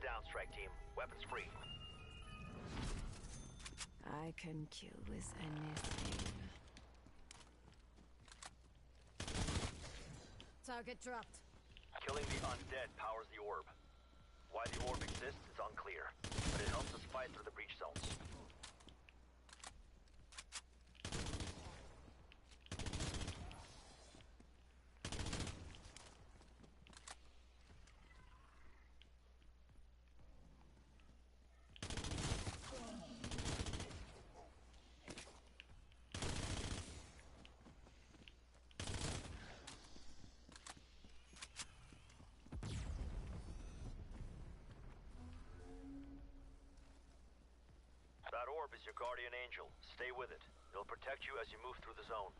it down, strike team. Weapons free. I can kill with anything. Target dropped. Killing the undead powers the orb. Why the orb exists is unclear, but it helps us fight through the breach zones. That orb is your guardian angel. Stay with it. It'll protect you as you move through the zone.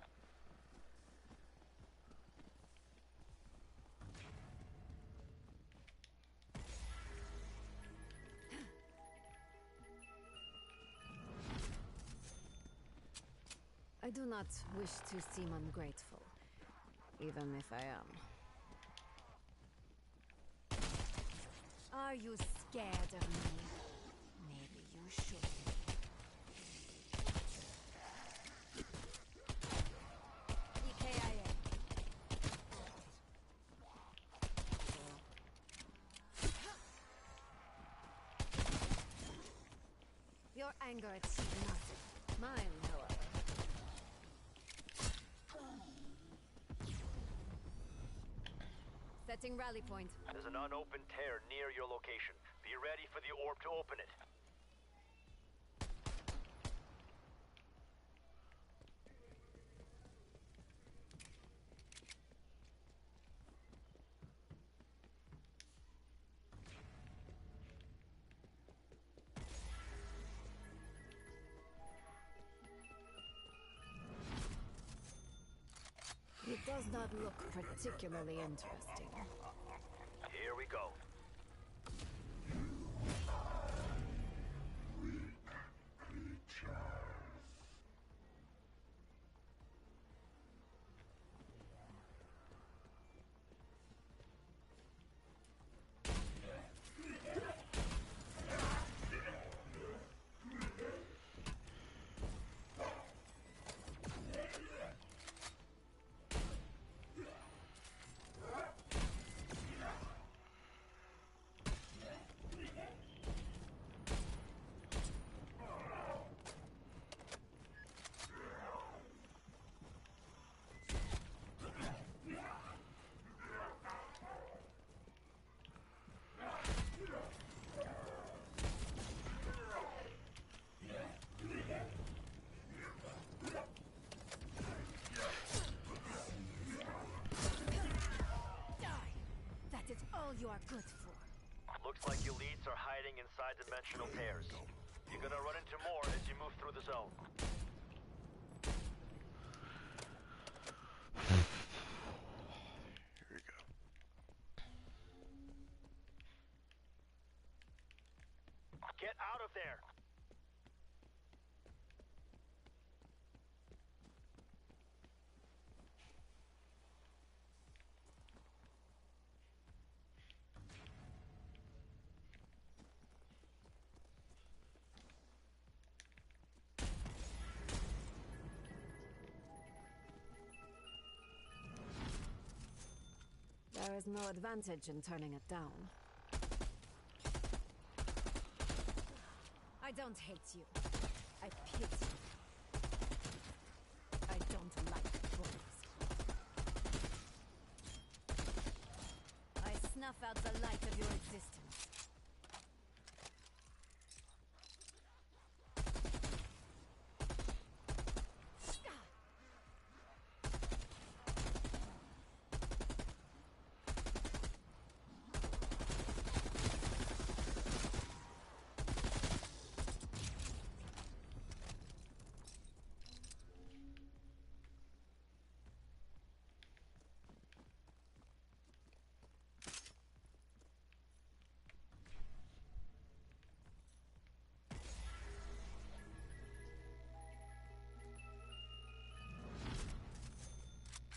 I do not wish to seem ungrateful, even if I am. Are you scared of me? Maybe you should. EKIA. Your anger achieves nothing. Mine, however. Setting rally point. There's an unopened tear near your location. Be ready for the orb to open it. It does not look particularly interesting. Here we go. That is all you are good for. Looks like elites are hiding inside dimensional tears. You're gonna run into more as you move through the zone. Here we go. Get out of there! There is no advantage in turning it down. I don't hate you. I pity you. I don't like bullies. I snuff out the light of your existence.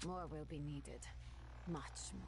More will be needed. Much more.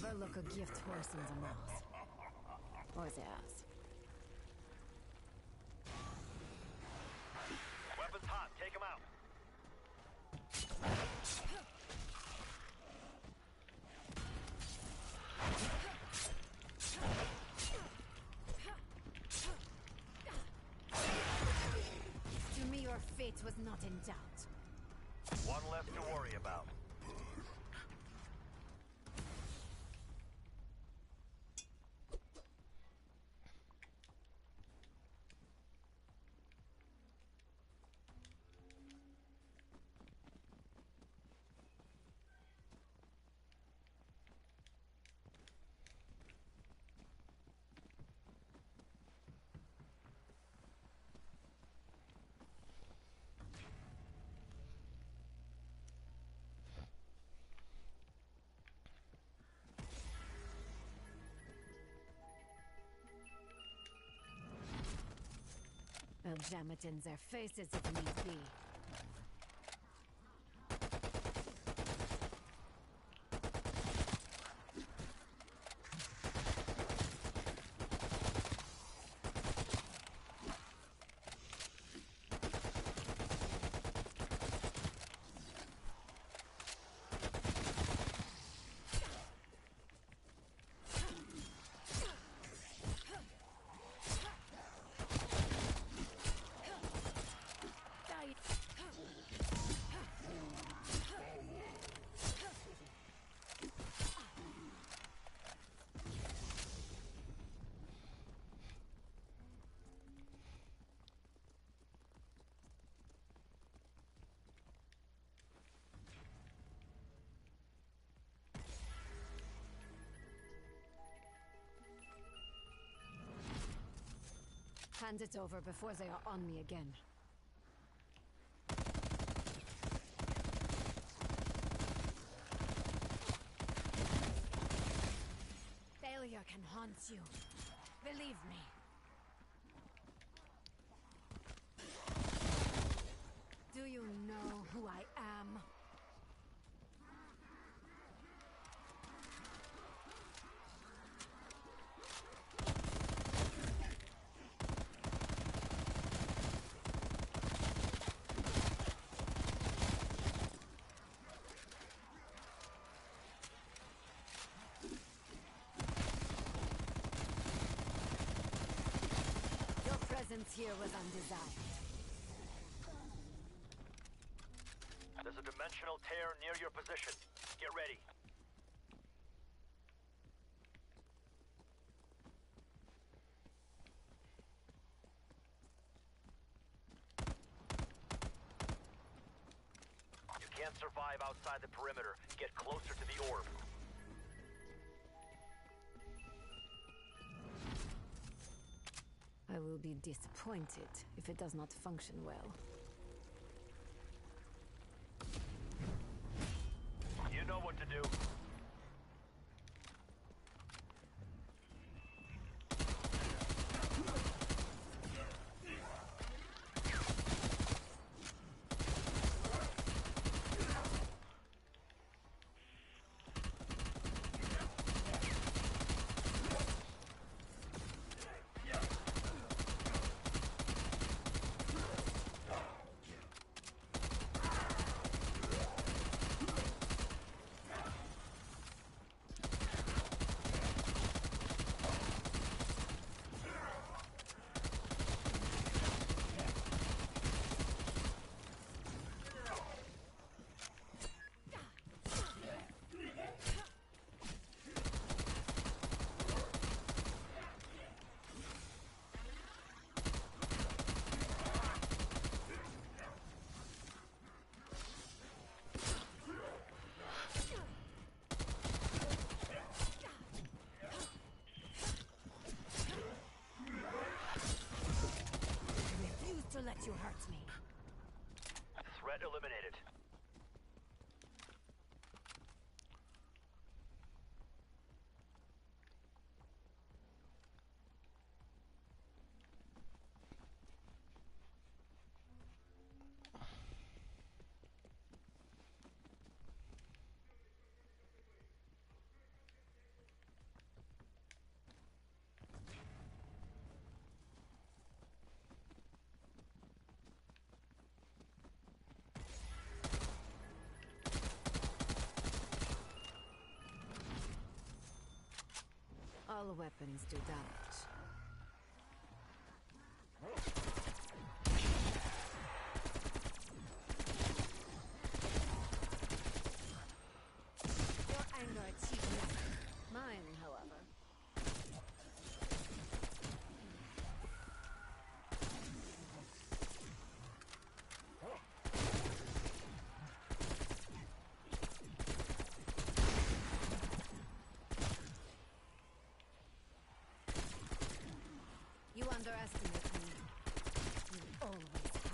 Never look a gift horse in the mouth. Or the ass. Weapons hot. Take them out. To me, your fate was not in doubt. One less to worry about. I'll jam it in their faces if need be. Hand it over before they are on me again. Failure can haunt you. Believe me. Do you know who I am? Presence here was undesired. There's a dimensional tear near your position. Get ready. You can't survive outside the perimeter. Get closer to the orb. I will be disappointed if it does not function well. You know what to do. all weapons do damage. Your anger achieves nothing. Mine, however. You underestimate me. You always have.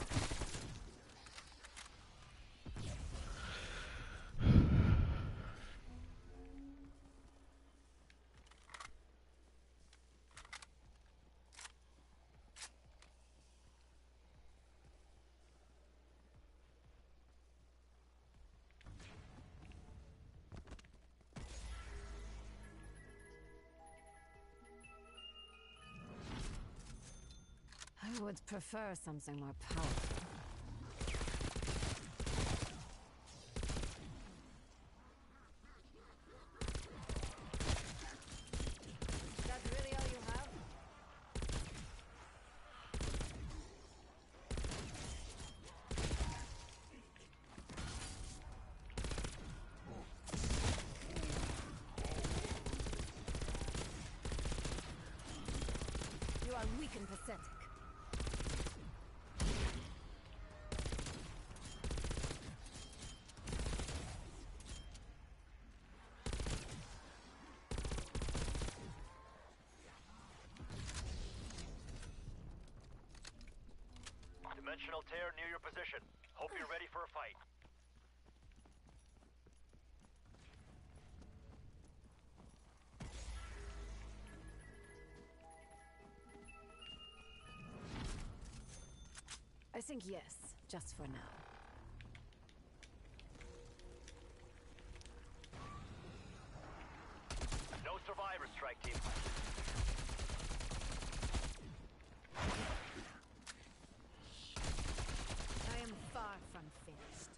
I would prefer something more powerful. Is that really all you have? You are weak and pathetic. Dimensional tear near your position. Hope you're ready for a fight. I think yes, just for now. No survivors, strike team. I am far from finished.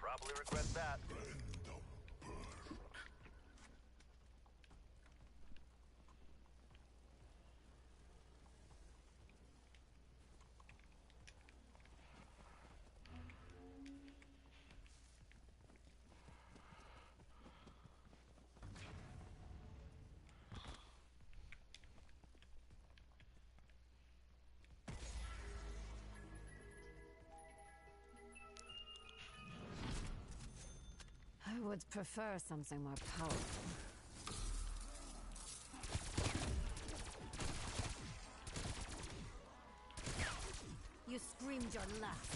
Probably regret that. I would prefer something more powerful. You screamed your last.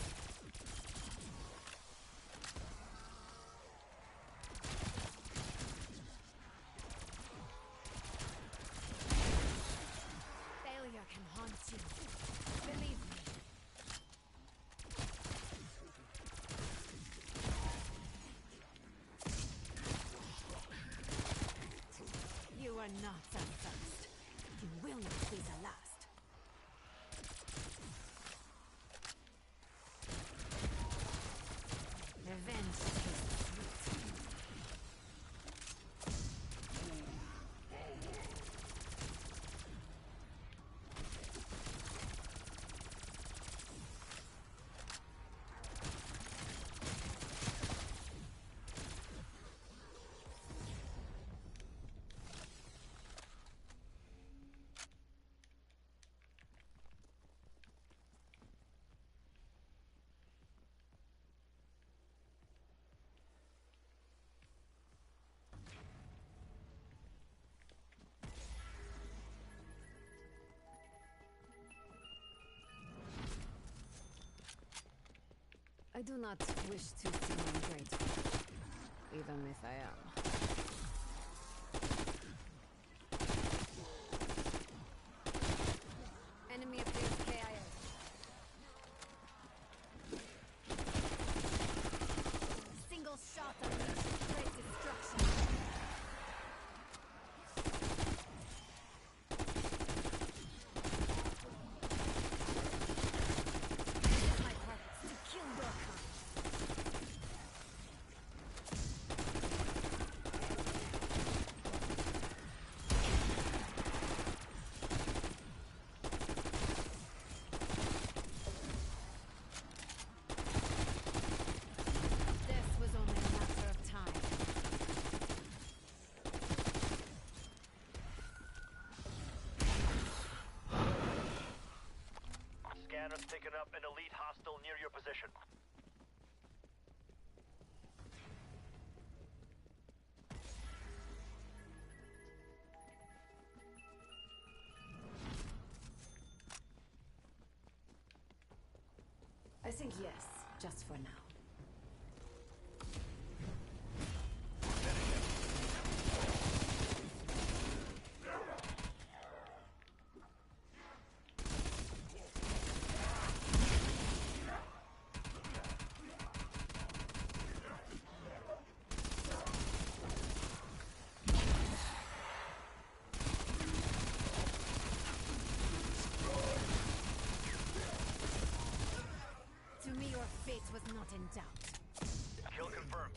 Failure can haunt you. Believe me. You are not the first. You will not be the last. Revenge tastes sweet. I do not wish to seem ungrateful, even if I am. Enemy appears KIA. Single shot unleashes great destruction. picking up an elite hostile near your position. I think yes, just for now. To me, your fate was not in doubt. Kill confirmed.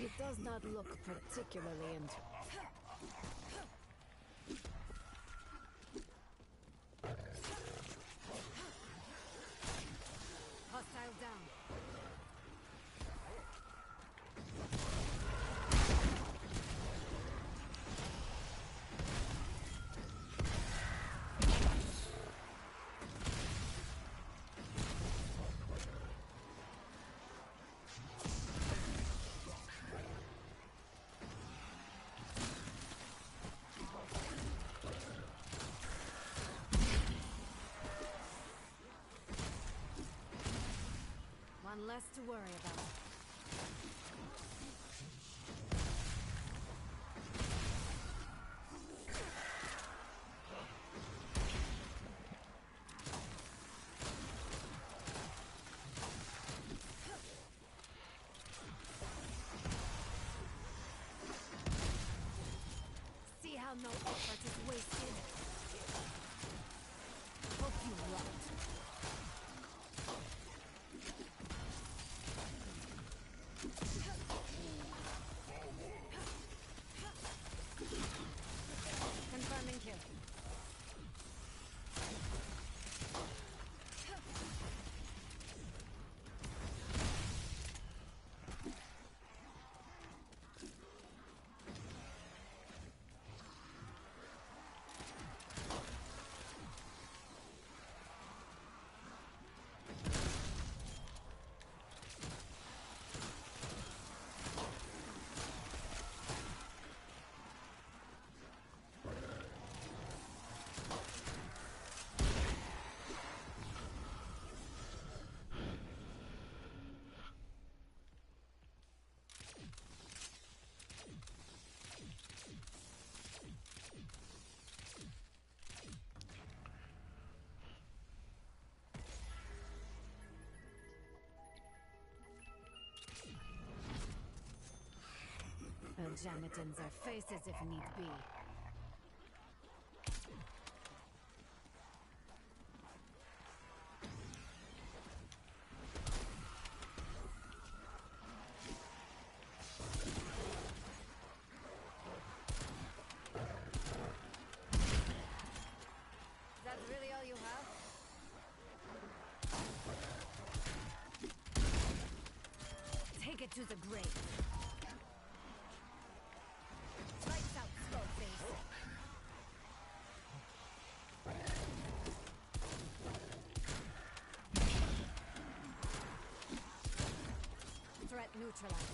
It does not look particularly interesting. Hostile down. One less to worry about. See how no effort is wasted? Hope you rot. Confirming kill. I'll jam it in their faces if need be. Is that really all you have? Take it to the grave. Lights out, Skullface. Threat neutralized.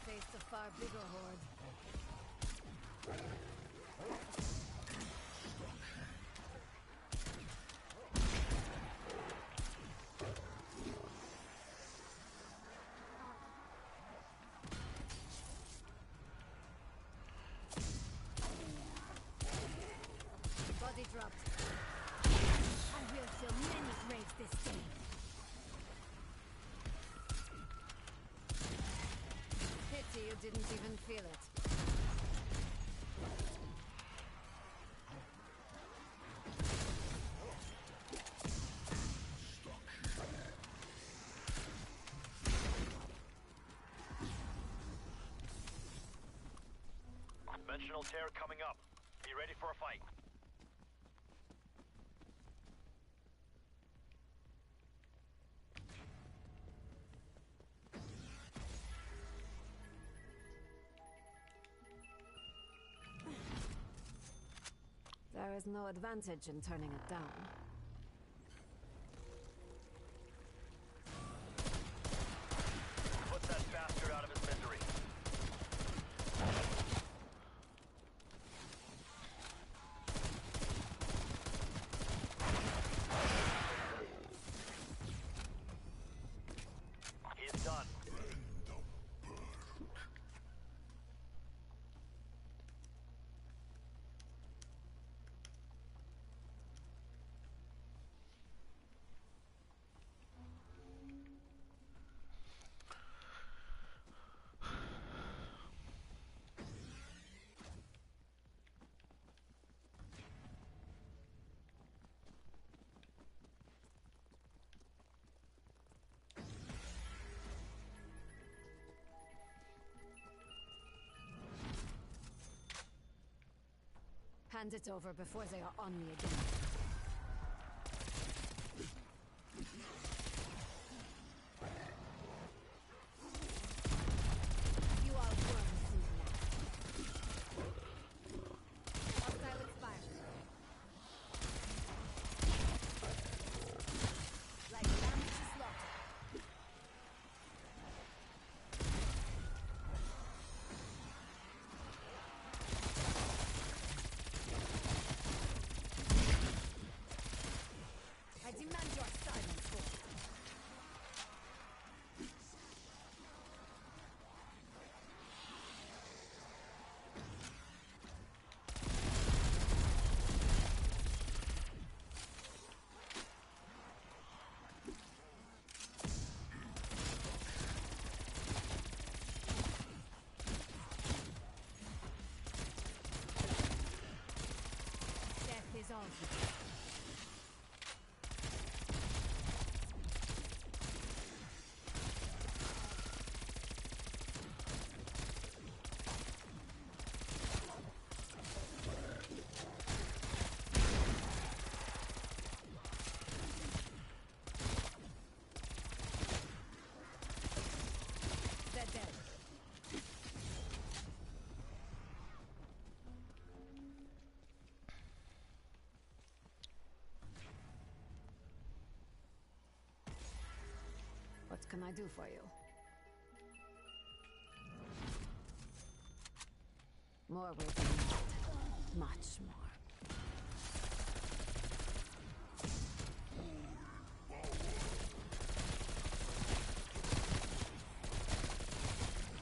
Face a far bigger horde. Marginal tear coming up. Be ready for a fight. There is no advantage in turning it down. Put that bastard out of his misery. He's done. Hand it over before they are on me again. You are worms in the net. Hostile expired. Like lamb to slaughter. I demand your silence, boy. Death is all you do. They're dead. What can I do for you? More will be needed. Much more.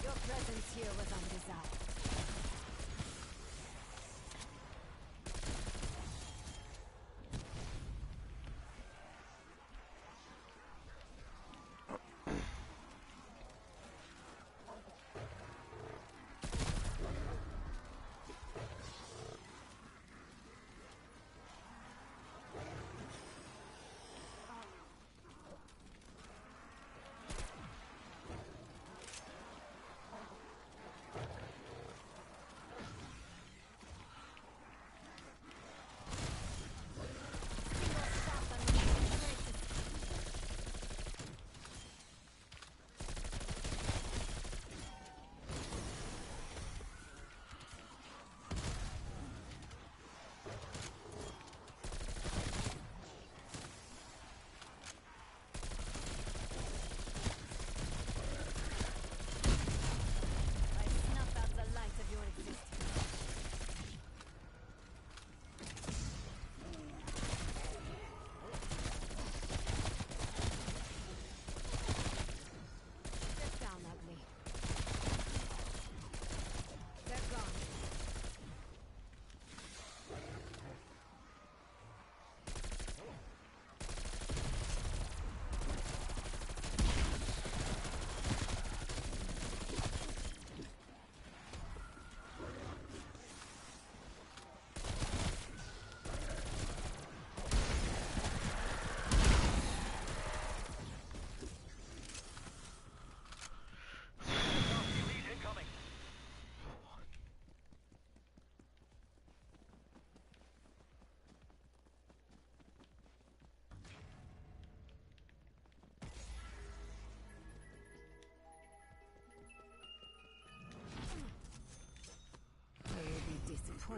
Your presence here was undesired.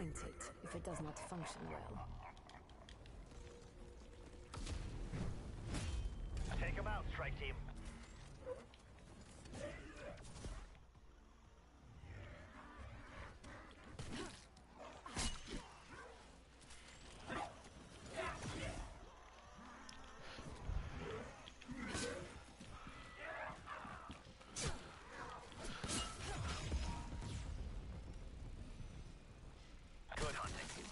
point it if it does not function well. Take him out, strike team. Good hunting.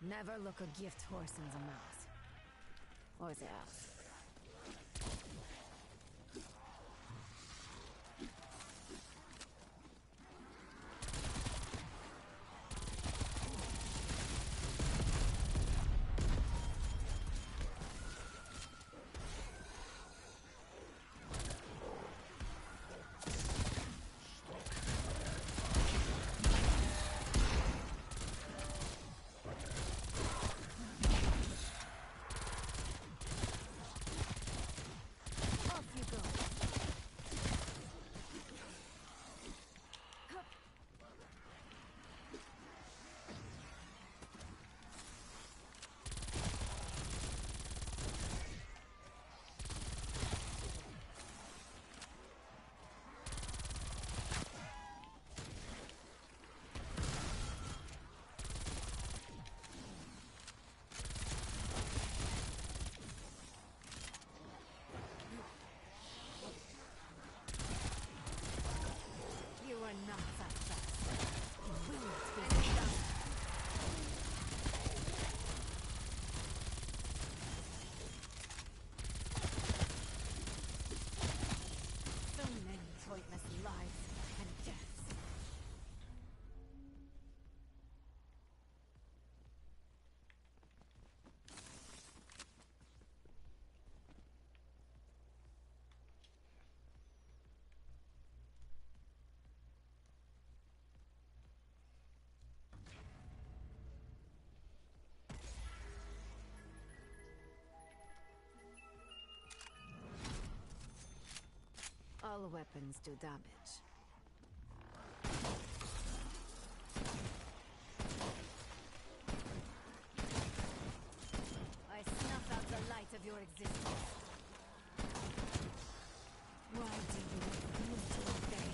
Never look a gift horse in the mouth. Or the ass. You are not that fast. You will not be done. So many pointless lives and deaths. All weapons do damage. I snuff out the light of your existence. Why do you refuse to obey?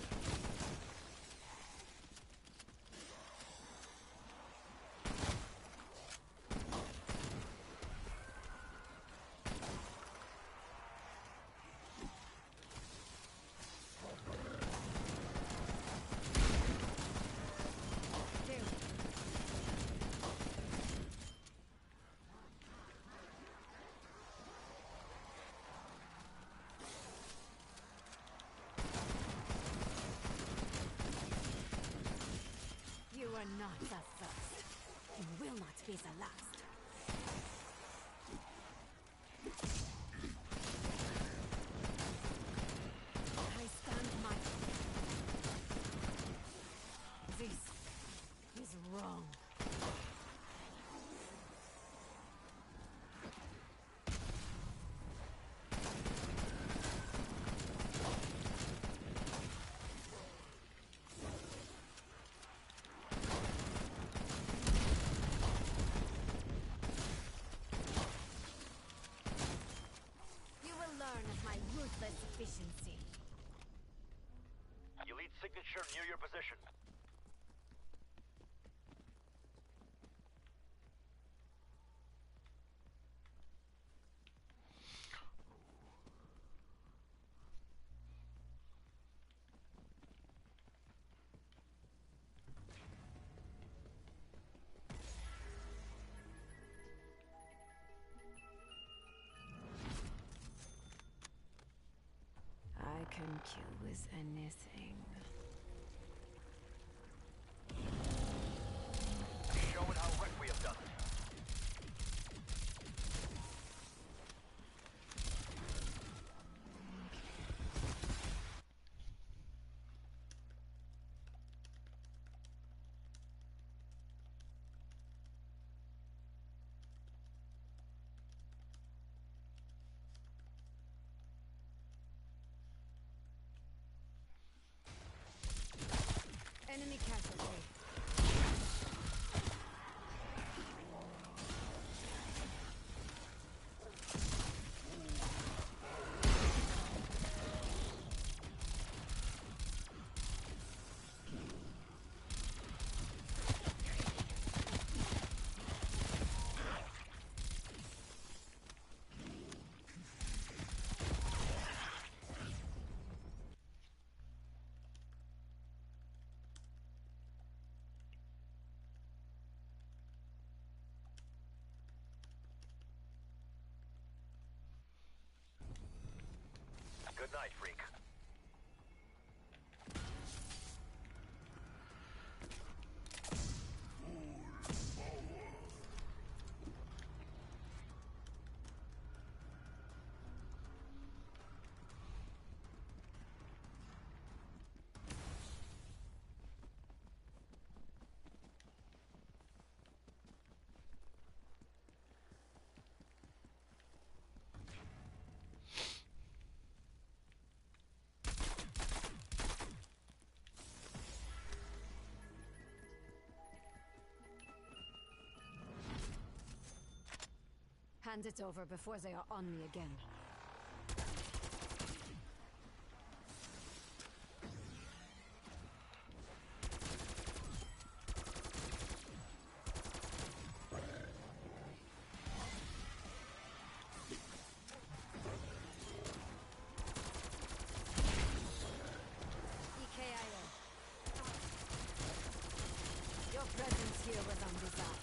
You are not the first. You will not be the last. I stand my... This is wrong. Ruthless efficiency. Elite signature near your position. you with anything. Show it how Requiem does it. Enemy casualty. Good night, freak. Hand it over before they are on me again. EKIA. Your presence here was undesired.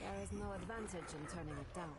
There is no advantage in turning it down.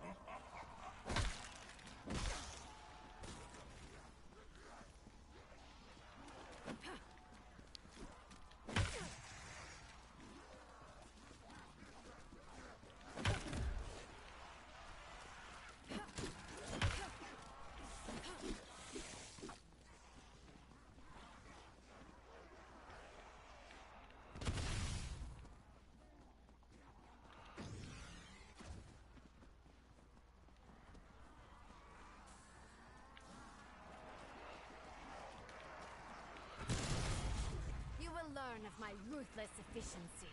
Learn of my ruthless efficiency.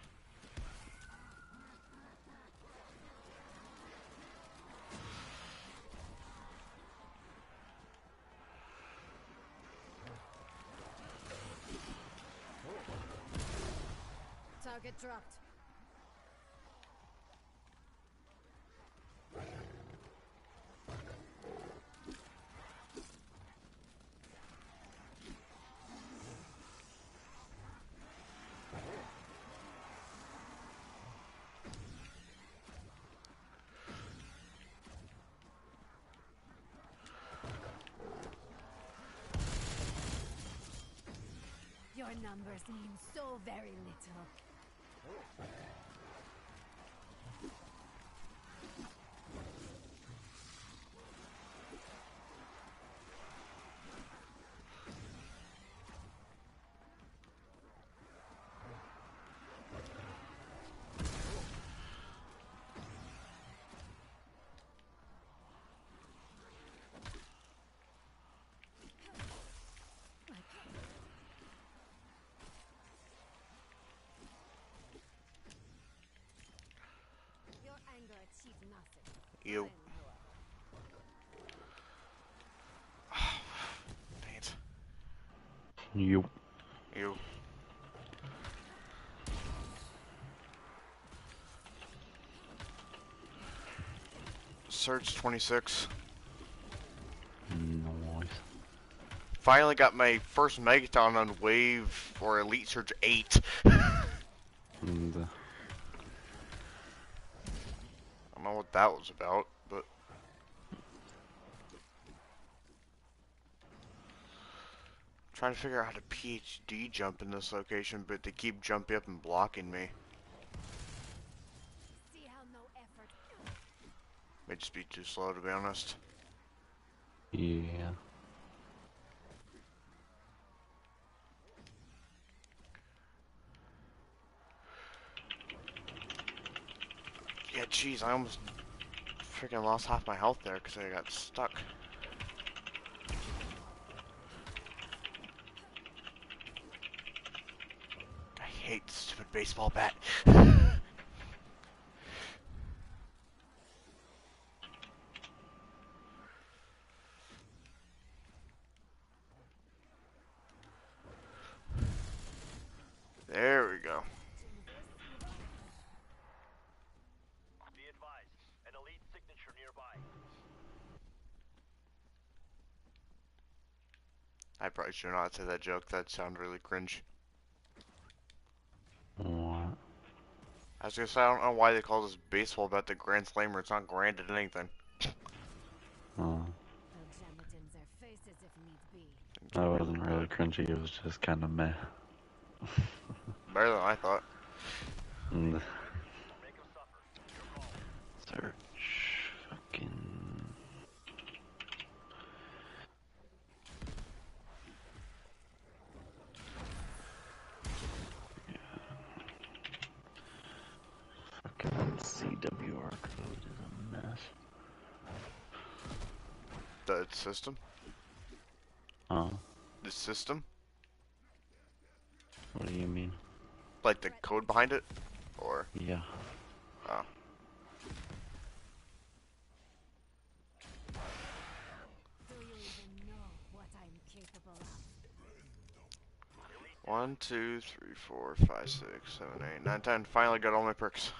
Target dropped. Your numbers mean so very little. You. Fine, Dang it. You. You. Surge 26. Nice. Finally got my first Megaton on Wave or Elite Surge 8. And, I don't know what that was about, but trying to figure out how to PhD jump in this location, but they keep jumping up and blocking me. see how no effort. May just be too slow, to be honest. yeah. Yeah, jeez, I almost freaking lost half my health there because I got stuck. I hate the stupid baseball bat. There we go. Be advised, an elite signature nearby. I probably should not say that joke. That sounded really cringe. What? I was gonna say, I don't know why they call this baseball bat the Grand Slammer. It's not granted anything. Oh. I'll jam it in their faces if need be. That wasn't really cringy, it was just kind of meh. Better than I thought. And Make them suffer. Your call. search. Fucking. Fucking CWR code is a mess. The system? The system? What do you mean? Like the code behind it? Or? Yeah. Oh. Do you even know what I'm capable of? 1, 2, 3, 4, 5, 6, 7, 8, 9, 10. Finally got all my perks.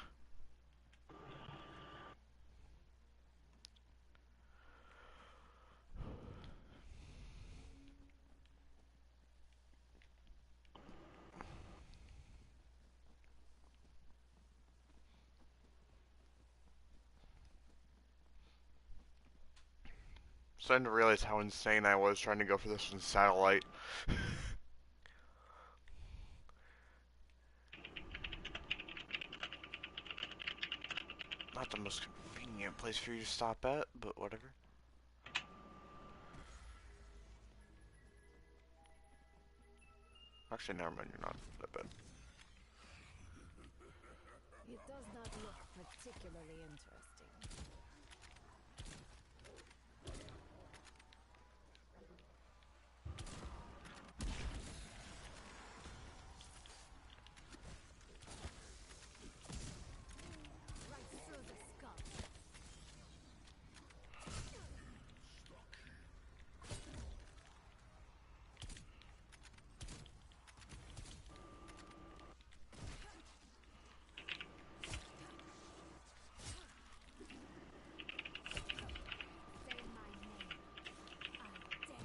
Starting to realize how insane I was trying to go for this one satellite. Not the most convenient place for you to stop at, but whatever. Actually, never mind, you're not that bad. It does not look particularly interesting. Right through the skull. Say my name. I dare.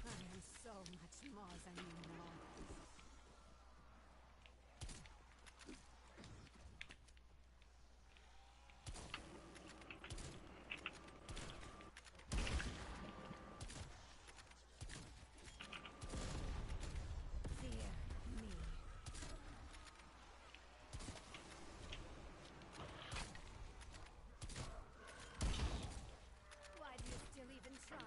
I am so much more than you know. Fear me. Why do you still even try?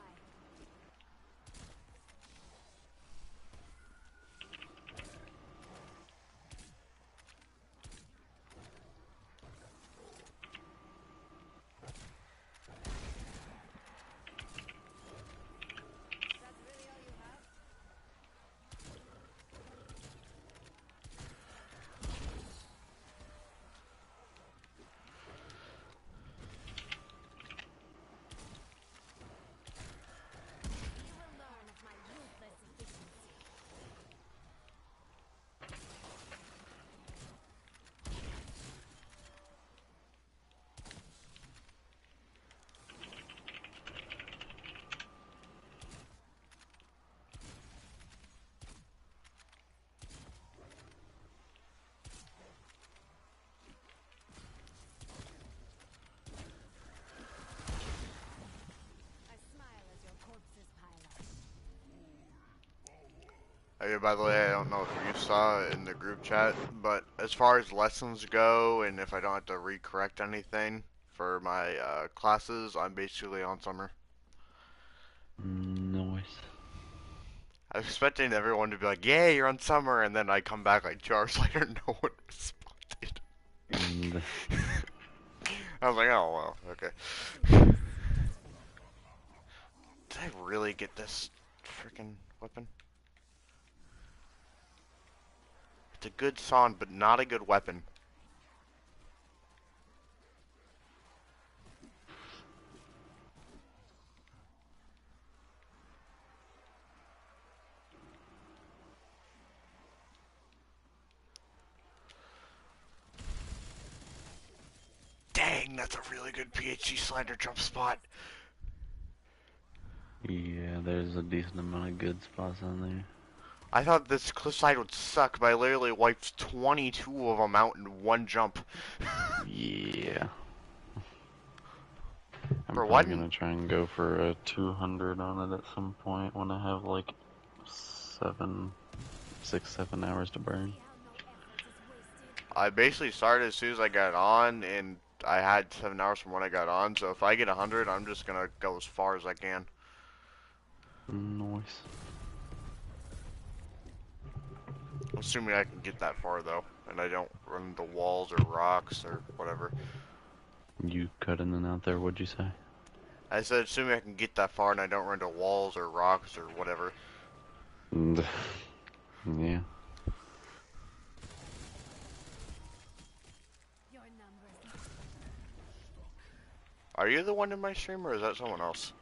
Hey, by the way, I don't know if you saw it in the group chat, but as far as lessons go, and if I don't have to recorrect anything for my classes, I'm basically on summer. Noise. I was expecting everyone to be like, "Yay, you're on summer," and then I come back like 2 hours later, no one responded. And I was like, "Oh well, okay." Did I really get this freaking weapon? It's a good song, but not a good weapon. Dang, that's a really good PhD slider jump spot. yeah, there's a decent amount of good spots on there. I thought this cliffside would suck, but I literally wiped 22 of them out in one jump. Yeah. I'm For probably one, gonna try and go for a 200 on it at some point when I have like 7 hours to burn. I basically started as soon as I got on, and I had 7 hours from when I got on, so if I get 100, I'm just gonna go as far as I can. Noise. Assuming I can get that far, though, and I don't run into walls or rocks or whatever. You cut in and out there, what'd you say? I said, assuming I can get that far and I don't run into walls or rocks or whatever. Yeah. Are you the one in my stream, or is that someone else?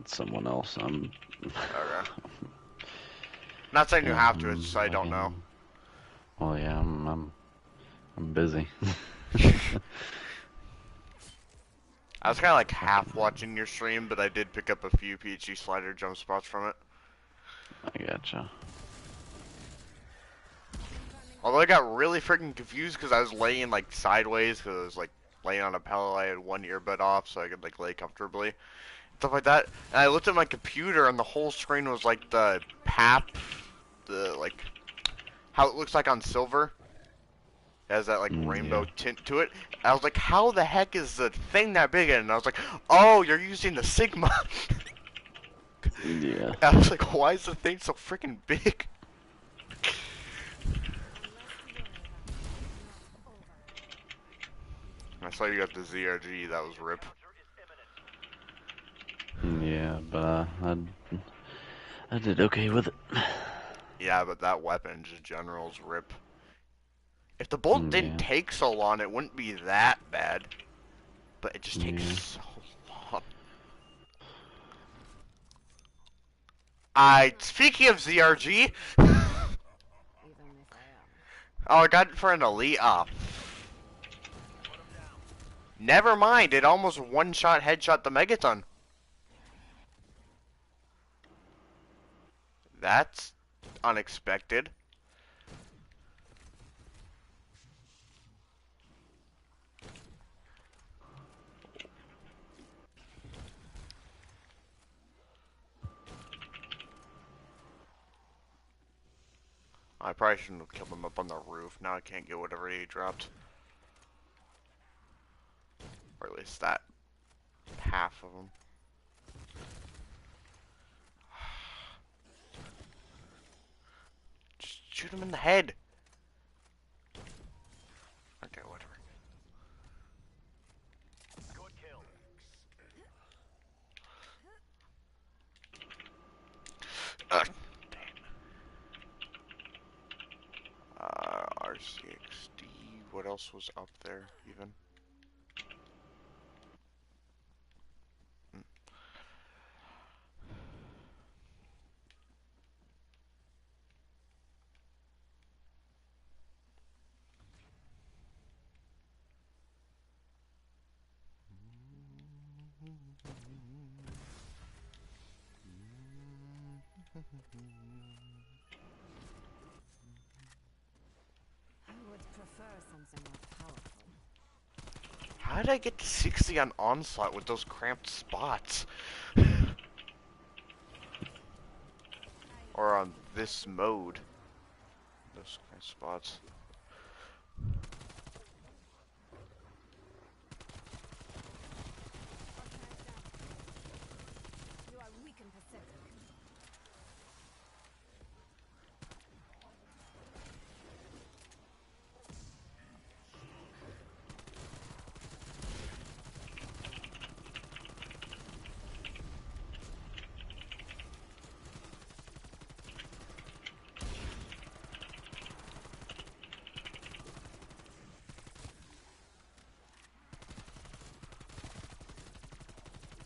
Someone else. I'm. Okay. Not saying you have to, it's just I don't know. Well, yeah, I'm busy. I was kind of like half watching your stream, but I did pick up a few PhD slider jump spots from it. I gotcha. Although I got really freaking confused because I was laying like sideways because I was like laying on a pillow. I had one earbud off so I could like lay comfortably. Stuff like that. And I looked at my computer and the whole screen was like the PAP, the like how it looks like on silver. It has that like rainbow tint to it. I was like, how the heck is the thing that big? And I was like, oh, you're using the Sigma. Yeah. I was like, why is the thing so freaking big? I saw you got the ZRG, that was rip. Yeah, but I did okay with it. Yeah, but that weapon, just general's rip. If the bolt didn't take so long, it wouldn't be that bad. But it just takes so long. Speaking of ZRG, oh, I got it for an elite op. Never mind, it almost one-shot headshot the Megaton. That's unexpected. I probably shouldn't have killed him up on the roof. Now I can't get whatever he dropped. Or at least that half of them. Just shoot him in the head. Okay, whatever. Good kill. Damn. RCXD. What else was up there, even? I would prefer something more powerful. How did I get to 60 on Onslaught with those cramped spots? Or on this mode. Those kind of spots. You are weak and pathetic.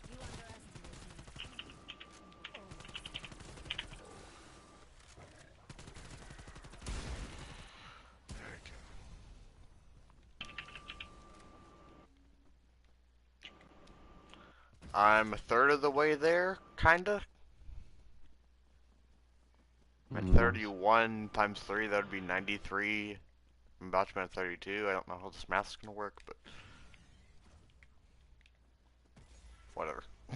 You underestimate me. There we go. I'm a third of the way there, kinda. I'm at 31 times 3, that would be 93. I'm about to be at 32. I don't know how this math's gonna work, but whatever. I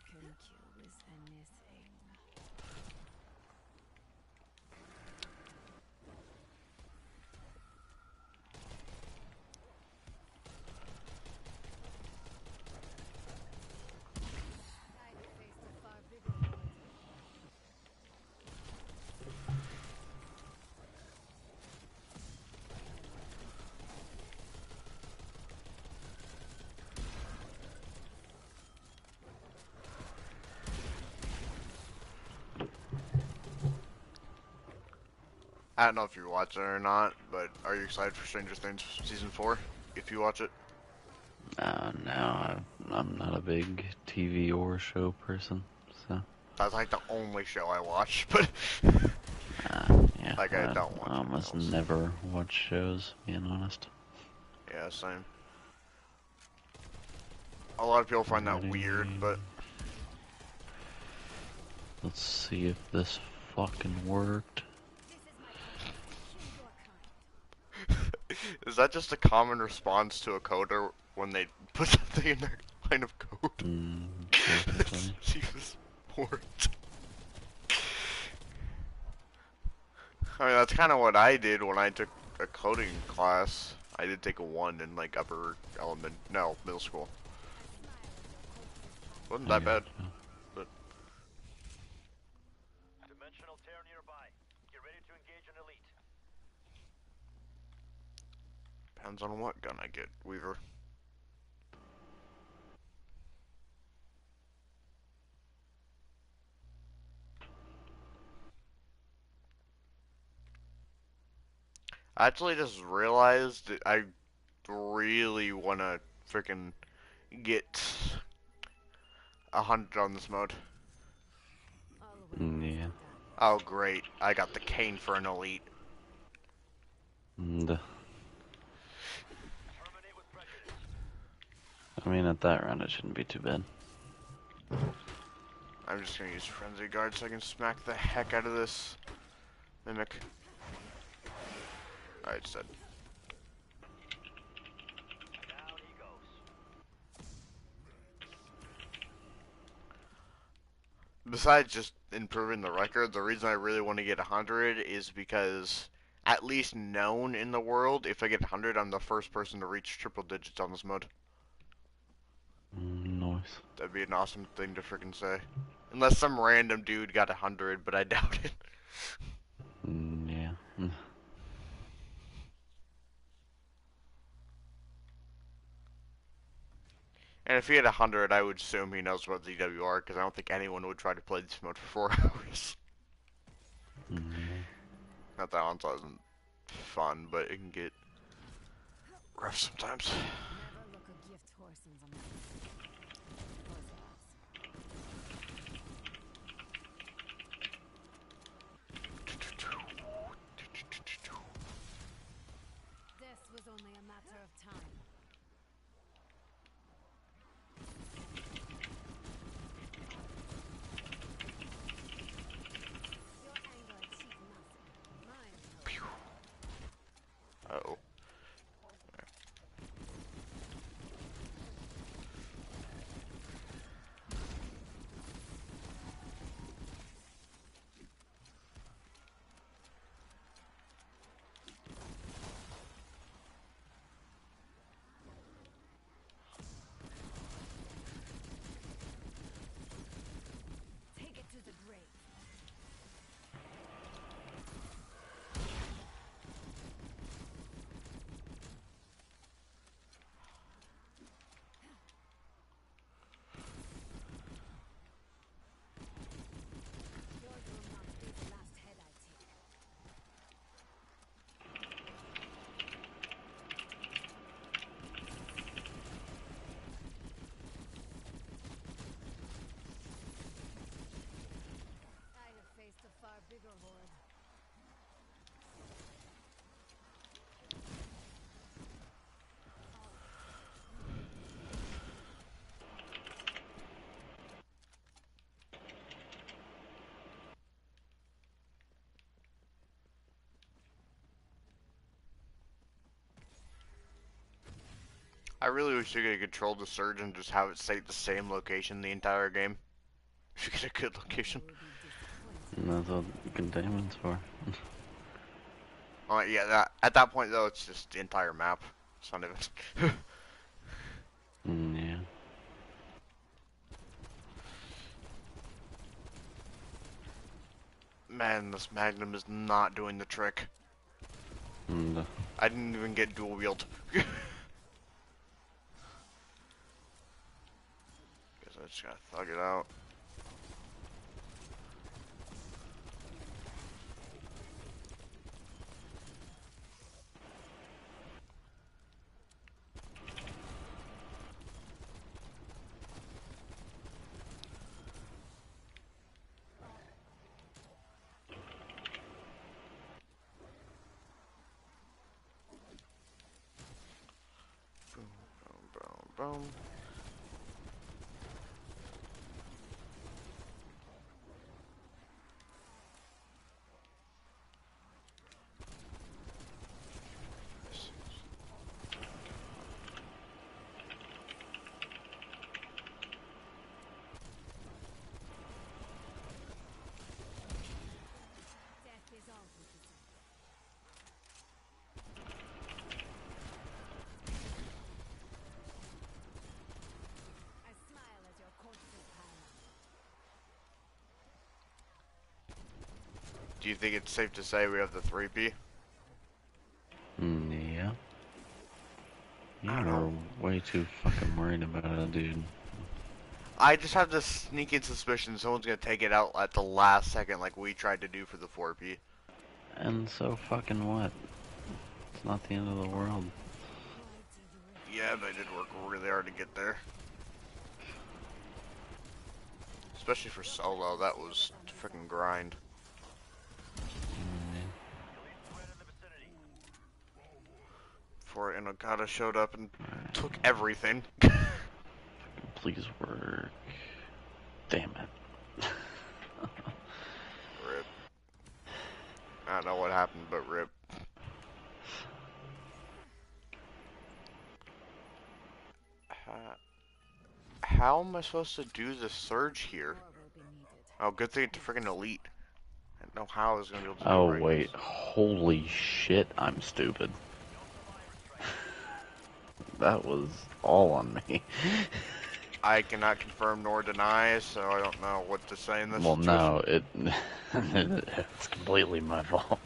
can kill with anything. I faced a far bigger world. I don't know if you're watching it or not, but are you excited for Stranger Things Season 4? If you watch it? No, I'm not a big TV or show person, so. That's like the only show I watch, but Yeah, like I don't watch I anything almost else. never watch shows, being honest. Yeah, same. A lot of people find that weird, but Let's see if this fucking worked. This is my country. Kill your kind. is that just a common response to a coder when they put something in their line of code? Basically. She was worked. I mean, that's kind of what I did when I took a coding class. I did take a 1 in like middle school. Wasn't that bad, but Dimensional tear nearby. Get ready to engage an elite. depends on what gun I get, Weaver. I actually just realized that I really want to freaking get 100 on this mode. All well Yeah. done. Oh great, I got the cane for an elite. And, Terminate with prejudice. I mean, at that round, it shouldn't be too bad. I'm just gonna use Frenzy Guard so I can smack the heck out of this mimic. Alright, it's dead. Down he goes. Besides just improving the record, the reason I really want to get 100 is because, at least known in the world, if I get 100, I'm the first person to reach triple digits on this mode. Nice. That'd be an awesome thing to freaking say. Unless some random dude got 100, but I doubt it. Yeah. And if he had 100, I would assume he knows about ZWR, because I don't think anyone would try to play this mode for 4 hours. Not that Onslaught isn't fun, but it can get rough sometimes. Never look a gift horse in the mouth. This was only a matter of time. Your anger achieves nothing. Mine. Uh-oh. I really wish you could control the surge and just have it stay at the same location the entire game. If you get a good location. And that's what containment's for. Yeah, at that point though, it's just the entire map. It's not even. Yeah. Man, this Magnum is not doing the trick. And I didn't even get dual wield. Guess I just gotta thug it out. Boom, boom, boom, boom. Death is all we deserve. I smile as your corpses pile up. Do you think it's safe to say we have the 3P? yeah. I don't You're know. way too fucking worried about it, dude. I just have this sneaking suspicion someone's gonna take it out at the last second like we tried to do for the 4P. And so fucking what? It's not the end of the world. Yeah, but I did work really hard to get there. Especially for solo, that was freaking grind. Mm, Before Inokata showed up and Alright. took everything. Please work. Damn it. Rip. I don't know what happened, but rip. How am I supposed to do the surge here? More will be needed. Oh, good thing it's freaking elite. I didn't know how I was gonna be able to Oh do it right. wait, holy shit, I'm stupid. That was all on me. I cannot confirm nor deny, so I don't know what to say in this Well, situation. no, it's completely my fault.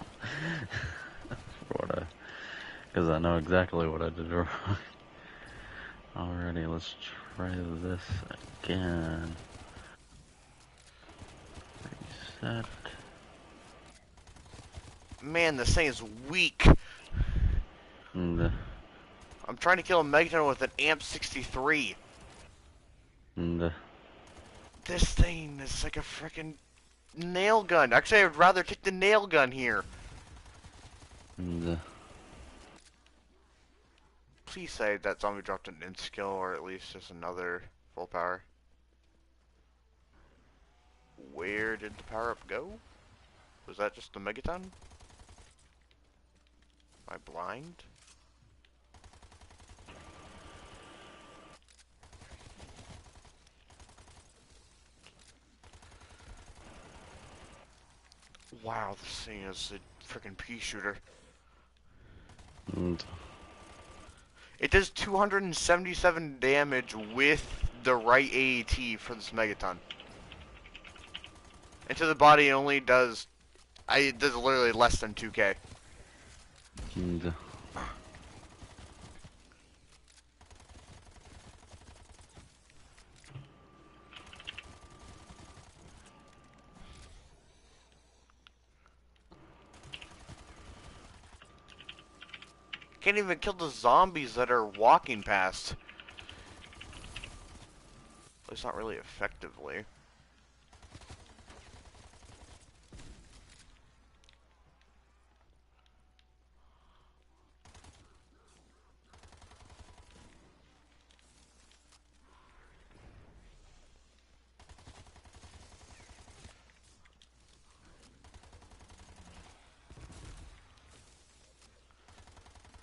Because I know exactly what I did wrong. Alrighty, let's try this again. Reset. Man, this thing is weak. And, I'm trying to kill a Megaton with an AMP 63. and This thing is like a freaking nail gun. Actually, I would rather take the nail gun here. and Please say that zombie dropped an int skill or at least just another full power. Where did the power up go? Was that just the Megaton? Am I blind? Wow, this thing is a freaking pea shooter. and It does 277 damage with the right AAT for this Megaton. And to the body it only does... it does literally less than 2k. and Can't even kill the zombies that are walking past. At least not really effectively.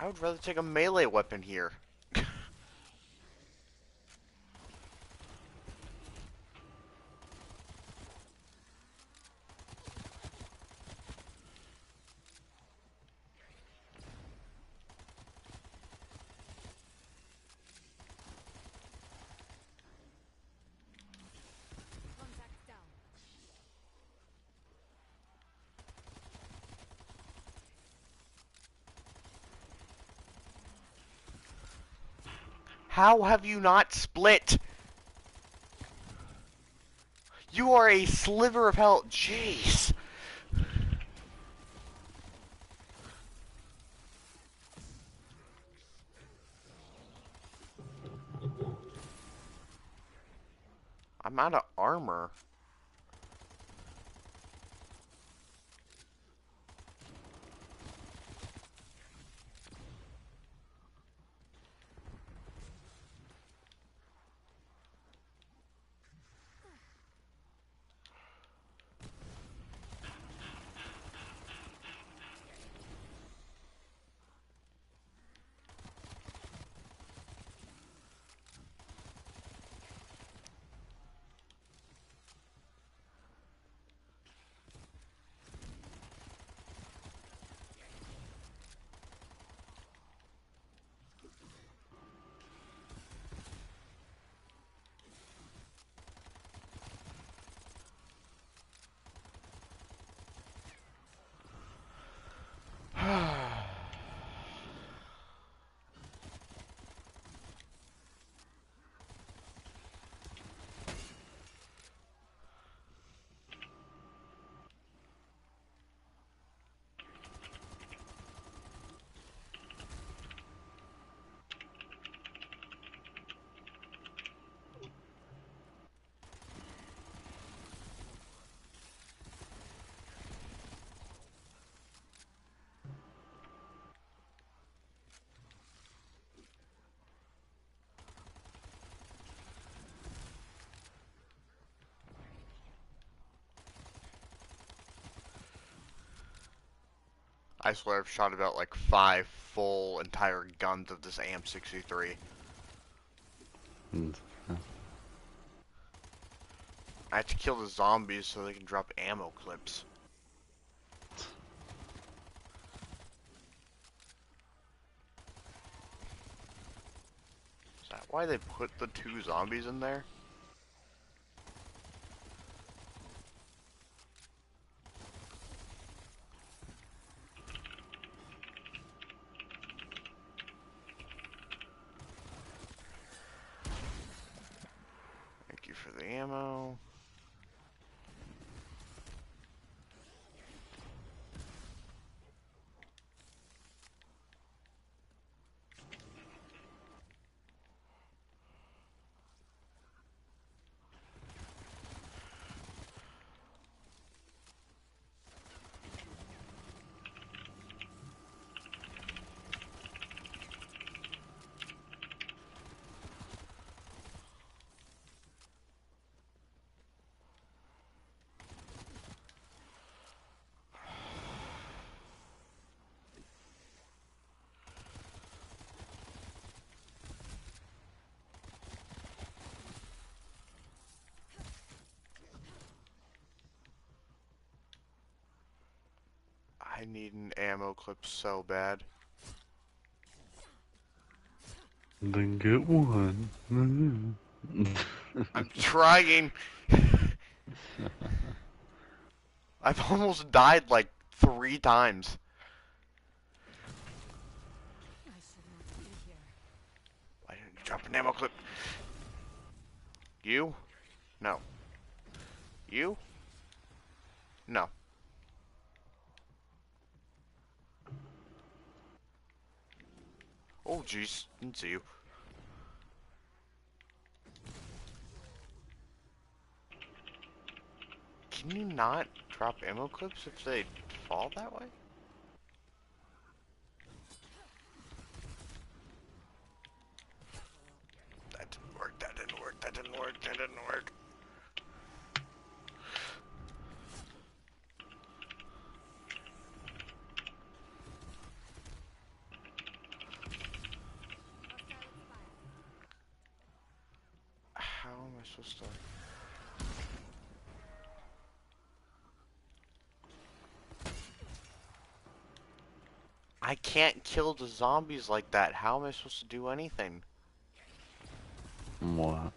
I would rather take a melee weapon here. How have you not split? You are a sliver of hell. Jeez. I'm out of armor. I swear I've shot about like 5 full entire guns of this AM-63. I have to kill the zombies so they can drop ammo clips. Is that why they put the 2 zombies in there? Thank you for the ammo. I need an ammo clip so bad. Then get one. I'm trying. I've almost died like 3 times. I should not be here. Why didn't you drop an ammo clip? You? No. You? No. Oh jeez, didn't see you. Can you not drop ammo clips if they fall that way? That didn't work, that didn't work, that didn't work, that didn't work. How am I supposed to... I can't kill the zombies like that. How am I supposed to do anything? What?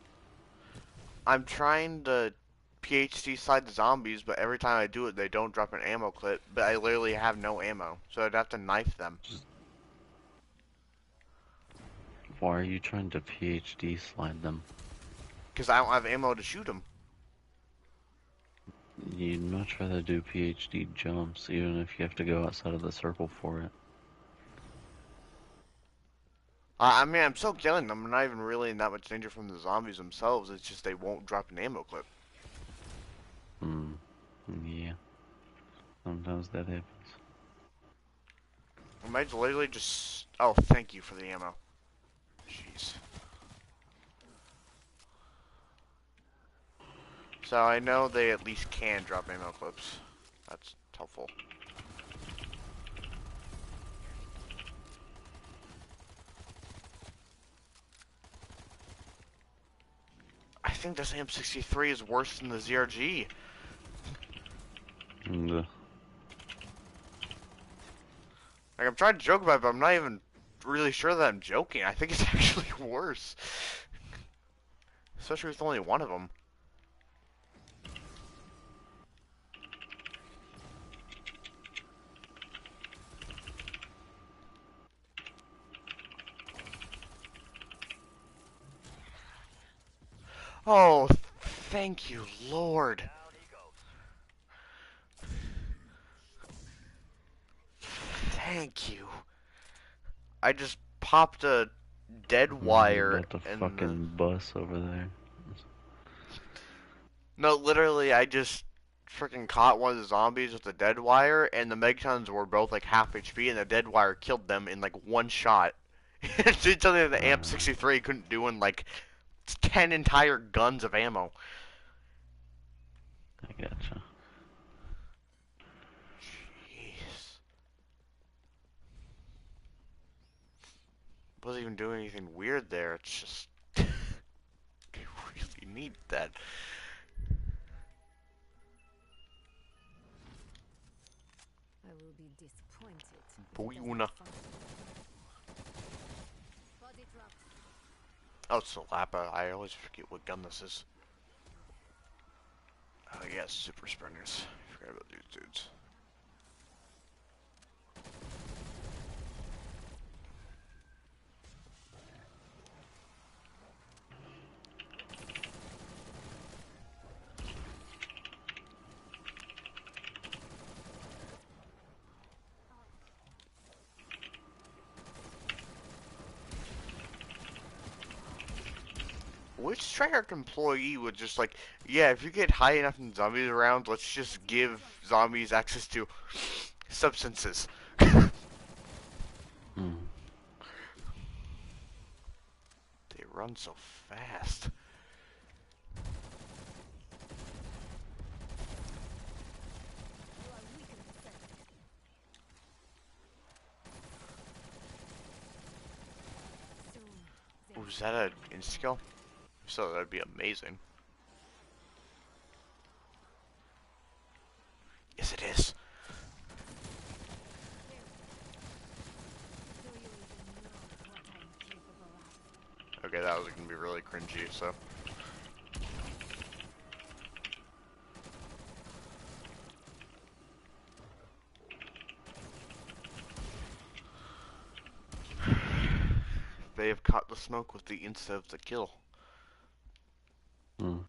I'm trying to PhD slide the zombies, but every time I do it, they don't drop an ammo clip. But I literally have no ammo, so I'd have to knife them. Why are you trying to PhD slide them? Because I don't have ammo to shoot them. You'd much rather do PhD jumps, even if you have to go outside of the circle for it. I mean, I'm still killing them. I'm not even really in that much danger from the zombies themselves. It's just they won't drop an ammo clip. Hmm. Yeah. Sometimes that happens. I might literally just... Oh, thank you for the ammo. Jeez. So I know they at least can drop ammo clips. That's helpful. I think this M63 is worse than the ZRG. And, Like, I'm trying to joke about it, but I'm not even really sure that I'm joking. I think it's actually worse. Especially with only one of them. Oh, thank you, Lord. Down he goes. Thank you. I just popped a dead Man's wire about to and the... fucking bus over there. No, literally, I just freaking caught one of the zombies with the dead wire, and the Megatons were both like half HP, and the dead wire killed them in like one shot. It did something that the AMP-63 couldn't do in like 10 entire guns of ammo. I gotcha. Jeez. Wasn't even doing anything weird there, it's just... I really need that. I will be disappointed. Boyuna. Body drop. Oh, it's the Lapa. I always forget what gun this is. Oh yeah, super sprinters. I forgot about these dudes. Which Treyarch employee would just like, yeah, if you get high enough in zombies around, let's just give zombies access to substances. Hmm. They run so fast. You are weak in the center. Soon. Ooh, is that an insta-kill? If so, that'd be amazing. Yes, it is. Do you even know what I'm capable of? Okay, that was gonna be really cringy, so. They have caught the smoke with the insta of the kill. Hmm.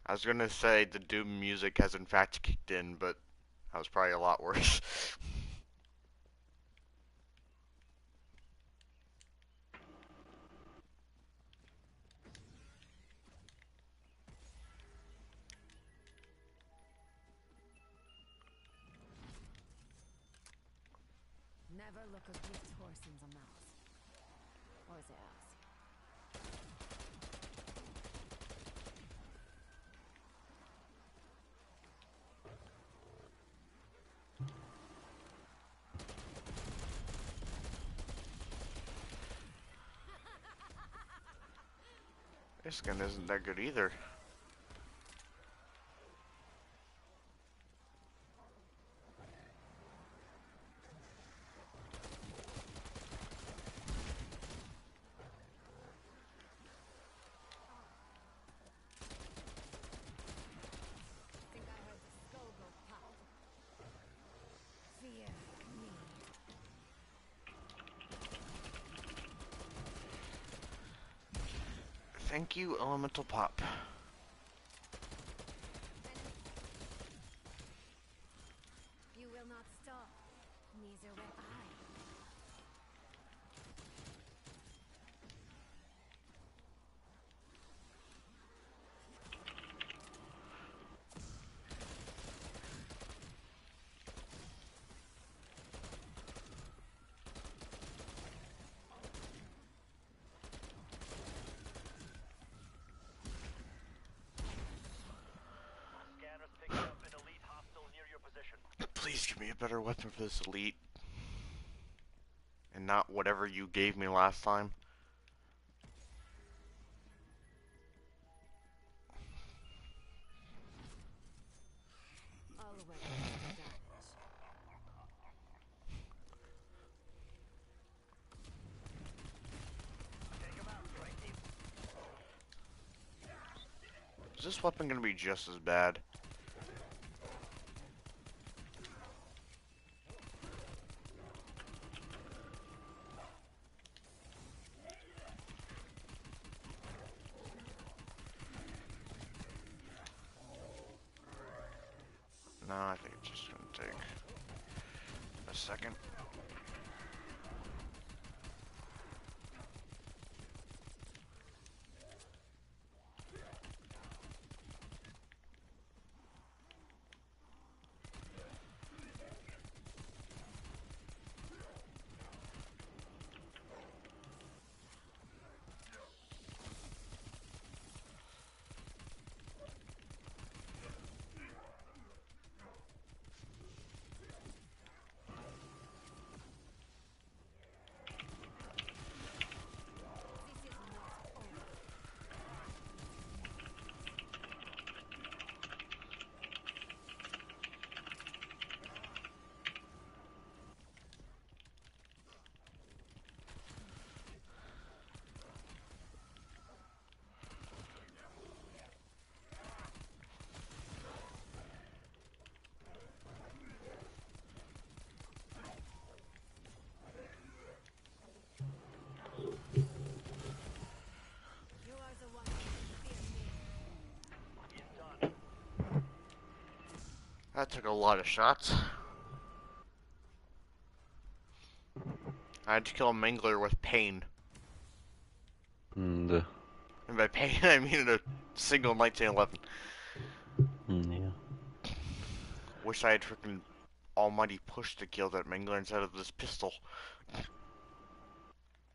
I was gonna say the Doom music has in fact kicked in, but that was probably a lot worse. Never look a gift horse in the mouth. Or the ass. This gun isn't that good either. Think I heard the skull go pop. Fear me. Thank you, Elemental Pop. You will not stop. Neither will I. Scanners picking up an elite hostile near your position. Please give me a better weapon for this elite. And not whatever you gave me last time. All weapons do damage. Take him out, strike team. Is this weapon gonna be just as bad? No, I think it's just gonna take a second. This is not over. 'Done. That took a lot of shots. I had to kill a Mangler with pain. And, And by pain, I mean a single 1911. yeah. Wish I had freaking almighty push to kill that Mangler instead of this pistol.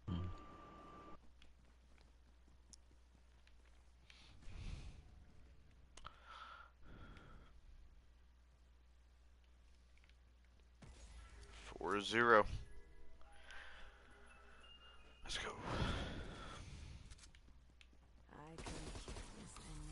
Mm. 4-0. Let's go. I can kiss anything.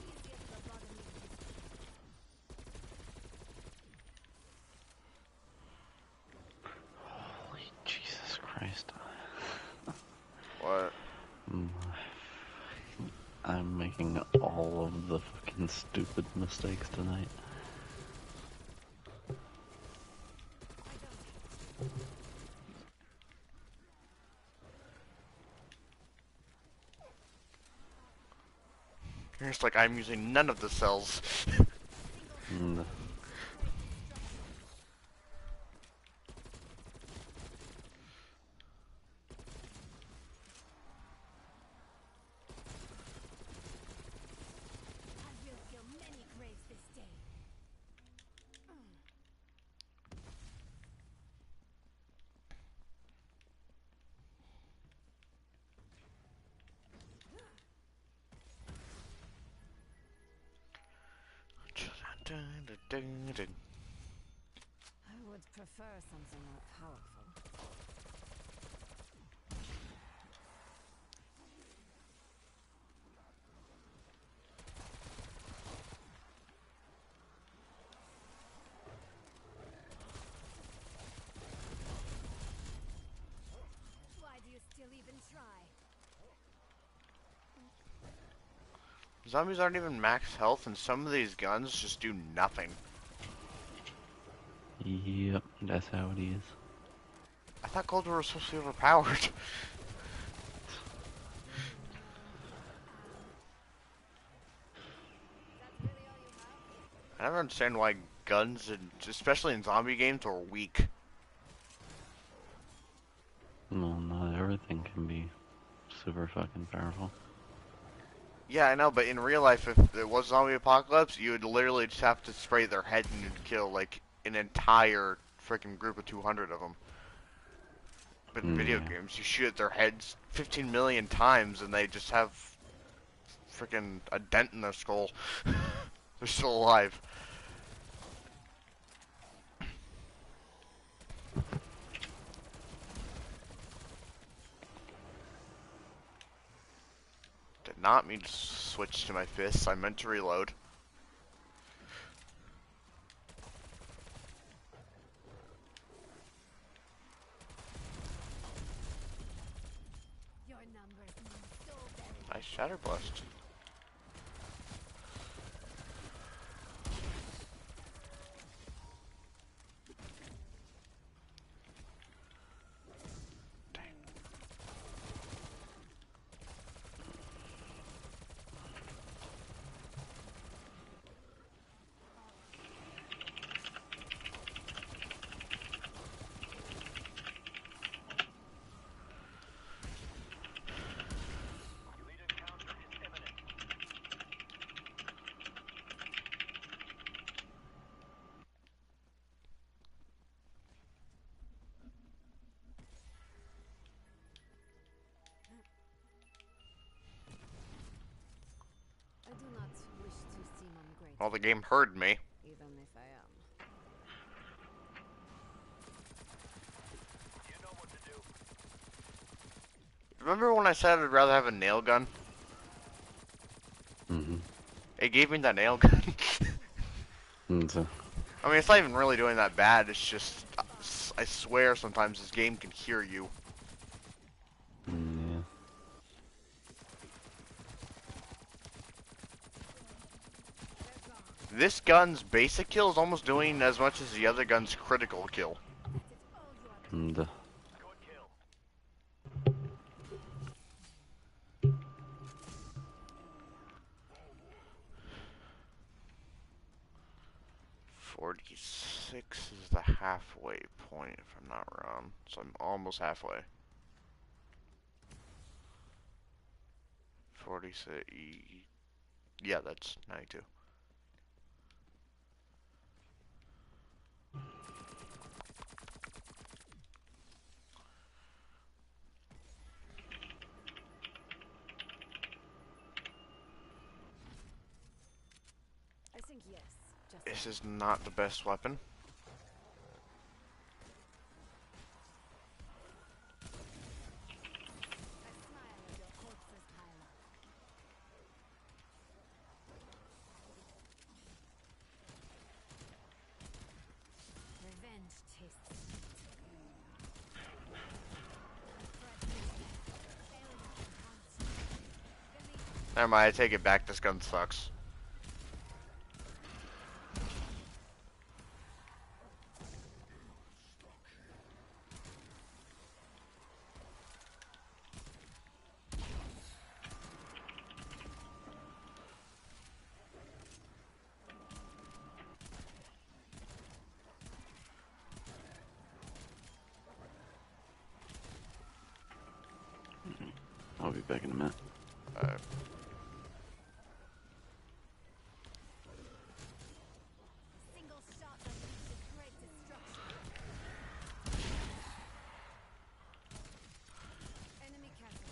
Easier to the bottom of Holy Jesus Christ. What? I'm making all of the fucking stupid mistakes tonight. It's like I'm using none of the cells. And I will kill many graves this day. I would prefer something more powerful. Zombies aren't even max health, and some of these guns just do nothing. Yep, that's how it is. I thought Cold War was supposed to be overpowered. I never understand why guns, especially in zombie games, are weak. Well, not everything can be super fucking powerful. Yeah, I know, but in real life, if it was zombie apocalypse, you would literally just have to spray their head and you'd kill, like, an entire freaking group of 200 of them. But in video Yeah. games, you shoot at their heads 15 million times and they just have freaking a dent in their skull. They're still alive. Did not mean to switch to my fists. I meant to reload. Your numbers mean so very Nice shatter blast. Elite encounter is imminent. I do not wish to seem ungrateful, Well, the game heard me. even if I am. You know what to do. Remember when I said I'd rather have a nail gun? Mm-hmm. It gave me that nail gun. So, I mean, it's not even really doing that bad. It's just, I swear sometimes this game can hear you. yeah. This gun's basic kill is almost doing as much as the other gun's critical kill. And, Good kill. 46 is the halfway point, if I'm not wrong. So I'm almost halfway. 46. Yeah, that's 92. I think yes. Just This is not the best weapon. I smile at your corpses pile up. Revenge tastes sweet. Failure can haunt you. Never mind, I take it back. This gun sucks. I'll be back in a minute. Single shot unleashes great destruction. Enemy casualty.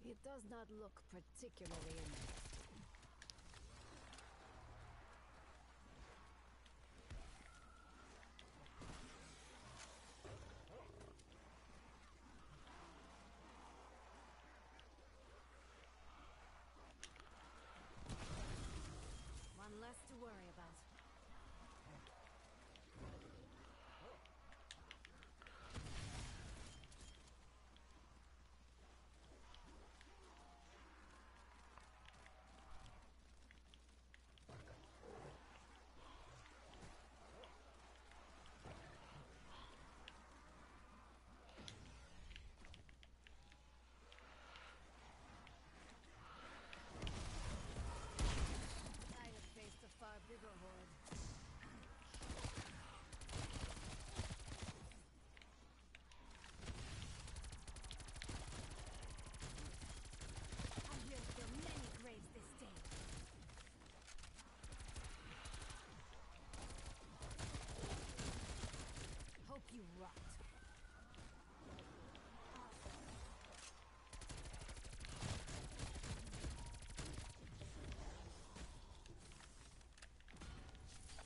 It does not look particularly interesting. less to worry about. I have faced a far bigger horde. I will fill many graves this day. Hope you rot.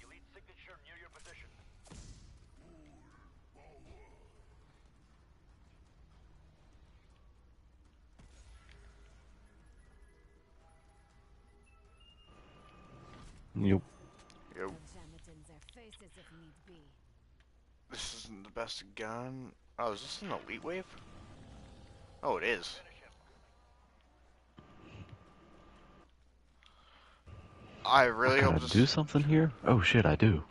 Elite signature near your position. Yep. Yo, I'll jam it in their faces if need be. this isn't the best gun. Oh, is this an elite wave? Oh, it is. Finish him. I really Can hope I this. do something here? Oh shit, I do.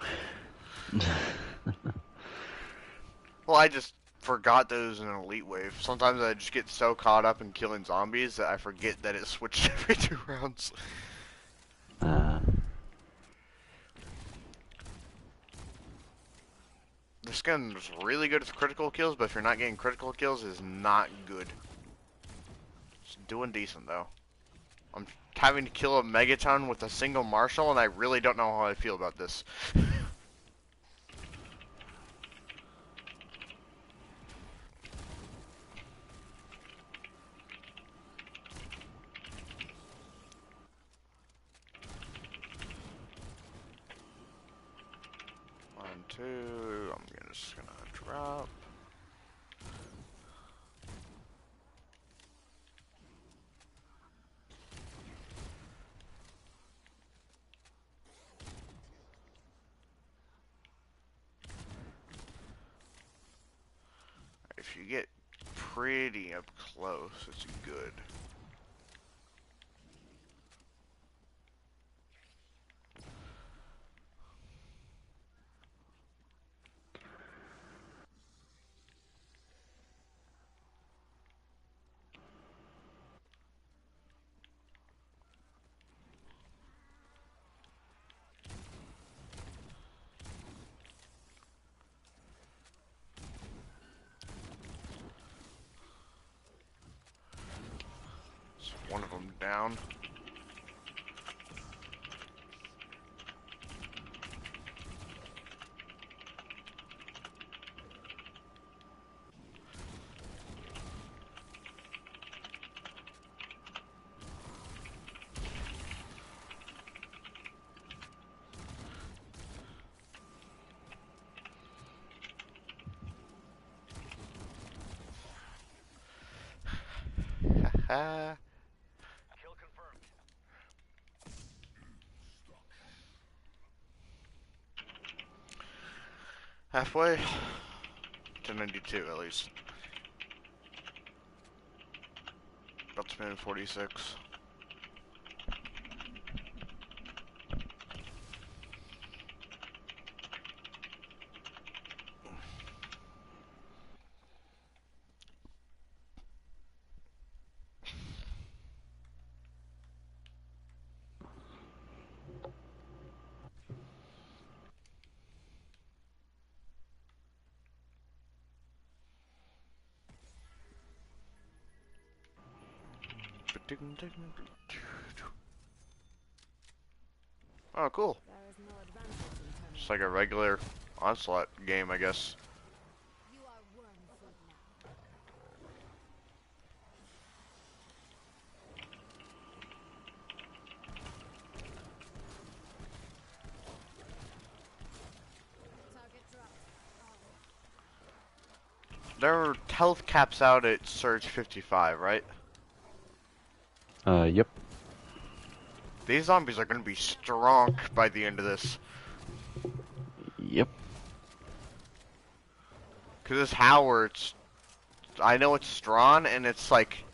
Well, I just forgot that it was an elite wave. Sometimes I just get so caught up in killing zombies that I forget that it switched every 2 rounds. uh, This gun is really good with critical kills, but if you're not getting critical kills, it's not good. It's doing decent though. I'm having to kill a megaton with a single marshal, and I really don't know how I feel about this. One, two. Just gonna drop. If you get pretty up close, it's good. Is one of them down? Haha. Kill confirmed. Halfway to 92 at least. About to be in 46. Oh, cool. There is no advantage in turning. Just like a regular Onslaught game, I guess. You are worm food now. Target dropped. Their health caps out at Surge 55, right? yep. These zombies are gonna be strong by the end of this. Yep. Cause this Howard's, I know it's strong and it's like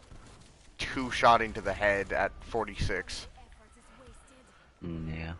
two shotting to the head at 46. Yeah.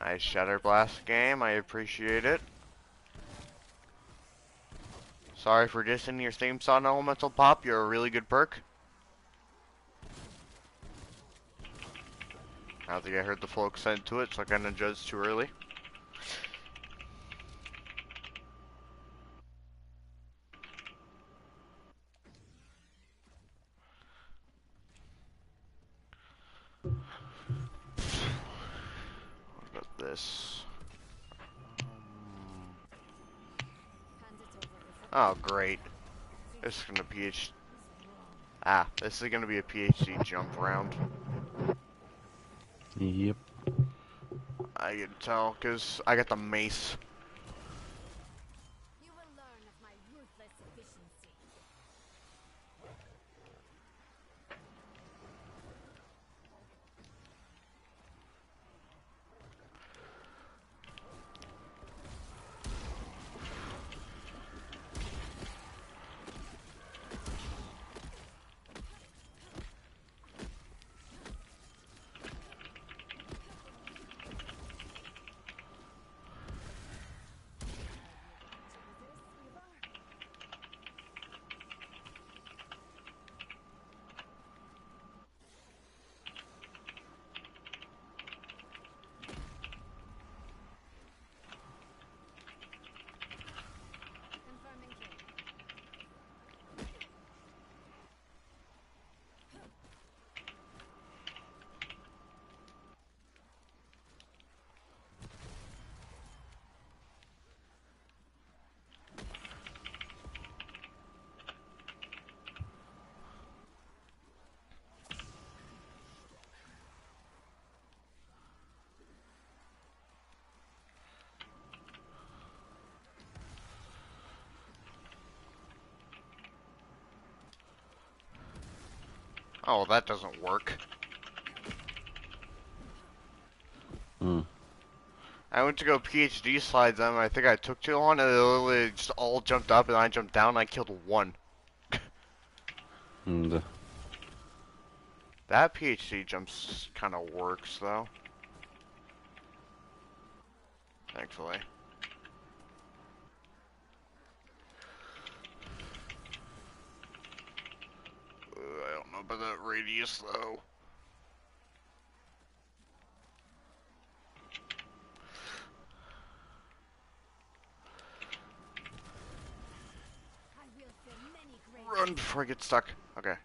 Nice Shatter Blast game, I appreciate it. Sorry for dissing your theme song, Elemental Pop, you're a really good perk. I don't think I heard the full extent to it, so I kinda judged too early. What about this? Oh, great. This is gonna this is gonna be a PhD jump round. Yep. I can tell, cause I got the mace. You will learn of my ruthless efficiency. Oh, that doesn't work. Hmm. I went to go PhD slide them, I think I took too long, and they literally just all jumped up, and I jumped down, and I killed one. And That PhD jumps kinda works, though. Thankfully. I don't know about that radius, though. I will fill many graves. Run before I get stuck. Okay.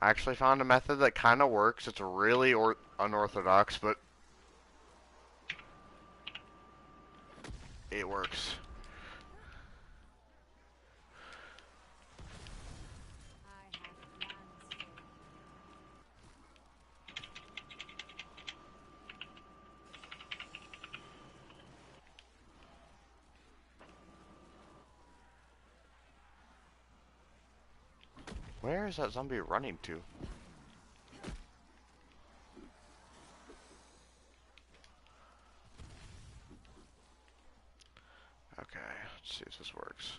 I actually found a method that kinda works. It's really unorthodox, but it works. I have plans for you. Where is that zombie running to? Okay, let's see if this works.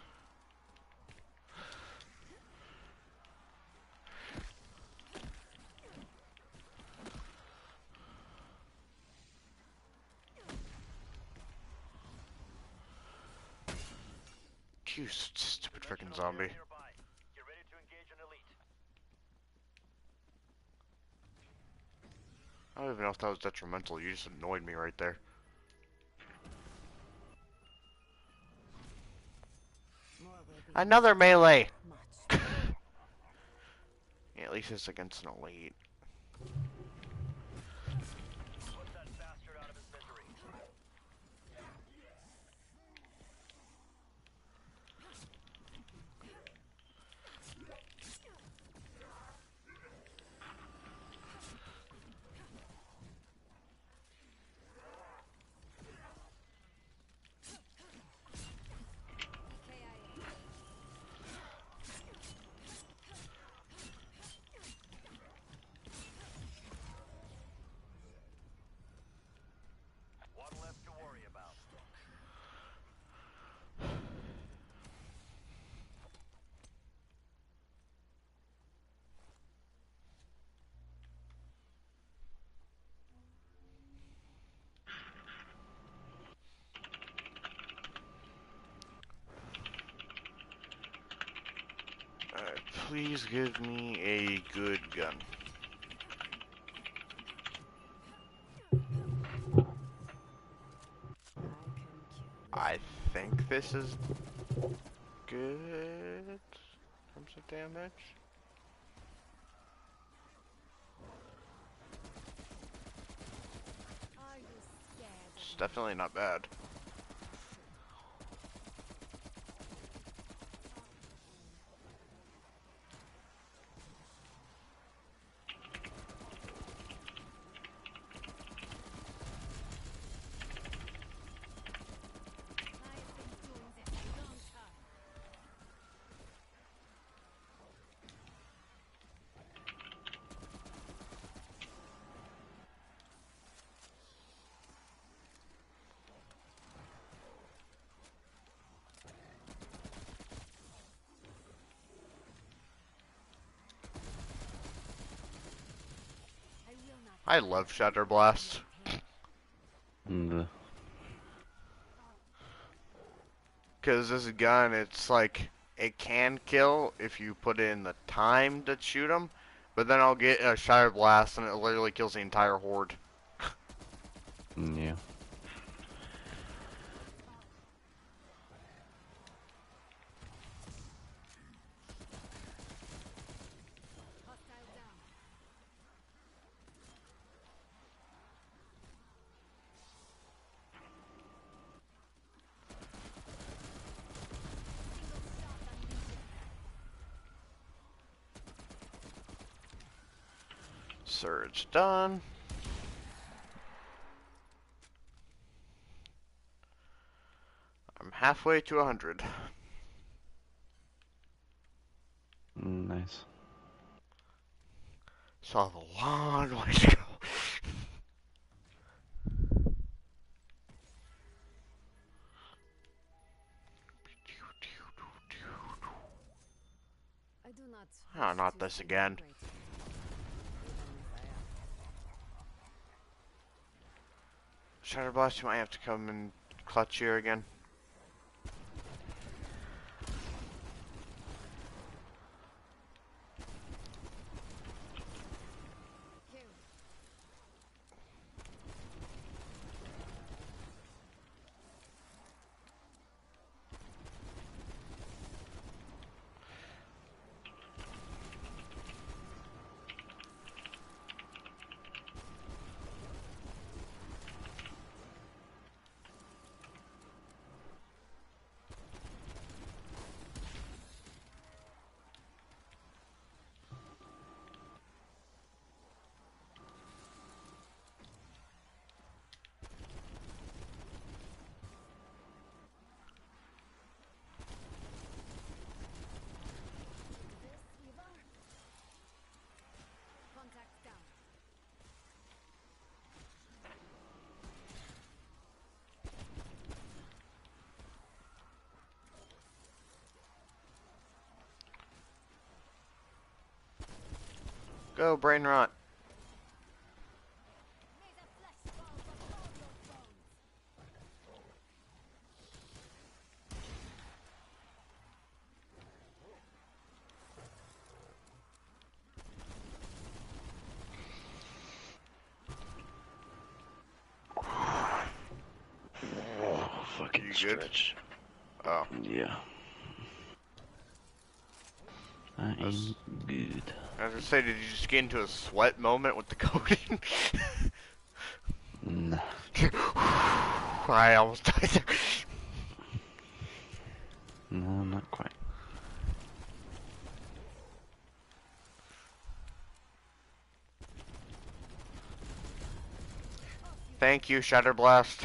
You stupid freaking zombie. Nearby. Get ready to engage an elite. I don't even know if that was detrimental. You just annoyed me right there. More will be Another melee! much. Yeah, at least it's against an elite. Put that bastard out of his misery. One left to worry about. Please give me a good gun. I think this is good in terms of damage. It's definitely not bad. I love Shatter Blast. Because this gun, it's like, it can kill if you put in the time to shoot them, but then I'll get a Shatter Blast and it literally kills the entire horde. Yeah. Surge done. I'm halfway to 100. Nice. So I have a long way to go. Oh, not this again. Shatter Blast, you might have to come and clutch here again. Go, brain rot. Oh, fucking You good? stretch. Oh. Yeah. I am good. I was gonna say, did you just get into a sweat moment with the coding? Nah. I almost died there. No, not quite. Thank you, Shatterblast.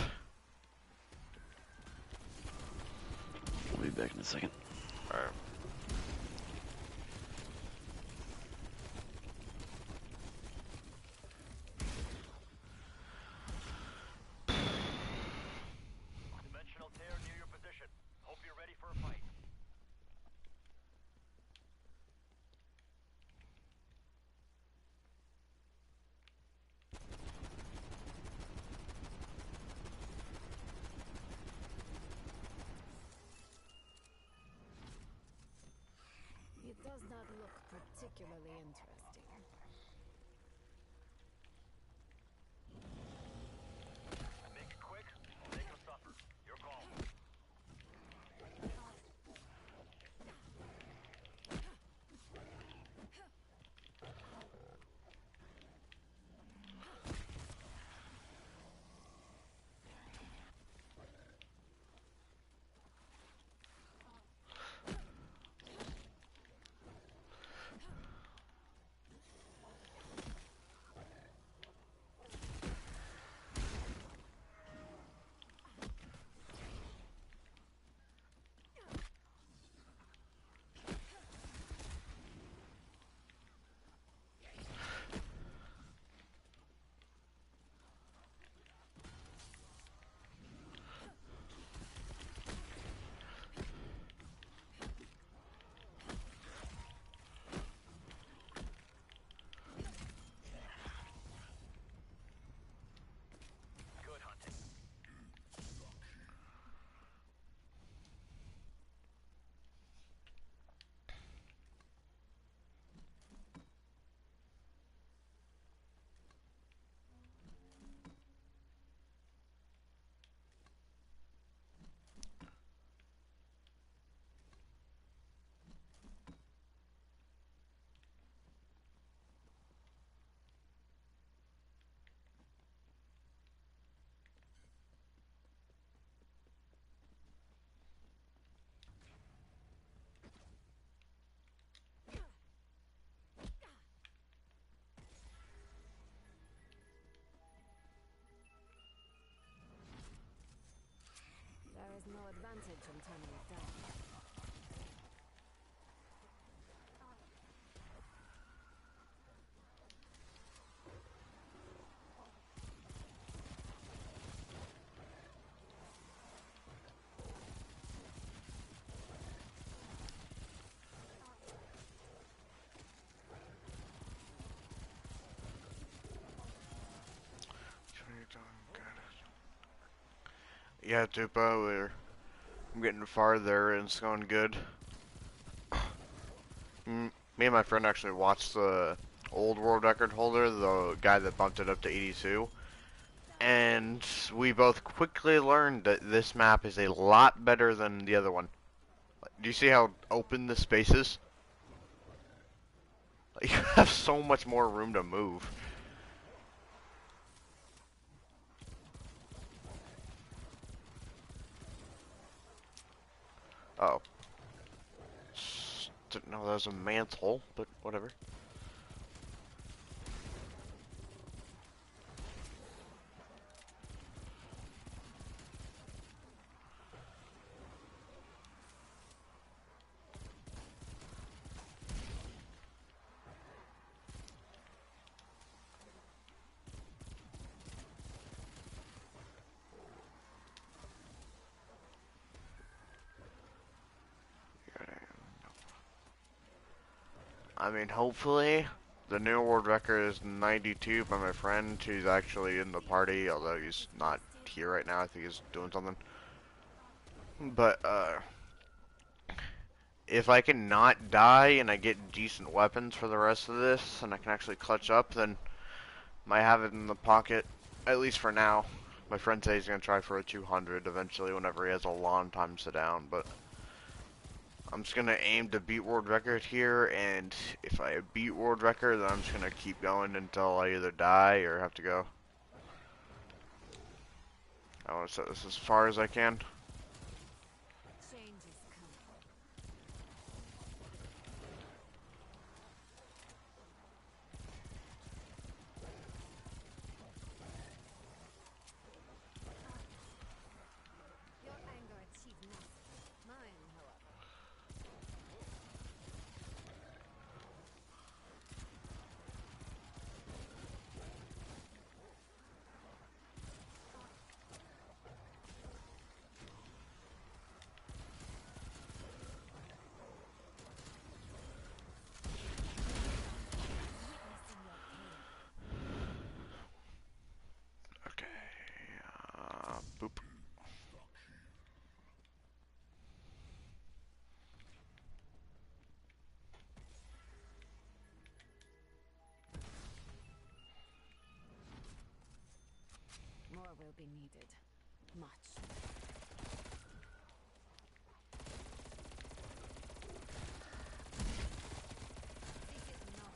I'll be back in a second. Alright. Dimensional tear near your position. Hope you're ready for a fight. It does not look particularly interesting. Make it quick, or make them suffer. Your call. Good hunting. There is no advantage in turning it down. Yeah, Tupa, I'm getting farther and it's going good. Me and my friend actually watched the old world record holder, the guy that bumped it up to 82. And we both quickly learned that this map is a lot better than the other one. Do you see how open the space is? You have so much more room to move. Oh. Didn't know that was a mantle, but whatever. I mean, hopefully, the new world record is 92 by my friend who's actually in the party, although he's not here right now. I think he's doing something. But, if I can not die and I get decent weapons for the rest of this, and I can actually clutch up, then I might have it in the pocket, at least for now. My friend says he's going to try for a 200 eventually whenever he has a long time to sit down, but I'm just gonna aim to beat world record here, and if I beat world record, then I'm just gonna keep going until I either die or have to go. I want to set this as far as I can. Change is coming. Your anger achieved nothing. Mine, however. Witnessing your pain. Okay. Boop. More will be needed. Much. This is not.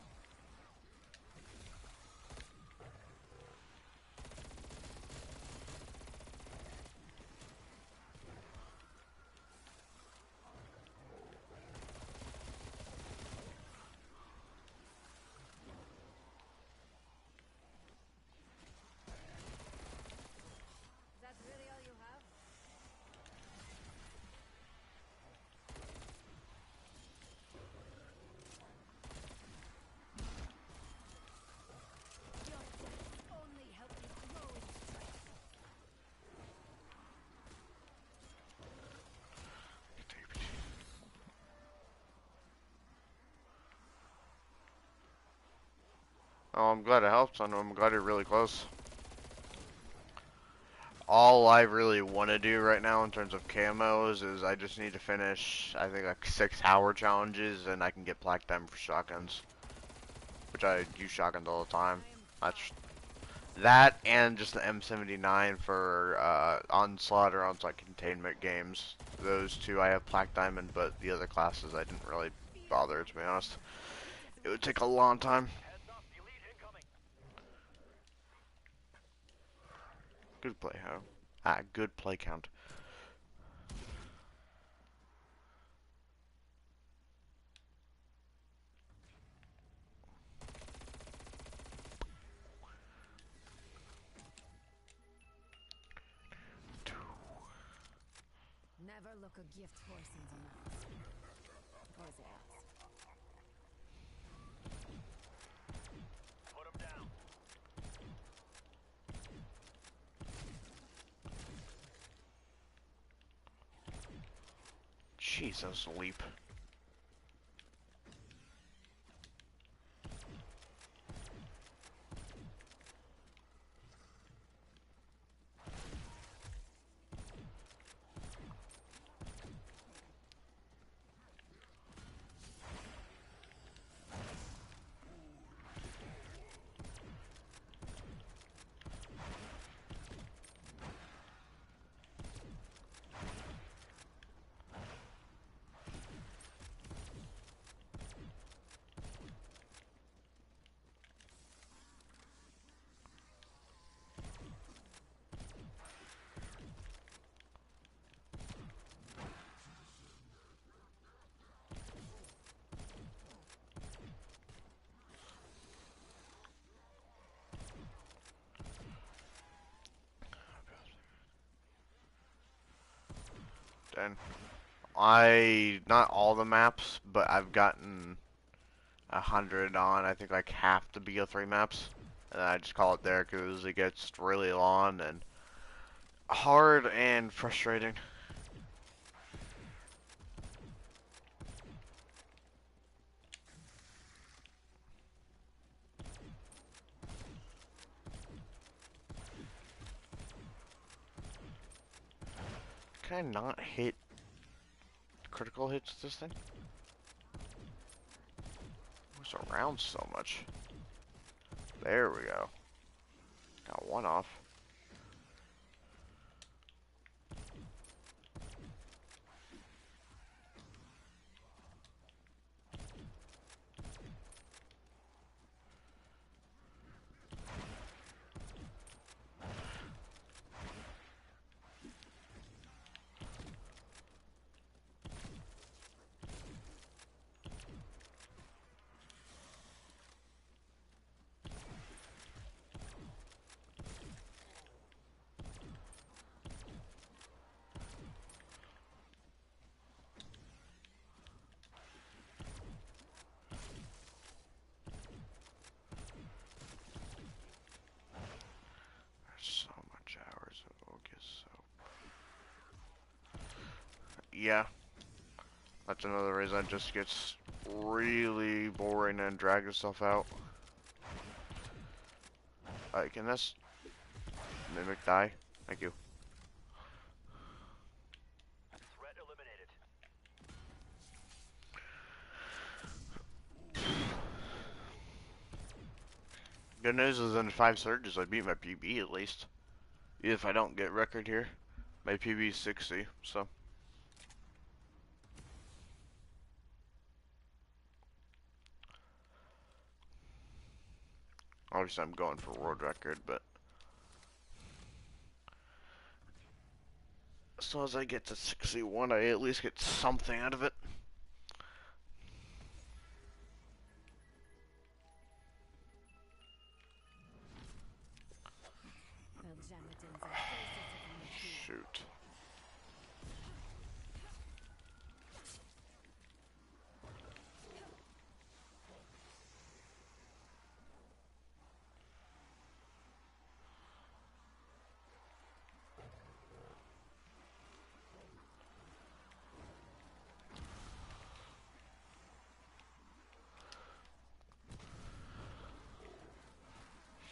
Is that really all you have? Your death only help you grow in strength. Oh, I'm glad it helps. I'm glad you're really close. All I really want to do right now in terms of camos is I just need to finish, I think, like 6 hour challenges, and I can get plaque time for shotguns, which I use shotguns all the time. That's that, and just the M79 for Onslaught or Onslaught containment games. Those two I have plaque diamond, but the other classes I didn't really bother, to be honest. It would take a long time. Heads up, elite incoming. Good play, huh? Good play count. Never look a gift horse in the mouth. Or is it us? Put him down. Jesus, leap. Then not all the maps, but I've gotten 100 on, I think, like half the BO3 maps. And I just call it there because it gets really long and hard and frustrating. Can I not hit critical hits with this thing? Moves around so much. There we go. Got one off. Yeah. That's another reason it just gets really boring and drags itself out. Alright, can this mimic die? Thank you. Threat eliminated. Good news is in 5 surges I beat my PB at least. If I don't get record here. My PB is 60, so. Obviously I'm going for world record, but as long as I get to 61, I at least get something out of it. Well, Jamadins are closer to the new field. Shoot.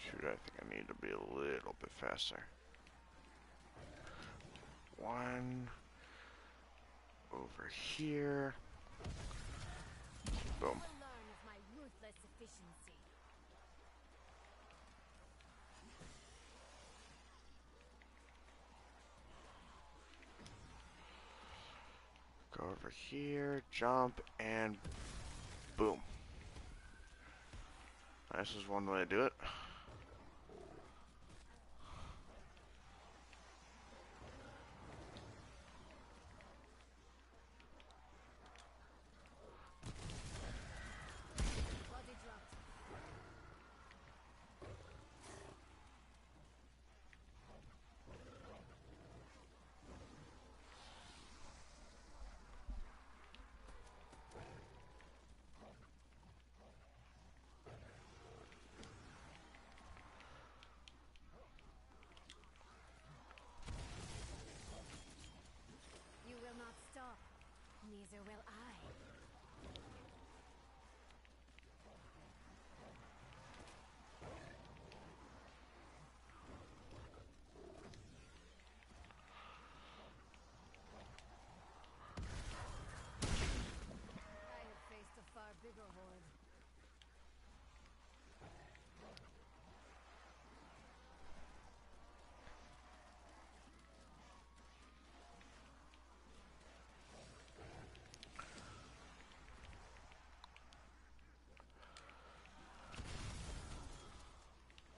Shoot, I think I need to be a little bit faster. 1 over here. Boom. Never learn of my ruthless efficiency. Go over here, jump, and boom. This is one way to do it. Body dropped. You will not stop. Neither will I. I have faced a far bigger horde.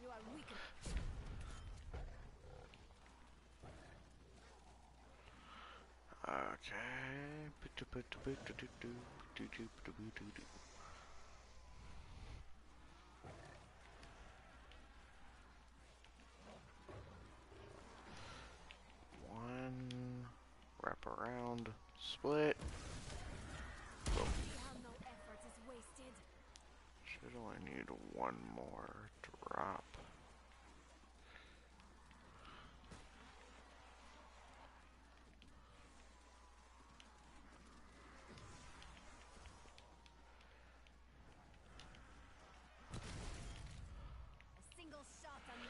You are weak. Okay. One, wrap around, split. Boom. See how no effort is wasted. Should only need one more drop. A single shot on you.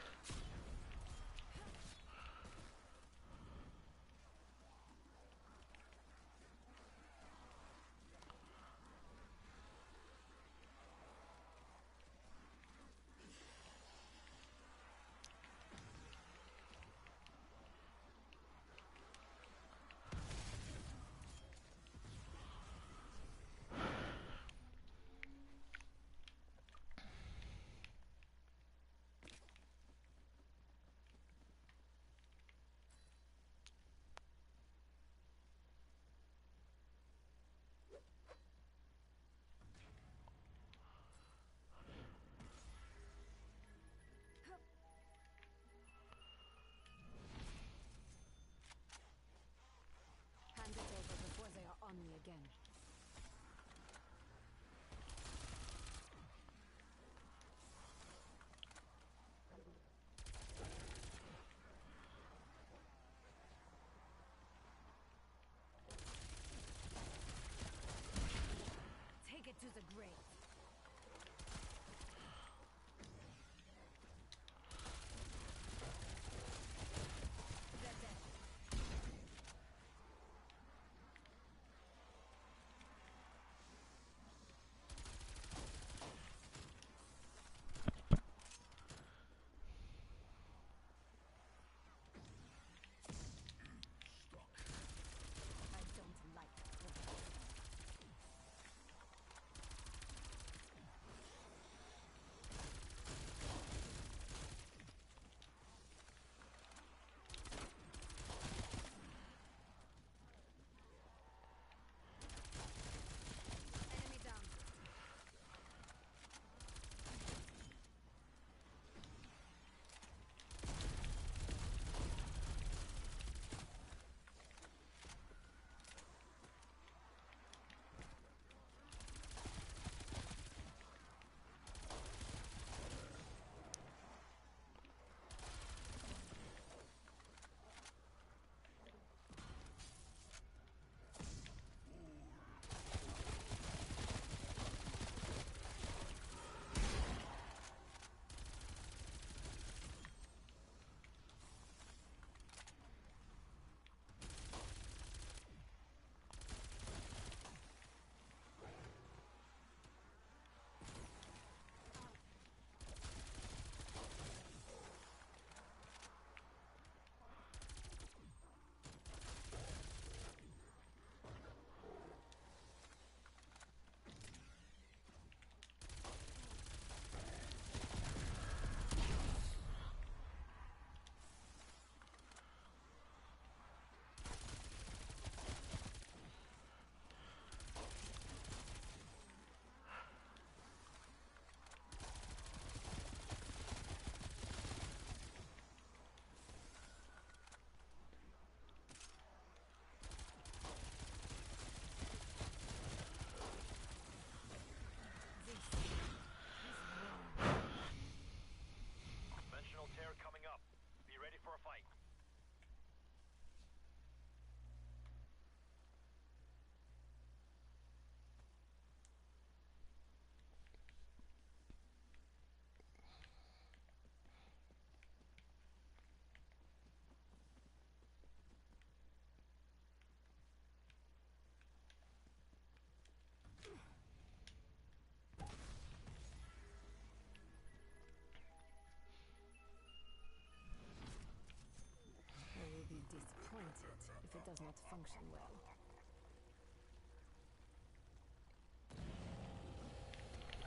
does not function well.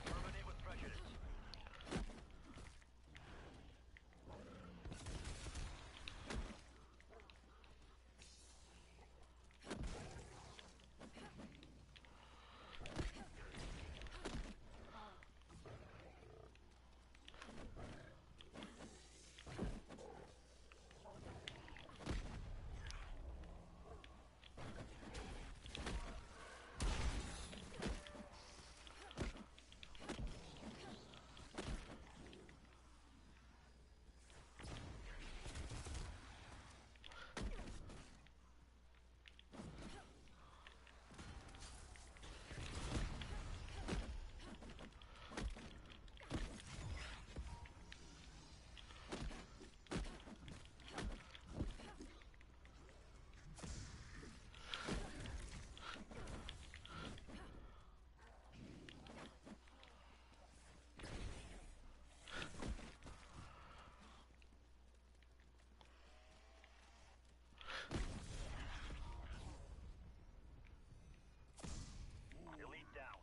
Terminate with prejudice. Elite down.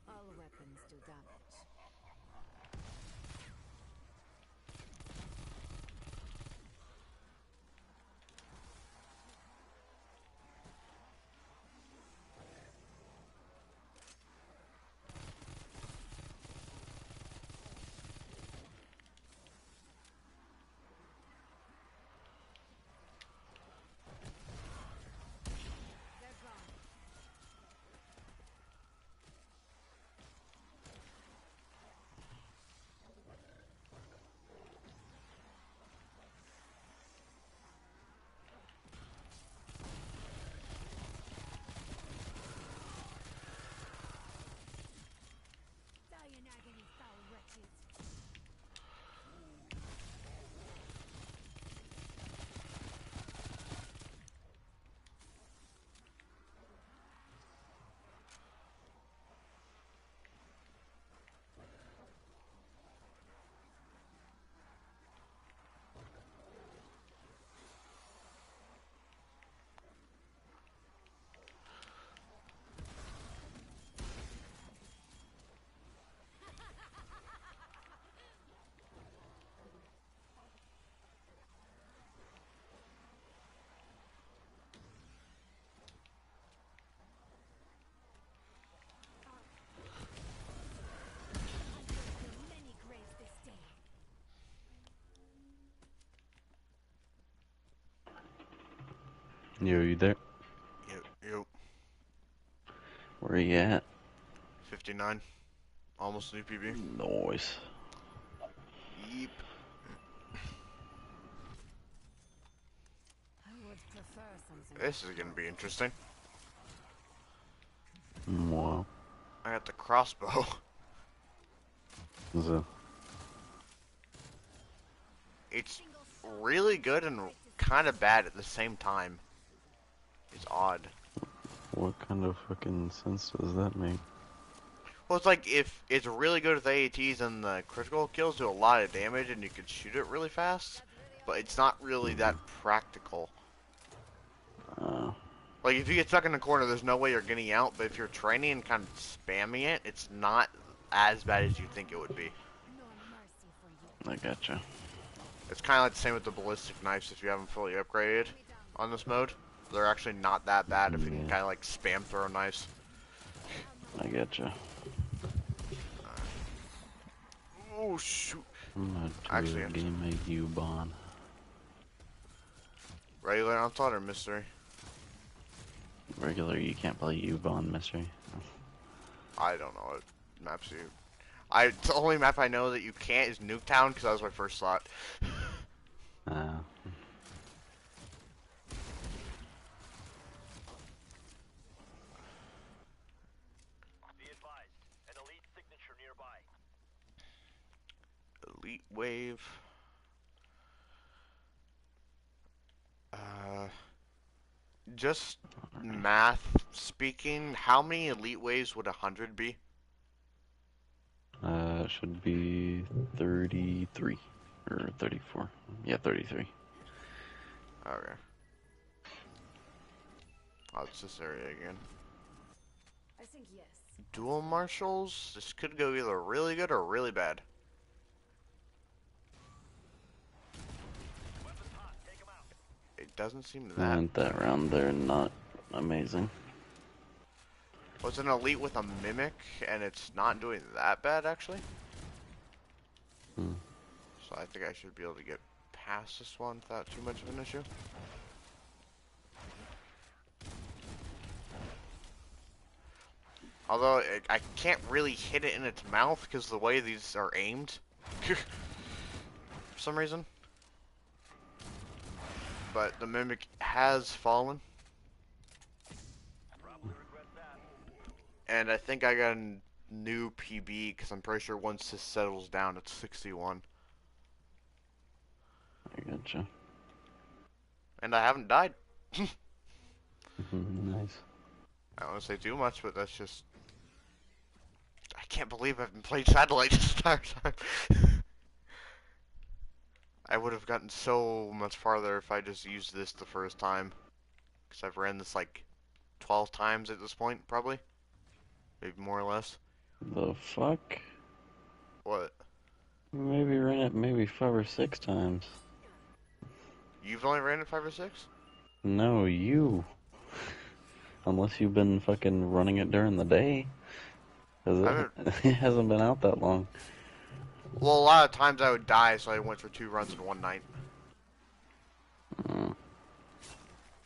All weapons do damage. They're gone. Die in agony, foul wretches. Many graves this day. Yo, you there? Yep. Where you at? 59. Almost new PB. Noise. Yeep. I would prefer something. This is gonna be interesting. Wow. I got the crossbow. So, It's really good and kind of bad at the same time. It's odd. what kind of fucking sense does that make? Well, it's like if it's really good with AATs and the critical kills do a lot of damage and you can shoot it really fast, but it's not really that practical. Like if you get stuck in the corner, there's no way you're getting out, but if you're training and kind of spamming it, it's not as bad as you think it would be. No mercy for you. I gotcha. It's kind of like the same with the ballistic knives if you haven't fully upgraded on this mode. They're actually not that bad if you can Yeah. kind of like spam throw knives. I getcha. Oh shoot. I'm gonna do Actually, a game of U-Bon. Regular Onslaught or Mystery? Regular, you can't play U-Bond Mystery. I don't know what maps you. The only map I know that you can't is Nuketown because that was my first slot. Uh, Be advised, an elite signature nearby. Elite Wave. Just math speaking, how many Elite Waves would 100 be? it should be 33 or 34. Yeah, 33. Okay. Oh, it's this area again. I think yes. Dual marshals? This could go either really good or really bad. Weapons hot, take 'em out. It doesn't seem I that. went that round there, not amazing. Was an elite with a mimic, and it's not doing that bad actually. Hmm. So I think I should be able to get past this one without too much of an issue. Although I can't really hit it in its mouth because the way these are aimed, for some reason. But the mimic has fallen, Probably regret that. and I think I got a new PB because I'm pretty sure once this settles down, it's 61, I gotcha. and I haven't died. Nice. I don't want to say too much, but that's just. I can't believe I haven't played Satellite this entire time. I would have gotten so much farther if I just used this the first time. Because I've ran this like 12 times at this point, probably. Maybe more or less. The fuck? What? Maybe ran it maybe 5 or 6 times. You've only ran it 5 or 6? No, you. Unless you've been fucking running it during the day. 'Cause it hasn't been out that long. Well, a lot of times I would die, so I went for 2 runs in one night.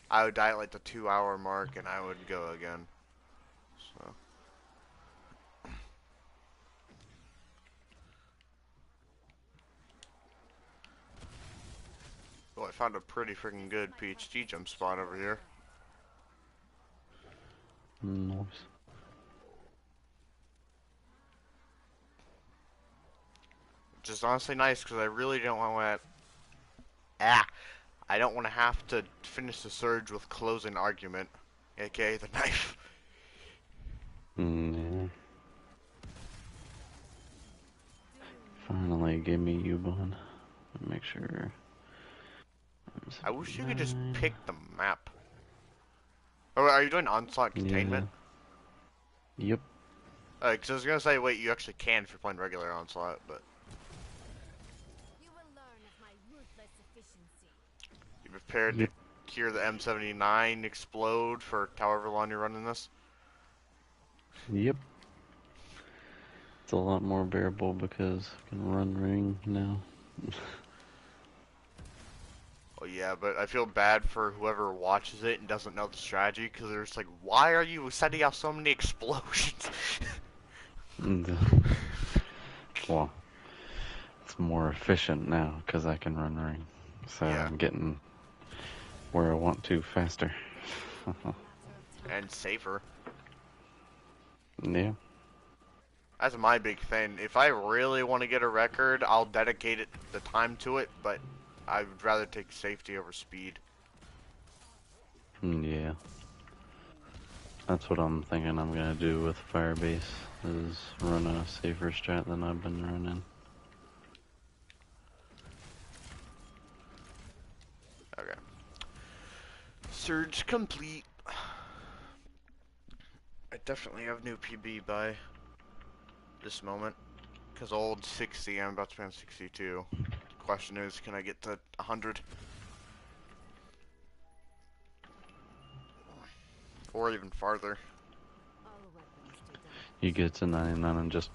I would die at like the 2-hour mark, and I would go again. So. Oh, I found a pretty freaking good PhD jump spot over here. Nice. Which is honestly nice because I really don't want to. I don't want to have to finish the surge with closing argument, aka the knife. Yeah. Finally, give me U-Bond. Make sure. I wish you could just pick the map. Oh, are you doing Onslaught containment? Yeah. Yep. Because I was gonna say, wait, you actually can if you're playing regular Onslaught, but You will learn of my ruthless efficiency. you prepared Yep. to hear the M79 explode for however long you're running this? Yep. It's a lot more bearable because I can run ring now. Oh yeah, but I feel bad for whoever watches it and doesn't know the strategy, because they're just like, why are you setting off so many explosions? Well, it's more efficient now because I can run ring. So Yeah. I'm getting where I want to faster. And safer. Yeah. That's my big thing. If I really want to get a record, I'll dedicate the time to it, but I would rather take safety over speed. Yeah. That's what I'm thinking I'm gonna do with Firebase, is run a safer strat than I've been running. Okay. Surge complete. I definitely have new PB by this moment. Because old 60, I'm about to be on 62. The question is, can I get to 100? Or even farther. All weapons do that. You get to 99 and just...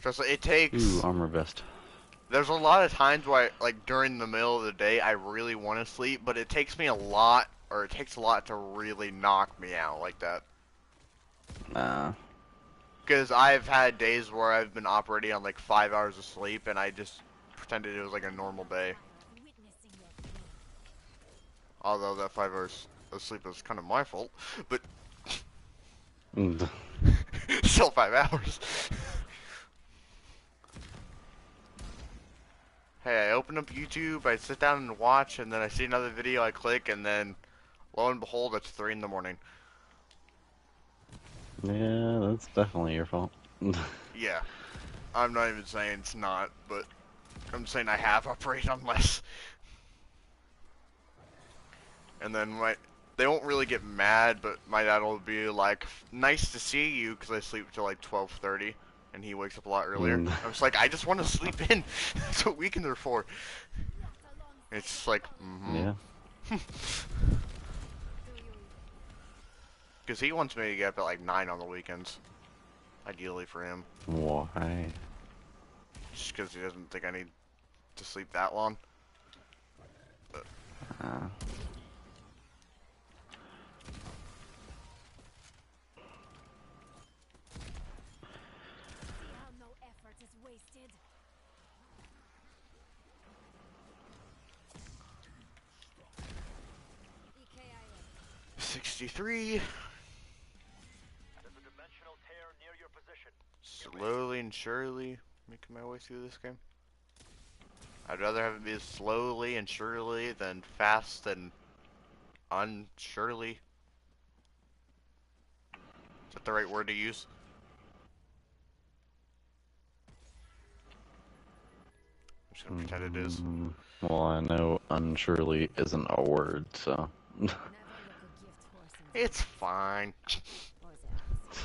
Trust me, it takes... Ooh, armor vest. There's a lot of times where, like, during the middle of the day, I really want to sleep, but it takes me a lot, or it takes a lot to really knock me out like that. Nah. Because I've had days where I've been operating on, like, 5 hours of sleep, and I just pretended it was, like, a normal day. Although that 5 hours of sleep was kind of my fault, but still 5 hours. Hey, I open up YouTube, I sit down and watch, and then I see another video, I click, and then lo and behold, it's 3 in the morning. Yeah, that's definitely your fault. Yeah, I'm not even saying it's not, but I'm saying I have operated on less. And then they won't really get mad, but my dad will be like, nice to see you, because I sleep till like 12:30, and he wakes up a lot earlier. I was like, I just want to sleep in. That's what weekends are for. It's like, Yeah. Because he wants me to get up at like 9 on the weekends. Ideally for him. Why? Just because he doesn't think I need to sleep that long. But, No effort is wasted. 63. There's a dimensional tear near your position. Slowly and surely making my way through this game. I'd rather have it be slowly and surely than fast and unsurely. Is that the right word to use? I'm just gonna pretend it is. Well, I know unsurely isn't a word, so. Never look a gift horse in the It's fine. or the eyes.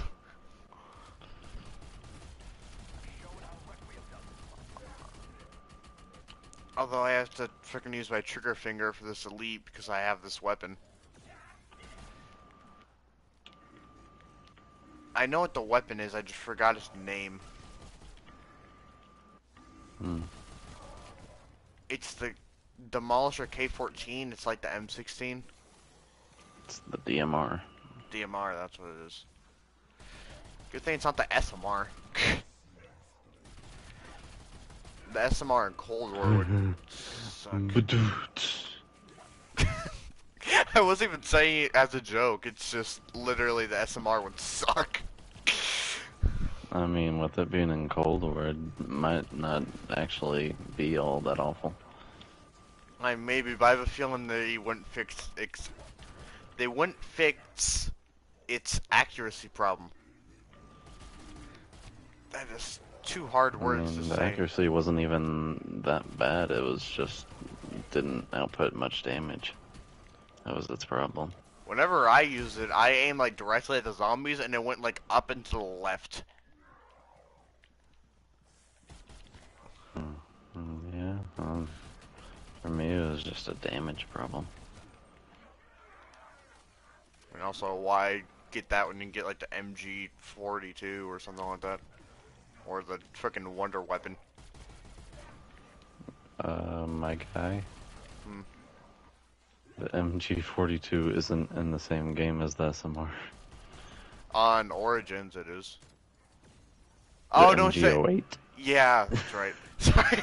Although I have to freaking use my trigger finger for this elite because I have this weapon. I know what the weapon is, I just forgot its name. It's the Demolisher K-14, it's like the M16. It's the DMR. DMR, that's what it is. Good thing it's not the SMR. The SMR in Cold War would suck. I wasn't even saying it as a joke, it's just literally the SMR would suck. I mean, with it being in Cold War, it might not actually be all that awful. Maybe, but I have a feeling they wouldn't fix its accuracy problem. That is two hard words to The say. accuracy wasn't even that bad, it was just didn't output much damage. That was its problem. Whenever I use it, I aim like directly at the zombies and it went like up and to the left. Yeah, for me it was just a damage problem. And also, why get that when you can get like the MG42 or something like that? Or the frickin' Wonder Weapon. My guy. The MG42 isn't in the same game as the SMR. On Origins, it is. The Oh, no, MG08? Yeah, that's right. Sorry.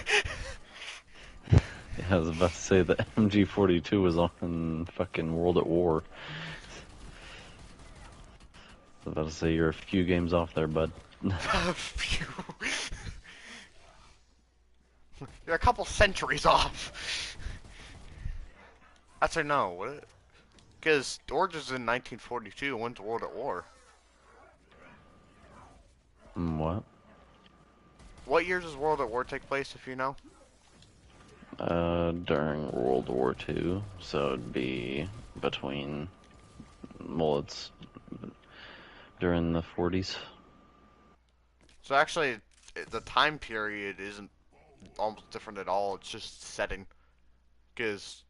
Yeah, I was about to say the MG42 was on fucking World at War. I was about to say you're a few games off there, bud. Phew. You're a couple centuries off. Actually, no. What? Because Origins in 1942 went to World at War. What? What year does World at War take place, if you know? During World War II, so it'd be between, well, it's during the 40s. So actually, the time period isn't almost different at all. It's just setting. Because,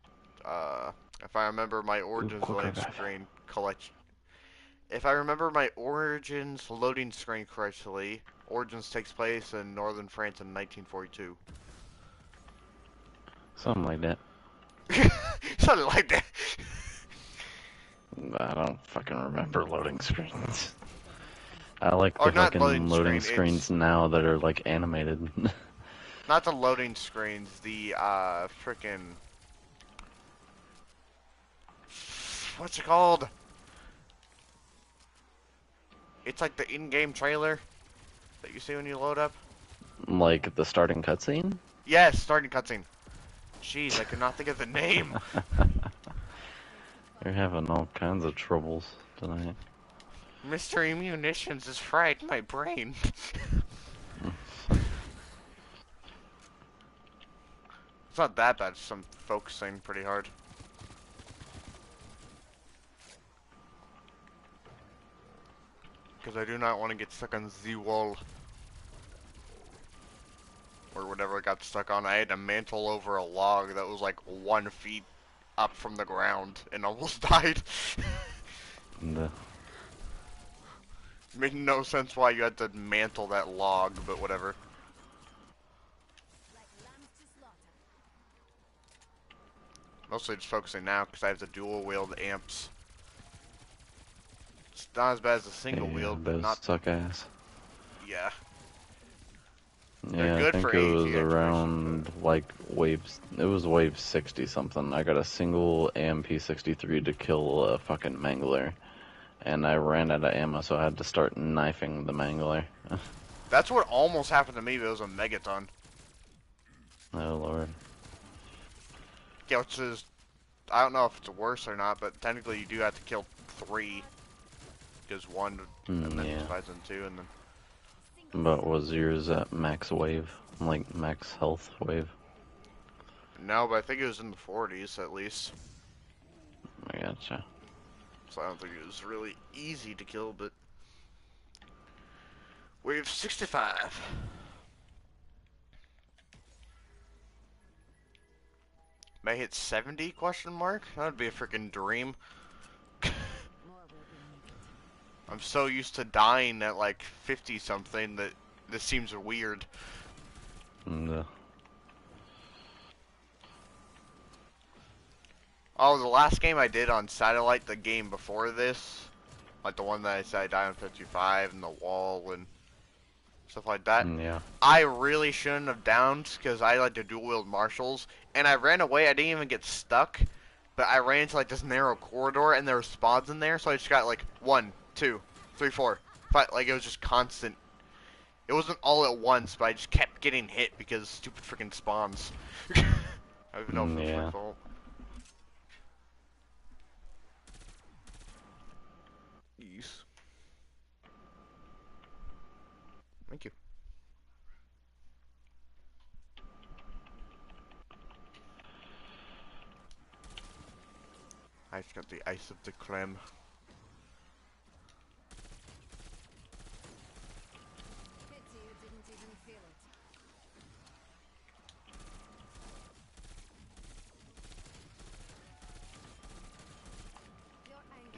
if I remember my Origins loading screen if I remember my Origins loading screen correctly, Origins takes place in northern France in 1942. Something like that. Something like that. I don't fucking remember loading screens. I like Or the not fucking loading screen, screens it's now that are like animated. not the loading screens, the frickin' what's it called? It's like the in-game trailer that you see when you load up. Like the starting cutscene? Yes, starting cutscene. Jeez, I could not think of the name. You're having all kinds of troubles tonight. Mystery Munitions has fried my brain. It's not that bad, it's just I'm focusing pretty hard. Because I do not want to get stuck on the wall. Or whatever I got stuck on. I had to mantle over a log that was like 1 feet up from the ground and almost died. Made no sense why you had to mantle that log, but whatever. Mostly just focusing now because I have the dual wield amps. It's not as bad as the single wield, but not suck ass. yeah. They're Yeah, I good think for it AT was activation, around like it was wave 60 something. I got a single AMP-63 to kill a fucking mangler, and I ran out of ammo, so I had to start knifing the mangler. That's what almost happened to me, but it was a megaton. Oh lord. Yeah, which is, I don't know if it's worse or not, but technically you do have to kill 3. Because 1, and then Yeah. divides in 2, and then... But was yours at max wave? Like max health wave? No, but I think it was in the 40s at least. I gotcha. So I don't think it was really easy to kill, but... Wave 65. May I hit 70, question mark? That would be a freaking dream. I'm so used to dying at like 50 something that this seems weird. Oh, the last game I did on satellite, the game before this, like the one that I said I died on 55 and the wall and stuff like that. Yeah. I really shouldn't have downed because I like to dual wield marshals, and I ran away. I didn't even get stuck, but I ran into like this narrow corridor and there were spawns in there, so I just got like 1, 2, 3, 4, 5. Like it was just constant. It wasn't all at once, but I just kept getting hit because stupid freaking spawns. I don't even know if it was my fault. Yes. Thank you. I just got the ice of the creme.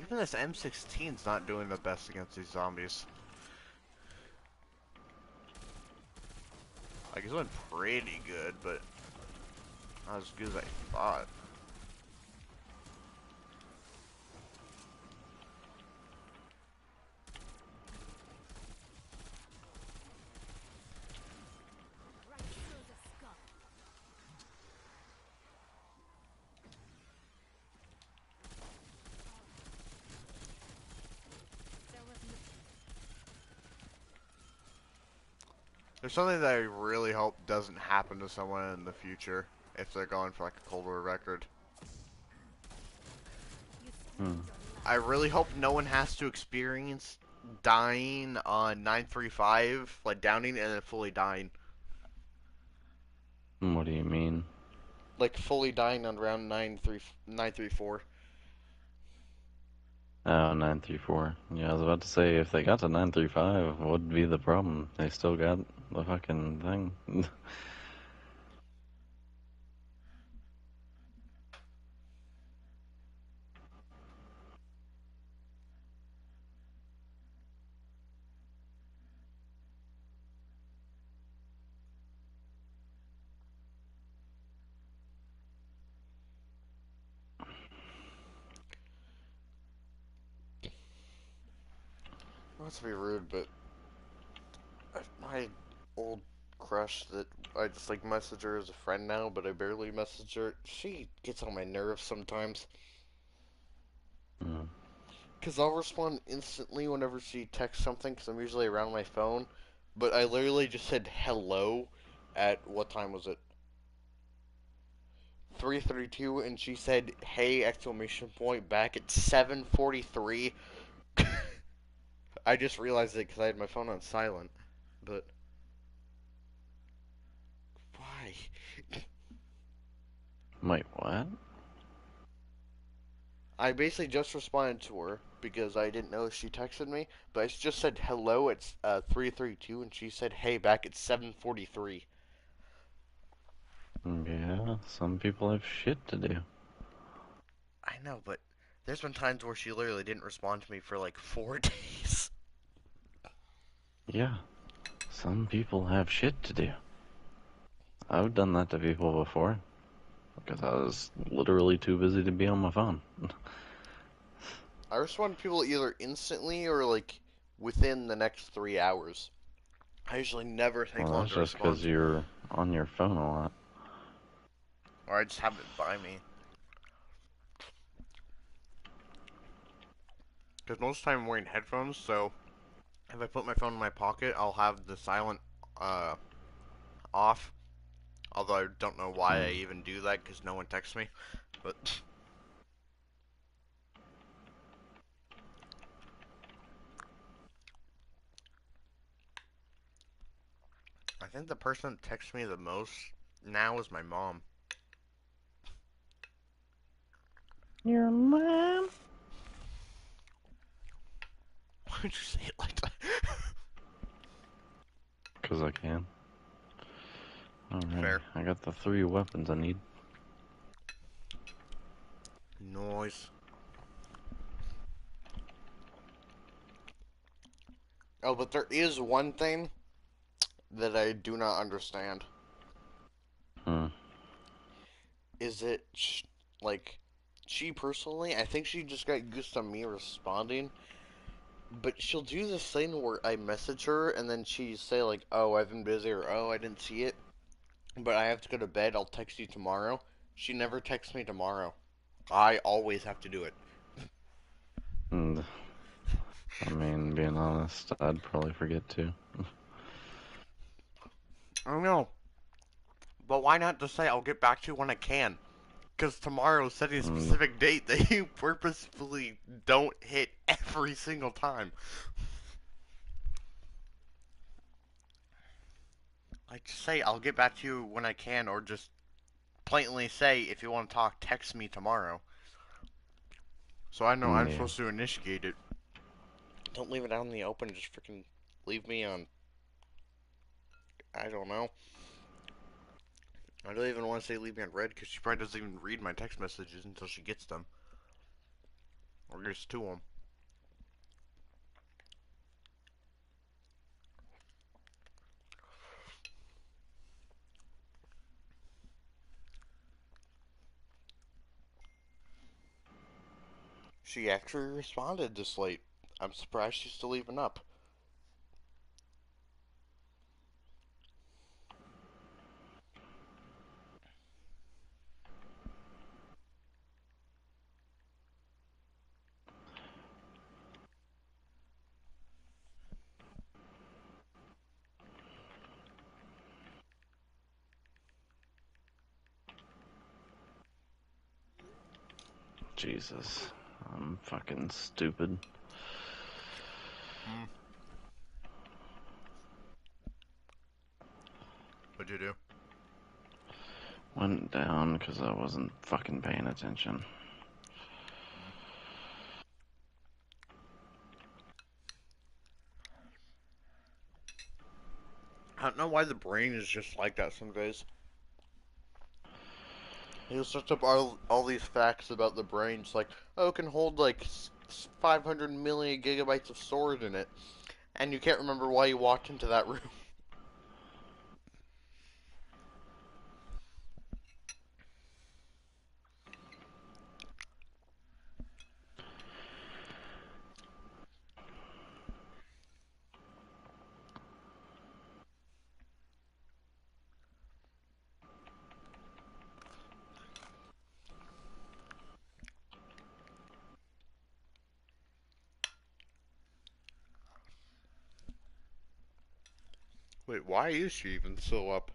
Even this M16's not doing the best against these zombies. Like, it's doing pretty good, but not as good as I thought. There's something that I really hope doesn't happen to someone in the future if they're going for like a Cold War record. I really hope no one has to experience dying on 935, like downing and then fully dying. What do you mean? Like fully dying on round 934. Oh, 934. Yeah, I was about to say, if they got to 935, what would be the problem? They still got the fucking thing. Not to be rude, but my old crush that I just like message her as a friend now, but I barely message her. She gets on my nerves sometimes. Mm. Because I'll respond instantly whenever she texts something, because I'm usually around my phone. But I literally just said hello at, what time was it? 3:32, and she said, hey, exclamation point, back at 7:43. I just realized it because I had my phone on silent. But why? Wait, what? I basically just responded to her because I didn't know she texted me, but I just said hello at 3:32, and she said, hey, back at 7:43. Yeah, some people have shit to do. I know, but there's been times where she literally didn't respond to me for like 4 days. Yeah, some people have shit to do. I've done that to people before because I was literally too busy to be on my phone. I respond to people either instantly or like within the next 3 hours. I usually never take Well, long that's to just because respond, you're on your phone a lot. or I just have it by me. Because most of the time I'm wearing headphones, so if I put my phone in my pocket, I'll have the silent uh, off. Although I don't know why I Hmm. even do that, because no one texts me. But I think the person that texts me the most now is my mom. Your mom? Why'd you say it like that? Because I can. Alright, Fair. I got the 3 weapons I need. Noise. Oh, but there is one thing that I do not understand. Hmm. Is it, like, she personally, I think she just got used to me responding, but she'll do this thing where I message her and then she say, like, oh, I've been busy, or oh, I didn't see it, but I have to go to bed, I'll text you tomorrow. She never texts me tomorrow. I always have to do it. And, I mean, being honest, I'd probably forget too. I don't know, but why not just say, I'll get back to you when I can? Because tomorrow's setting a And, specific date that you purposefully don't hit every single time. Like, just say, I'll get back to you when I can, or just blatantly say, if you want to talk, text me tomorrow. So I know I'm yeah. supposed to initiate it. Don't leave it out in the open, just freaking leave me on, I don't know. I don't even want to say leave me on red, because she probably doesn't even read my text messages until she gets them. Or gets to them. She actually responded this late. I'm surprised she's still even up. Jesus. I'm fucking stupid. Hmm. What'd you do? Went down because I wasn't fucking paying attention. I don't know why the brain is just like that some days. He'll search up all these facts about the brain. It's like, oh, it can hold like 500 million gigabytes of storage in it. And you can't remember why you walked into that room. Wait, why is she even still up?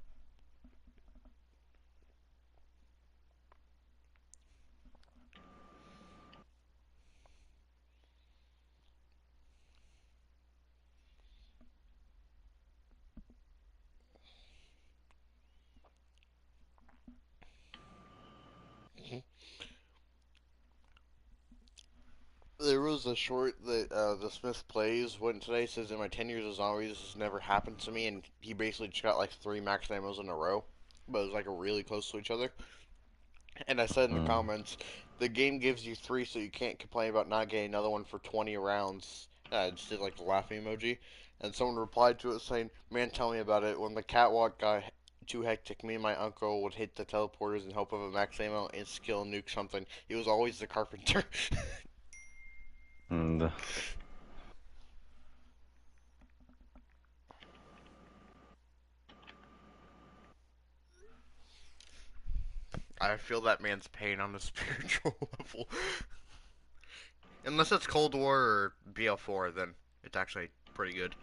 There was a short that the Smith plays when today says in my 10 years of zombies this has never happened to me, and he basically just got like 3 max ammos in a row, but it was like really close to each other. And I said in the Mm. comments, the game gives you 3, so you can't complain about not getting another one for 20 rounds. I just did like the laughing emoji, and someone replied to it saying, "Man, tell me about it. When the catwalk got too hectic, me and my uncle would hit the teleporters in hope of a max ammo and skill nuke something. He was always the carpenter." And I feel that man's pain on a spiritual level. Unless it's Cold War or BL4, then it's actually pretty good.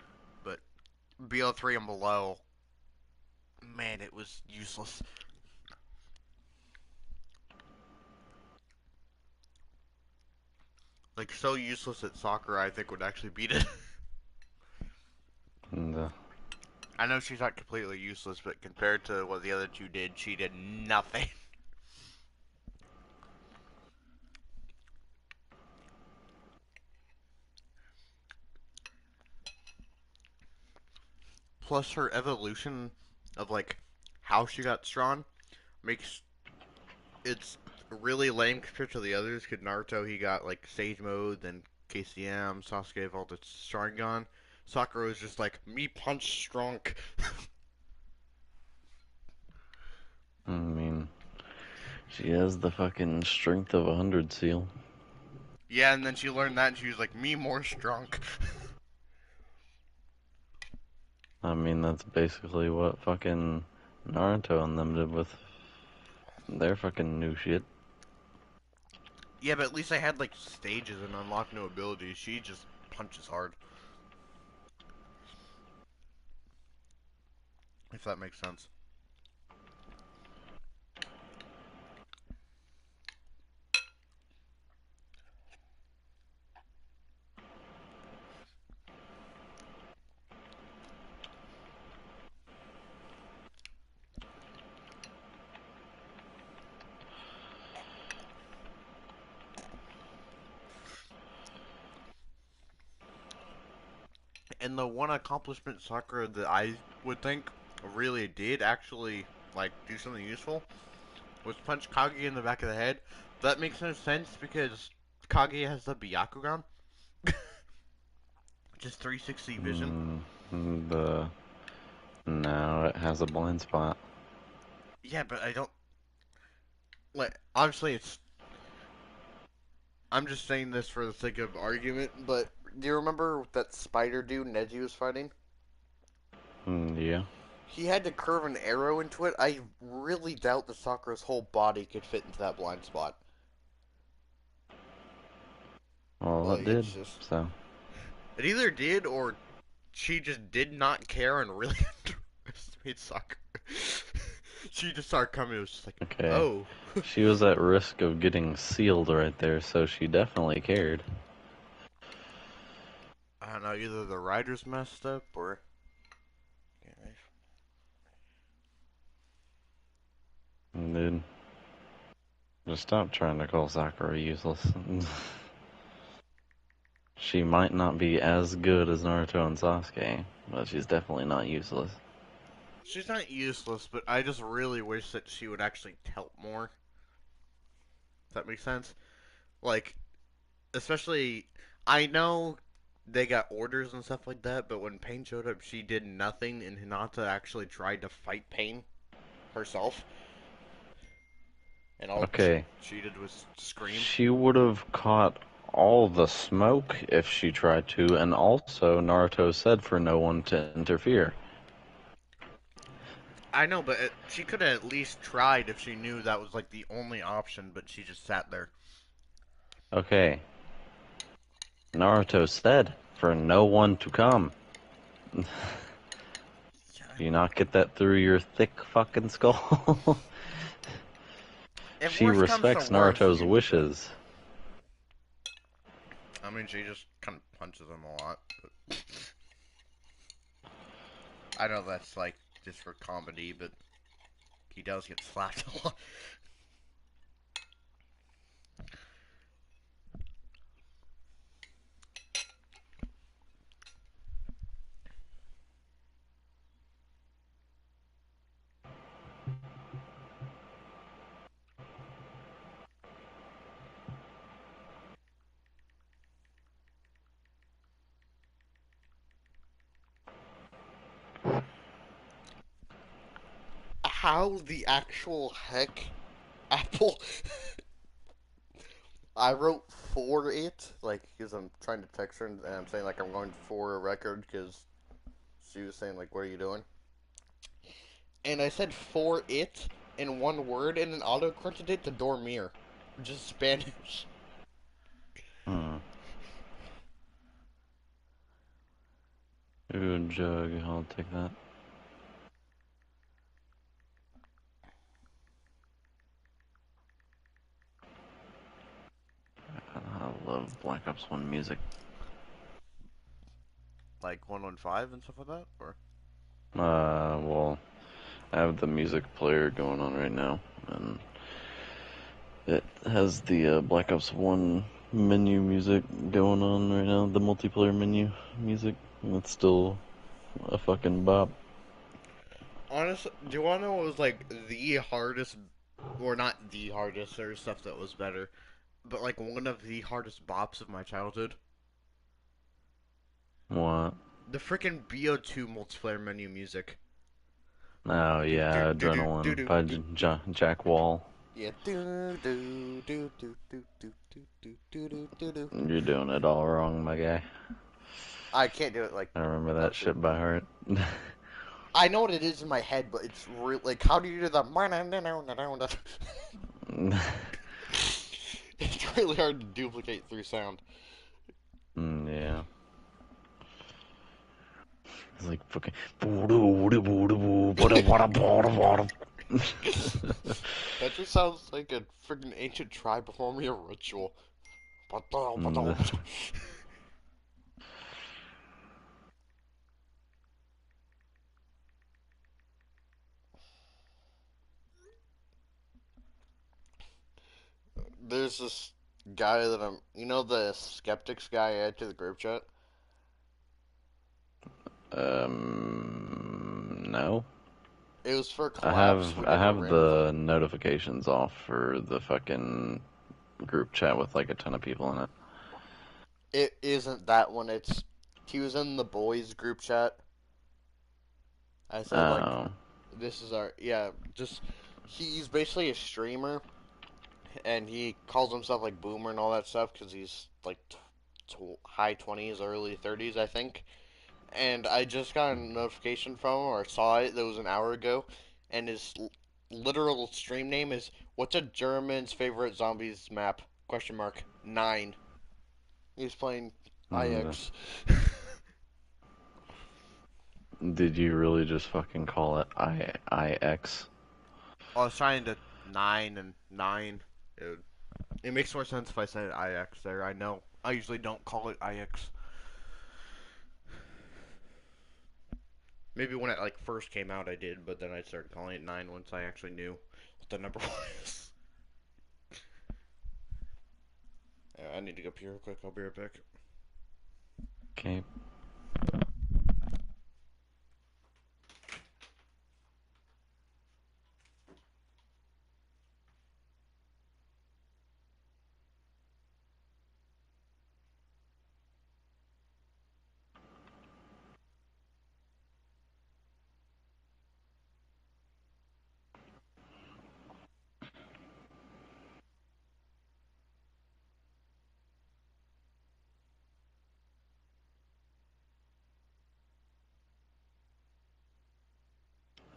But BL3 and below, man, it was useless. Like, so useless that soccer, I think, would actually beat it. and I know she's not completely useless, but compared to what the other two did, she did nothing. Plus, her evolution of, like, how she got strong makes it's really lame compared to the others. Cause Naruto, he got like Sage Mode, then KCM, Sasuke evolved to Sharingan. Sakura is just like me punch strong. I mean, she has the fucking strength of 100 seal. Yeah, and then she learned that, and she was like me more strong. I mean, that's basically what fucking Naruto and them did with their fucking new shit. Yeah, but at least I had like stages and unlocked new abilities. She just punches hard. If that makes sense. And the one accomplishment Sakura that I would think really did actually like do something useful was punch Kage in the back of the head. That makes no sense because Kage has the Byakugan, which is 360 vision. The now it has a blind spot. Yeah, but I don't like. Obviously, it's. I'm just saying this for the sake of argument, but do you remember that spider dude Neji was fighting? Yeah. He had to curve an arrow into it. I really doubt that Sakura's whole body could fit into that blind spot. Well, Like, it did. it's just. So. It either did or she just did not care and really underestimated Sakura. She just saw it coming. It was just like, Okay. oh. She was at risk of getting sealed right there, so she definitely cared. I don't know, either the writers messed up or. Dude, just stop trying to call Sakura useless. She might not be as good as Naruto and Sasuke, but she's definitely not useless. She's not useless, but I just really wish that she would actually help more. Does that make sense? Like, especially, I know they got orders and stuff like that, but when Pain showed up, she did nothing, and Hinata actually tried to fight Pain herself. And all Okay, she did was scream. she would have caught all the smoke if she tried to, and also Naruto said for no one to interfere. I know, but she could have at least tried if she knew that was like the only option, but she just sat there. Okay, Naruto said for no one to come. Do you not get that through your thick fucking skull? If She worse comes to respects worse, Naruto's you... wishes. I mean, she just kind of punches him a lot. But... I know that's, like, just for comedy, but he does get slapped a lot. How the actual heck, Apple? I wrote for it, like, because I'm trying to text her and I'm saying, like, I'm going for a record because she was saying, like, what are you doing? And I said for it in one word and then auto-corrected it to dormir, which is Spanish. Hmm. Ooh, jug, I'll take that. I love Black Ops 1 music. Like 115 and stuff like that? Or? Well, I have the music player going on right now, and it has the Black Ops 1 menu music going on right now, the multiplayer menu music, and it's still a fucking bop. Honestly, do you want to know what was, like, the hardest, or not the hardest, there's stuff that was better, but, like, one of the hardest bops of my childhood? What? The freaking BO2 multiplayer menu music. Oh Do do yeah, do do Adrenaline do by do. Jack Wall. Yeah. Do do do do do do do do do do do. You're doing it all wrong, my guy. I can't do it like I remember that perfect. shit by heart. I know what it is in my head, but it's real. Like, how do you do the? It's really hard to duplicate through sound. Yeah. It's like fucking. That just sounds like a freaking ancient tribe performing a ritual. There's this guy that you know, the skeptics guy I add to the group chat? No. It was for I collabs. have We I did a have random thing. the notifications off for the fucking group chat with like a ton of people in it. It isn't that one. He was in the boys group chat. I said, like, Oh. this is our, yeah, just, he's basically a streamer, and he calls himself, like, boomer and all that stuff, because he's, like, high 20s, early 30s, I think. And I just got a notification from him, or saw it, that was an hour ago, and his literal stream name is, what's a German's favorite zombies map? Question mark. 9. He's playing Mm. IX. Did you really just fucking call it IX? I was trying to 9 and 9. It makes more sense if I said IX there. I know. I usually don't call it IX. Maybe when it like first came out I did, but then I started calling it 9 once I actually knew what the number was. I need to go pee real quick. I'll be right back. Okay.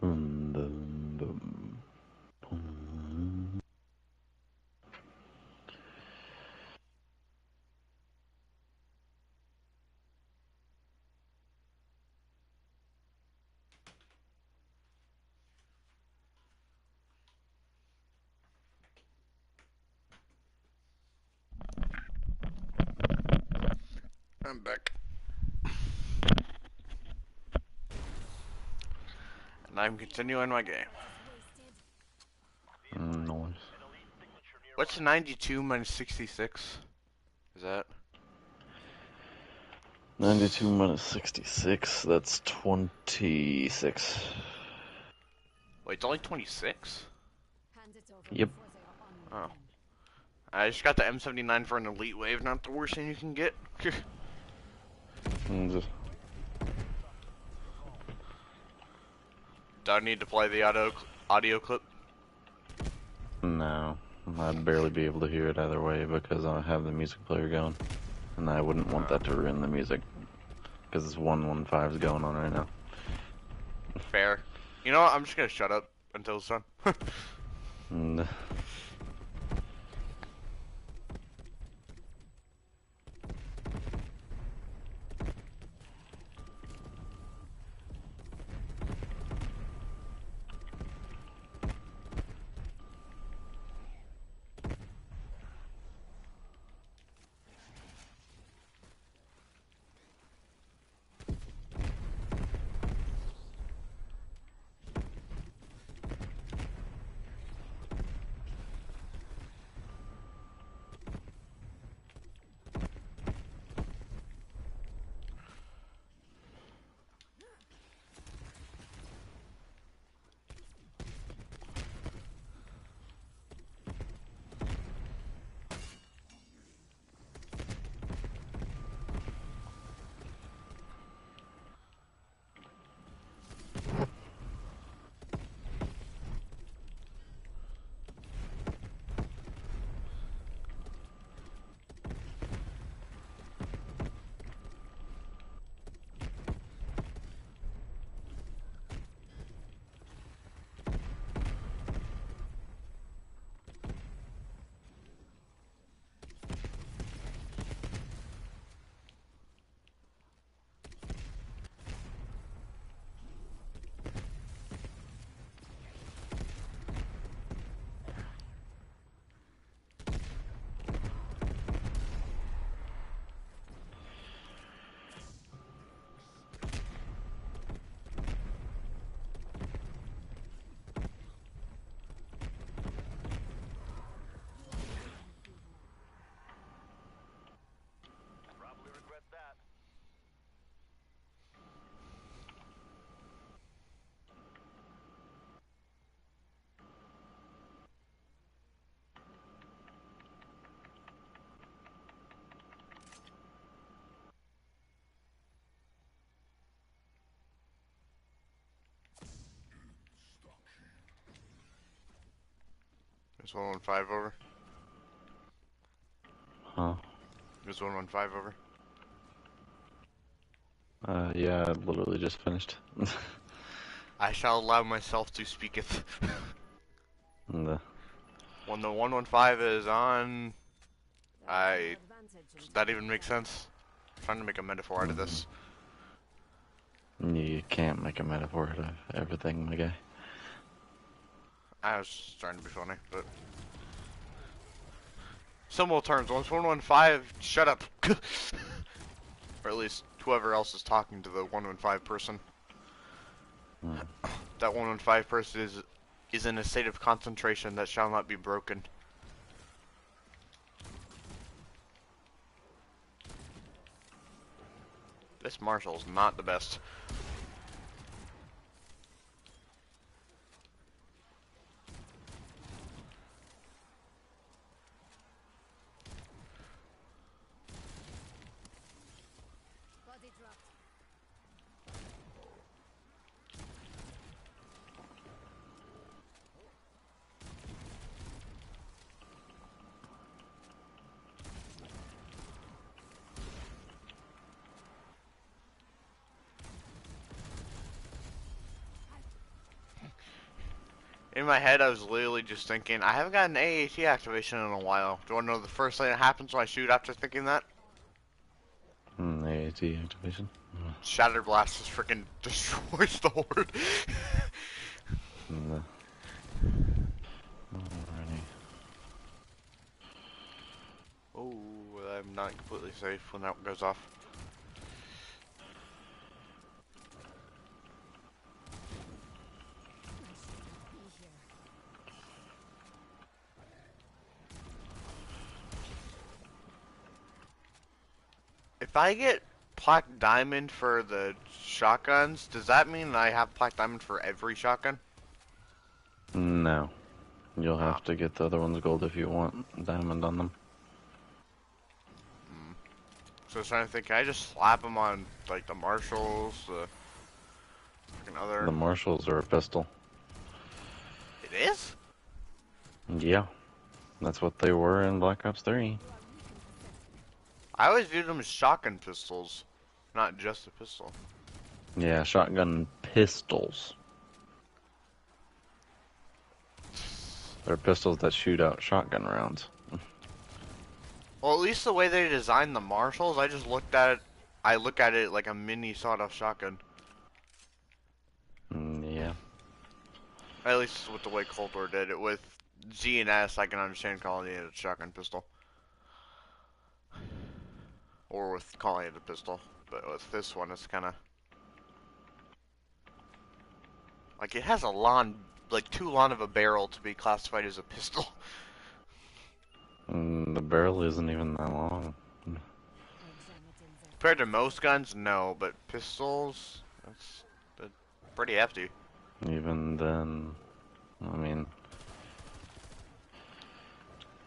Boom, boom, boom, boom. I'm back. And I'm continuing my game. Noise. What's 92 minus 66? Is that? 92 minus 66, that's 26. Wait, it's only 26? Yep. Oh. I just got the M79 for an elite wave, not the worst thing you can get. Mm, Do I need to play the audio clip? No, I'd barely be able to hear it either way because I have the music player going. And I wouldn't want that to ruin the music. Because it's 115 is going on right now. Fair. You know what? I'm just gonna shut up until it's done. And, Probably regret that. Is 115 over? huh? Is 115 over? Yeah, I literally just finished. I shall allow myself to speaketh. And, When the 115 is on, does that even make sense? I'm trying to make a metaphor out of this. you can't make a metaphor out of everything, my guy. I was just trying to be funny, but... Simple terms, once 115, shut up! Or at least whoever else is talking to the 115 person. That 115 person is in a state of concentration that shall not be broken. This Marshall's not the best. Body dropped. In my head, I was literally just thinking, I haven't got an AAT activation in a while. Do you want to know the first thing that happens when I shoot after thinking that? AAT activation. Shatter Blast just freaking destroys the horde. And, alrighty. Oh, I'm not completely safe when that goes off. If I get Black Diamond for the shotguns, does that mean I have Black Diamond for every shotgun? No. You'll Ah. have to get the other ones gold if you want diamond on them. So I was trying to think, can I just slap them on, like, the Marshalls, the fucking other... The Marshals are a pistol. It is? Yeah. That's what they were in Black Ops 3. I always viewed them as shotgun pistols, not just a pistol. Yeah, shotgun pistols. They're pistols that shoot out shotgun rounds. Well, at least the way they designed the Marshalls, I just looked at it, I look at it like a mini sawed-off shotgun. Yeah. At least with the way Cold War did it. With G and S, I can understand calling it a shotgun pistol. Or with calling it a pistol. But with this one, it's kind of... Like, it has a long, like, too long of a barrel to be classified as a pistol. The barrel isn't even that long. Compared to most guns, no, but pistols, that's pretty hefty. Even then, I mean,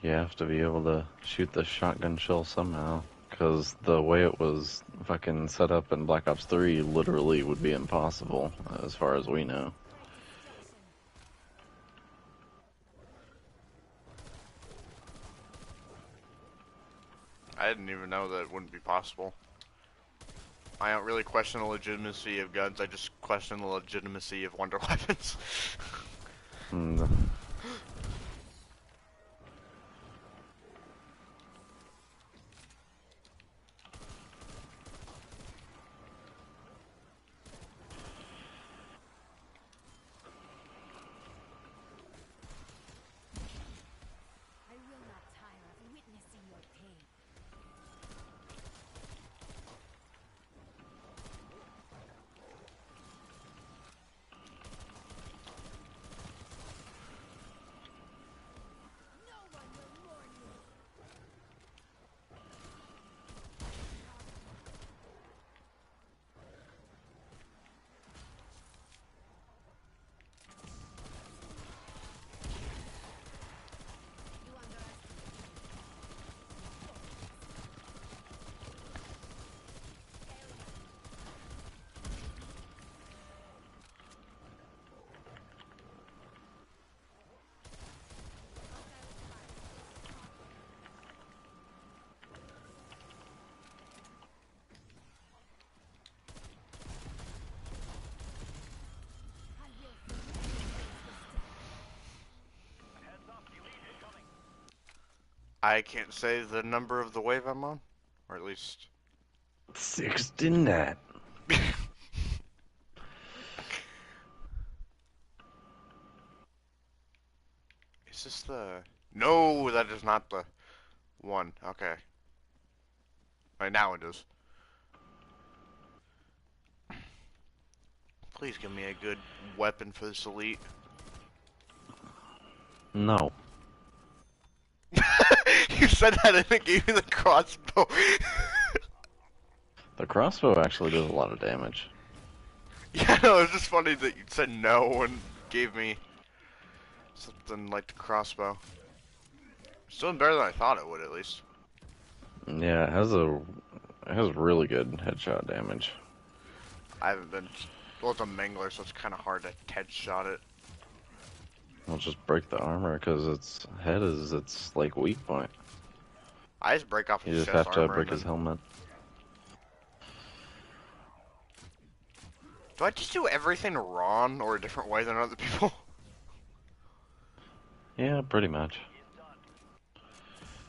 you have to be able to shoot the shotgun shell somehow. Because the way it was fucking set up in Black Ops 3 literally would be impossible, as far as we know. I didn't even know that it wouldn't be possible. I don't really question the legitimacy of guns, I just question the legitimacy of wonder weapons. And I will not tire of witnessing your pain. No one will mourn you. You underestimate Heads up, elite incoming. I can't say the number of the wave I'm on, or at least... 69. Is this the... No, that is not the one. Okay. Right now it is. Please give me a good weapon for this elite. No. You said that and it gave me the crossbow. The crossbow actually does a lot of damage. Yeah, no, it was just funny that you said no and gave me something like the crossbow. It's doing better than I thought it would, at least. Yeah, it has really good headshot damage. I haven't been... Well, it's a mangler, so it's kind of hard to headshot it. We'll just break the armor because its head is its like weak point. I just break off You his just chest have to armor break and his then... helmet. Do I just do everything wrong or a different way than other people? Yeah, pretty much.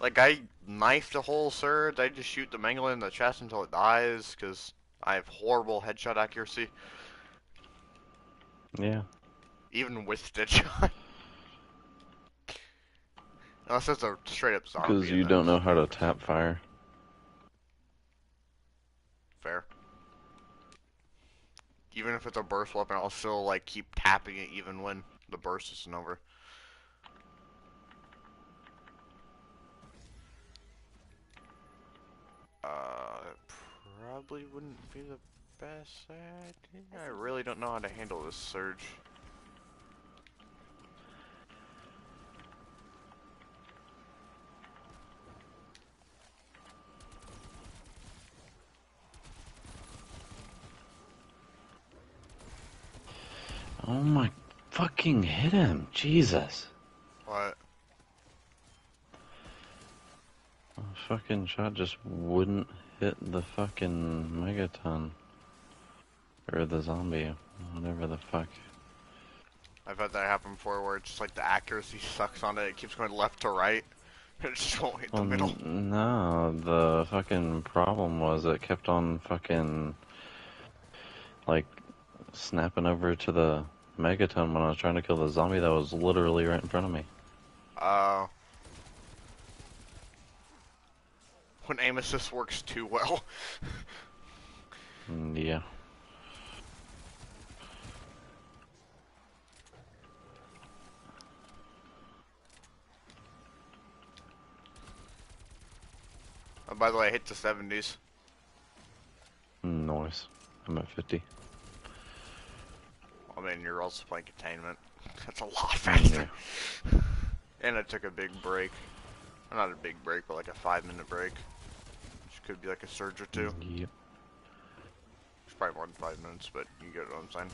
Like, I knife the whole surge, I just shoot the mangler in the chest until it dies, because I have horrible headshot accuracy. Yeah. Even with Deadshot. Unless it's a straight up zombie. Because you don't know how to tap fire. Fair. Even if it's a burst weapon, I'll still, like, keep tapping it even when the burst isn't over. probably wouldn't be the best idea. I really don't know how to handle this surge. Oh my fucking hit him. Jesus. What? The fucking shot just wouldn't hit the fucking megaton. Or the zombie. Whatever the fuck. I've had that happen before where it's just like the accuracy sucks on it. It keeps going left to right. It just won't hit the middle. No, the fucking problem was it kept on fucking, like, snapping over to the megaton when I was trying to kill the zombie that was literally right in front of me. When aim assist works too well. Yeah. Oh, by the way, I hit the 70s. Nice. I'm at 50. I mean, you're also playing containment. That's a lot faster. Yeah. And I took a big break. Not a big break, but like a 5-minute break. Which could be like a surge or two. Yep. It's probably more than 5 minutes, but you get what I'm saying.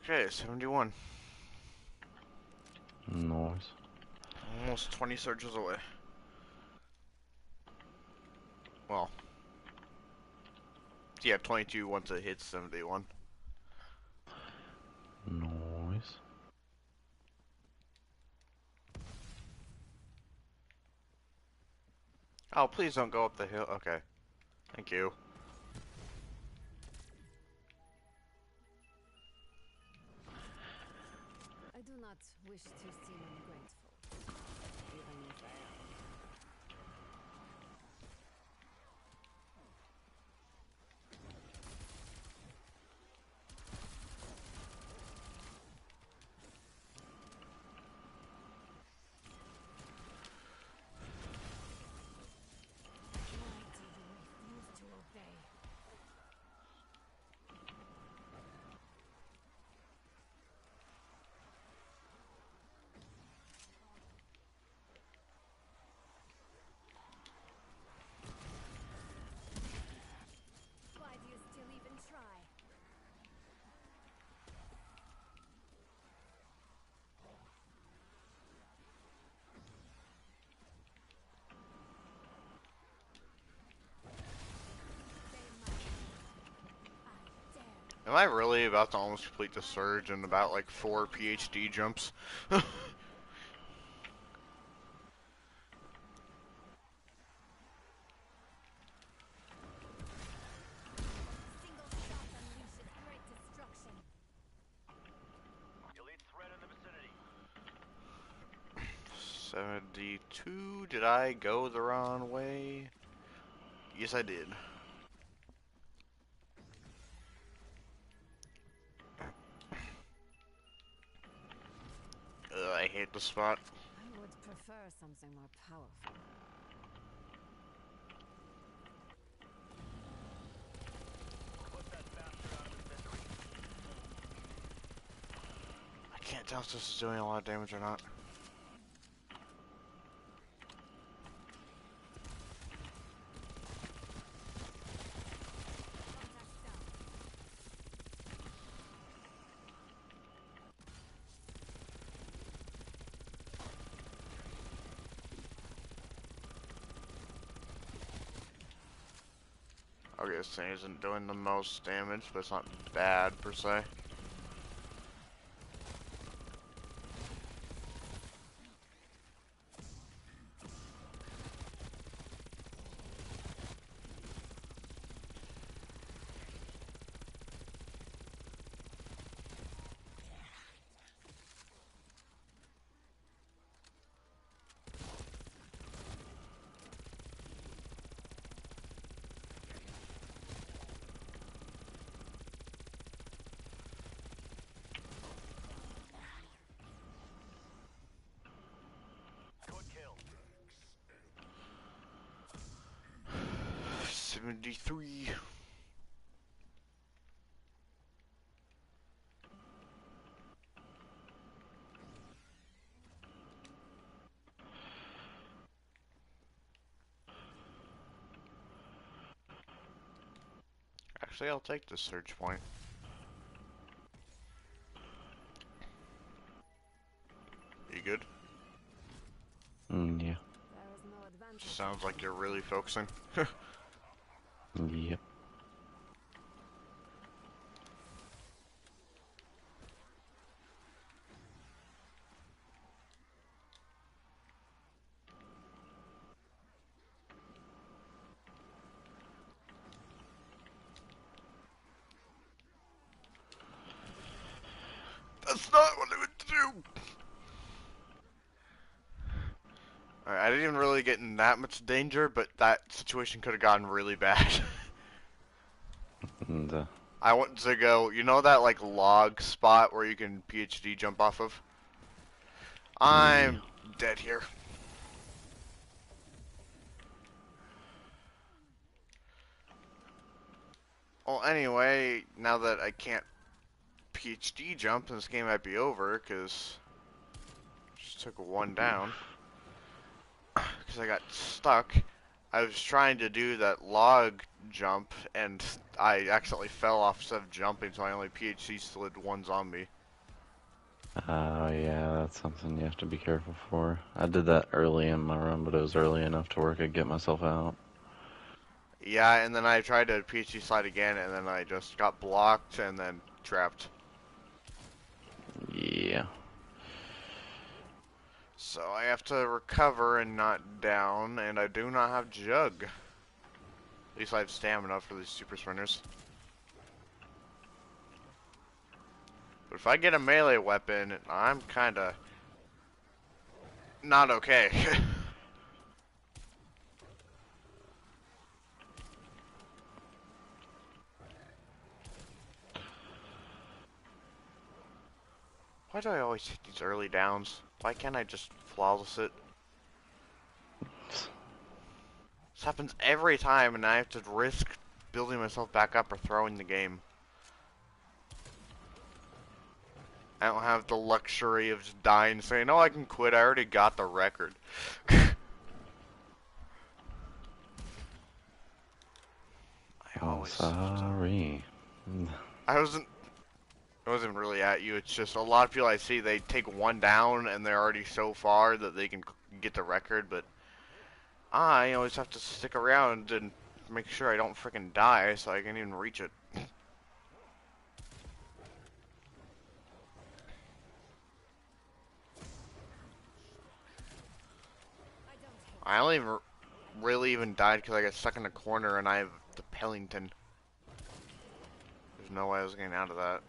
Okay, 71. Nice. Almost 20 surges away. Well, yeah, 22 once it hits 71. Nice. Oh, please don't go up the hill. Okay. Thank you. I do not wish to seem ungrateful, even if I am. Why do you refuse to obey? Why do you still even try? Am I really about to almost complete the surge in about like 4 PhD jumps? Single shot unleashes great destruction. Elite threat in the vicinity. 72. Did I go the wrong way? Yes, I did. I hate the spot. I would prefer something more powerful. Put that bastard out of his misery. I can't tell if this is doing a lot of damage or not. Contact down. Okay, this thing isn't doing the most damage, but it's not bad per se. 73. Actually, I'll take the search point. You good? Yeah. There is no advantage. Sounds like you're really focusing. Yep. That's not what I meant to do! Alright, I didn't even really get in that much danger, but that situation could have gotten really bad. And, I went to go, you know that like log spot where you can PhD jump off of? I'm dead here. Well, anyway, now that I can't PhD jump, this game might be over, because just took one down. Because I got stuck. I was trying to do that log jump, and I accidentally fell off instead of jumping, so I only PhD slid one zombie. Oh yeah, that's something you have to be careful for. I did that early in my run, but it was early enough to where I could get myself out. Yeah, and then I tried to PhD slide again, and then I just got blocked and then trapped. Yeah. So I have to recover and not down, and I do not have Jug. At least I have stamina for these super sprinters. But if I get a melee weapon, I'm kinda not okay. Why do I always hit these early downs? Why can't I just flawless it? This happens every time, and I have to risk building myself back up or throwing the game. I don't have the luxury of just dying and saying, "Oh, I can quit. I already got the record." I Oh, always. sorry. I wasn't. It wasn't really at you. It's just a lot of people I see, they take one down and they're already so far that they can get the record, but I always have to stick around and make sure I don't freaking die so I can even reach it. I only really even died because I got stuck in the corner and I have the Pellington. There's no way I was getting out of that.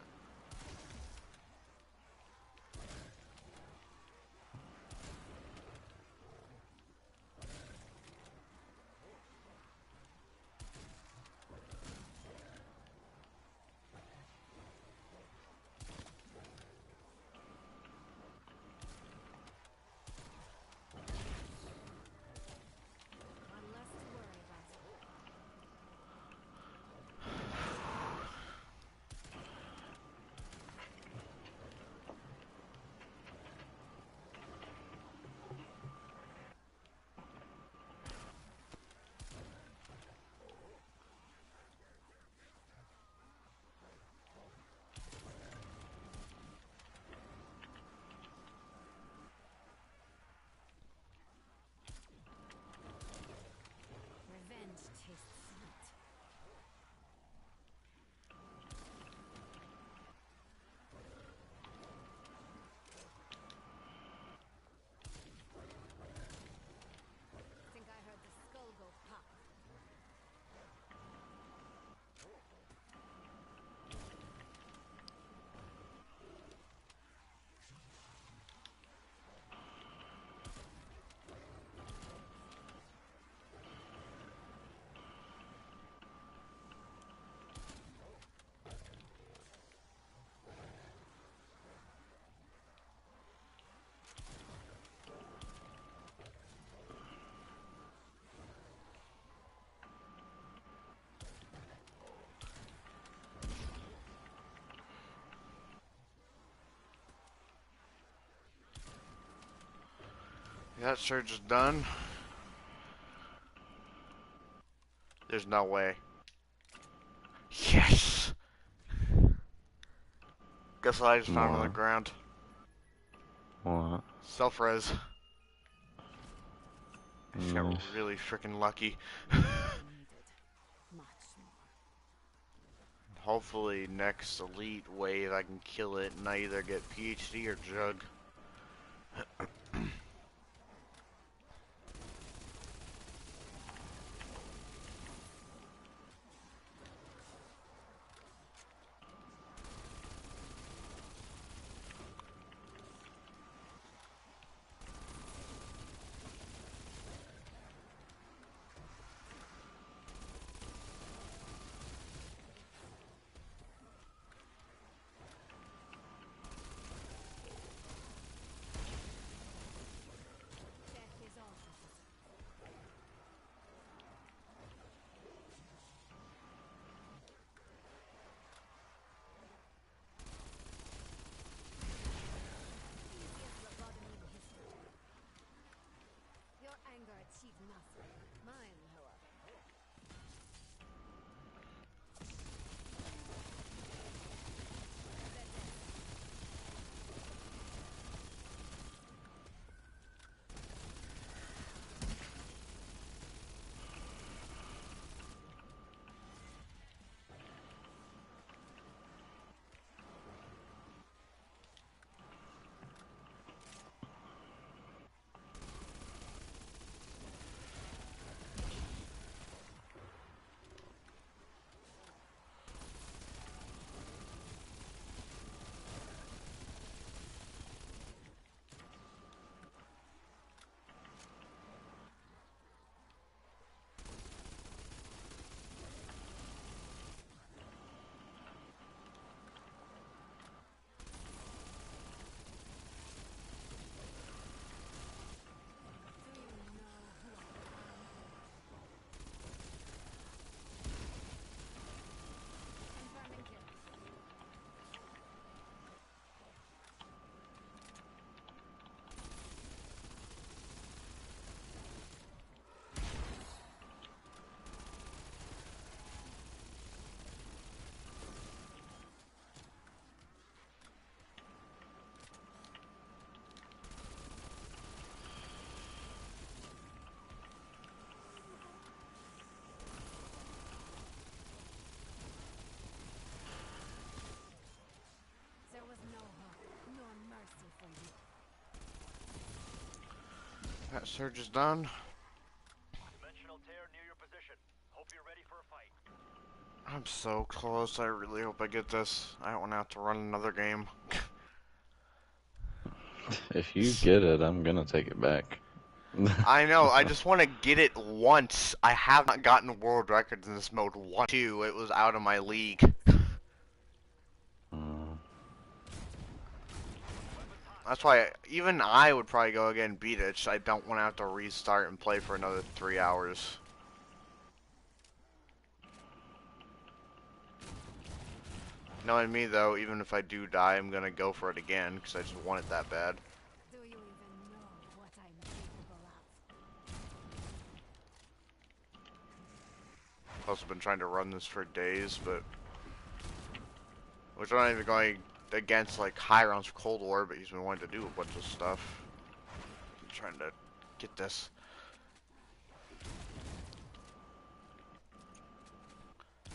One less to worry about. That surge is done. There's no way. Yes! Guess what I just found on the What? ground? What? Self-res. I just got Nice. really freaking lucky. Needed much more. Hopefully next elite wave I can kill it and I either get PhD or Jug. Death is all. Easiest lobotomy in history. Your anger achieved nothing. Mine, however. Do you know who I am? Confirming kill. There was no hope, nor mercy for you. That surge is done. Dimensional tear near your position. Hope you're ready for a fight. I'm so close. I really hope I get this. I don't want to have to run another game. If you get it, I'm gonna take it back. I know, I just want to get it once. I have not gotten world records in this mode once. Two, it was out of my league. Mm. That's why even I would probably go again and beat it. Just I don't want to have to restart and play for another 3 hours. Knowing me though, even if I do die, I'm gonna go for it again because I just want it that bad. Do you even know what I'm capable of? Plus, I've been trying to run this for days, but which I'm not even going against like Hiron's Cold War, but he's been wanting to do a bunch of stuff. I'm trying to get this.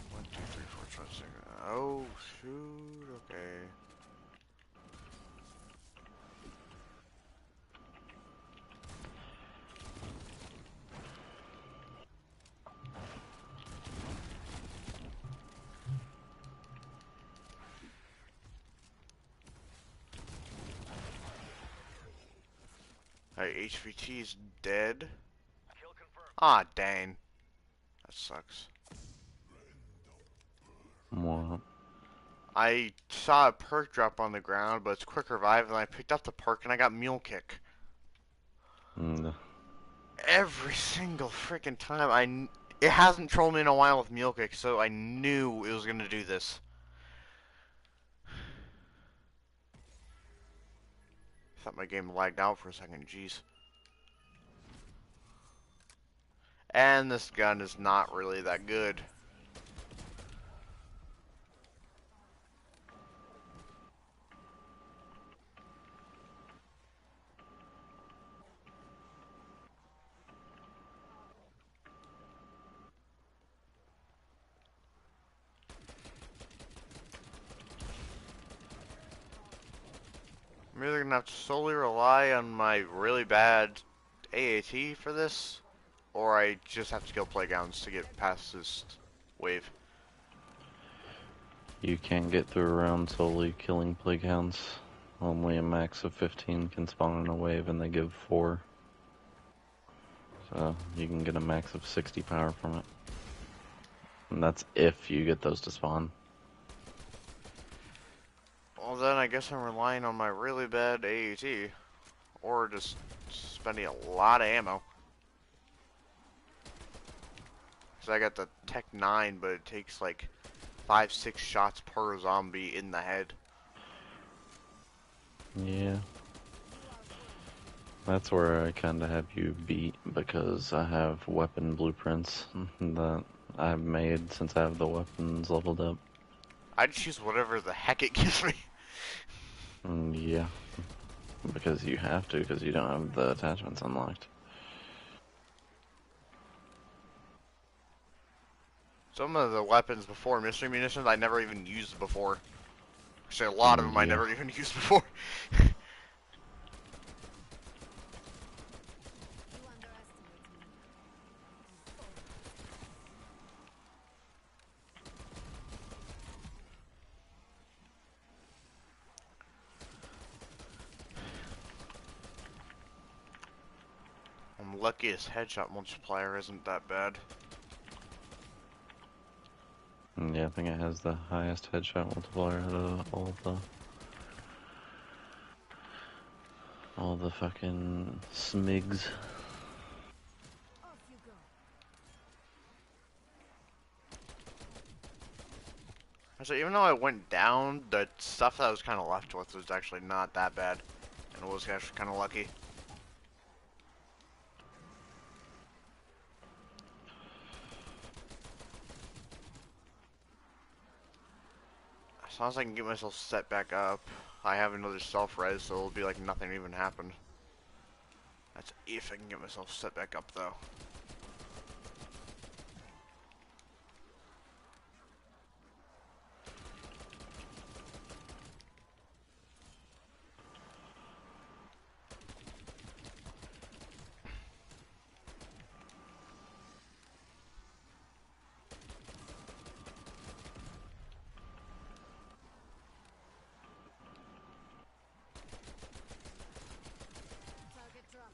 One, two, three, four, five, six. Oh shoot! Okay. Alright, HVT is dead. Kill confirmed. Ah, dang. That sucks. What? I saw a perk drop on the ground, but it's quick revive, and I picked up the perk and I got mule kick. Mm. Every single freaking time, it hasn't trolled me in a while with mule kick, so I knew it was gonna do this. Thought my game lagged out for a second, jeez. And this gun is not really that good. I'm either gonna have to solely rely on my really bad AAT for this, or I just have to kill playgrounds to get past this wave. You can't get through a round solely killing plague hounds. Only a max of 15 can spawn in a wave, and they give 4. So you can get a max of 60 power from it. And that's if you get those to spawn. Well then I guess I'm relying on my really bad AAT, or just spending a lot of ammo. Cause I got the Tech 9, but it takes like 5-6 shots per zombie in the head. Yeah. That's where I kinda have you beat, because I have weapon blueprints that I've made since I have the weapons leveled up. I just use whatever the heck it gives me. Yeah. Because you have to, because you don't have the attachments unlocked. Some of the weapons before mystery munitions I never even used before. Actually, a lot of them I Yeah. never even used before. You underestimate me. I'm lucky his headshot multiplier isn't that bad. Yeah, I think it has the highest headshot multiplier out of all the fucking smigs. Off you go. So even though I went down, the stuff that I was kind of left with was actually not that bad. And it was actually kind of lucky. As long as I can get myself set back up, I have another self-res, so it'll be like nothing even happened. That's if I can get myself set back up, though. Target dropped.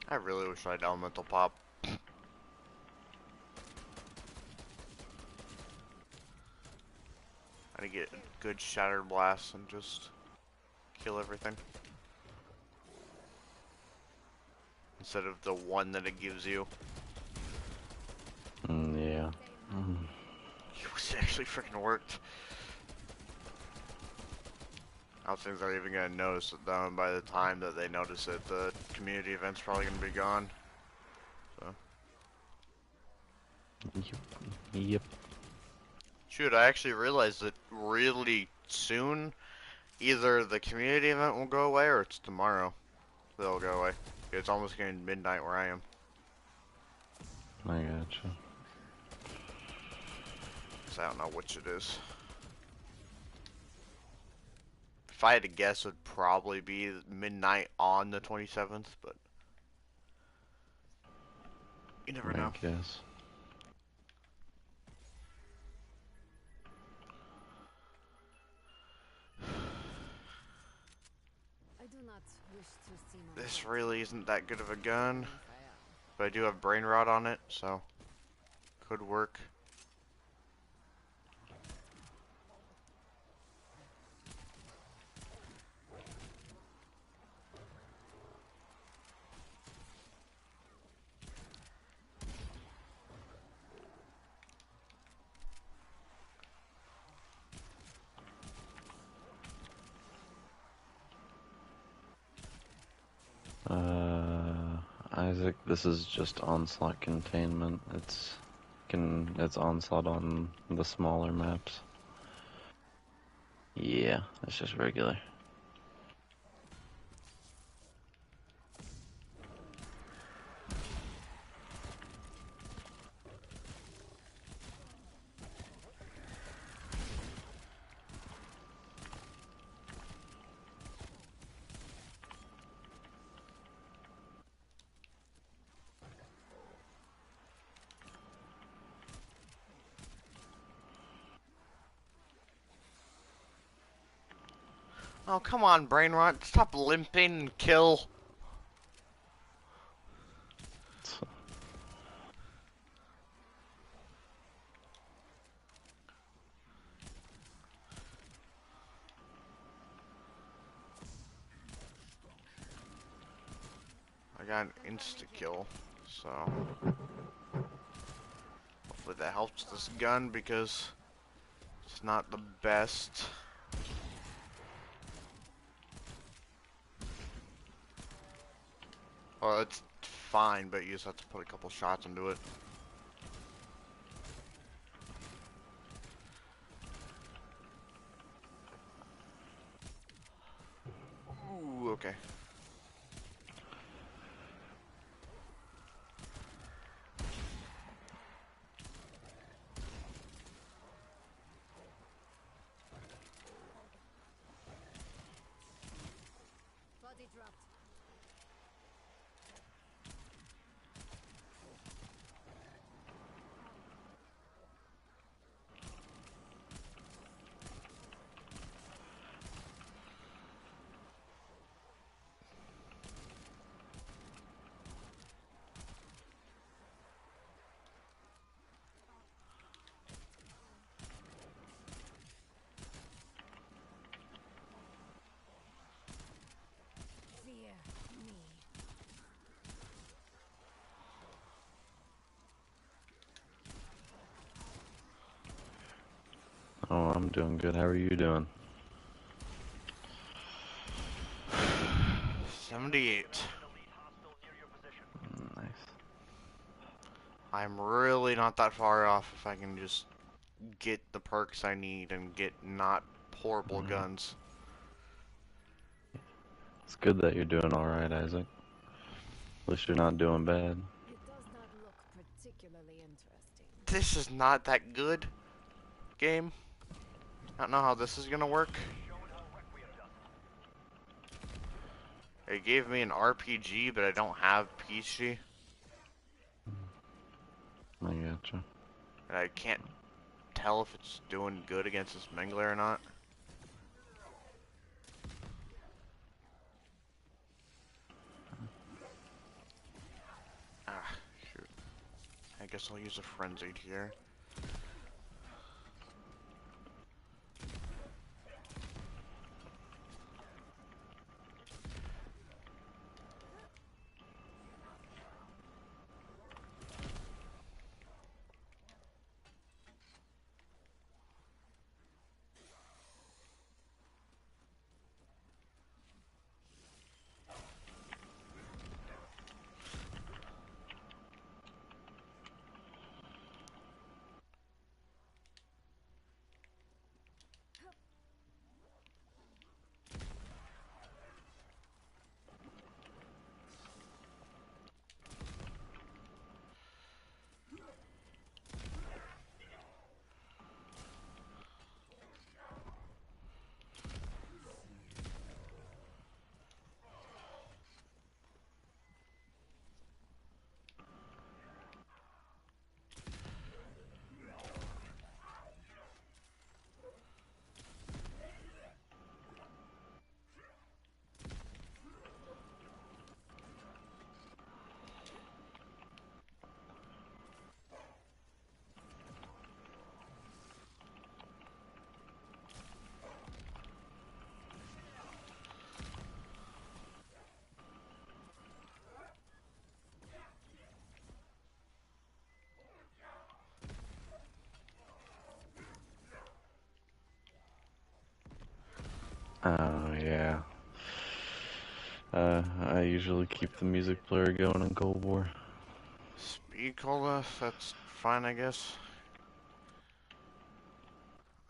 I really wish I had elemental pop. I'd get a good shattered blast and just kill everything. Instead of the one that it gives you. Yeah. It actually freaking worked. I don't think they're even gonna notice it though, and by the time that they notice it, the community event's probably gonna be gone. So. Yep. Shoot, I actually realized that really soon, either the community event will go away or it's tomorrow they'll go away. It's almost getting midnight where I am. I gotcha. So I don't know which it is. If I had to guess, it would probably be midnight on the 27th, but you never know. I guess. I do not wish to see my This thoughts really isn't that good of a gun, if I am. but I do have brain rot on it, so could work. Isaac, this is just Onslaught containment. It's Onslaught on the smaller maps. Yeah, it's just regular. Oh, come on, brain rot. Stop limping and kill. I got an insta-kill, so... hopefully that helps this gun, because it's not the best. Well, it's fine, but you just have to put a couple shots into it. Ooh, okay. Body dropped. Fear me. Oh, I'm doing good. How are you doing? 78. Nice. I'm really not that far off if I can just get the perks I need and get not horrible guns. It's good that you're doing alright, Isaac. At least you're not doing bad. It does not look particularly interesting. This is not that good, game. I don't know how this is gonna work. It gave me an RPG, but I don't have PC. I gotcha. And I can't tell if it's doing good against this Mengler or not. Ah, shoot. I guess I'll use a frenzied here. Oh, yeah. I usually keep the music player going in Cold War. Speed cola, that's fine, I guess.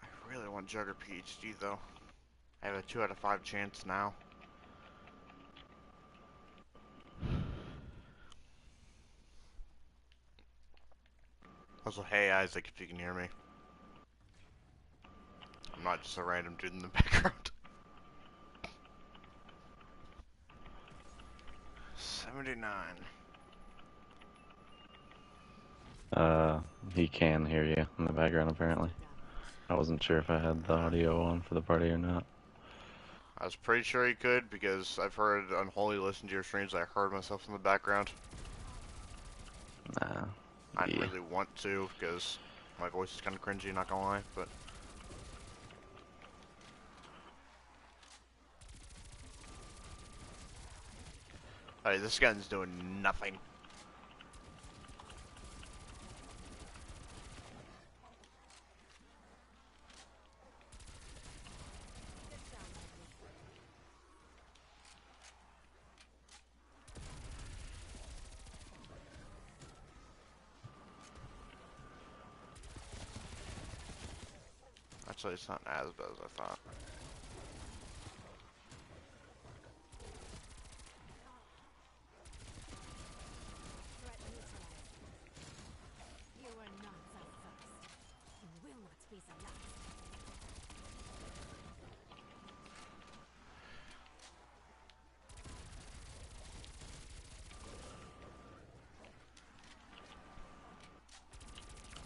I really want Jugger PhD though. I have a 2 out of 5 chance now. Also, hey Isaac, if you can hear me. I'm not just a random dude in the background. 79. He can hear you in the background apparently. I wasn't sure if I had the audio on for the party or not. I was pretty sure he could because I've heard Unholy listen to your streams. I heard myself in the background. Nah. I didn't Yeah. really want to because my voice is kind of cringy, not gonna lie, but. Hey, this gun's doing nothing. Actually, it's not as bad as I thought. Threat neutralized. You are not the first. You will not be the last.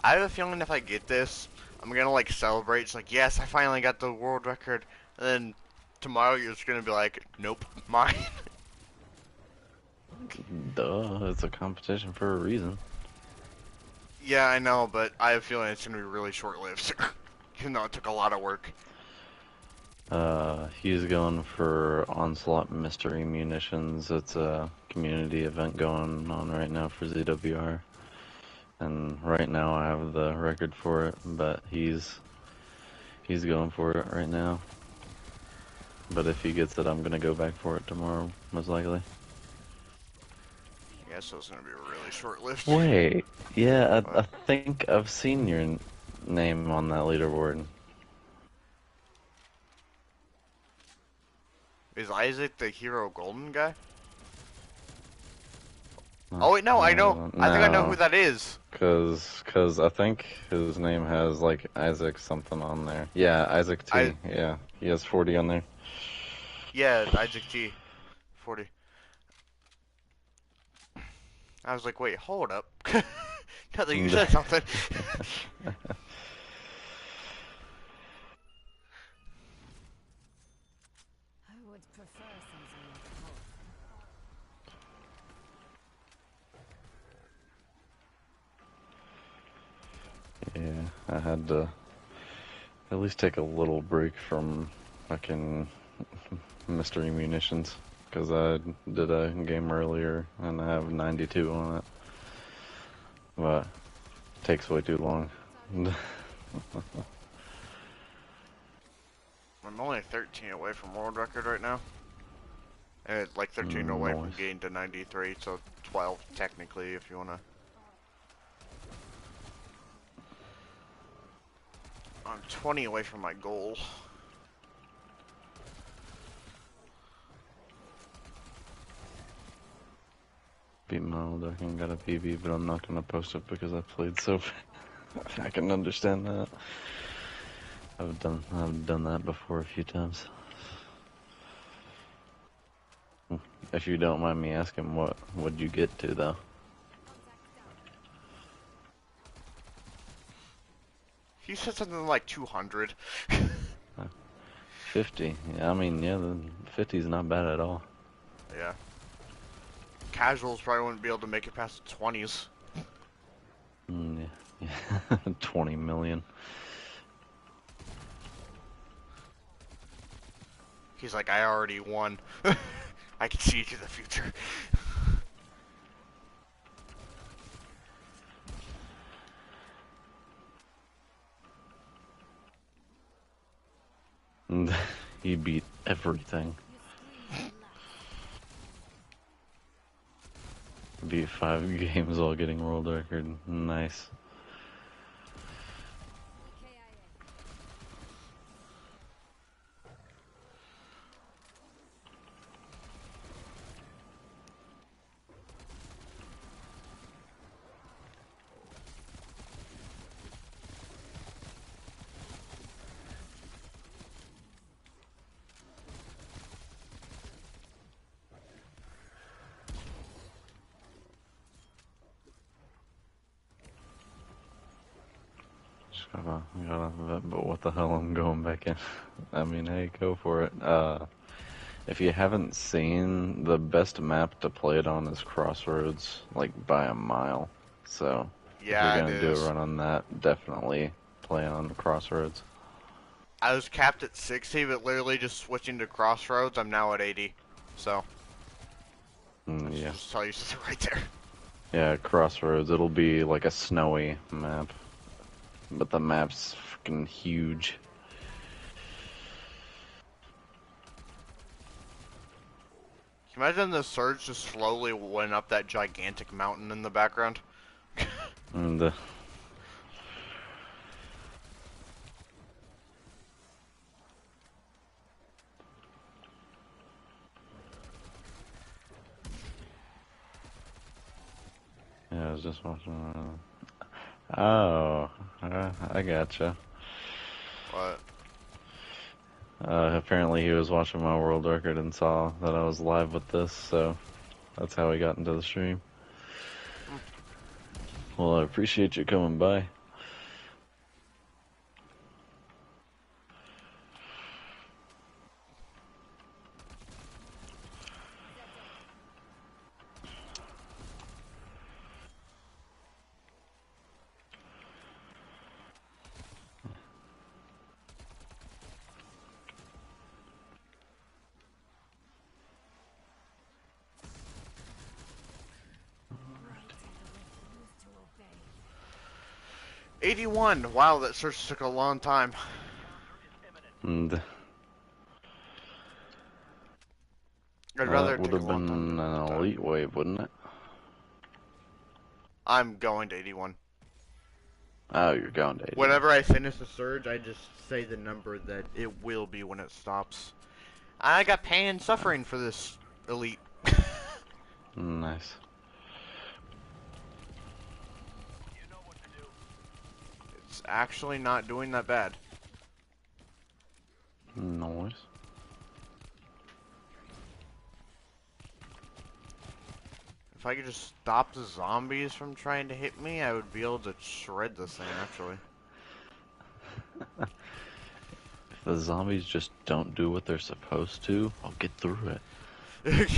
I have a feeling if I get this, I'm gonna like celebrate. It's like, yes, I finally got the world record. And then tomorrow you're just gonna be like, nope, mine. Duh, it's a competition for a reason. Yeah, I know, but I have a feeling it's gonna be really short-lived. Even though it took a lot of work. He's going for Onslaught Mystery Munitions. It's a community event going on right now for ZWR. And right now I have the record for it, but he's going for it right now. But if he gets it, I'm gonna go back for it tomorrow, most likely. Yeah, so it's gonna be really short-lived. Wait, yeah, I think I've seen your name on that leaderboard. Is Isaac the Hero Golden guy? Oh wait, no, I know. I think I know who that is. Cause I think his name has like Isaac something on there. Yeah, Isaac T. Yeah, he has 40 on there. Yeah, Isaac T. 40. I was like, wait, hold up. Now that you said something. I would prefer something more powerful. Yeah, I had to at least take a little break from fucking mystery munitions, because I did a game earlier and I have 92 on it. But it takes way too long. I'm only 13 away from world record right now. And it's like 13 away from Nice. getting to 93, so 12 technically if you wanna. I'm 20 away from my goal. Beat mild, I can got a PB, but I'm not gonna post it because I played so bad. I can understand that. I've done that before a few times. If you don't mind me asking, what would you get to though? He said something like 200. 50. Yeah, I mean, yeah, the 50 is not bad at all. Yeah. Casuals probably wouldn't be able to make it past the 20s. Yeah. 20 million. He's like, I already won. I can see into the future. He beat everything. You scream and laugh. beat 5 games while getting world record. Nice. But what the hell, I'm going back in. I mean, hey, go for it. If you haven't seen, the best map to play it on is Crossroads, like by a mile. So, if you're Yeah, it gonna do a is. run on that, definitely play on Crossroads. I was capped at 60, but literally just switching to Crossroads, I'm now at 80. So, I should Yeah. just tell you something right there. Yeah, Crossroads, it'll be like a snowy map. But the map's freaking huge. Can you imagine the surge just slowly went up that gigantic mountain in the background? And yeah, I was just watching. Oh, I gotcha. What? Apparently he was watching my world record and saw that I was live with this, so that's how he got into the stream. Well, I appreciate you coming by. Right, I refuse to obey. 81. Wow, that search took a long time. And I'd rather that it would take a have long time been than an die. elite wave, wouldn't it? I'm going to 81. Oh, you're going to 81. Whenever I finish the surge, I just say the number that it will be when it stops. I got pain and suffering for this elite. Nice. It's actually not doing that bad. Noise. If I could just stop the zombies from trying to hit me, I would be able to shred this thing, actually. If the zombies just don't do what they're supposed to, I'll get through it.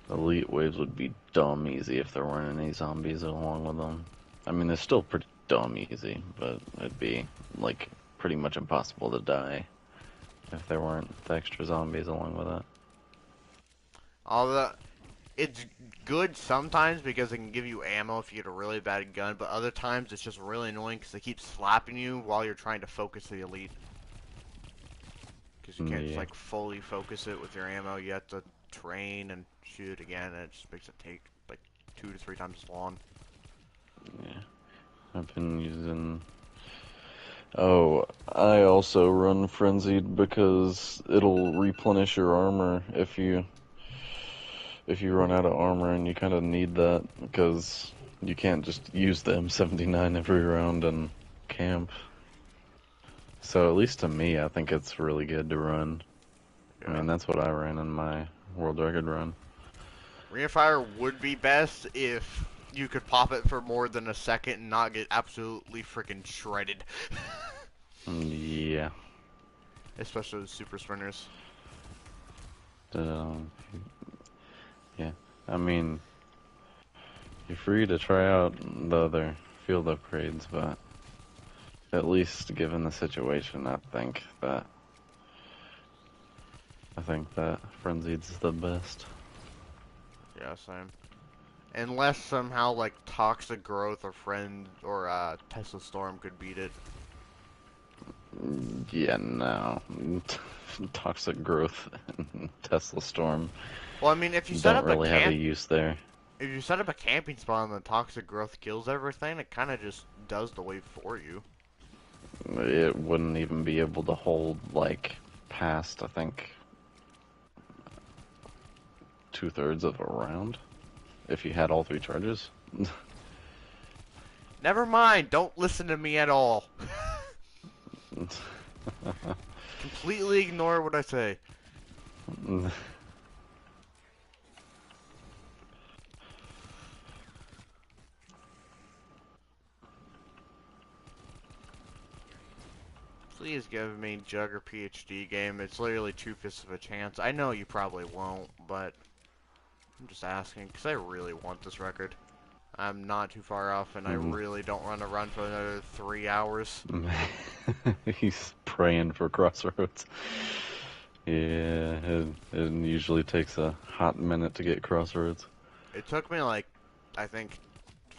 Elite waves would be dumb easy if there weren't any zombies along with them. I mean, they're still pretty dumb easy, but it'd be, like, pretty much impossible to die if there weren't the extra zombies along with it. It's good sometimes because it can give you ammo if you get a really bad gun, but other times it's just really annoying because they keep slapping you while you're trying to focus the elite. Because you can't just, like, fully focus it with your ammo. You have to train and shoot again, and it just makes it take, like, 2 to 3 times as long. Yeah. I've been using... Oh, I also run Frenzied because it'll replenish your armor if you run out of armor, and you kind of need that because you can't just use the M79 every round and camp. So at least to me, I think it's really good to run. Yeah. I mean, that's what I ran in my world record run. Ring of Fire would be best if you could pop it for more than a second and not get absolutely freaking shredded. Yeah. Especially the super sprinters. Yeah. I mean, you're free to try out the other field upgrades, but at least given the situation, I think that Frenzied's the best. Yeah, same. Unless somehow like Toxic Growth or Tesla Storm could beat it. Yeah, no. Toxic growth and Tesla Storm Well, I mean, if you set don't up a really have a use there. if you set up a camping spot and the toxic growth kills everything, it kind of just does the wave for you. It wouldn't even be able to hold, like, past, I think, 2/3 of a round if you had all 3 charges. Never mind, don't listen to me at all. Completely ignore what I say. Please give me Jug or PhD game. It's literally 2/5 of a chance. I know you probably won't, but I'm just asking because I really want this record. I'm not too far off, and I really don't want to run for another 3 hours. He's praying for Crossroads. Yeah, it usually takes a hot minute to get Crossroads. It took me like, I think,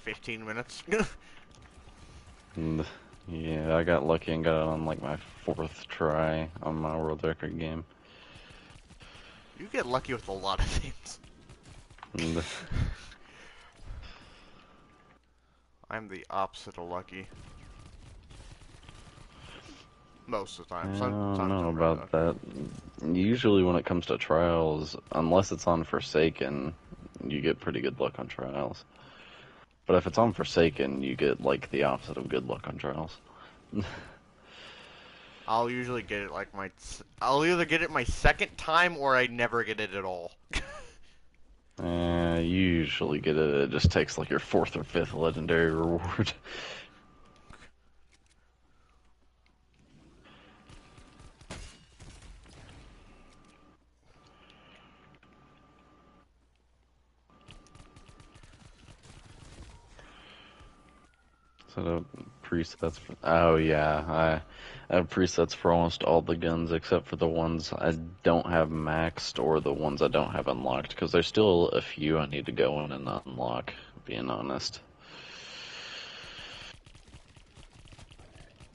15 minutes. Yeah, I got lucky and got it on like my 4th try on my world record game. You get lucky with a lot of things. I'm the opposite of lucky. Most of the time. I Sometimes don't know I'm about that. Usually when it comes to trials, unless it's on Forsaken, you get pretty good luck on trials. But if it's on Forsaken, you get like the opposite of good luck on trials. I'll usually get it like I'll either get it my 2nd time or I never get it at all. You usually get it. It just takes like your 4th or 5th legendary reward. So the presets for, oh yeah, I have presets for almost all the guns except for the ones I don't have maxed or the ones I don't have unlocked, because there's still a few I need to go in and unlock, being honest.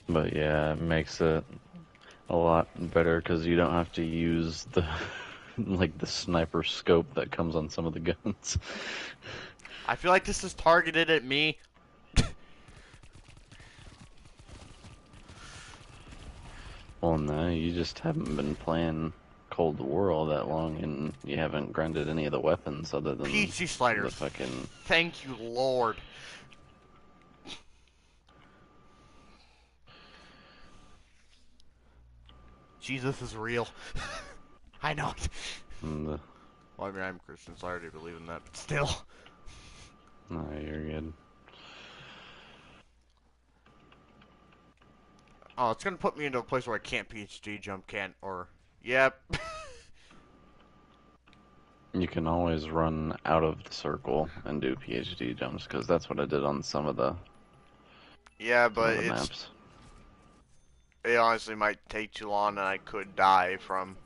But yeah, it makes it a lot better because you don't have to use the like the sniper scope that comes on some of the guns. I feel like this is targeted at me. Well, no, you just haven't been playing Cold War all that long, and you haven't grinded any of the weapons other than PC sliders. the fucking... Thank you, Lord. Jesus is real. I know it. Well, I mean, I'm Christian, so I already believe in that, but still. no, you're good. Oh, it's gonna put me into a place where I can't PhD jump, or... Yep. You can always run out of the circle and do PhD jumps, because that's what I did on some of the, Yeah, but maps. it honestly might take too long, and I could die from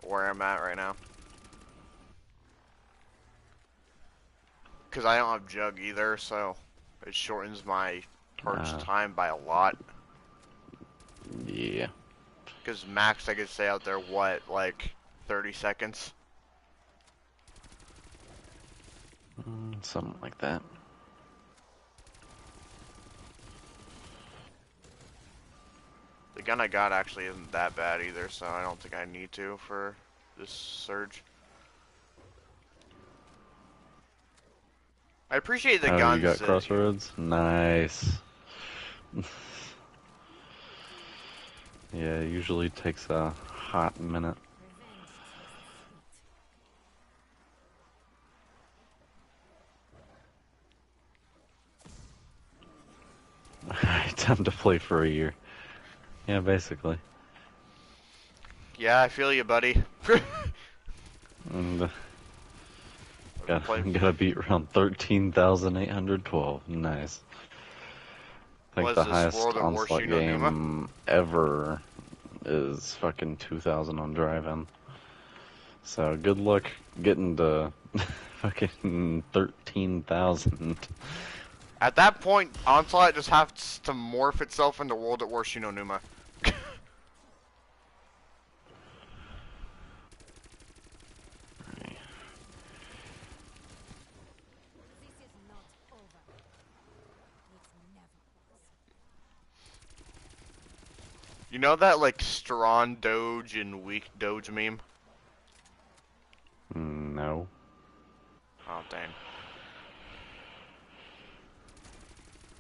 where I'm at right now. Because I don't have Jug either, so it shortens my purge time by a lot. Yeah. Because max I could stay out there, what, like 30 seconds? Something like that. The gun I got actually isn't that bad either, so I don't think I need to for this surge. I appreciate the guns. You got Crossroads? Nice. Yeah, it usually takes a hot minute. Time to play for a year. Yeah, basically. Yeah, I feel you, buddy. And gotta beat around 13,812. Nice. I think the highest Onslaught game ever is fucking 2,000 on drive-in. So good luck getting to fucking 13,000. At that point, Onslaught just has to morph itself into World at War Shinonuma. You know that like strong Doge and weak Doge meme? No. Oh dang.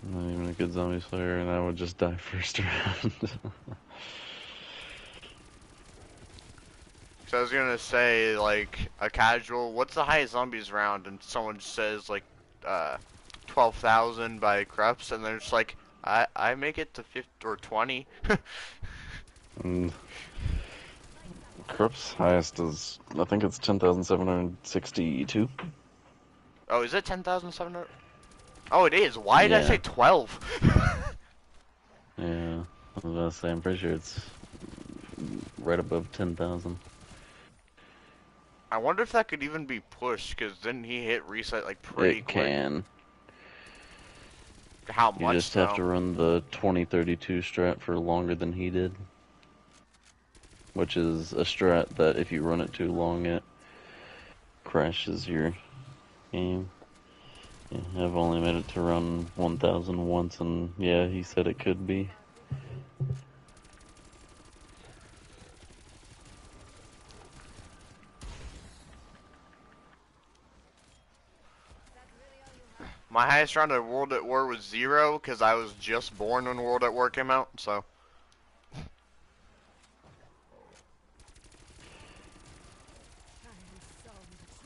I'm not even a good zombies player, and I would just die first round. So I was gonna say like a casual. What's the highest zombies round? And someone says like 12,000 by Krups, and they're just like I make it to 50 or 20. And Crup's highest is, I think it's 10,762. Oh, is it 10,700? Oh, it is. Why did I say Yeah. 12? Yeah, I was about to say, I'm pretty sure it's right above 10,000. I wonder if that could even be pushed, because didn't he hit reset like pretty It quick? can. How You much just have though? to run the 2032 strat for longer than he did. Which is a strat that if you run it too long, it crashes your game. Yeah, I've only made it to run 1,000 once, and yeah, he said it could be. My highest round of World at War was 0, because I was just born when World at War came out, so.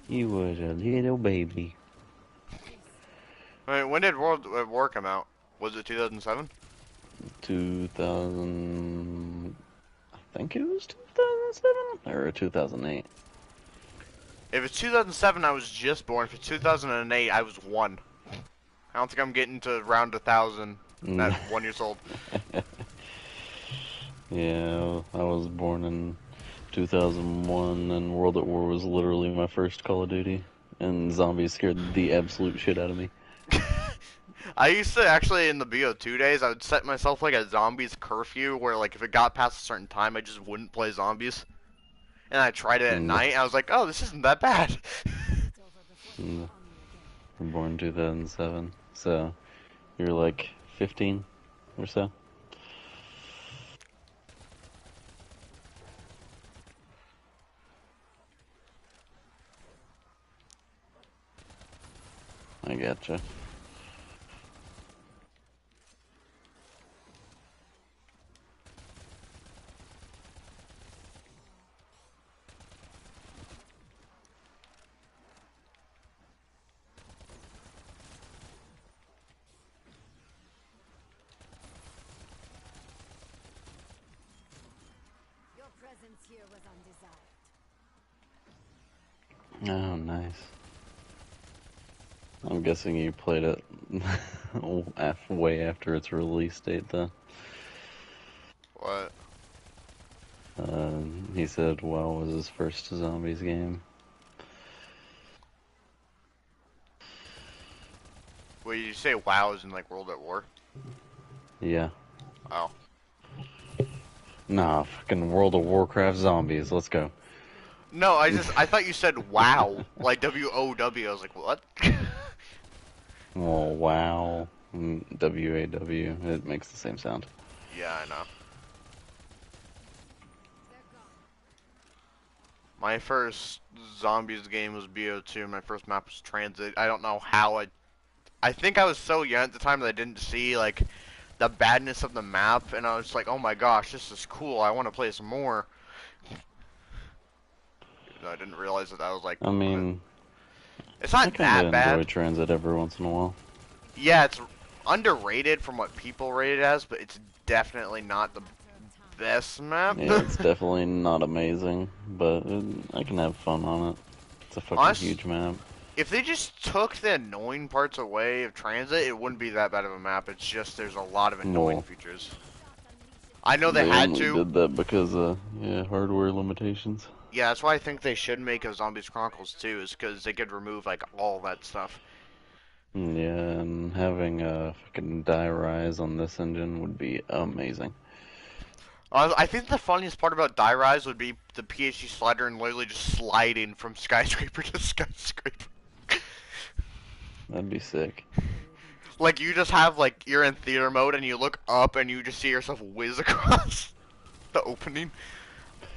You was a little baby. Wait, when did World at War come out? Was it 2007? 2000... I think it was 2007? Or 2008. If it's 2007, I was just born. If it's 2008, I was 1. I don't think I'm getting to round 1,000 at 1 years old. Yeah, I was born in 2001, and World at War was literally my first Call of Duty, and zombies scared the absolute shit out of me. I used to actually, in the BO2 days, I would set myself like a zombies curfew where like if it got past a certain time, I just wouldn't play zombies. And I tried it at Mm. night, and I was like, oh, this isn't that bad. I'm born in 2007, so you're like 15 or so. I gotcha. Your presence here was undesired. Oh, nice. I'm guessing you played it way after its release date, though. What? He said WoW was his first zombies game. Wait, did you say WoW is in like World at War? Yeah. Oh. Nah, fucking World of Warcraft zombies. Let's go. No, I thought you said WoW, like W-O-W. I was like, what? Oh, wow. W-A-W. It makes the same sound. Yeah, I know. They're gone. My first zombies game was BO2. My first map was Transit. I don't know how I think I was so young at the time that I didn't see like the badness of the map, and I was like, oh my gosh, this is cool. I want to play some more. I didn't realize that was like. I mean, it's I not kinda that bad. enjoy Transit every once in a while. Yeah, it's underrated from what people rate it as, but it's definitely not the best map. Yeah, it's definitely not amazing, but I can have fun on it. It's a fucking huge map. If they just took the annoying parts away of Transit, it wouldn't be that bad of a map. It's just there's a lot of annoying features. I know they had only to. did that because of hardware limitations. Yeah, that's why I think they should make a Zombies Chronicles 2, is because they could remove like all that stuff. Yeah, and having a fucking die rise on this engine would be amazing. I think the funniest part about Die Rise would be the PhD slider and literally just sliding from skyscraper to skyscraper. That'd be sick. Like you just have like you're in theater mode and you look up and you just see yourself whiz across. the opening.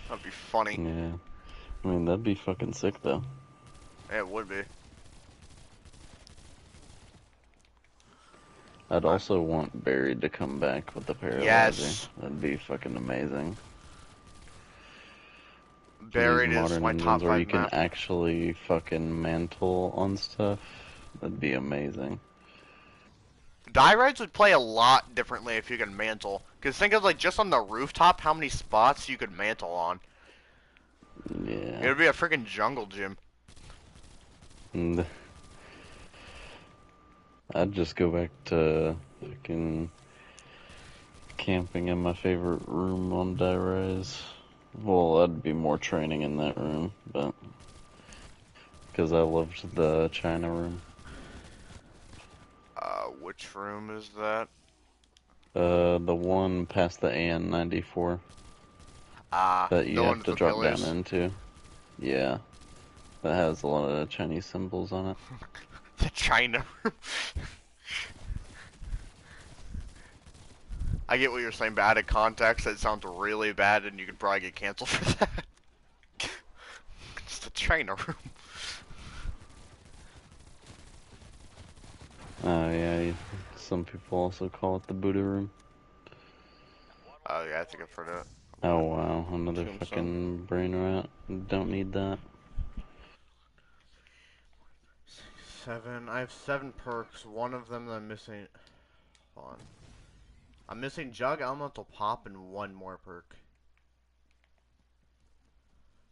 That'd be funny. Yeah. I mean, that'd be fucking sick, though. Yeah, it would be. I'd also want Buried to come back with the paralyzer. Yes. That'd be fucking amazing. Buried Use is modern my engines top where 5 you can map. actually fucking mantle on stuff. That'd be amazing. Die rides would play a lot differently if you could mantle. Because think of, like, just on the rooftop, how many spots you could mantle on. Yeah. It would be a freaking jungle gym. And I'd just go back to fucking camping in my favorite room on Die Rise. Well, that'd be more training in that room, but because I loved the China room. Which room is that? The one past the AN-94 that you the one have with to the drop pillars. down into. Yeah, that has a lot of Chinese symbols on it. The China room. I get what you're saying, but out of context, that sounds really bad, and you could probably get canceled for that. It's the China room. Yeah, some people also call it the Buddha room. Oh, yeah, I think I've heard it. Oh wow, another Tombstone. fucking brain rot. Don't need that. 7. I have 7 perks. One of them I'm missing. Hold on. I'm missing Jug, Elemental Pop, and 1 more perk.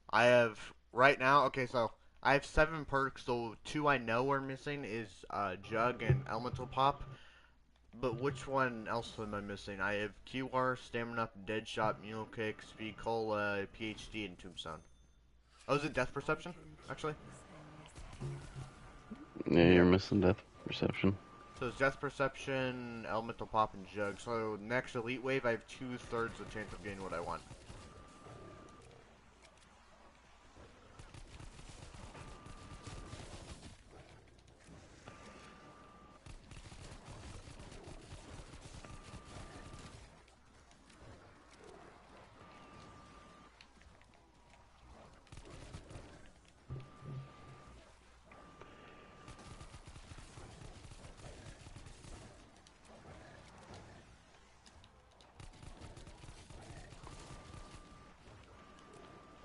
I have, right now, okay, so I have 7 perks, so 2 I know are missing is Jug and Elemental Pop. But which one else am I missing? I have QR, Stamina Up, Deadshot, Mule Kick, Speed Cola, PhD, and Tombstone. Oh, is it Death Perception, actually? Yeah, you're missing depth perception. So it's Death Perception, Elemental Pop, and Jug. So next Elite Wave, I have 2/3 the chance of getting what I want.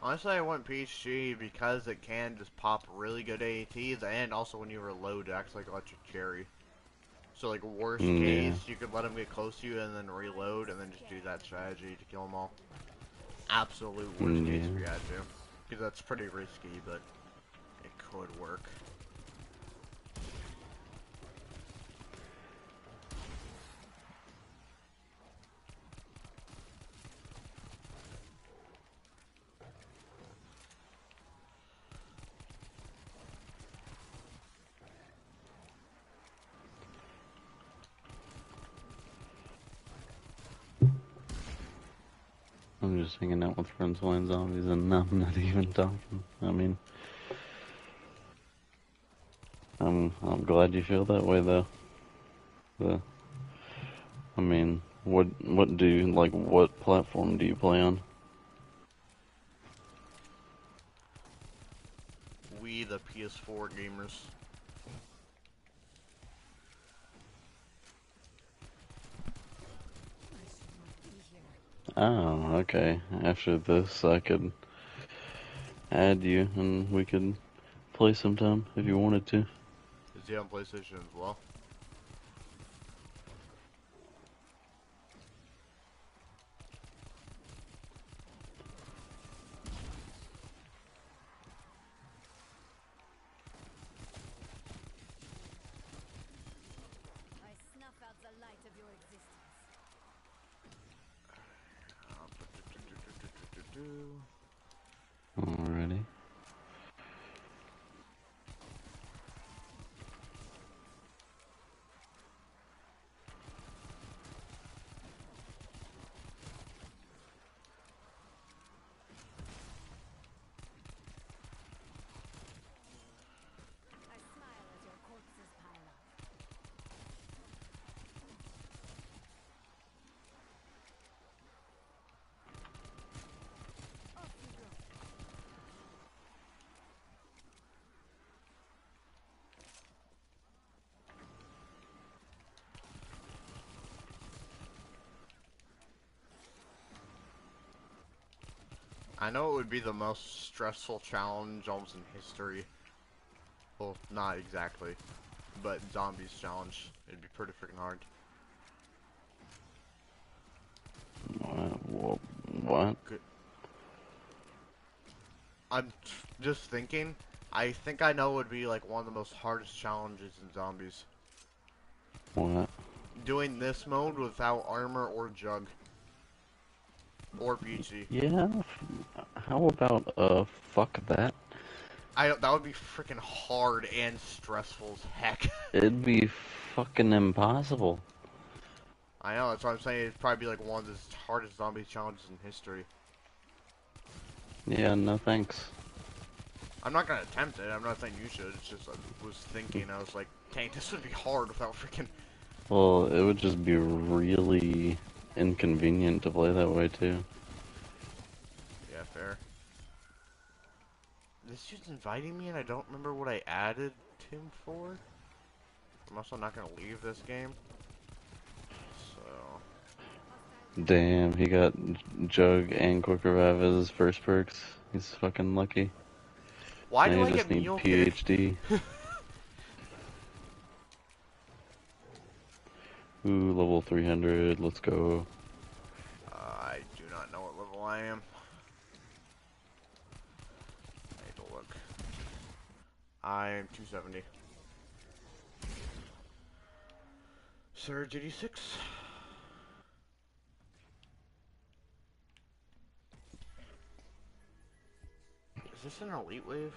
Honestly, I want PhD because it can just pop really good AATs, and also when you reload, it acts like electric cherry. So, like, worst case, you could let them get close to you and then reload, and then just do that strategy to kill them all. Absolute worst case if you had to. Because that's pretty risky, but it could work. I'm just hanging out with friends playing zombies and I'm not even talking. I mean, I'm glad you feel that way though. I mean, what platform do you play on? We, the PS4 gamers. Oh, okay. After this, I could add you and we could play sometime if you wanted to. Is he on PlayStation as well? I snuff out the light of your existence. Alrighty. I know it would be the most stressful challenge almost in history. Well, not exactly, but zombies challenge. It'd be pretty freaking hard. What? Good. I'm just thinking. I think I know it would be like one of the most hardest challenges in zombies. What? Doing this mode without armor or jug. Or PG. Yeah. How about fuck that? That would be freaking hard and stressful as heck. It'd be fucking impossible. I know, that's what I'm saying. It'd probably be like one of the hardest zombie challenges in history. Yeah, no thanks. I'm not gonna attempt it. I'm not saying you should. It's just I was thinking. I was like, dang, this would be hard without freaking. Well, it would just be really inconvenient to play that way too. Yeah, fair. This dude's inviting me, and I don't remember what I added him for. I'm also not gonna leave this game. So. Damn, he got Jug and Quick Revive as his first perks. He's fucking lucky. Why now do you I just get need Mule PhD. Ooh, level 300, let's go. I do not know what level I am. I need to look. I am 270. Surge 86. Is this an elite wave?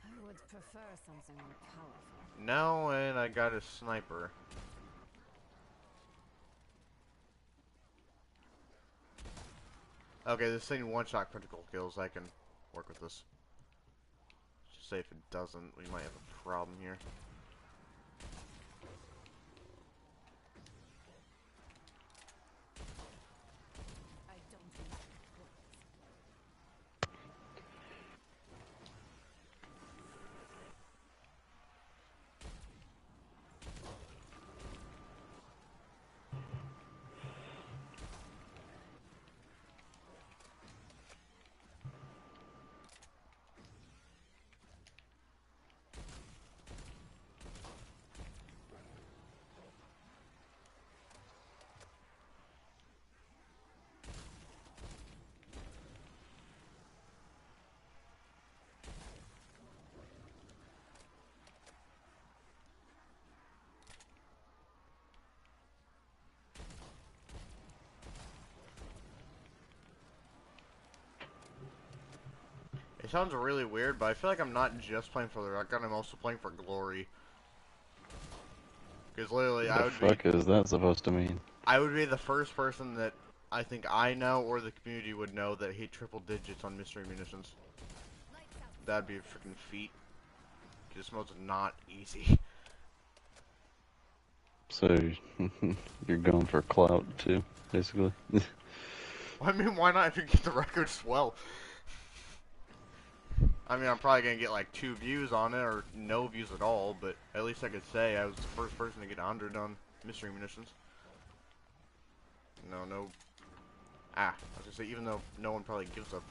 I would prefer something more powerful. No, and I got a sniper. Okay, this thing one-shot critical kills. I can work with this. Just say if it doesn't, we might have a problem here. I don't like bullets. It sounds really weird, but I feel like I'm not just playing for the record, I'm also playing for glory. Because literally, What the fuck is that supposed to mean? I would be the first person that I think I know or the community would know that hit triple digits on mystery munitions. That'd be a freaking feat. This mode's not easy. So, you're going for clout too, basically? I mean, why not if you get the record swell? I mean, I'm probably gonna get like 2 views on it, or no views at all, but at least I could say I was the first person to get 100 on mystery munitions. No. I was gonna say, even though no one probably gives a...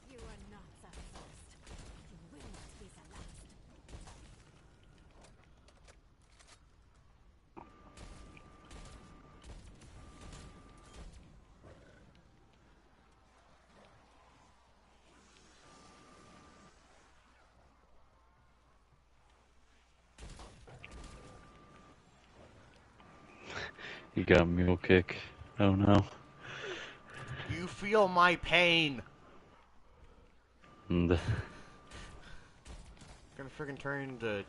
You are not the first. You will not be the last. You got a mule kick. Oh no. You feel my pain! And Gonna freaking turn into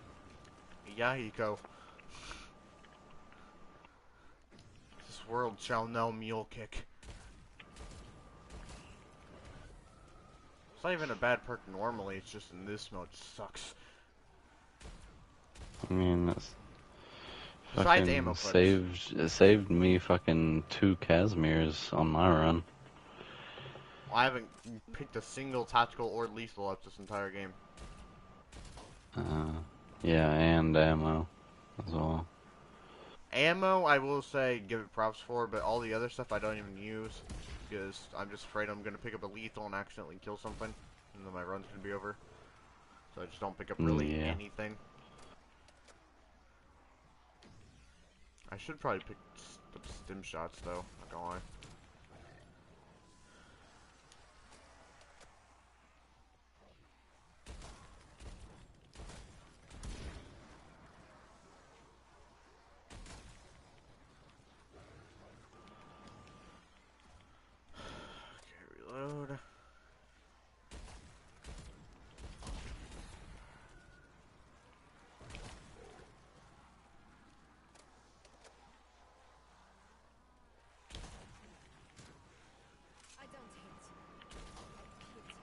Yahiko. This world shall know mule kick. It's not even a bad perk normally, it's just in this mode it sucks. I mean, it's Besides fucking ammo clips. saved me fucking 2 Casimirs on my run. I haven't picked a single tactical or lethal up this entire game. Yeah, and ammo as well. Ammo, I will say, give it props for, but all the other stuff I don't even use. Because I'm just afraid I'm going to pick up a lethal and accidentally kill something. And then my run's going to be over. So I just don't pick up really anything. I should probably pick up stim shots though, not gonna lie. Okay, reload. I don't hate you. I pity you.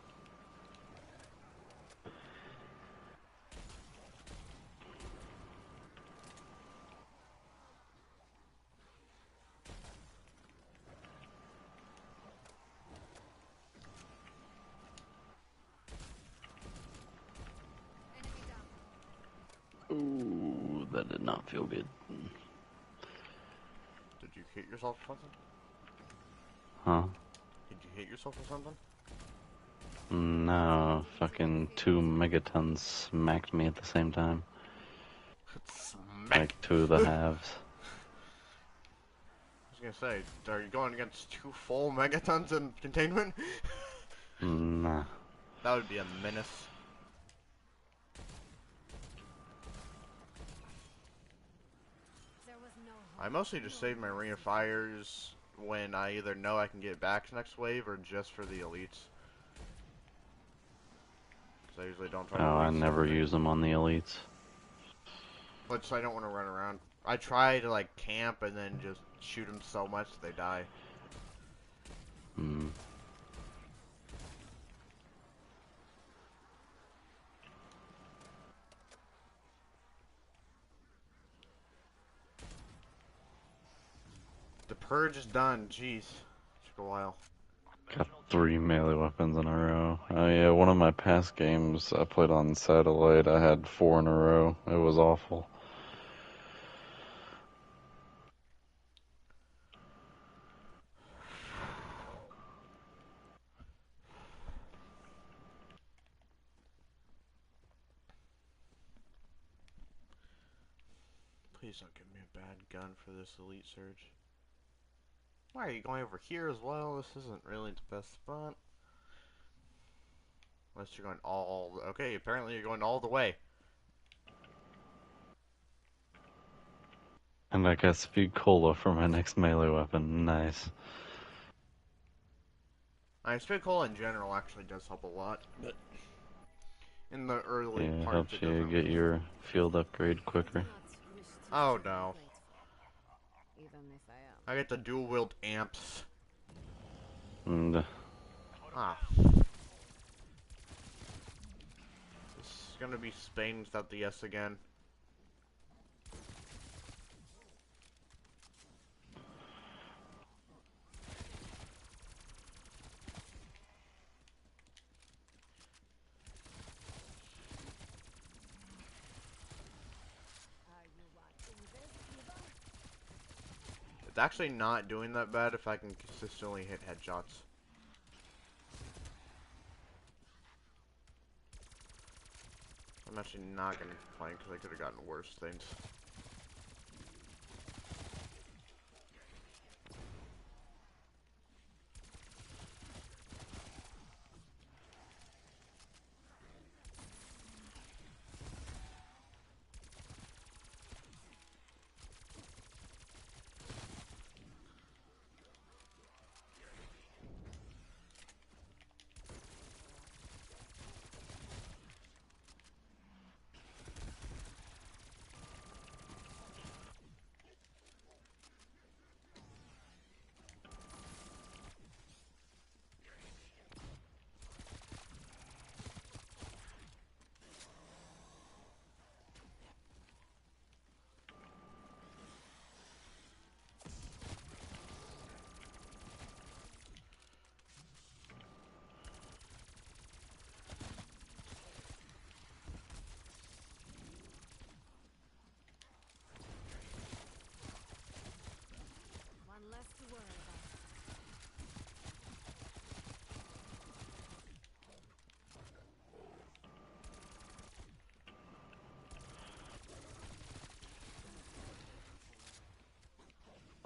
Enemy down. Ooh, that did not feel good. Did you hit yourself or something? Huh? Did you hit yourself or something? No, fucking 2 megatons smacked me at the same time. Smack. Like 2 of the halves. I was gonna say, are you going against 2 full megatons in containment? Nah. That would be a menace. There was no I hope. mostly just save my ring of fires when I either know I can get back next wave or just for the elites. Because I usually don't try to Oh, I waste never anything. use them on the elites. But so I don't want to run around. I try to like camp and then just shoot them so much that they die. Hmm. The purge is done. Jeez, took a while. Got 3 melee weapons in a row. Oh yeah, one of my past games I played on satellite, I had 4 in a row. It was awful. Please don't give me a bad gun for this elite surge. Why are you going over here as well? This isn't really the best spot. Unless you're going all... Okay, apparently you're going all the way. And I got speed cola for my next melee weapon. Nice. Spit cola in general actually does help a lot, but in the early Yeah, it parts helps it you doesn't. get your field upgrade I quicker. do not wish to Oh, seem no. ungrateful, even if I am. I get the dual wield amps. And Ah. This is gonna be Spain without the S again. Are you watching this, Eva? It's actually not doing that bad if I can consistently hit headshots. I'm actually not gonna complain because I could have gotten worse things.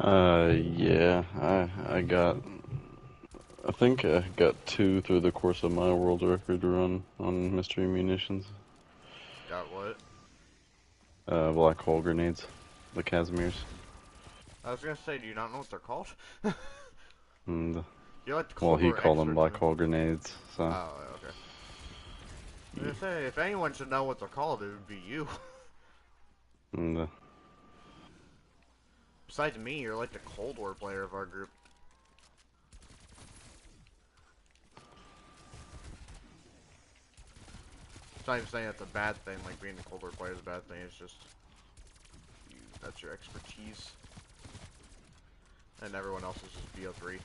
Yeah, I think I got 2 through the course of my world record run on mystery munitions. Got what? Black hole grenades, the Casimirs. I was gonna say, do you not know what they're called? And, You're like the well, Cold he War called them expert black too. hole grenades, so. Oh, okay. I was gonna say, if anyone should know what they're called, it would be you. And, Besides me, you're like the Cold War player of our group. It's not even saying that's a bad thing, like being the Cold War player is a bad thing, it's just, that's your expertise. And everyone else is just BO3.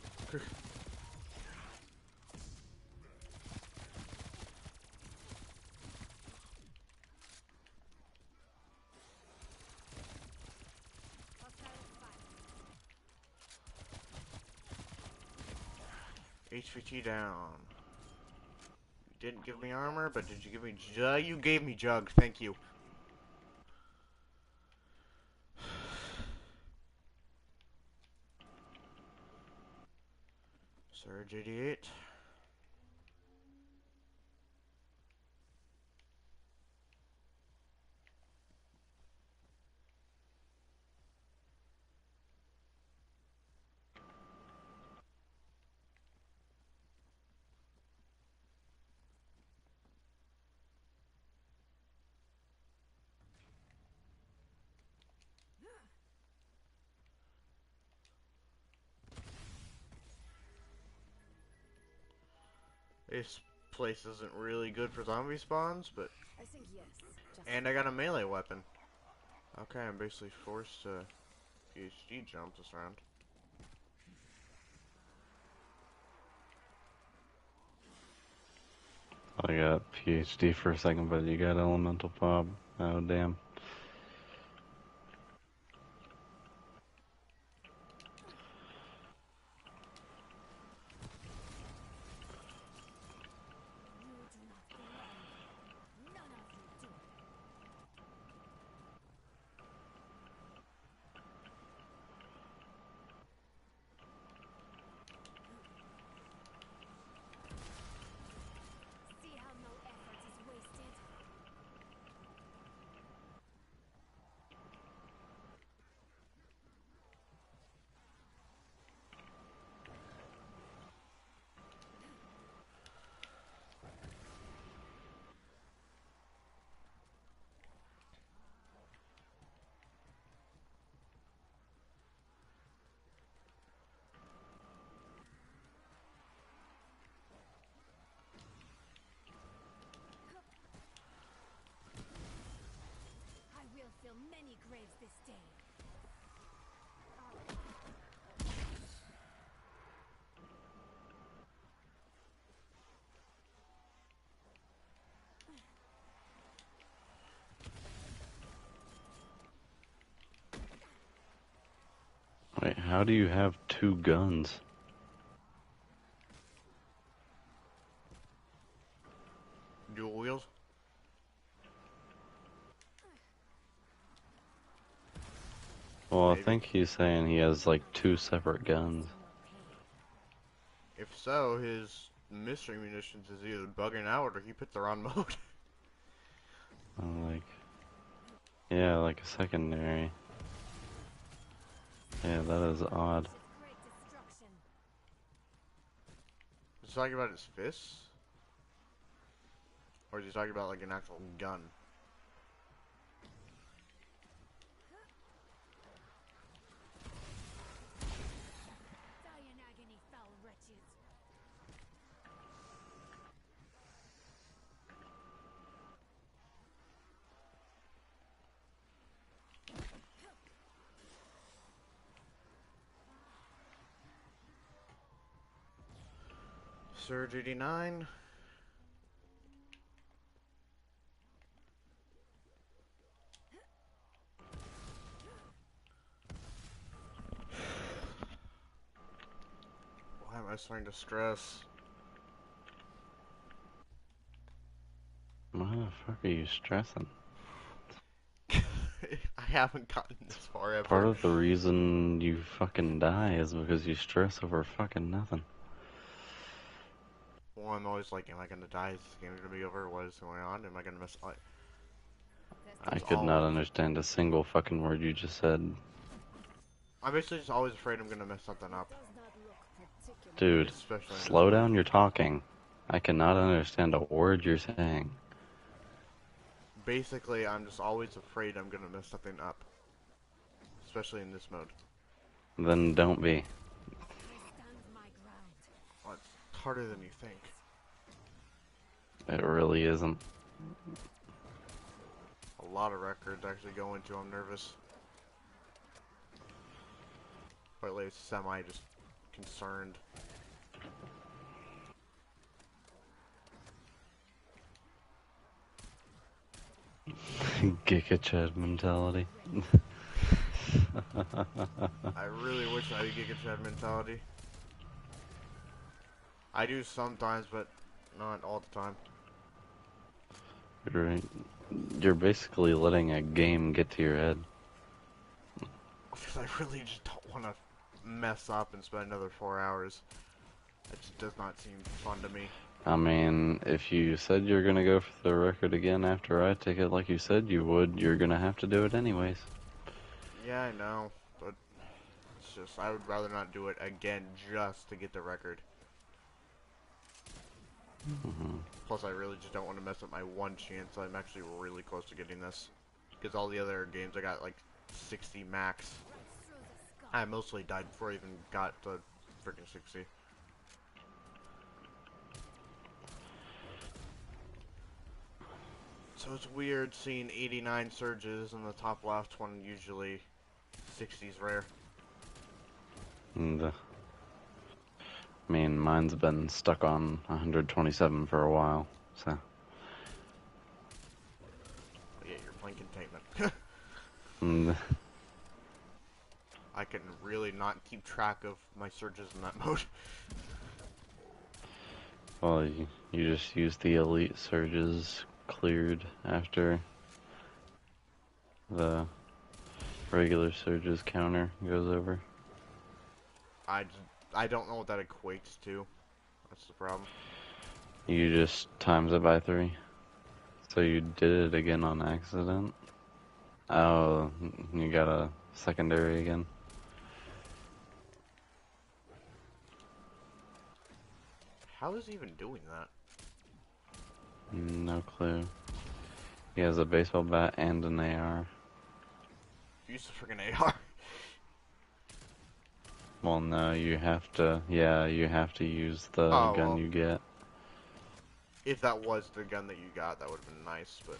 HVT down. You didn't give me armor, but did you give me you gave me jug, thank you. Surge 88. This place isn't really good for zombie spawns, but... I think yes. Just And I got a melee weapon. Okay, I'm basically forced to PhD jump this round. I got PhD for a second, but you got elemental pop. Oh, damn. you do not belong here. None of you do. See how no effort is wasted? I will fill many graves this day. Wait, how do you have 2 guns? Dual wheels? Well, I Maybe. think he's saying he has like 2 separate guns. If so, his mystery munitions is either bugging out or he put the wrong mode. Like, yeah, like a secondary. Yeah, that is odd. Great destruction. Is he talking about his fists? Or is he talking about like an actual gun? Die in agony, foul wretches. Surge 89. Why am I starting to stress? Why the fuck are you stressing? I haven't gotten this far ever. Part of the reason you fucking die is because you stress over fucking nothing. Well, I'm always like, am I gonna die? Is this game gonna be over? What is going on? Am I gonna miss? I could not understand a single fucking word you just said. I'm basically just always afraid I'm gonna mess something up. Dude, Especially in slow this down your talking. I cannot understand a word you're saying. Basically, I'm just always afraid I'm gonna mess something up. Especially in this mode. Then don't be. Well, it's harder than you think. It really isn't. A lot of records actually go into. I'm nervous. Or at least semi just concerned. Giga Chad mentality. I really wish I had Giga Chad mentality. I do sometimes, but not all the time. Right. You're basically letting a game get to your head. Because I really just don't want to mess up and spend another 4 hours. It just does not seem fun to me. I mean, if you said you're gonna go for the record again after I take it like you said you would, you're gonna have to do it anyways. Yeah, I know, but it's just, I would rather not do it again just to get the record. Plus, I really just don't want to mess up my one chance. I'm actually really close to getting this. Because all the other games, I got like 60 max. I mostly died before I even got to freaking 60. So it's weird seeing 89 surges in the top left when usually 60's rare. And, I mean, mine's been stuck on 127 for a while, so. Yeah, you're playing containment. And, I can really not keep track of my surges in that mode. well, you just use the elite surges cleared after the regular surges counter goes over. I don't know what that equates to. That's the problem. You just times it by 3. So you did it again on accident? Oh, you got a secondary again? How is he even doing that? No clue. He has a baseball bat and an AR. Use the freaking AR. Well, no, you have to, yeah, you have to use the gun well, you get. if that was the gun that you got, that would have been nice, but...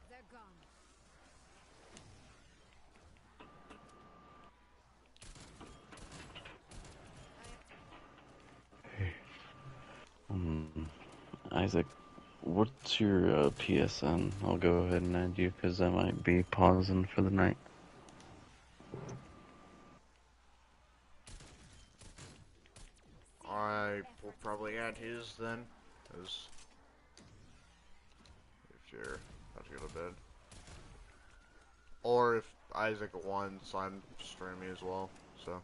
They're gone. Isaac, what's your PSN? I'll go ahead and add you because I might be pausing for the night. I will probably add his then, as if you're about to go to bed. Or if Isaac won, so I'm streaming as well, so.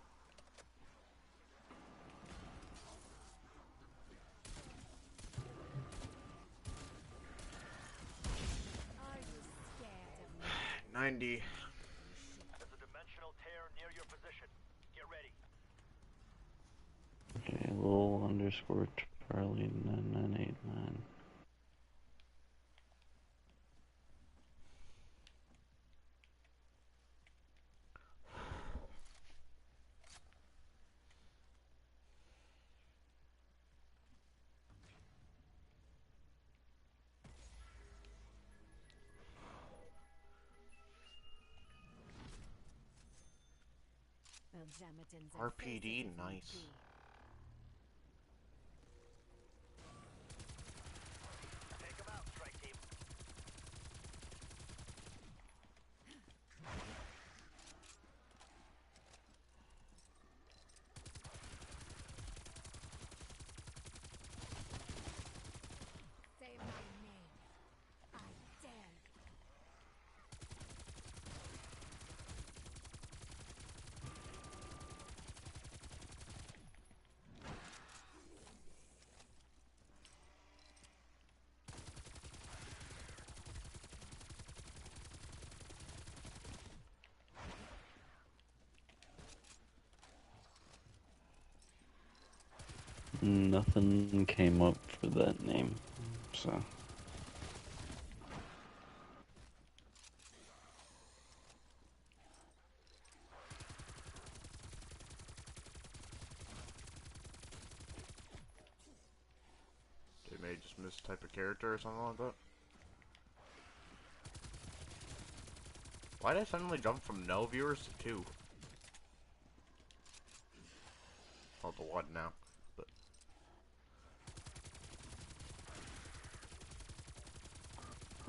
Are you scared of me? 90. There's a dimensional tear near your position. Get ready. Okay, little underscore Charlie 9989. We'll jam it in their RPD, faces if need nice. be. Take them out, strike team. Say my name. I dare. Nothing came up for that name, so. They may just mistype a character or something like that. Why did I suddenly jump from no viewers to 2? Well, to 1 now, but...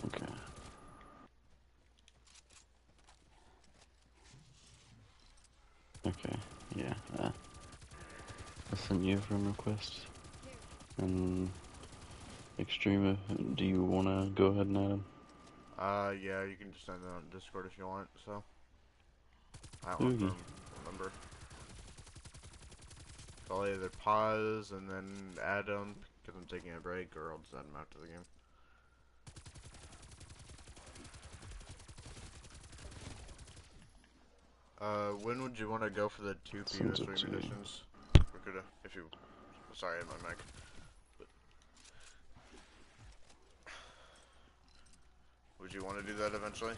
Okay. Okay, yeah. I sent you a friend request. And Extreme, do you want to go ahead and add him? Yeah, you can just send it on Discord if you want, so... I don't Oogie. remember. So I'll either pause and then add them, because I'm taking a break, or I'll just add them after the game. When would you want to go for the 2 Sent it PS3 to you. munitions? We could, if you... Sorry, my mic. But... Would you want to do that eventually?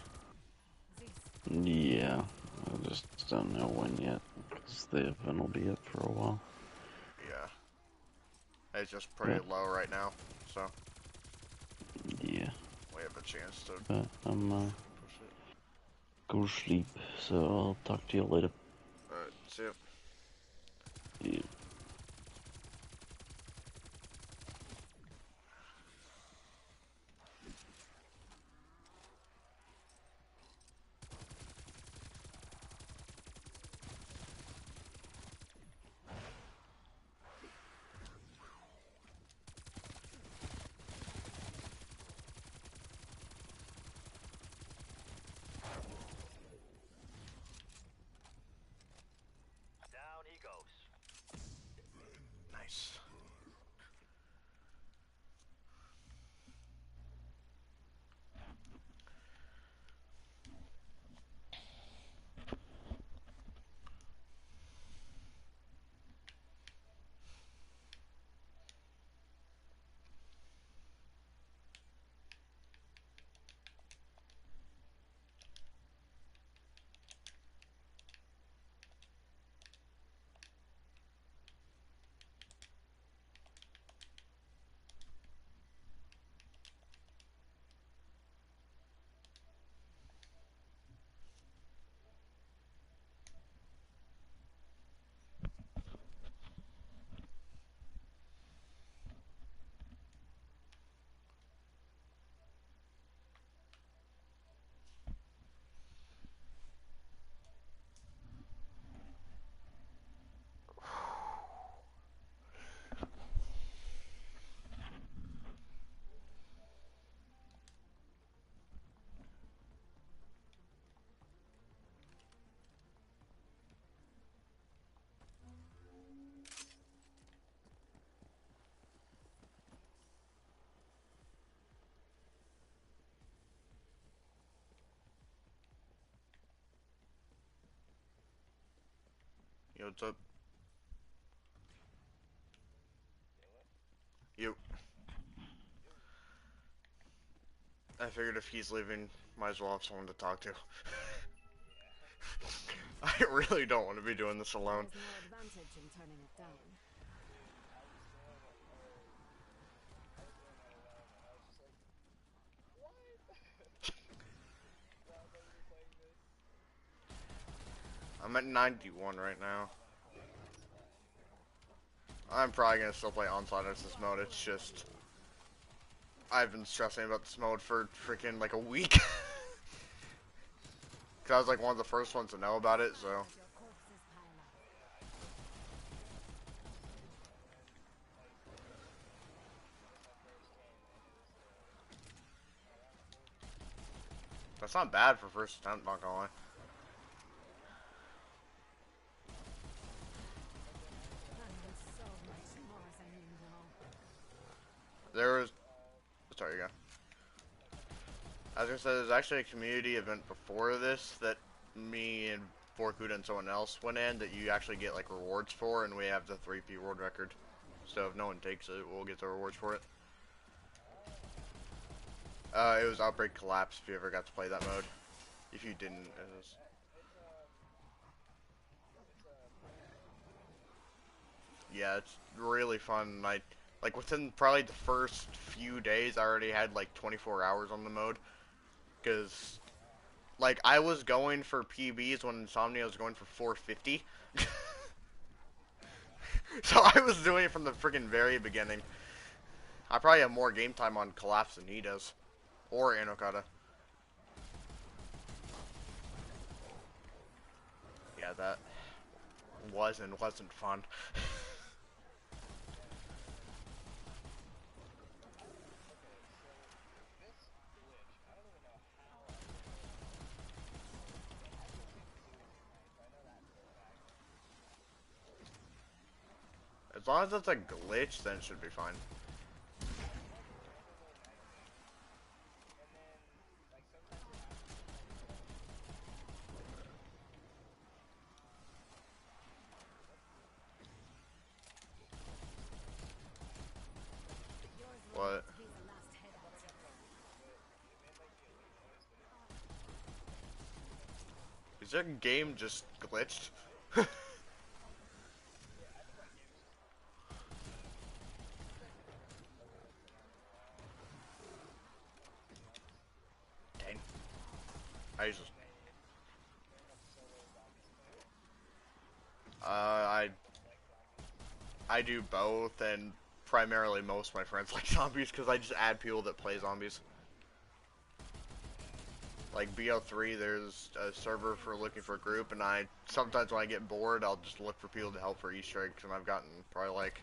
Yeah, I just don't know when yet, because the event will be up for a while. Yeah. It's just pretty low right now, so... Yeah. We have a chance to But I'm push it. go to sleep, so I'll talk to you later. Alright, see ya. Yeah. Down he goes. Nice. Yo, what's up? You. I figured if he's leaving, might as well have someone to talk to. I really don't want to be doing this alone. There's no advantage in turning it down. I'm at 91 right now. I'm probably gonna still play Onslaught as this mode. It's just I've been stressing about this mode for freaking like a week. Cause I was like one of the first ones to know about it, so. As your corpses pile up. That's not bad for first attempt, not gonna lie. I want so much more than you know. There was, sorry, you go. As I said, there's actually a community event before this that me and Borkuda and someone else went in that you actually get like rewards for, and we have the 3P world record. So if no one takes it, we'll get the rewards for it. It was Outbreak Collapse if you ever got to play that mode. If you didn't, it was... Yeah, it's really fun. Like within probably the first few days, I already had like 24 hours on the mode. Because, like, I was going for PBs when Insomnia was going for 450. So I was doing it from the freaking very beginning. I probably have more game time on Collapse than he does. Or Anokata. Yeah, that wasn't fun. As long as it's a glitch, then it should be fine. What? Be the last head out. Is their game just glitched? Dang. I just... I do both, and primarily most of my friends like zombies because I just add people that play zombies. Like BO3, there's a server for looking for a group, and I sometimes when I get bored, I'll just look for people to help for Easter eggs, and I've gotten probably like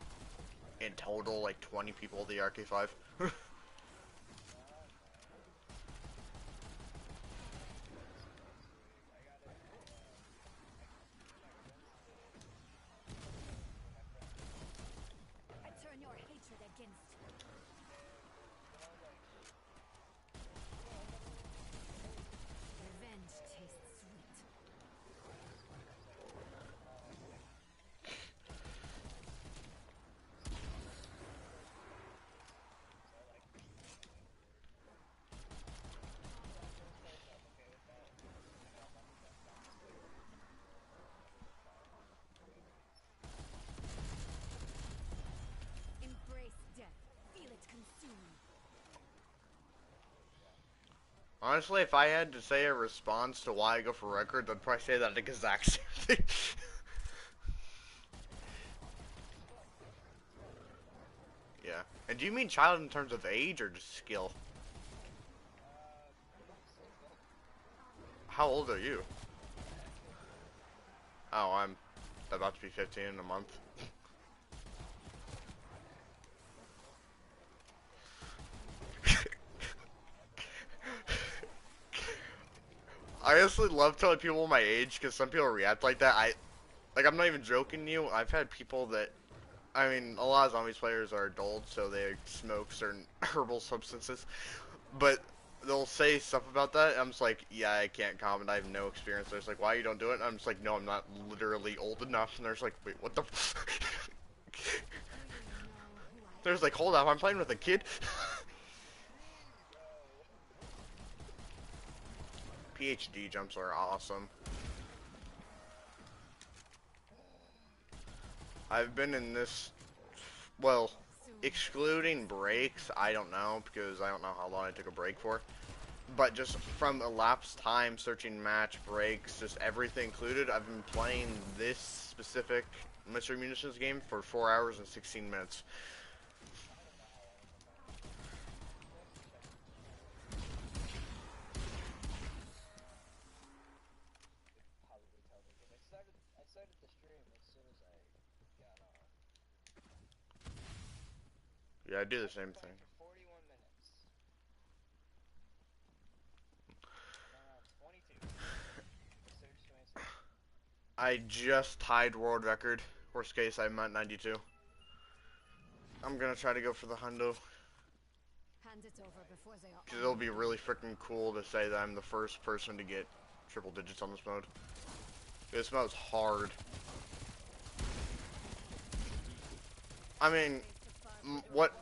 in total like 20 people the RK5. I turn your hatred against you. Revenge tastes sweet. Embrace death. Feel it consume you. Honestly, if I had to say a response to why I go for records, I'd probably say that exact same thing. Yeah. And do you mean child in terms of age or just skill? How old are you? Oh, I'm about to be 15 in a month. I honestly love telling people my age because some people react like that. I'm not even joking you. I've had people that, I mean, a lot of zombies players are adults, so they smoke certain herbal substances, but they'll say stuff about that. I'm just like, yeah, I can't comment. I have no experience. They're just like, why you don't do it? And I'm just like, no, I'm not literally old enough. And they're just like, wait, what the? They're just like, hold up, I'm playing with a kid. PhD jumps are awesome. I've been in this, well, excluding breaks, I don't know, because I don't know how long I took a break for. but just from elapsed time, searching match breaks, just everything included, I've been playing this specific Mystery Munitions game for 4 hours and 16 minutes. Yeah, I do the same thing. I just tied world record. Worst case, I'm at 92. I'm gonna try to go for the hundo. Hand it over before they are Because it'll be really freaking cool to say that I'm the first person to get triple digits on this mode. This mode's hard. I mean, what...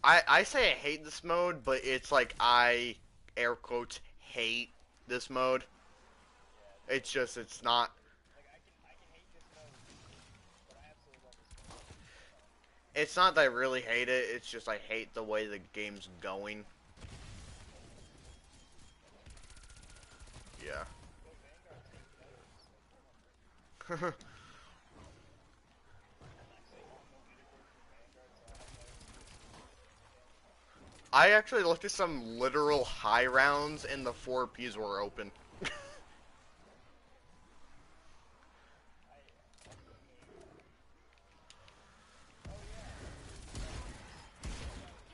I say I hate this mode, but it's like I, air quotes, hate this mode. It's just, it's not... It's not that I really hate it, it's just I hate the way the game's going. Yeah. I actually looked at some literal high rounds and the 4Ps were open. Can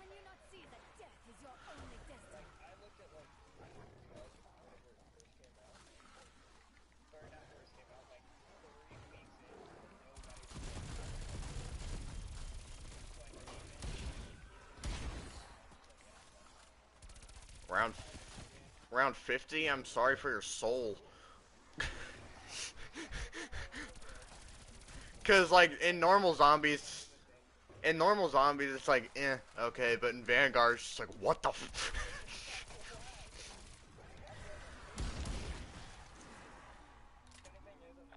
you not see that death is your only destiny? Round 50? I'm sorry for your soul. Cause like in normal zombies, it's like, okay, but in Vanguard, it's just like, what the f-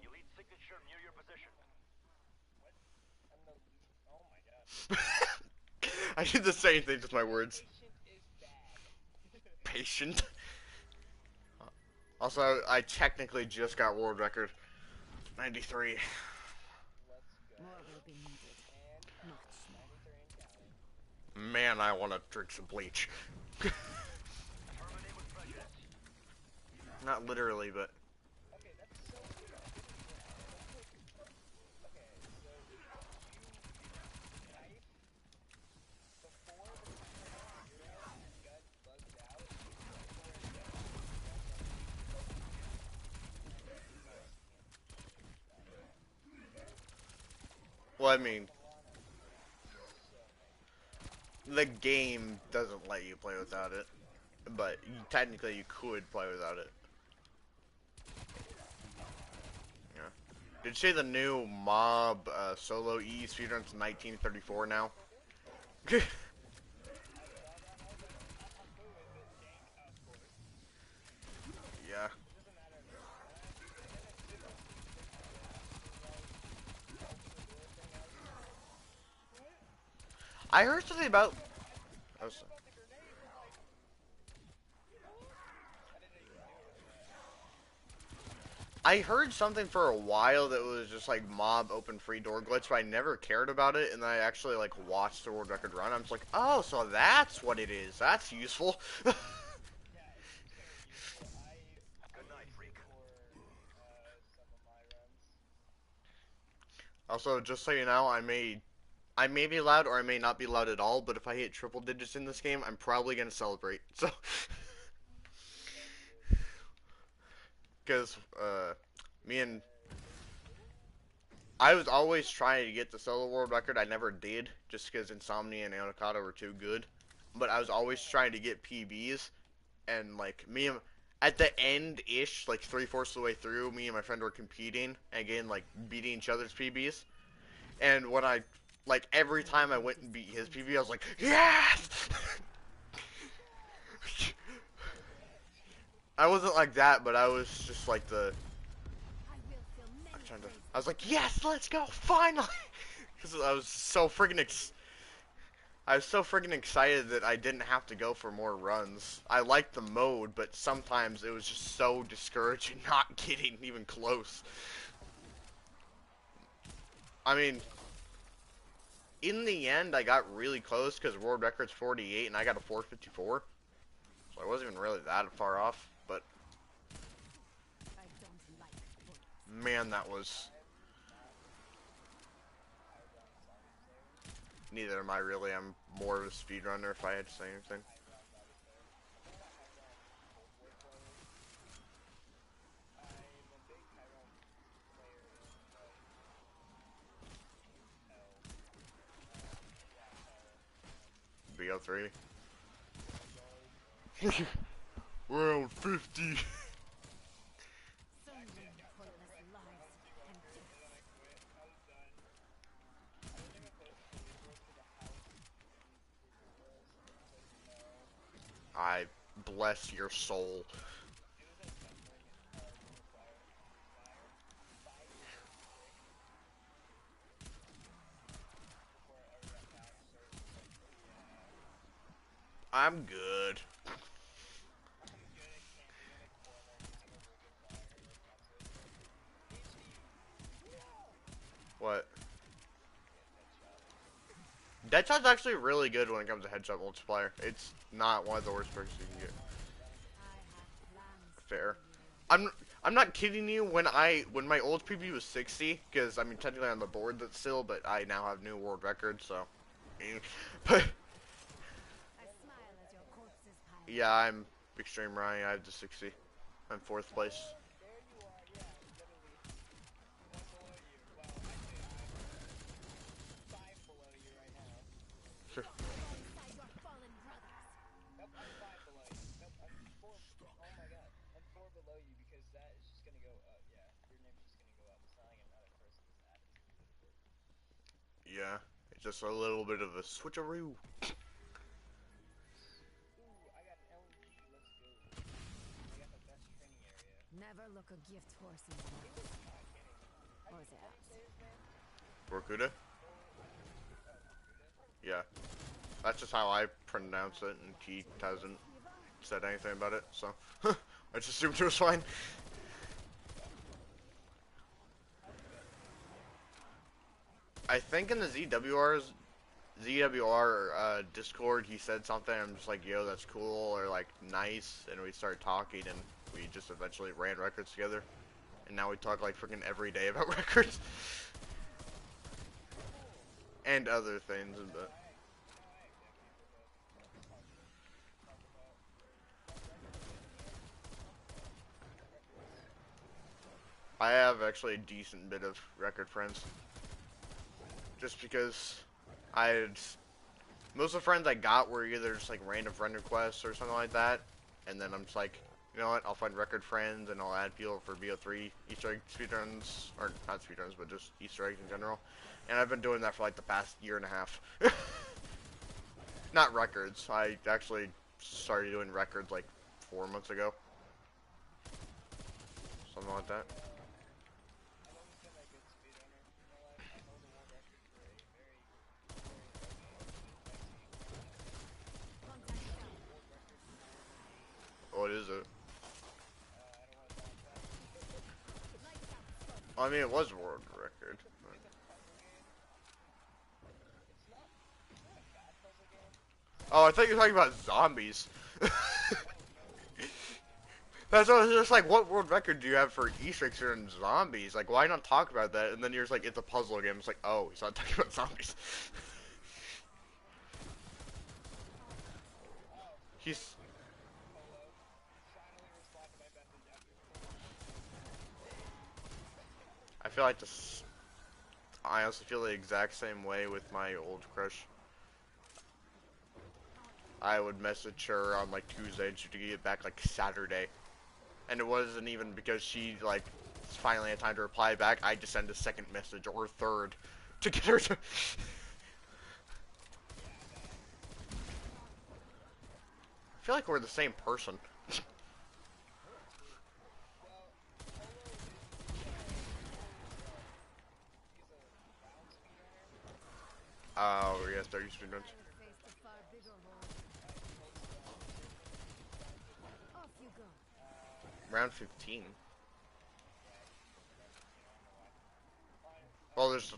Elite signature near your position. I did the same thing with my words. Patient. Also, I technically just got world record. 93. More will be needed. Much more. Man, I want to drink some bleach. Not literally, but... Well, I mean... The game doesn't let you play without it. But technically you could play without it. Yeah. Did you say the new mob solo E speedrun's 1934 now? Yeah. I heard something about... I heard something for a while that was just like mob open free door glitch, but I never cared about it, and then I actually like watched the world record run. I'm just like, oh, so that's what it is. That's useful. Good night, freak. Also, just so you know, I may be loud or I may not be loud at all, but if I hit triple digits in this game, I'm probably gonna celebrate. So, because me and I was always trying to get the solo world record. I never did, just because Insomnia and Anacata were too good. But I was always trying to get PBs, and like me and at the end ish, like 3/4 of the way through, me and my friend were competing again, like beating each other's PBs. And when I like every time I went and beat his PB, I was like, yes. I wasn't like that, but I was just like the. I was like, yes, let's go, finally! Because I was so freaking I was so freaking excited that I didn't have to go for more runs. I liked the mode, but sometimes it was just so discouraging not getting even close. I mean, in the end, I got really close because world record's 48 and I got a 454. So I wasn't even really that far off, but I don't like bullets. man, that was... Neither am I really. I'm more of a speedrunner if I had to say anything. BO3. Round 50. So many pointless lives and deaths. I bless your soul. I'm good. What? Deadshot's actually really good when it comes to headshot multiplier. It's not one of the worst perks you can get. I have plans Fair. for you. I'm not kidding you. When my old PB was 60, because I mean technically on the board that's still, but I now have new world records, so. But I smile as your corpses pile. yeah, I'm extreme Ryan. I have the 60. I'm 4th place. Alongside your fallen brothers. Yeah, it's just a little bit of a switcheroo. Never look a gift horse in the mouth. Or is it out? Borkuda? Yeah. That's just how I pronounce it, and he hasn't said anything about it, so I just assumed it was fine. I think in the ZWR Discord, he said something. I'm just like, yo, that's cool, or like, nice, and we started talking, and we just eventually ran records together, and now we talk like freaking every day about records and other things, but. I have actually a decent bit of record friends. Just because most of the friends I got were either just like random friend requests or something like that. And then I'm just like, you know what, I'll find record friends and I'll add people for BO3 Easter egg speedruns, or not speedruns, but just Easter eggs in general. And I've been doing that for like the past year and a half. Not records. I actually started doing records like 4 months ago. Something like that. What is it? I mean, it was a world record. Oh, I thought you were talking about zombies. That's what I was just like, what world record do you have for Easter eggs and zombies? Like, why not talk about that? And then you're just like, it's a puzzle game. It's like, oh, he's not talking about zombies. He's... I feel like this... I honestly feel the exact same way with my old crush. I would message her on like Tuesday and she'd get back like Saturday. And it wasn't even because she like finally had time to reply back. I just send a second message or third to get her to... I feel like we're the same person. Oh, yes, 30 speedruns. round 15. Well, there's.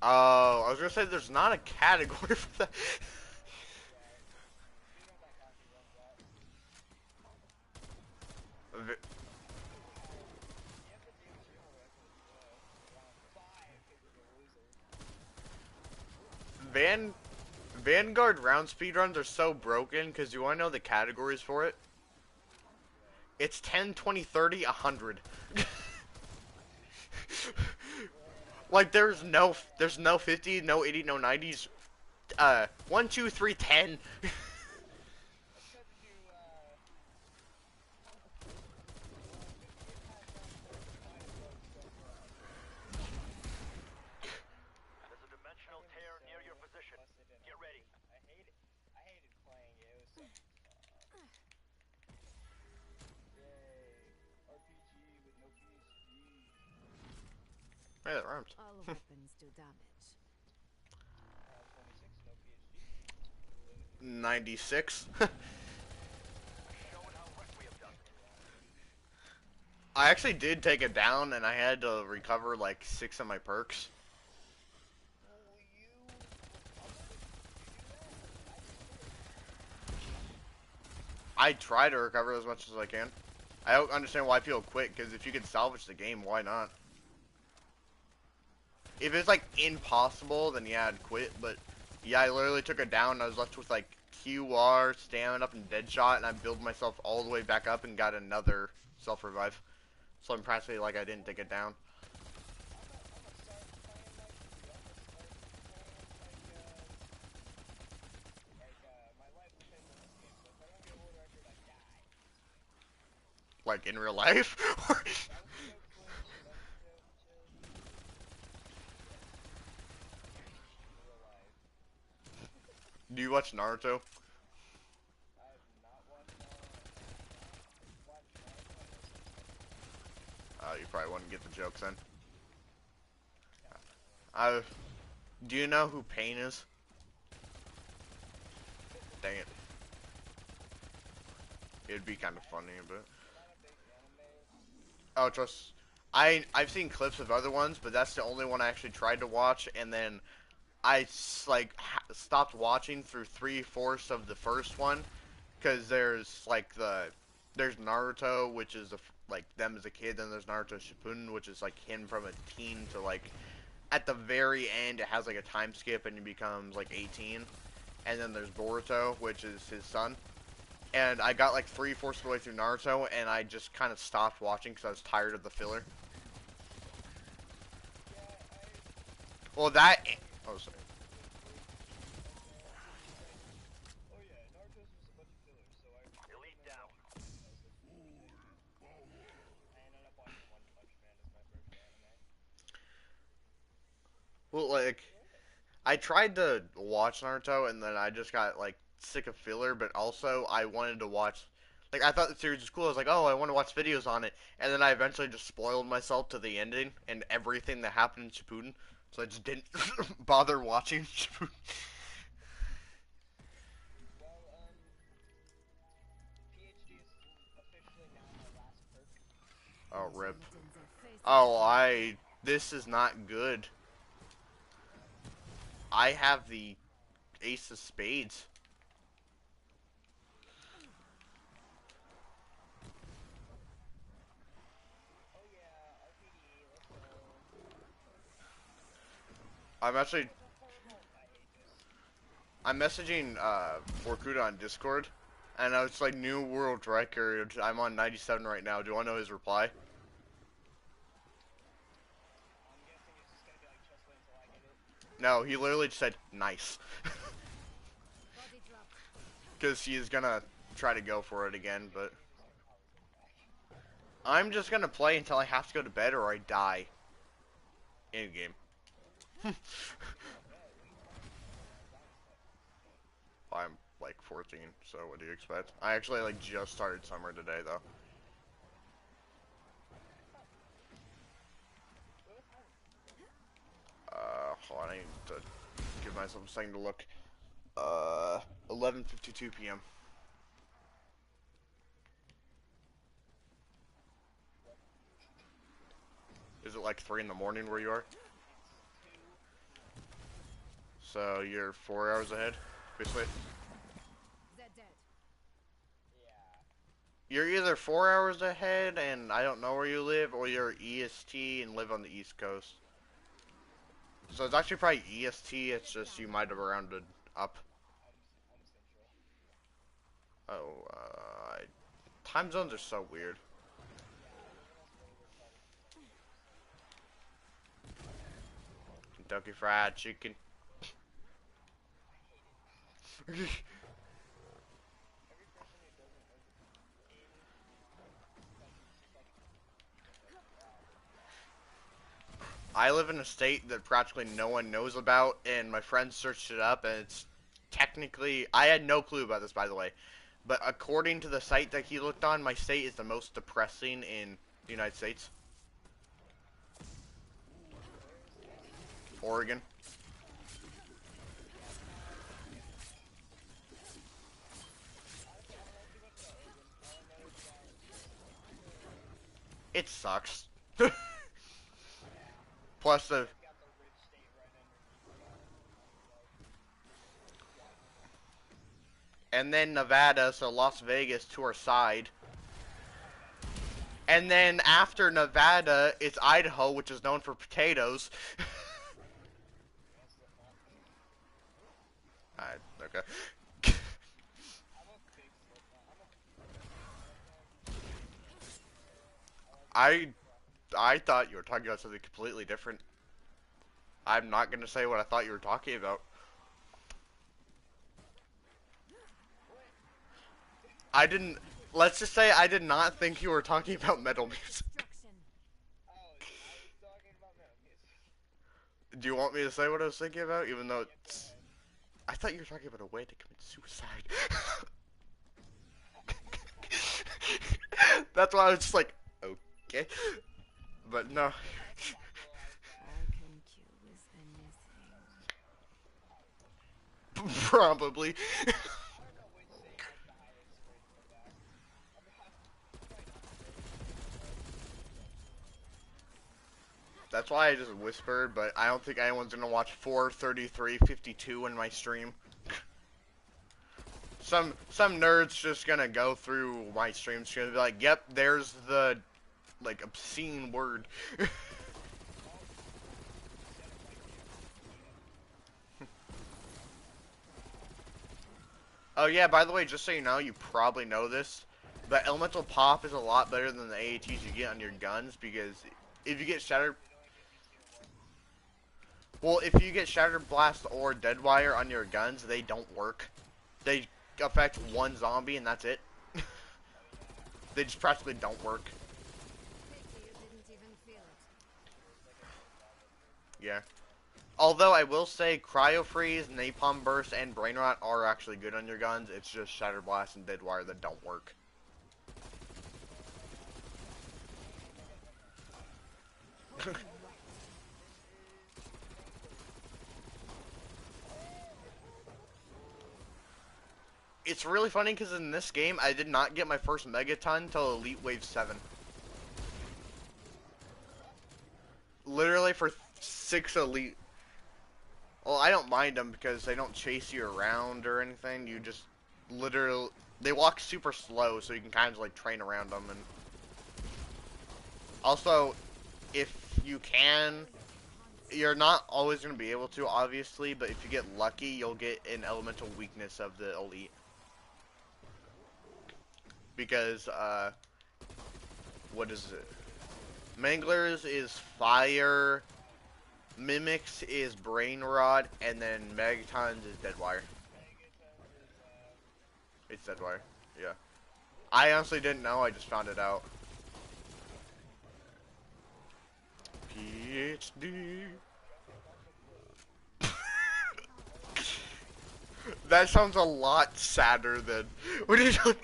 Oh, I was gonna say there's not a category for that. V- Van Vanguard round speedruns are so broken because you want to know the categories for it? It's 10, 20, 30, 100. Like there's no 50, no 80, no 90s. 1, 2, 3, 10. There's a dimensional tear near your position. Get ready. Hey, that rhymes. All weapons do damage. 96. Showing how wrecked we have done. I actually did take it down, and I had to recover like 6 of my perks. I try to recover as much as I can. I don't understand why people quit, because if you can salvage the game, why not? If it's like impossible, then yeah, I'd quit, but yeah, I literally took it down, and I was left with like QR, stamina up, and deadshot, and I built myself all the way back up and got another self-revive. So I'm practically like I didn't take it down. Like in real life? Do you watch Naruto? You probably wouldn't get the jokes then. Do you know who Pain is? Dang it. It'd be kind of funny, but... Oh, trust... I've seen clips of other ones, but that's the only one I actually tried to watch, and then I, like, stopped watching through 3/4 of the first one, because there's, like, there's Naruto, which is, like, them as a kid, then there's Naruto Shippuden, which is, like, him from a teen to, like, at the very end, it has, like, a time skip, and he becomes, like, 18, and then there's Boruto, which is his son. And I got like 3/4 of the way through Naruto, and I just kind of stopped watching because I was tired of the filler. Well, that. Oh, sorry. Elite down. Well, like, I tried to watch Naruto, and then I just got like sick of filler. But also, I wanted to watch. Like, I thought the series was cool. I was like, oh, I want to watch videos on it. And then I eventually just spoiled myself to the ending and everything that happened in Shippuden. So I just didn't bother watching Shippuden. Oh, rip. Skeletons are faced Oh, this is not good. I have the Ace of Spades. I'm actually... I'm messaging, Forkuda on Discord, and it's like, new world record. I'm on 97 right now. Do you want to know his reply? No, he literally just said, nice. body drop. Because he is gonna try to go for it again, but... I'm just gonna play until I have to go to bed or I die. In game. I'm like 14, so what do you expect? I actually like just started summer today though. Hold on, I need to give myself a second to look. 11:52 p.m. Is it like 3 in the morning where you are? So you're 4 hours ahead, basically. They're dead. You're either 4 hours ahead and I don't know where you live, or you're EST and live on the East Coast. So it's actually probably EST, it's just you might have rounded up. Oh, time zones are so weird. Kentucky Fried Chicken. I live in a state that practically no one knows about, and my friends searched it up, and it's technically, I had no clue about this, by the way, but according to the site that he looked on, my state is the most depressing in the United States. Oregon. It sucks. Plus the... And then Nevada, so Las Vegas to our side. And then after Nevada, it's Idaho, which is known for potatoes. Okay. I thought you were talking about something completely different. I'm not gonna say what I thought you were talking about. I didn't. Let's just say I did not think you were talking about metal music. Do you want me to say what I was thinking about? Even though it's... I thought you were talking about a way to commit suicide. That's why I was just like, okay. But no. Probably. That's why I just whispered, but I don't think anyone's gonna watch 4:33:52 in my stream. Some nerd's just gonna go through my stream, gonna be like, "Yep, there's the like obscene word." Oh yeah, by the way, just so you know, you probably know this, but elemental pop is a lot better than the AATs you get on your guns, because if you get shattered... Well, if you get Shattered Blast or Deadwire on your guns, they don't work. They affect one zombie and that's it. They just practically don't work. Yeah. Although I will say Cryo Freeze, Napalm Burst, and Brain Rot are actually good on your guns. It's just Shattered Blast and Deadwire that don't work. It's really funny because in this game, I did not get my first Megaton until Elite Wave 7. Literally for 6 Elite. Well, I don't mind them because they don't chase you around or anything. You just literally... They walk super slow, so you can kind of like train around them. And also, if you can... You're not always going to be able to, obviously, but if you get lucky, you'll get an elemental weakness of the Elite. Because, what is it? Manglers is Fire, Mimics is Brain Rod, and then Megatons is Deadwire. It's Deadwire, yeah. I honestly didn't know, I just found it out. PhD. That sounds a lot sadder than... What are you doing?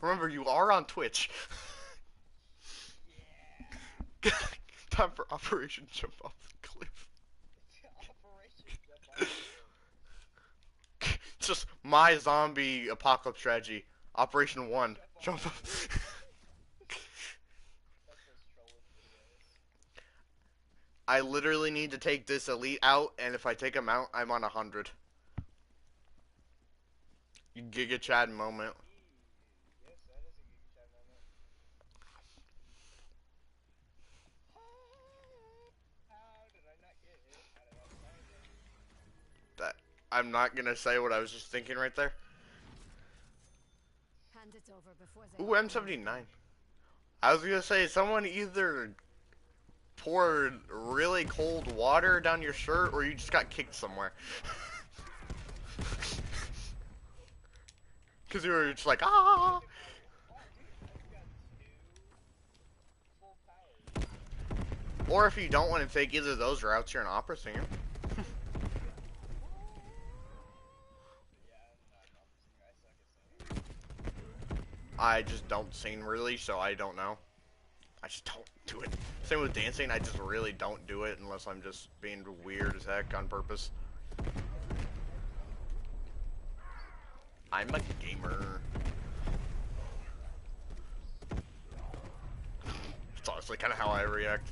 Remember, you are on Twitch. Time for Operation Jump Off the Cliff. It's just my zombie apocalypse strategy. Operation 1. Jump up. I literally need to take this elite out, and if I take him out, I'm on 100. Giga Chad moment. That I'm not gonna say what I was just thinking right there. Hand it over before they Ooh, M79. I was gonna say someone either poured really cold water down your shirt or you just got kicked somewhere. Cause you were just like, ah. Or if you don't want to take either of those routes, you're an opera singer. I just don't sing really, so I don't know. I just don't do it. Same with dancing, I just really don't do it unless I'm just being weird as heck on purpose. I'm a gamer. That's honestly kind of how I react.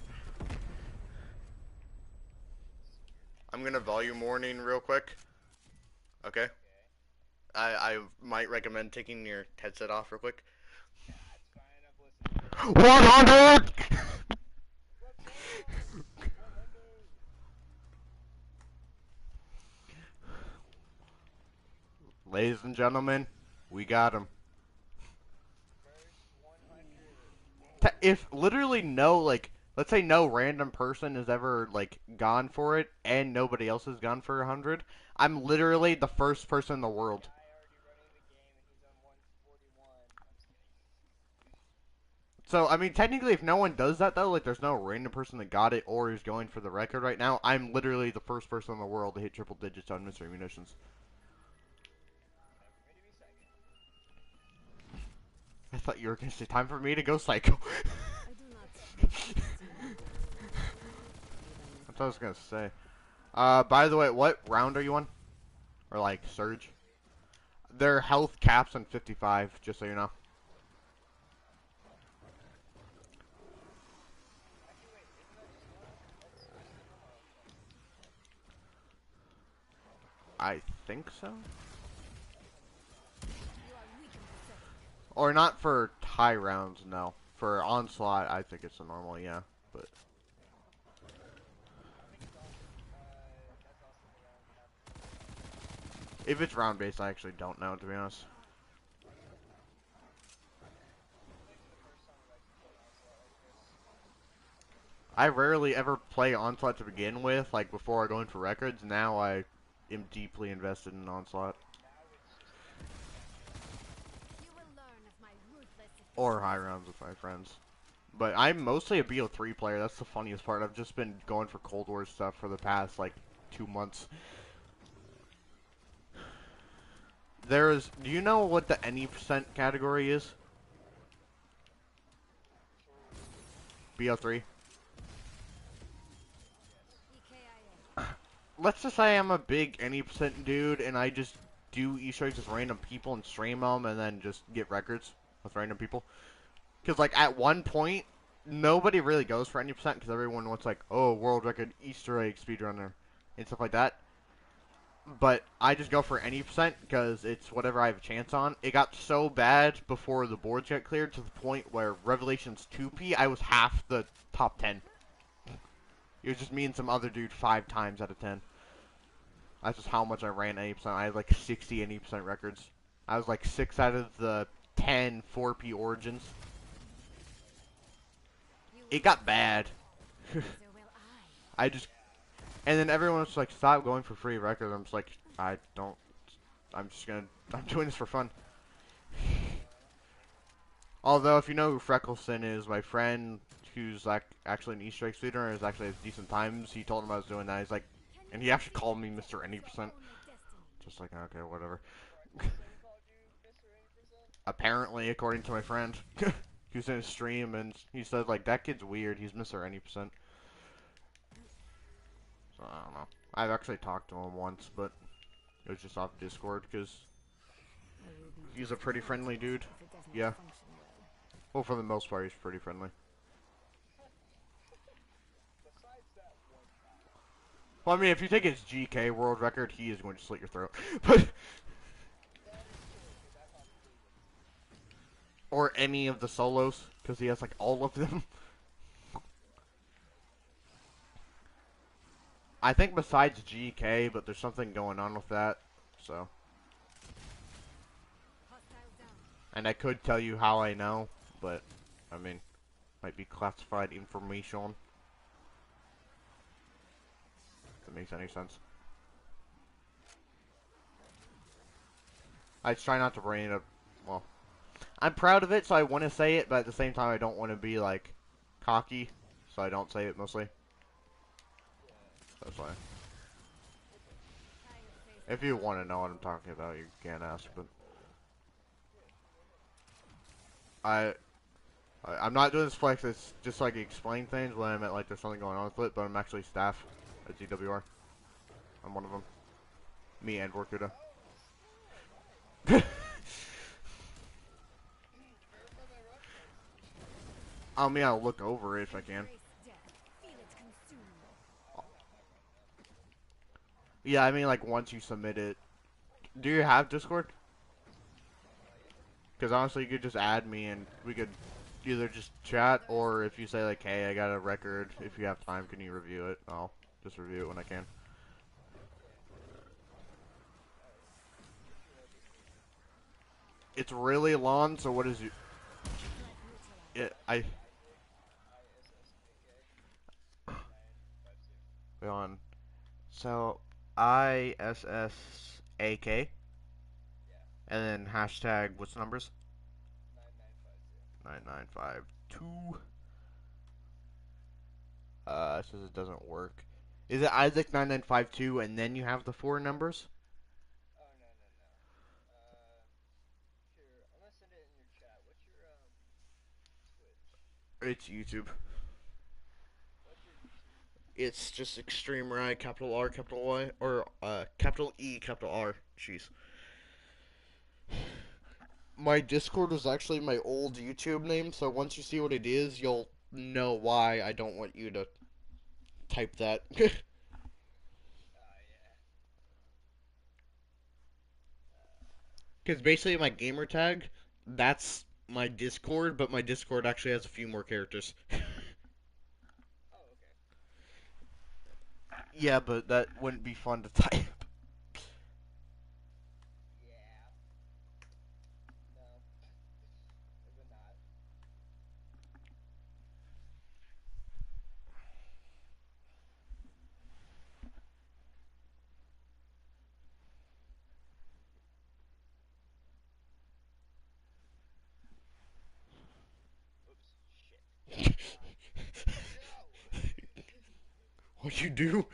I'm gonna volume warning real quick. Okay? I might recommend taking your headset off real quick. 100! Ladies and gentlemen, we got him. If literally no, like, let's say no random person has ever, like, gone for it, and nobody else has gone for 100, I'm literally the first person in the world. So, I mean, technically, if no one does that, though, like, there's no random person that got it or is going for the record right now, I'm literally the first person in the world to hit triple digits on Mystery Munitions. I thought you were going to say time for me to go psycho. That's what I was going to say. By the way, what round are you on? Or, like, surge? Their health caps on 55, just so you know. I think so. Or not for high rounds, no. For Onslaught, I think it's a normal, yeah. But if it's round based, I actually don't know, to be honest. I rarely ever play Onslaught to begin with, like before I go in for records. Now I am deeply invested in Onslaught. Or high rounds with my friends. But I'm mostly a BO3 player. That's the funniest part. I've just been going for Cold War stuff for the past, like, 2 months. Do you know what the any percent category is? BO3. Let's just say I'm a big any percent dude and I just do Easter eggs with random people and stream them and then just get records with random people. Because, like, at one point, nobody really goes for any percent because everyone wants, like, oh, world record Easter egg speedrunner and stuff like that. But I just go for any percent because it's whatever I have a chance on. It got so bad before the boards got cleared to the point where Revelations 2P, I was half the top 10. It was just me and some other dude 5 times out of 10. That's just how much I ran 80%. I had like 60 80% records. I was like 6 out of the 10 4P origins. It got bad. I just... And then everyone was like, stop going for free records. I'm just like, I'm doing this for fun. Although, if you know who Freckleson is, my friend who's like actually an Easter egg speedrunner is actually has decent times. He told him I was doing that. He's like, and he actually called me Mr. Any percent. Just like, okay, whatever. Apparently, according to my friend, he was in his stream and he said like, that kid's weird. He's Mr. Any percent. So I don't know. I've actually talked to him once, but it was just off Discord because he's a pretty friendly dude. Yeah. function well. Well, for the most part, he's pretty friendly. Well, I mean, if you take his GK world record, he is going to slit your throat. But or any of the solos, because he has like all of them. I think besides GK, but there's something going on with that, so. Hostile down. And I could tell you how I know, but, I mean, might be classified information. If that makes any sense. I try not to bring it up, well, I'm proud of it, so I want to say it, but at the same time I don't want to be, like, cocky, so I don't say it mostly. That's fine. If you want to know what I'm talking about, you can ask, but I'm not doing this flex. It's just so I can explain things when I'm at like there's something going on with it. But I'm actually staff at GWR. I'm one of them. Me and Workuda. I mean, I'll look over it if I can. Embrace death. Feel it consume. Yeah, I mean, like once you submit it. Do you have Discord? Because honestly, you could just add me and we could either just chat, or if you say like, hey, I got a record, if you have time, can you review it? I'll just review it when I can. It's really long, so what is you? I wait on. So ISSAK, and then hashtag what's the numbers? 9952. It says it doesn't work. Is it Isaac 9952 and then you have the four numbers? It's YouTube. It's just Extreme Rye, capital R, capital Y, or capital E, capital R. Jeez. My Discord was actually my old YouTube name, so once you see what it is, you'll know why I don't want you to type that. Because basically my gamer tag, that's my Discord, but my Discord actually has a few more characters. Yeah, but that wouldn't be fun to type. What you do?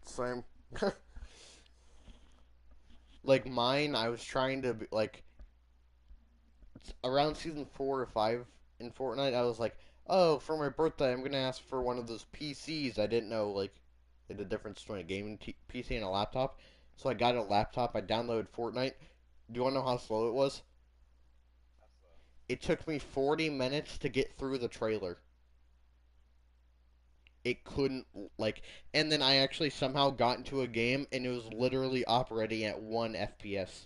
Same. Like mine, I was trying to be, like around season 4 or 5 in Fortnite. I was like, oh, for my birthday, I'm gonna ask for one of those PCs. I didn't know like the difference between a gaming PC and a laptop. So I got a laptop. I downloaded Fortnite. Do you want to know how slow it was? It took me 40 minutes to get through the trailer. It couldn't, like, and then I actually somehow got into a game and it was literally operating at 1 FPS.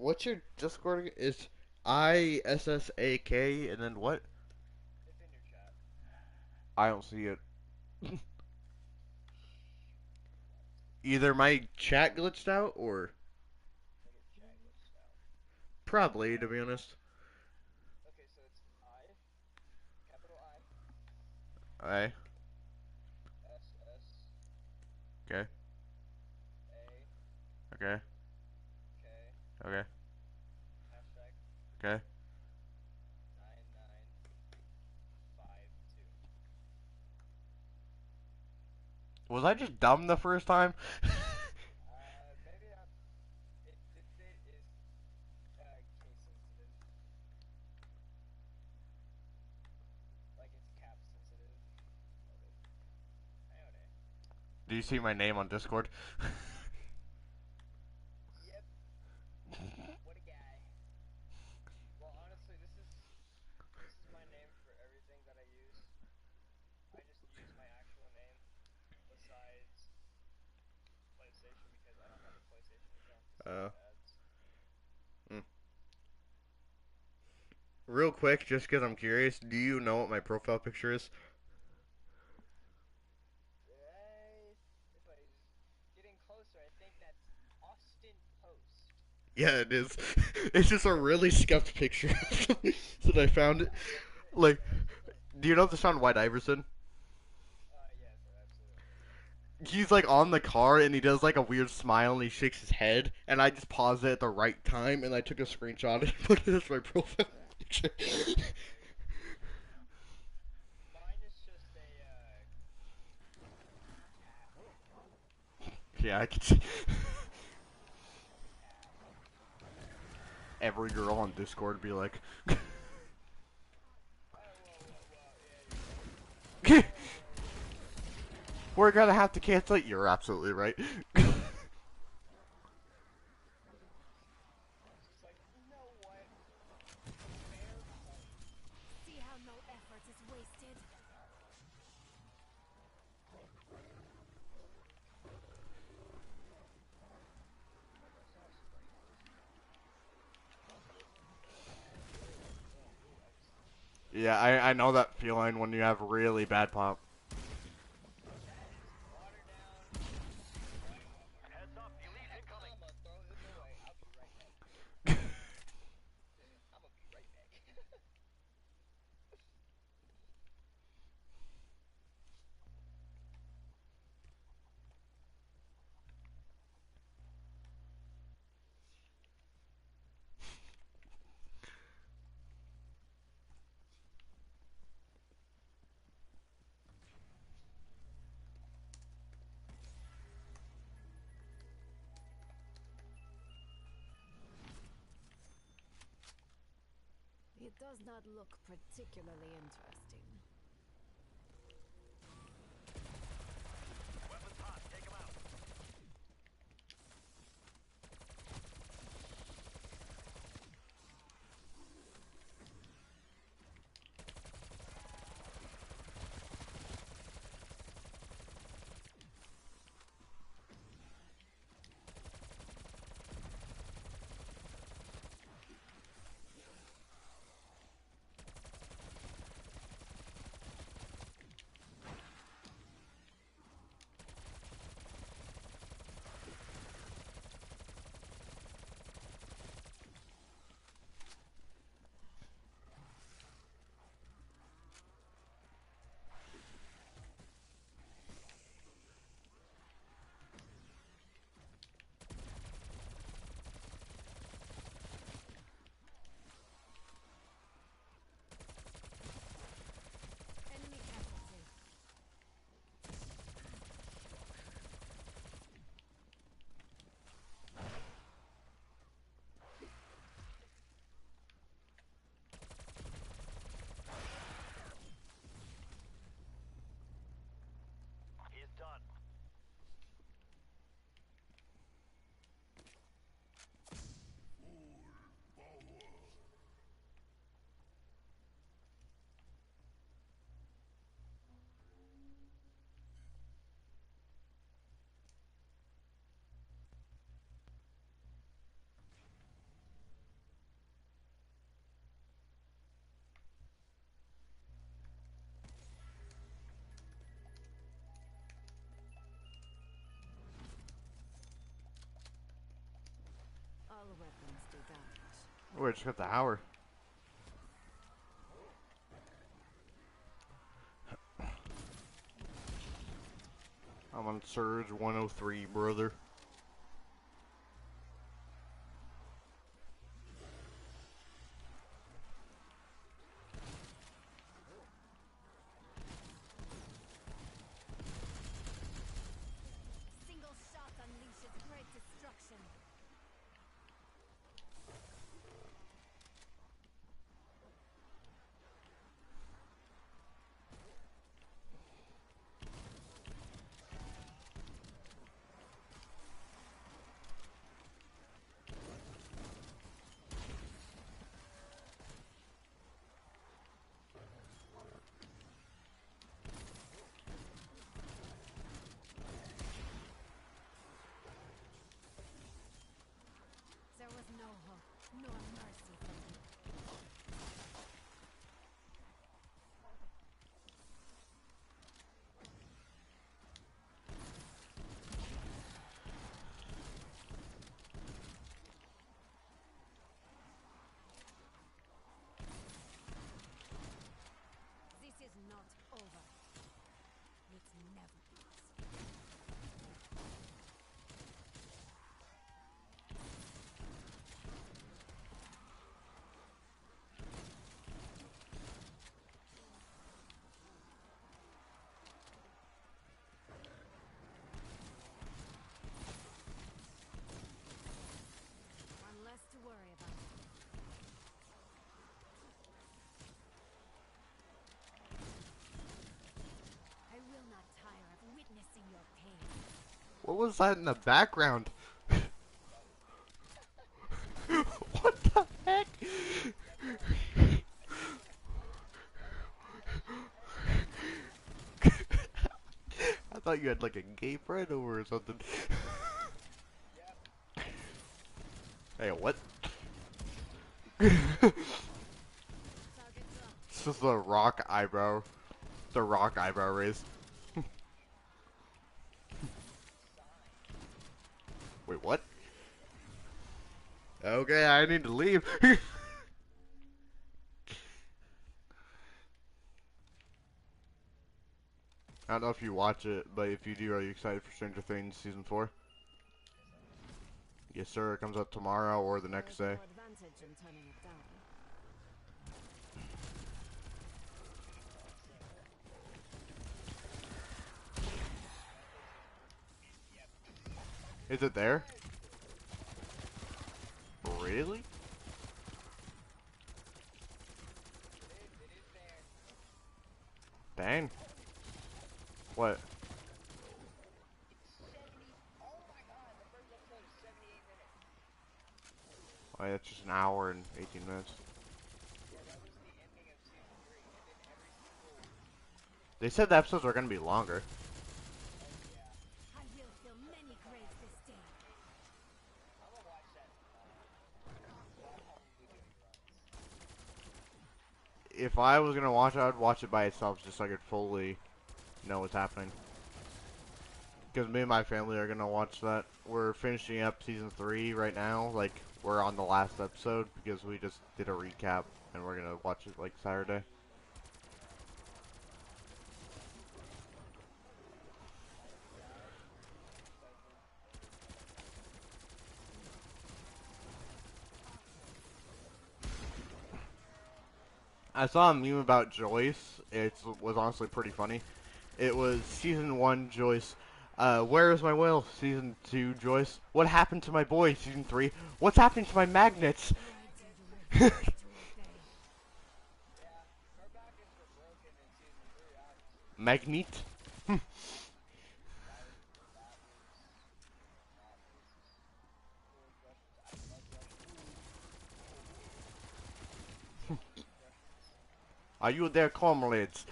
What's your Discord? Is ISSAK and then what? I don't see it. Either my chat glitched out or Probably, to be honest. Okay, so it's I, capital I, I. S S Okay. A Okay. K Okay. hashtag Okay. 9952. Was I just dumb the first time? Maybe not. This date is case sensitive. Like it's cap sensitive. Okay. Ione. Do you see my name on Discord? Yep. What a guy. Well, honestly, this is my name for everything that I use. I just use my actual name besides PlayStation because I don't have a PlayStation account to skip ads. Mm. Real quick, just because I'm curious, do you know what my profile picture is? If I was getting closer, I think that's Austin Post. Yeah, it is. It's just a really scuffed picture that I found. It. Like, do you know the song White Iverson? Yes, absolutely. He's like on the car and he does like a weird smile and he shakes his head and I just paused it at the right time and I took a screenshot and put it as my profile picture. Mine is just a Yeah, I can see. Every girl on Discord be like, we're gonna have to cancel it. You're absolutely right. just like, you know what? Fair point. See how no effort is wasted? Yeah, I know that feeling when you have really bad pop. That is watered down. Heads up, elite incoming. I'm gonna throw this away. I'll be right back. I'm gonna be right back. It does not look particularly interesting. Weapons hot, take them out. Enemy casualty. He's done. All weapons do damage. Oh, I just got the hour. I'm on Surge 103, brother. Single shot unleashes great destruction. There was no hope, nor mercy for you. This is not over. It's never was. One less to worry about. I will not tire of witnessing your pain. What was that in the background? What the heck? I thought you had like a gay friend over or something. Hey, what? Target dropped. This is the rock eyebrow. The rock eyebrow raise. Wait, what? Okay, I need to leave. I don't know if you watch it, but if you do, are you excited for Stranger Things Season 4? Yes, sir. It comes out tomorrow or the next day. There's no advantage in turning it down. Is it there? Really? Dang. What? Oh, yeah, it's just an hour and 18 minutes. They said the episodes are going to be longer. I will fill many graves this day. If I was going to watch it, I would watch it by itself just so I could fully know what's happening. Because me and my family are going to watch that. We're finishing up Season 3 right now. Like, we're on the last episode because we just did a recap and we're going to watch it like Saturday. I saw a meme about Joyce. It was honestly pretty funny. It was Season 1, Joyce. Where is my will? Season 2, Joyce. What happened to my boy? Season 3. What's happening to my magnets? Why do you refuse to obey? Magnet? Are you there, comrades?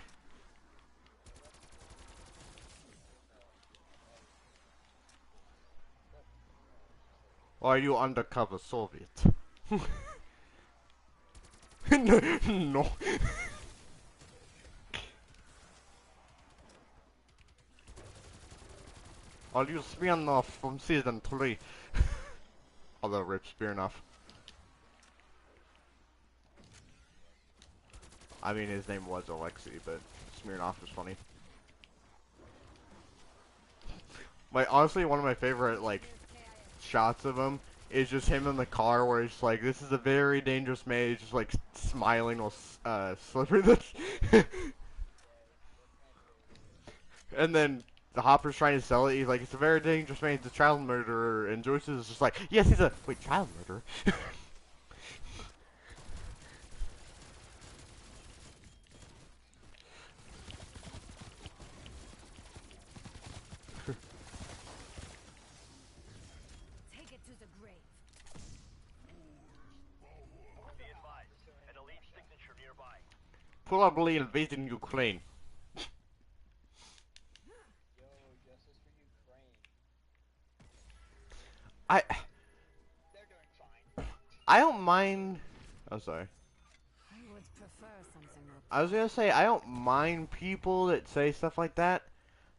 Or are you undercover Soviet? No. Are you Smirnoff from Season 3? Although Rip Smirnoff. I mean, his name was Alexei, but Smirnoff is funny. Honestly, one of my favorite, like, shots of him is just him in the car where he's like, this is a very dangerous man. He's just, like, smiling while, slipping this. And then the Hopper's trying to sell it. He's like, it's a very dangerous man. He's a child murderer. And Joyce is just like, yes, he's a... Wait, child murderer? Take it to the grave. Be advised, an elite signature nearby. Probably invading Ukraine. Yo, justice for Ukraine. They're doing fine. I don't mind... I'm sorry. I would prefer something more. I was gonna say, I don't mind people that say stuff like that.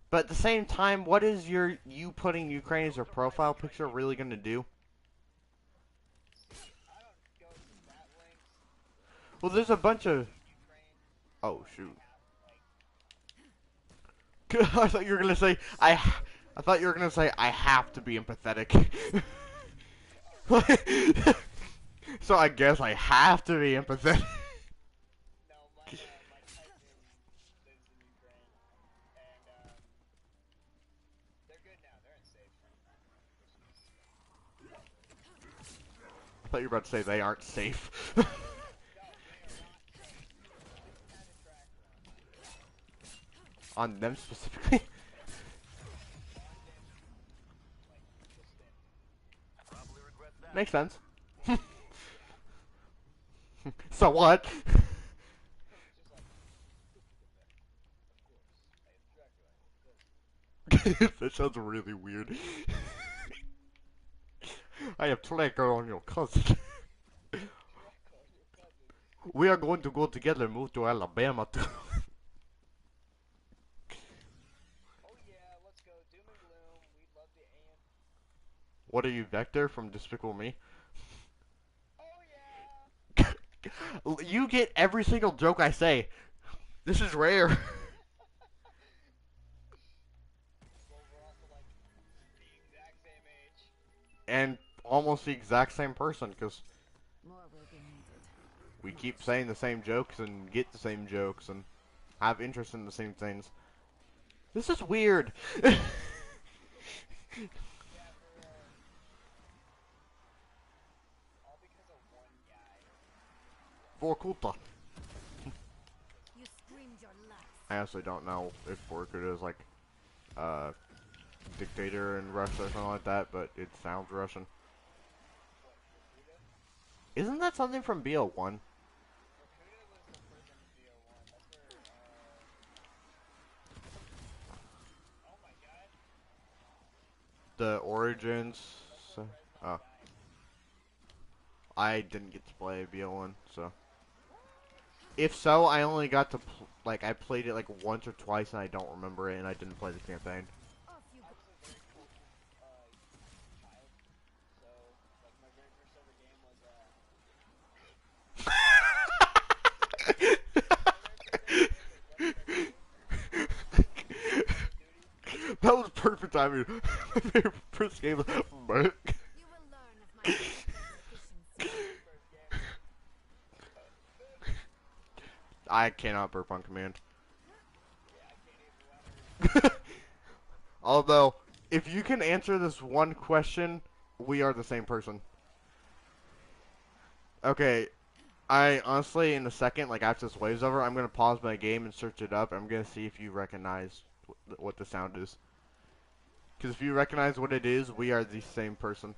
But at the same time, what is you putting Ukraine as your profile picture really gonna do? I don't go to that length. Well, there's a bunch of... Ukraine. Oh, shoot. Like, I thought you were gonna say, I thought you were gonna say, I have to be empathetic. So I guess I have to be empathetic. no, my cousin lives in Ukraine, and they're good now. They're in safe. I thought you were about to say they aren't safe. No, they are not safe. Had a tracker On them specifically? Probably regret that. Makes sense. So what? Just like, of course, I have tracker. That sounds really weird. I have tracker on your cousin. We are going to go together and move to Alabama too. Oh yeah, let's go. Doom and gloom. We'd love to aim. What are you, Vector from Despicable Me? Oh yeah. You get every single joke I say. This is rare. Well, we're also like the exact same age. And almost the exact same person, because More will be needed. we keep saying the same jokes and get the same jokes and have interest in the same things. This is weird. Yeah, all because of one guy. Vorkuta. You screamed your last. I honestly don't know if Vorkuta is like dictator in Russia or something like that, but it sounds Russian. Isn't that something from BO1? Rakuda was the first MCO1. That's where, oh my god. The Origins. Oh. I didn't get to play BO1, so. If so, I only got to, I played it like once or twice and I don't remember it and I didn't play the campaign. Off you I go. was a very cultured child, so like my very first ever game was That was perfect timing. My favorite first game was Merc. You will learn of my efficiency. I cannot burp on command. yeah, I can't even Although, if you can answer this one question, we are the same person. Okay, I honestly, in a second, like after this wave's over, I'm gonna pause my game and search it up. I'm gonna see if you recognize what the sound is. Because if you recognize what it is, we are the same person.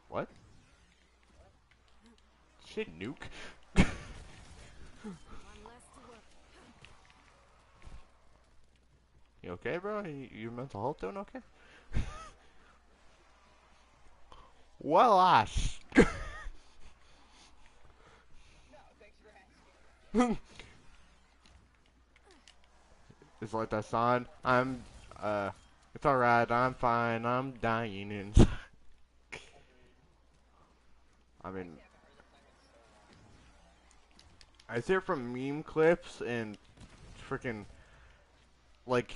What? Shit, nuke? One less to work. You okay, bro? Your mental health doing okay? Well, ass. No, thanks for asking. It's like that song. It's alright, I'm fine, I'm dying inside. I mean, I see it from meme clips and freaking like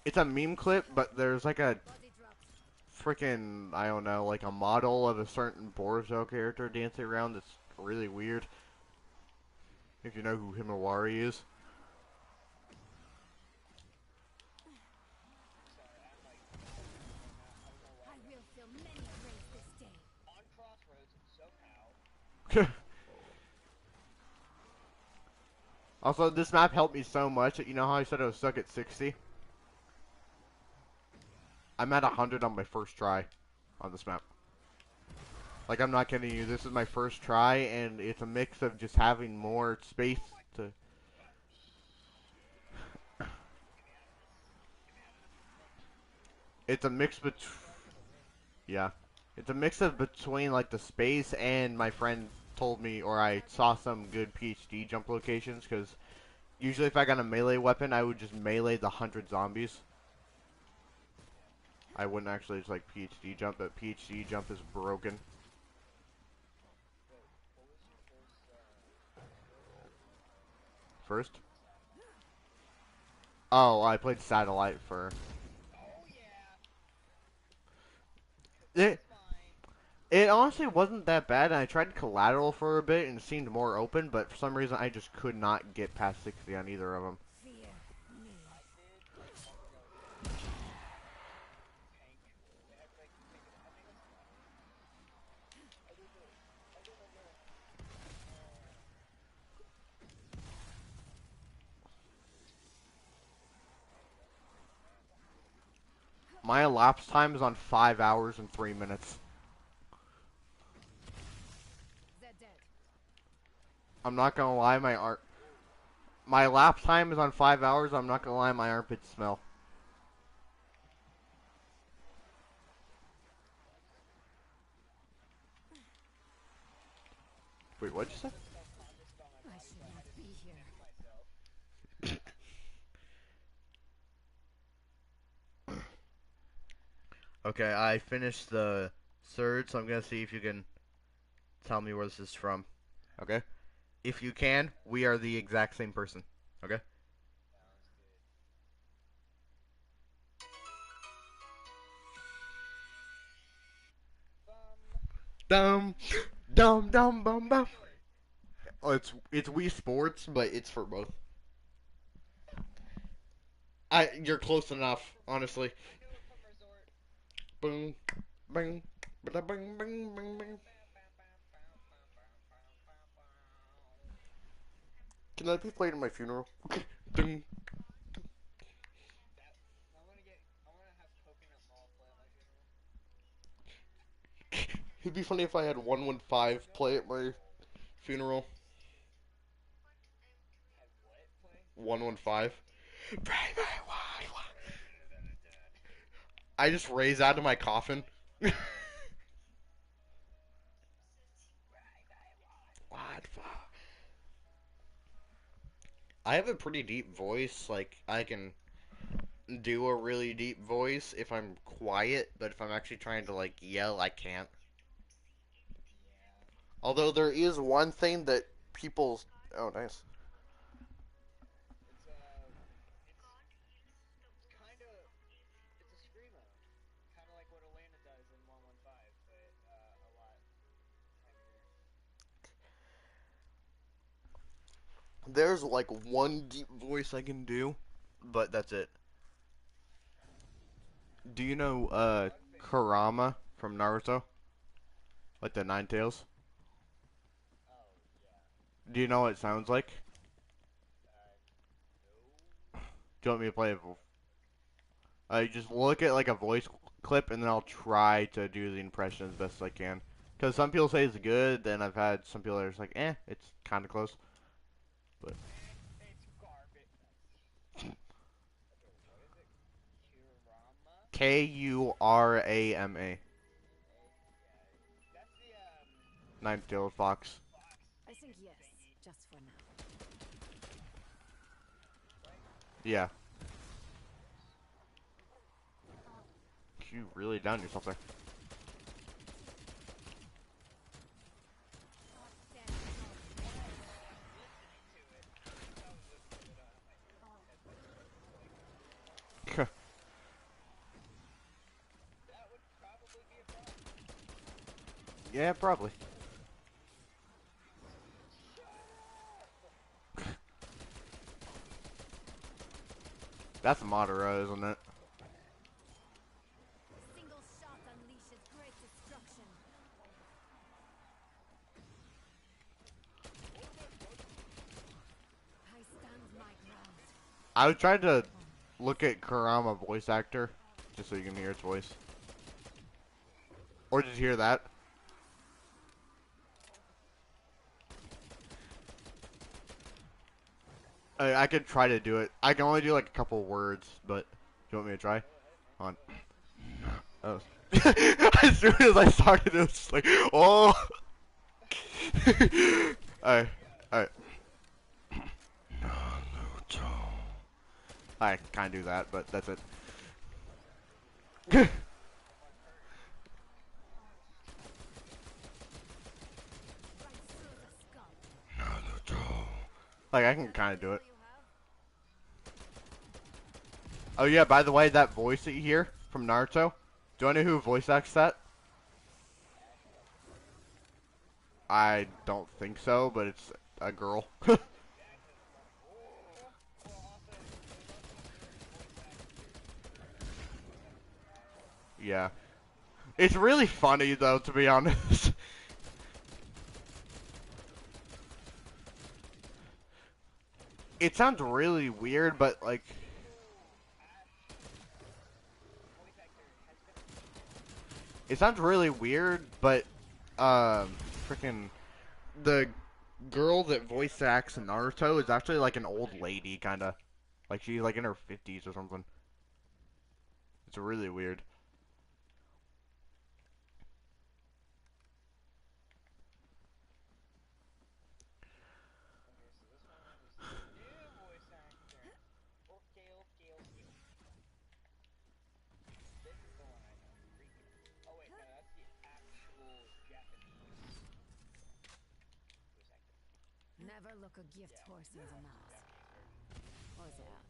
it's a meme clip, but there's like a Body dropped. freaking I don't know, like a model of a certain Boruto character dancing around. That's really weird. If you know who Himawari is. Sorry, I'm like, I don't know why. I will fill many graves this day. On Crossroads, SoCal. Also, this map helped me so much that you know how I said I was stuck at 60? I'm at 100 on my first try on this map. Like, I'm not kidding you, this is my first try, and it's a mix of just having more space to... It's a mix between... Yeah. It's a mix of between, like, the space and my friend told me, or I saw some good PhD jump locations, because usually if I got a melee weapon, I would just melee the 100 zombies. I wouldn't actually just, like, PhD jump, but PhD jump is broken. First? Oh, I played Satellite for... Oh yeah. It, it honestly wasn't that bad, and I tried Collateral for a bit, and it seemed more open, but for some reason I just could not get past 60 on either of them. Fear me. My elapsed time is on 5 hours and 3 minutes. They're dead. I'm not gonna lie, my elapsed time is on 5 hours, I'm not gonna lie, my armpits smell. Wait, what'd you say? I should not be here. Okay, I finished the third, so I'm gonna see if you can tell me where this is from. Okay? If you can, we are the exact same person. Okay? Dum, dum, dum, bum, bum. Oh, it's Wii Sports, but it's for both. You're close enough, honestly. Boom, bing, bada, bing, bing, bing, bing. Can that be played at my funeral? Ding. I wanna have coconut mall play at my funeral. It'd be funny if I had 115 play at my funeral. Have what play? 115. I just raise out of my coffin. I have a pretty deep voice. Like, I can do a really deep voice if I'm quiet, but if I'm actually trying to, like, yell, I can't. Although there is one thing that people... Oh, nice. It's kind of, it's a screamo. Kind of like what Elena does in 115, but a lot heavier. There's, like, one deep voice I can do, but that's it. Do you know, Kurama from Naruto? Like the Nine Tails? Oh, yeah. Do you know what it sounds like? No. Do you want me to play it? Just look at like a voice clip and then I'll try to do the impression as best I can. Because some people say it's good, then I've had some people that are just like, it's kind of close. But It's garbage. Okay, what is it? Kurama? Kurama. That's the, Nine-tailed fox. I think yes, just for now. Yeah. You really down yourself there. Yeah, probably. That's Madara, isn't it? Single shot unleashes great destruction. I stand my ground. I was trying to look at Kurama voice actor, just so you can hear his voice. Or did you hear that? I could try to do it. I can only do like a couple words, but do you want me to try? On. Oh. As soon as I started, it was just like, oh. Alright, alright. I kind of do that, but that's it. Right through the skull. Like, I can kind of do it. You have? Oh yeah, by the way, that voice that you hear from Naruto, do I know who voice acts that? I don't think so, but it's a girl. Yeah. It's really funny though, to be honest. It sounds really weird, but like... It sounds really weird, but, freaking... The girl that voice acts in Naruto is actually like an old lady, kinda. Like she's like in her 50s or something. It's really weird. Okay, so this one is the new voice actor. Okay, okay, okay. This is the one I know. Rika. Oh wait, no, that's the actual Japanese voice actor. Never look a gift horse in the mouth. Japanese version. Or the ass.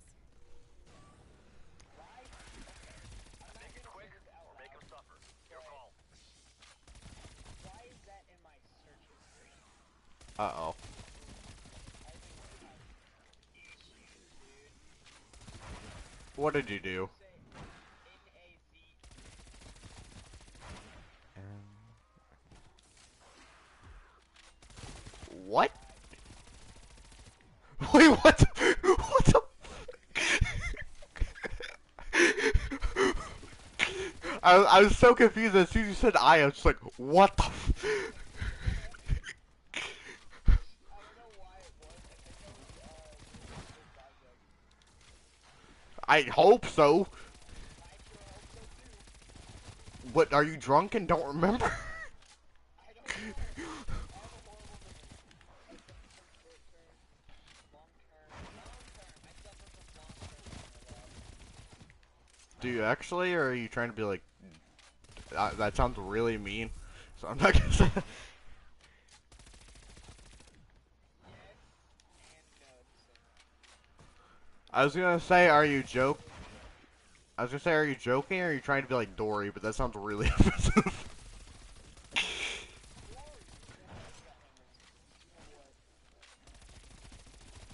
Why? Okay. I'm not Make it gonna quick say this out or make him loud. suffer. Your call. Why is that in my search history? Uh-oh. I think you have issues, dude. What did you do? Say N-A-Z. What? Wait, what? What the? I was so confused as soon as you said I was just like, what the? I don't know why it was. I think it was project. I hope so. I sure hope so too. What, are you drunk and don't remember? I don't know. I have a horrible memory. I suffer from short-term, long-term. I suffer from long-term memory loss. Do you actually, or are you trying to be like, that sounds really mean, so I'm not gonna say that. Yes and no at the same time. I was gonna say, are you joking, or are you trying to be like Dory, but that sounds really offensive.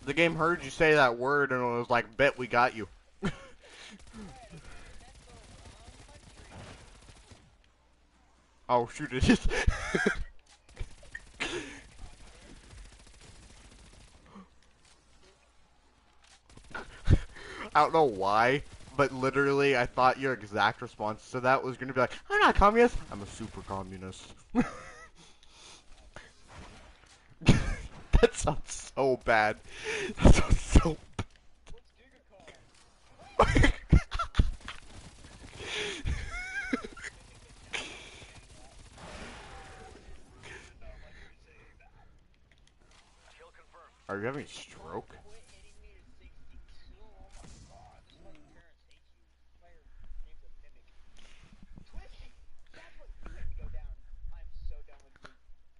The game heard you say that word and it was like, bet we got you. Oh shoot, it is. I don't know why, but literally I thought your exact response to that was gonna be like, I'm not a communist, I'm a super communist. That sounds so bad. That sounds so bad. Kill confirmed. Are you having a stroke? Quit hitting me to 62. Oh my god, this is why your parents hate you. Player name's a mimic. Twisty! That's what you made me go down. I'm so done with you.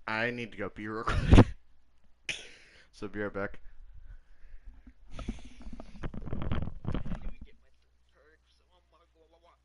I need to go pee real quick. So be right back. I didn't even get my perks. Oh my god, I'm mad.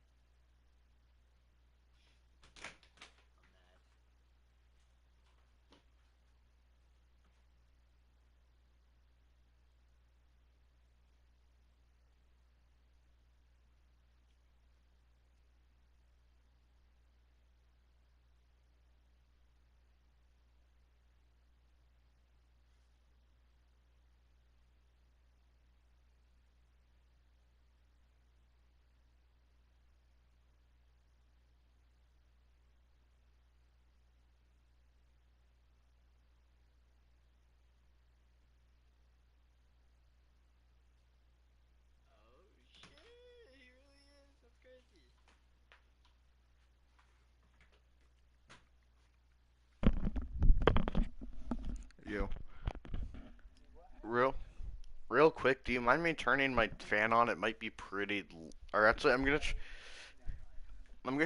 real quick, do you mind me turning my fan on? It might be pretty. Or actually, I'm gonna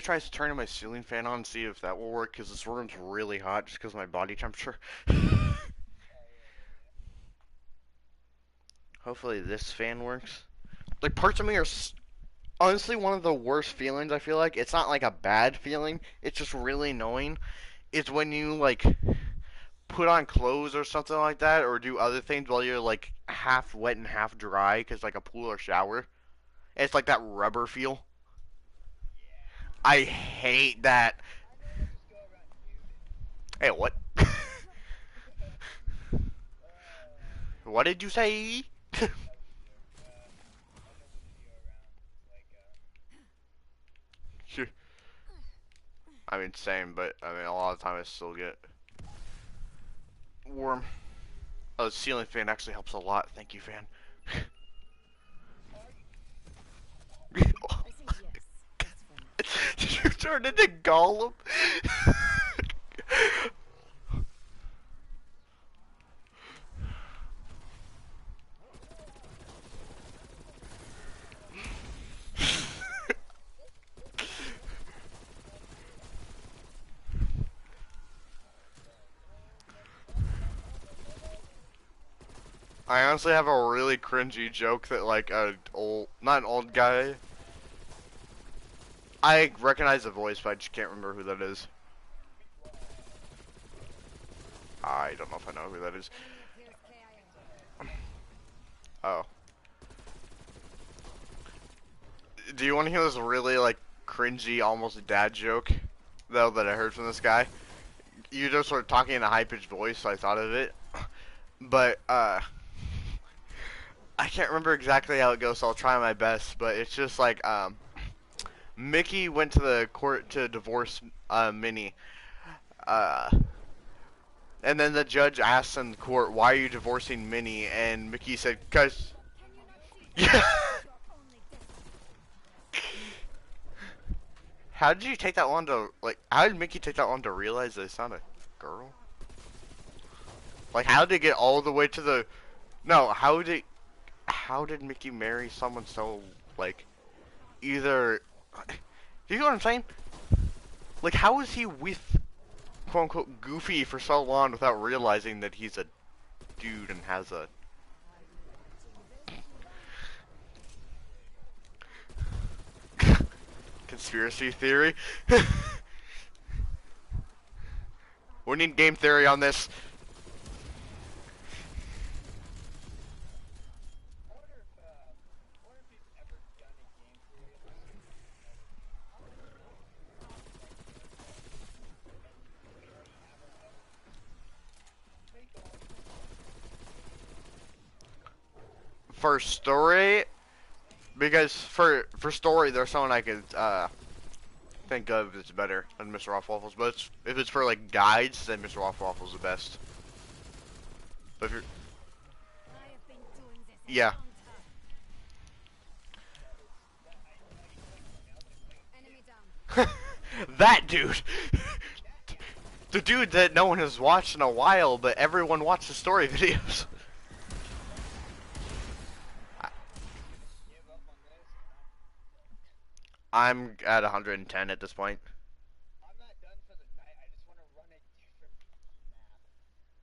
try turning my ceiling fan on and see if that will work. Cause this room's really hot just because of my body temperature. Hopefully this fan works. Like parts of me are honestly one of the worst feelings. I feel like it's not like a bad feeling. It's just really annoying. It's when you like put on clothes or something like that, or do other things while you're like half wet and half dry, because like a pool or shower. It's like that rubber feel. I hate that. Hey, what? What did you say? Sure. I mean, same, but I mean, a lot of the time I still get warm. Oh, the ceiling fan actually helps a lot. Thank you, fan. I say yes. That's fun. Did you turn into Gollum? I honestly have a really cringy joke that like not an old guy. I recognize the voice, but I just can't remember who that is. I don't know if I know who that is. Oh. Do you want to hear this really like cringy, almost dad joke though that I heard from this guy? You just were talking in a high-pitched voice, so I thought of it. But I can't remember exactly how it goes, so I'll try my best. But it's just like Mickey went to the court to divorce Minnie. And then the judge asked in the court, "Why are you divorcing Minnie?" And Mickey said, "Cause." Yeah. How did you take that long to like? How did Mickey take that long to realize that it's not a girl? Like, how did it get all the way to the? No, how did Mickey marry someone so like either? You know what I'm saying? Like, how is he with quote unquote Goofy for so long without realizing that he's a dude and has a conspiracy theory? We need game theory on this. For story, because for story, there's someone I could think of that's better than Mr. Waffles. But if it's for like guides, then Mr. Waffles is the best. But if you're, yeah, that dude, the dude that no one has watched in a while, but everyone watches story videos. I'm at 110 at this point. I'm not done for the night. I just want to run a different map.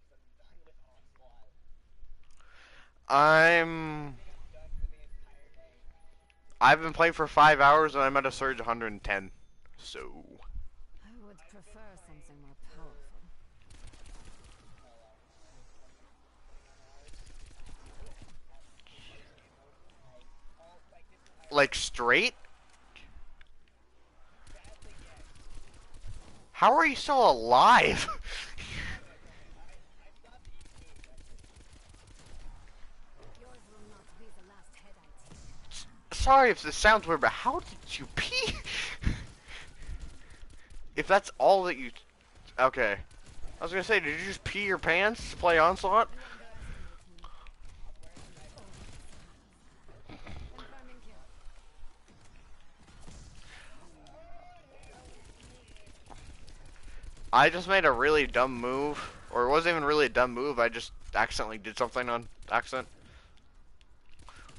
Because I'm done with Onslaught. I'm Done for the entire day. I've been playing for 5 hours and I'm at a surge 110. So I would prefer something more powerful. like straight? How are you still alive? Yours will not be the last head I take. Sorry if this sounds weird, but how did you pee? If that's all that you... Okay. I was gonna say, did you just pee your pants to play Onslaught? Confirming kill. I just made a really dumb move. Or it wasn't even really a dumb move, I just accidentally did something on accident.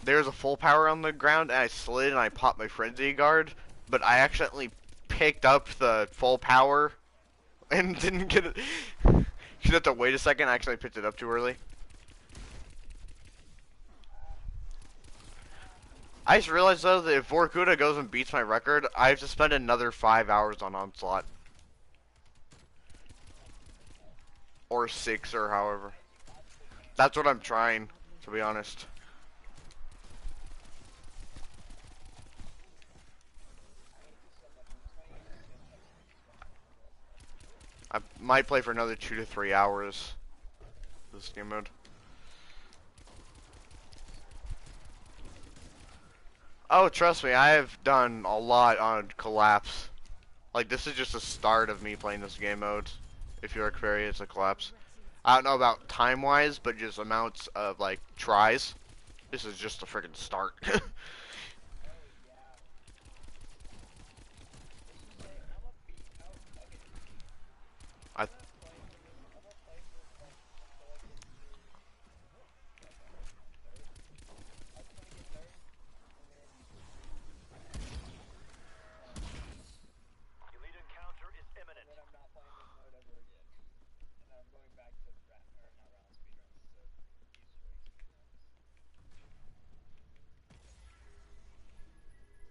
There's a full power on the ground, and I slid and I popped my frenzy guard, but I accidentally picked up the full power and didn't get it. You have to wait a second. I actually picked it up too early. I just realized though that if Vorkuta goes and beats my record, I have to spend another 5 hours on Onslaught. Or 6 or however. That's what I'm trying, to be honest. I might play for another 2 to 3 hours. This game mode. Oh, trust me, I have done a lot on Collapse. Like, this is just the start of me playing this game mode. If you're experienced at Collapse. I don't know about time-wise, but just amounts of, like, tries. This is just the freaking start. I Elite encounter is imminent. And then I'm not playing this mode ever again. And then I'm going back to not round speedruns, to Easter egg speedruns.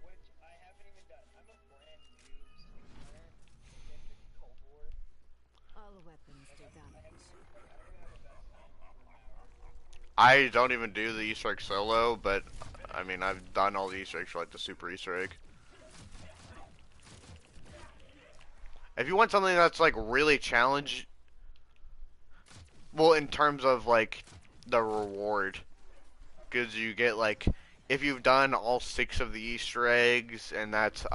Which I haven't even done. I'm a brand new speedrunner into Cold War. All weapons do damage. I don't even do the Easter egg solo, but I mean, I've done all the Easter eggs for like the super Easter egg. If you want something that's like really challenge, well, in terms of like the reward, because you get like, if you've done all 6 of the Easter eggs, and that's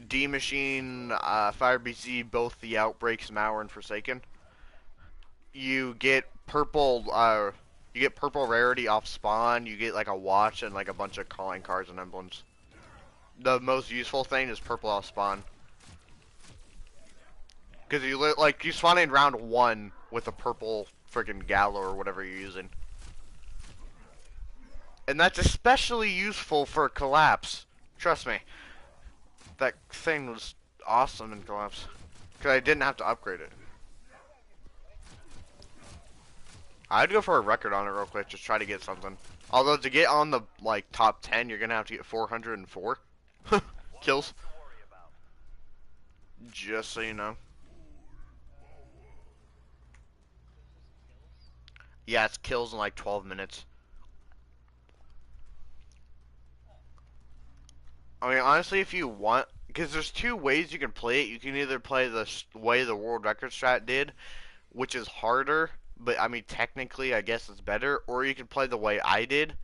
D Machine, Fire BZ, both the Outbreaks, Mauer, and Forsaken, you get purple. You get purple rarity off spawn. You get like a watch and like a bunch of calling cards and emblems. The most useful thing is purple off spawn, because you spawn in round 1 with a purple freaking gallo or whatever you're using, and that's especially useful for Collapse. Trust me, that thing was awesome in Collapse because I didn't have to upgrade it. I'd go for a record on it real quick, just try to get something. Although to get on the like top 10, you're gonna have to get 404 kills. Just so you know. Yeah, it's kills in like 12 minutes. I mean, honestly, if you want, because there's 2 ways you can play it. You can either play the way the world record strat did, which is harder, but I mean, technically, I guess it's better. Or you can play the way I did,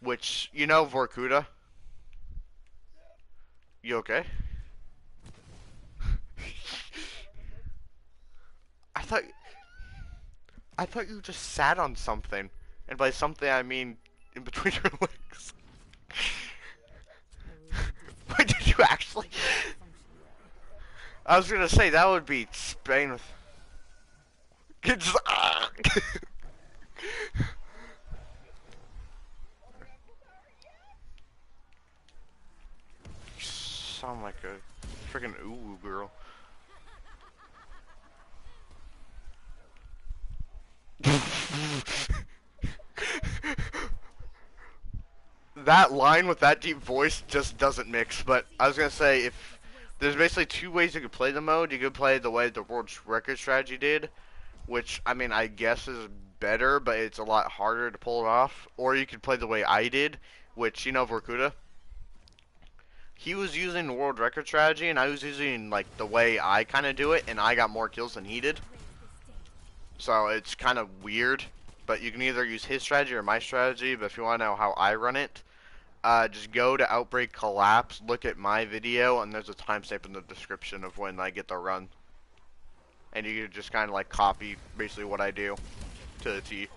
which, you know, Vorkuta. You okay? I thought you just sat on something, and by something I mean in between your legs. Wait, did you actually? I was gonna say that would be Spain with. Just, You sound like a freaking ooh girl. That line with that deep voice just doesn't mix, but I was gonna say, if there's basically 2 ways you could play the mode. You could play the way the world record strategy did, which I mean I guess is better, but it's a lot harder to pull it off. Or you could play the way I did, which, you know, Vorkuta, he was using the world record strategy and I was using like the way I kind of do it, and I got more kills than he did. So it's kind of weird, but you can either use his strategy or my strategy. But if you want to know how I run it, just go to Outbreak Collapse, look at my video, and there's a timestamp in the description of when I get the run. And you can just kind of like copy basically what I do to the T.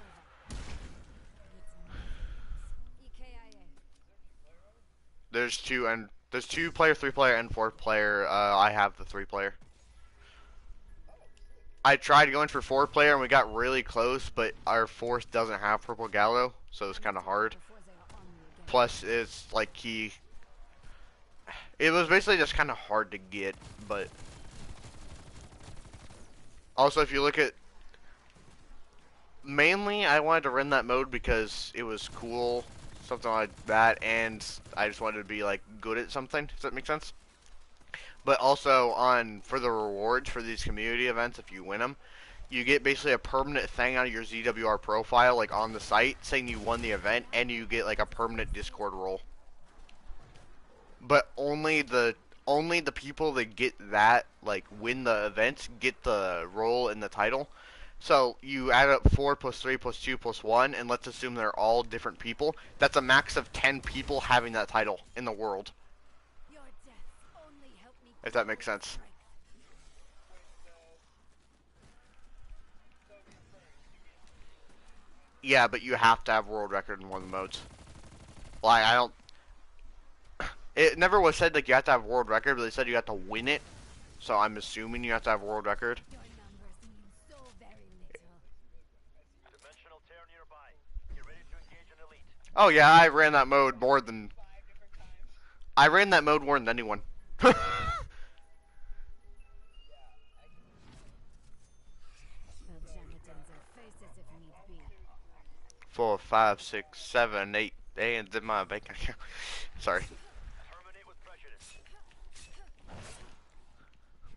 There's 2 and there's 2 player, 3 player, and 4 player. I have the 3 player. I tried going for 4-player and we got really close, but our fourth doesn't have purple gallo, so it's kind of hard. Before they are on me again. Plus, it's like it was basically just kind of hard to get, but also if you look at, mainly I wanted to run that mode because it was cool, something like that, and I just wanted to be like good at something. Does that make sense? But also for the rewards for these community events, if you win them, you get basically a permanent thing on your ZWR profile, like on the site, saying you won the event, and you get like a permanent Discord role. But only the people that get that, like win the event, get the role in the title. So you add up 4 plus 3 plus 2 plus 1, and let's assume they're all different people. That's a max of 10 people having that title in the world. Your death only helped me If that makes sense. strength. Yeah, but you have to have world record in one of the modes. Like, I don't... It never was said, like, you have to have world record, but they said you have to win it. So I'm assuming you have to have world record. Your numbers mean so very little. Dimensional tear nearby. Get ready to engage an elite. Oh yeah, I ran that mode more than... 5 different times. I ran that mode more than anyone. The Janitans are faces if need be. 4, 5, 6, 7, 8, and in my bank account. Sorry. Terminate with prejudice.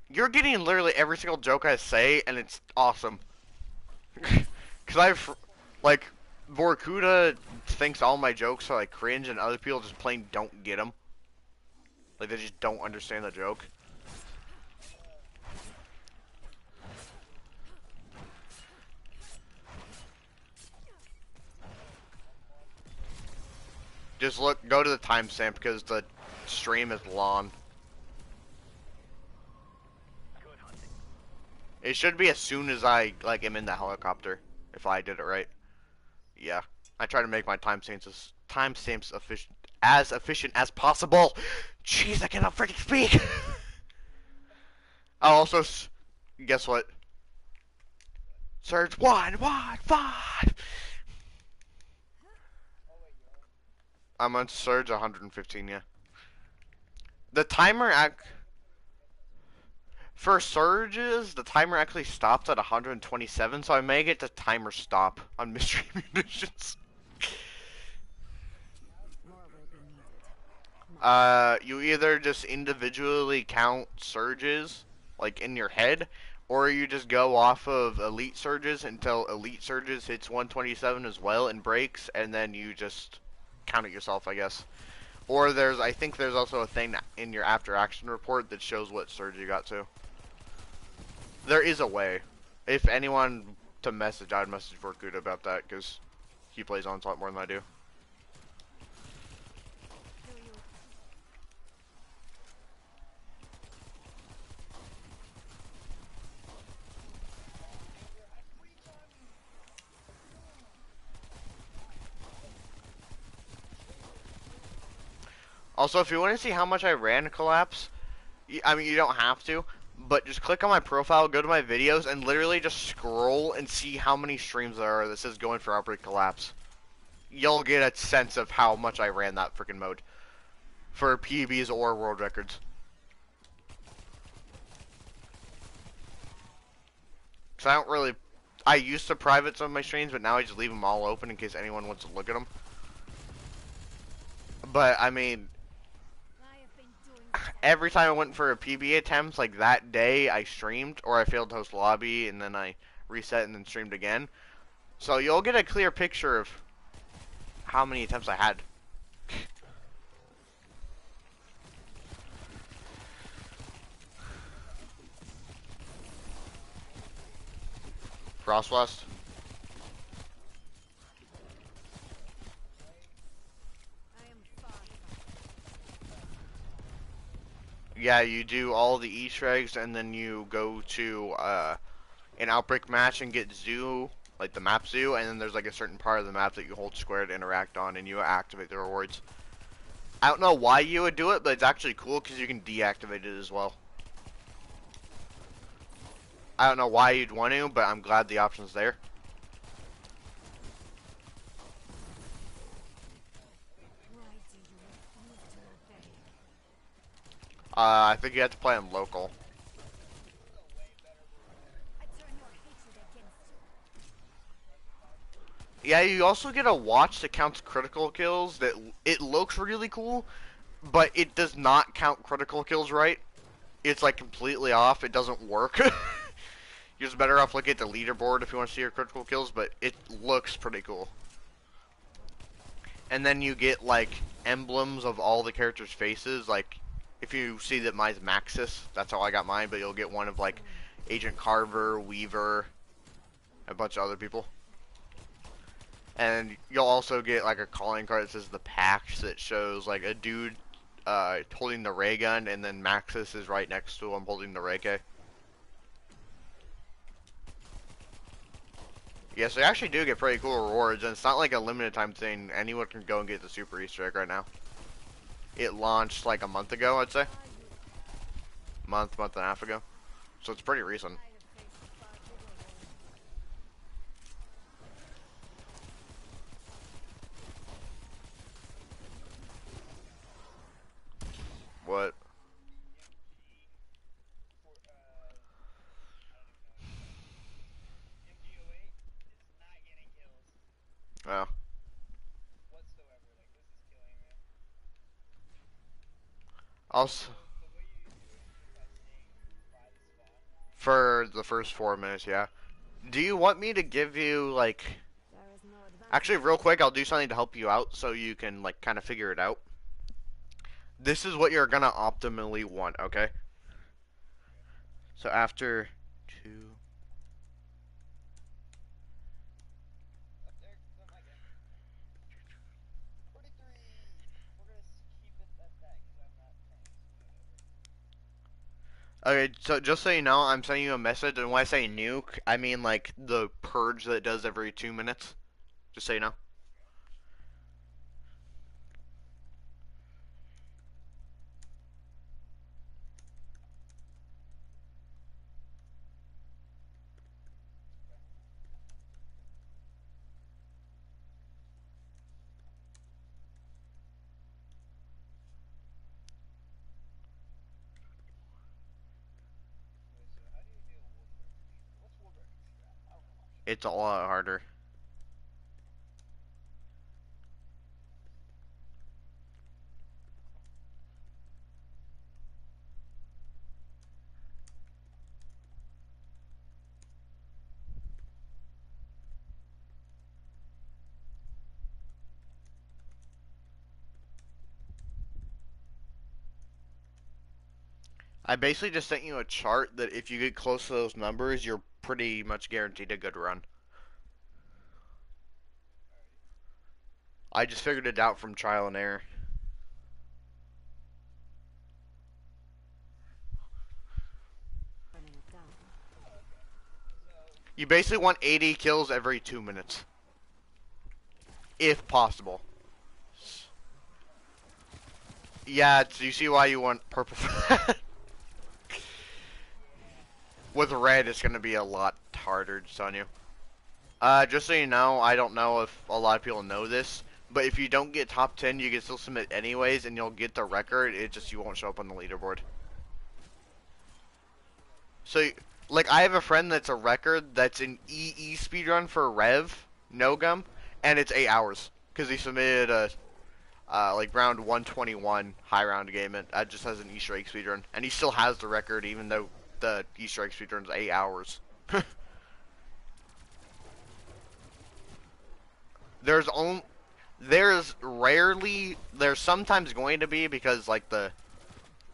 You're getting literally every single joke I say, and it's awesome. Cause I've, like, Vorkuta thinks all my jokes are like cringe, and other people just plain don't get them. Like, they just don't understand the joke. Just go to the timestamp because the stream is long. Good hunting. It should be as soon as I, like, am in the helicopter, if I did it right. Yeah. I try to make my timestamps as efficient as possible. Jeez, I cannot freaking speak. I also, guess what? Surge 115. I'm on Surge 115, yeah. The timer for Surges, the timer actually stops at 127, so I may get the timer stop on Mystery Munitions. More will be needed. You either just individually count Surges, like in your head, or you just go off of Elite Surges until Elite Surges hits 127 as well and breaks, and then you just count it yourself, I guess. Or I think there's also a thing in your after action report that shows what surge you got to. There is a way. If anyone to message, I'd message Vorkuta about that, because he plays Onslaught more than I do. Also, if you want to see how much I ran Collapse, I mean, you don't have to, but just click on my profile, go to my videos, and literally just scroll and see how many streams there are that says going for Outbreak Collapse. You'll get a sense of how much I ran that freaking mode. For PBs or world records. Because I used to private some of my streams, but now I just leave them all open in case anyone wants to look at them. But, I mean, I have been doing every time I went for a PB attempt, like that day I streamed, or I failed to host lobby, and then I reset and then streamed again. So you'll get a clear picture of how many attempts I had. Frostwest? I am far from Yeah, you do all the Easter eggs, and then you go to an Outbreak match and get Zoo, like the map Zoo, and then there's like a certain part of the map that you hold square to interact on, and you activate the rewards. I don't know why you would do it, but it's actually cool because you can deactivate it as well. I don't know why you'd want to, but I'm glad the option's there. Why do you refuse to obey? I think you have to play on local. I turn your hatred against you. Yeah, you also get a watch that counts critical kills. That it looks really cool, but it does not count critical kills right. It's like completely off. It doesn't work. You're just better off looking at the leaderboard if you want to see your critical kills, but it looks pretty cool. And then you get like emblems of all the characters' faces. Like if you see that mine's Maxis, that's how I got mine. But you'll get one of like Agent Carver, Weaver, a bunch of other people. And you'll also get like a calling card that says the Pax that shows like a dude holding the ray gun, and then Maxis is right next to him holding the ray K. Yeah, so you actually do get pretty cool rewards, and it's not like a limited time thing. Anyone can go and get the Super Easter egg right now. It launched like a month ago, I'd say. Month and a half ago. So it's pretty recent. I have faced a far bigger war. What? MG08 is not getting kills Oh. whatsoever. Like, this is killing me. Also, The way you do it is by staying by the spawn. for the first 4 minutes, yeah. Do you want me to give you, like... There is no advantage. Actually, real quick, I'll do something to help you out so you can, like, kind of figure it out. This is what you're gonna optimally want, okay? So after 2... Up there, not my game. 43! We're gonna keep it at that because I'm not paying. Okay, so just so you know, I'm sending you a message, and when I say nuke, I mean, like, the purge that it does every 2 minutes. Just so you know. Wait, so how do you deal with Wolverine? What's Wolverine strat? I don't know. It's a lot harder. I basically just sent you a chart that if you get close to those numbers, you're pretty much guaranteed a good run. I just figured it out from trial and error. Running it down. You basically want 80 kills every 2 minutes. If possible. Yeah, you see why you want purple. With red, it's going to be a lot harder, just on you. Just so you know, I don't know if a lot of people know this, but if you don't get top 10, you can still submit anyways, and you'll get the record. It just, you won't show up on the leaderboard. So, like, I have a friend that's a record that's an EE speedrun for Rev, no gum, and it's 8 hours. Because he submitted a, like, round 121 high round game, and just has an Easter egg speedrun. And he still has the record, even though the Easter egg speedrun's 8 hours. There's sometimes going to be, because like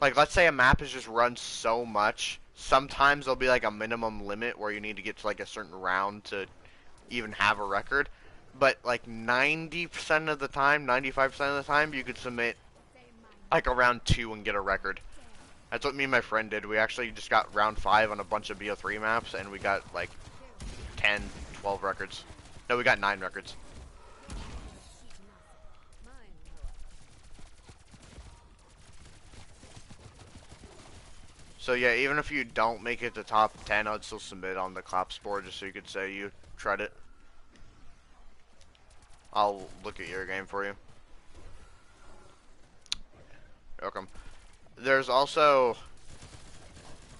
let's say a map is just run so much, sometimes there'll be like a minimum limit where you need to get to like a certain round to even have a record. But like 90% of the time, 95% of the time, you could submit like a round 2 and get a record. That's what me and my friend did. We actually just got round 5 on a bunch of BO3 maps, and we got like 10, 12 records. No, we got 9 records. So yeah, even if you don't make it to top 10, I'd still submit on the Claps board just so you could say you tried it. I'll look at your game for you. Welcome. There's also,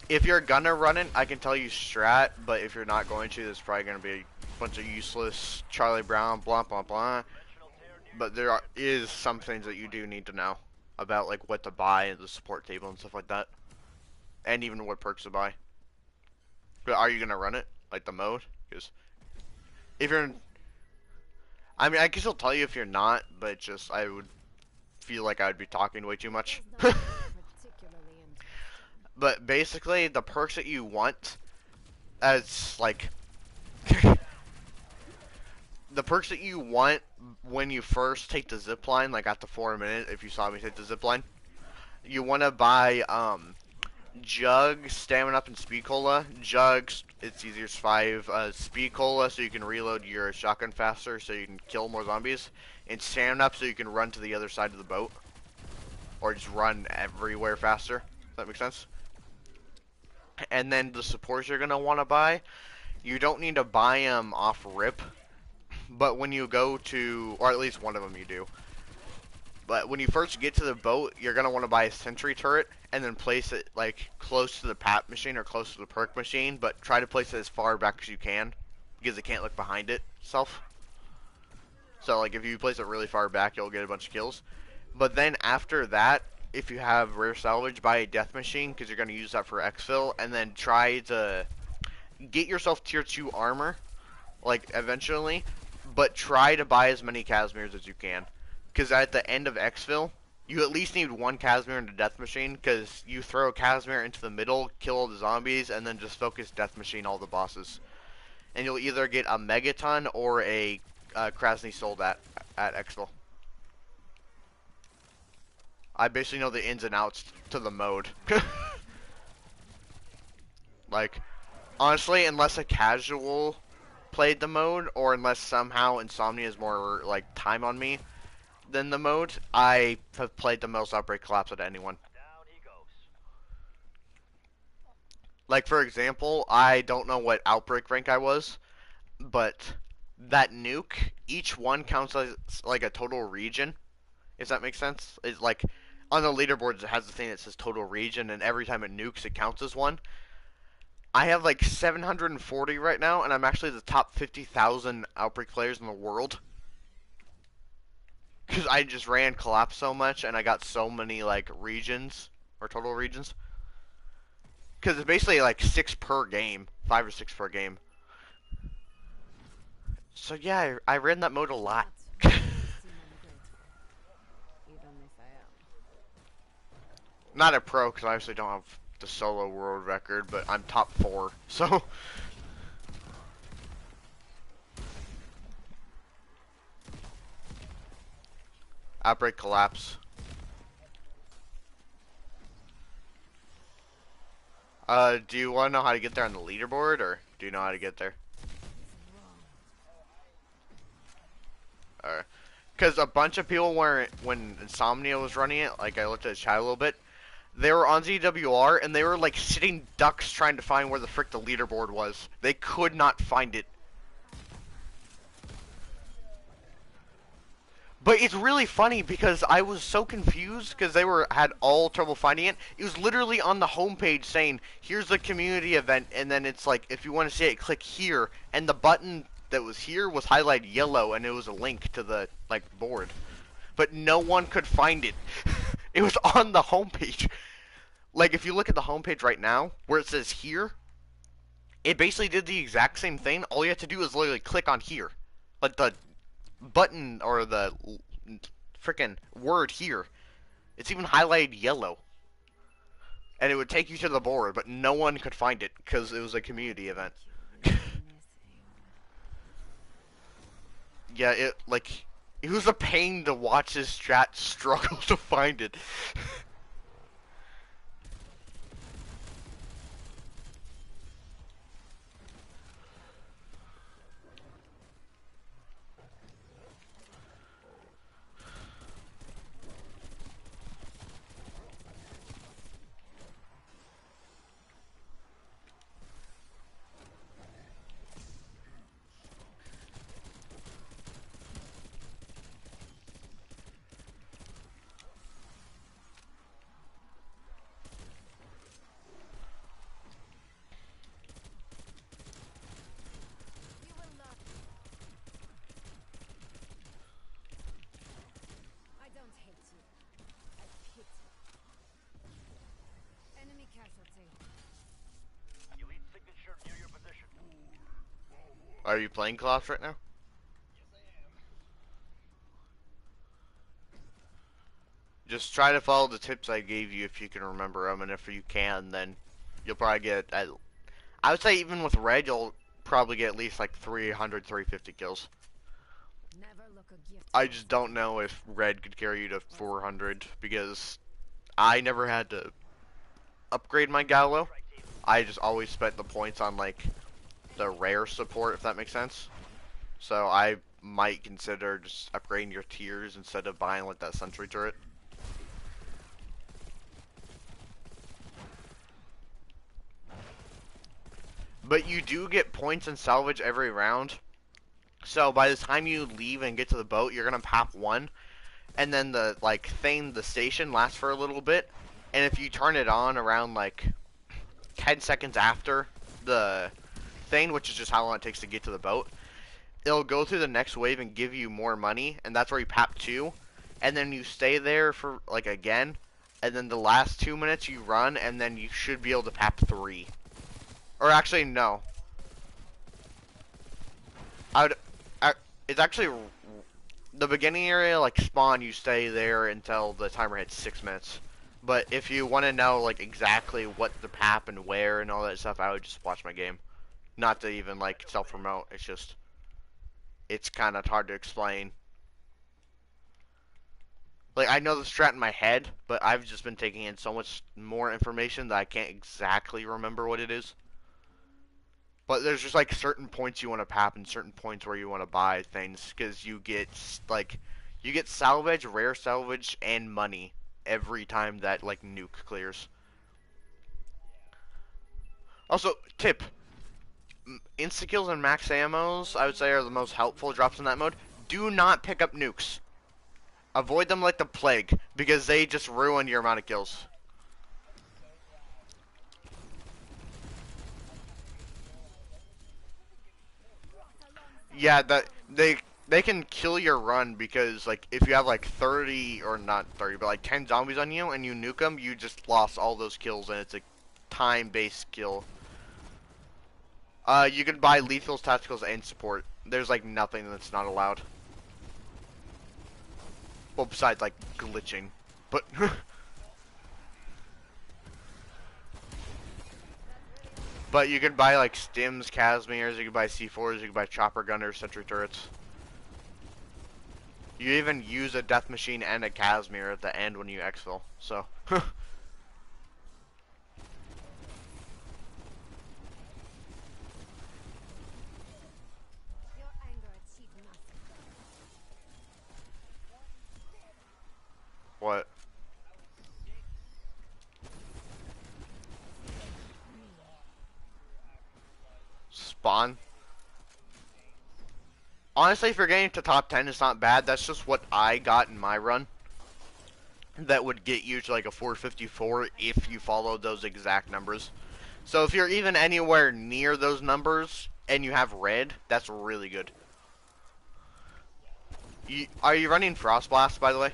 if you're gonna run it, I can tell you strat, but if you're not going to, there's probably gonna be a bunch of useless Charlie Brown, blah blah blah. But is some things that you do need to know about, like what to buy and the support table and stuff like that, and even what perks to buy. But are you gonna run it, like the mode? Because if you're, I mean, I can still tell you if you're not, but just I would feel like I would be talking way too much. There's nothing particularly interesting. But basically, the perks that you want, as like, the perks that you want when you first take the zipline, like after 4 minutes, if you saw me take the zipline, you want to buy Jug, Stamina Up, and Speed Cola. Jug, it's easier to survive. Speed Cola, so you can reload your shotgun faster, so you can kill more zombies. And Stamina Up, so you can run to the other side of the boat. Or just run everywhere faster. Does that make sense? And then the supports you're going to want to buy, you don't need to buy them off rip. But when you go to, or at least one of them you do. But when you first get to the boat, you're going to want to buy a sentry turret and then place it like close to the PAP machine or close to the perk machine, but try to place it as far back as you can because it can't look behind itself. So like if you place it really far back, you'll get a bunch of kills. But then after that, if you have rare salvage, buy a death machine because you're going to use that for exfil, and then try to get yourself tier 2 armor, like eventually, but try to buy as many Casimirs as you can. Because at the end of exfil, you at least need one Casimir in the death machine, because you throw a Casimir into the middle, kill all the zombies, and then just focus death machine all the bosses. And you'll either get a Megaton or a Krasny Sold at exfil. I basically know the ins and outs to the mode. Like, honestly, unless a casual played the mode, or unless somehow Insomnia is more, like, time on me than the mode, I have played the most Outbreak Collapse at anyone. Down he goes. Like, for example, I don't know what Outbreak rank I was, but that nuke, each one counts as, like, a total region, if that makes sense. It's like, on the leaderboards, it has the thing that says total region, and every time it nukes, it counts as one. I have like 740 right now, and I'm actually the top 50,000 Outbreak players in the world. Because I just ran Collapse so much, and I got so many like regions, or total regions. Because it's basically like 6 per game, 5 or 6 per game. So yeah, I ran that mode a lot. That makes me ungrateful. Even if I am. Not a pro, because I obviously don't have the solo world record, but I'm top 4, so... Outbreak Collapse. Do you want to know how to get there on the leaderboard, or do you know how to get there? Because a bunch of people were, when Insomnia was running it, like I looked at the chat a little bit, they were on ZWR, and they were like sitting ducks trying to find where the frick the leaderboard was. They could not find it. But it's really funny because I was so confused because they had all trouble finding it. It was literally on the homepage saying, here's the community event, and then it's like, if you want to see it, click here, and the button that was here was highlighted yellow, and it was a link to the like board. But no one could find it. It was on the homepage. Like, if you look at the homepage right now, where it says here, it basically did the exact same thing. All you have to do is literally click on here. Like, the button, or the freaking word here, it's even highlighted yellow. And it would take you to the board, but no one could find it, because it was a community event. Yeah, it was a pain to watch his strat struggle to find it. casualty. Elite signature near your position. Are you playing Colossus right now? Yes, I am. Just try to follow the tips I gave you if you can remember them, and if you can, then you'll probably get, I would say even with Red, you'll probably get at least like 300, 350 kills. Never look a gift. I just don't know if Red could carry you to 400, because I never had to upgrade my Gallo. I just always spent the points on like the rare support, if that makes sense. So I might consider just upgrading your tiers instead of buying like that sentry turret. But you do get points and salvage every round. So by the time you leave and get to the boat, you're gonna pop one, and then the the station lasts for a little bit. And if you turn it on around like 10 seconds after the thing, which is just how long it takes to get to the boat, it'll go through the next wave and give you more money, and that's where you pop two, and then you stay there for like again, and then the last 2 minutes you run, and then you should be able to pop three. Or actually, no. It's actually the beginning area, like spawn. You stay there until the timer hits 6 minutes. But if you want to know like exactly what the pap and where and all that stuff, I would just watch my game. Not to even like self-promote. It's kind of hard to explain. Like I know the strat in my head, but I've just been taking in so much more information that I can't exactly remember what it is. But there's just like certain points you want to pap and certain points where you want to buy things, because you get salvage, rare salvage, and money every time that like nuke clears. Also, tip: insta kills and max ammos, I would say, are the most helpful drops in that mode. Do not pick up nukes. Avoid them like the plague, because they just ruin your amount of kills. Yeah, that they can kill your run, because like if you have like 30, or not 30, but like 10 zombies on you and you nuke them, you just lost all those kills, and it's a time-based kill. You can buy lethals, tacticals, and support. There's like nothing that's not allowed. Well, besides like glitching, but but you can buy like stims, Casimirs, you can buy C4s, you can buy chopper gunners, sentry turrets. You even use a death machine and a Casimir at the end when you exfil. So. Your anger achieved nothing. What? Spawn? Honestly, if you're getting to top 10, it's not bad. That's just what I got in my run. That would get you to like a 454 if you followed those exact numbers. So if you're even anywhere near those numbers and you have red, that's really good. Are you running Frost Blast, by the way?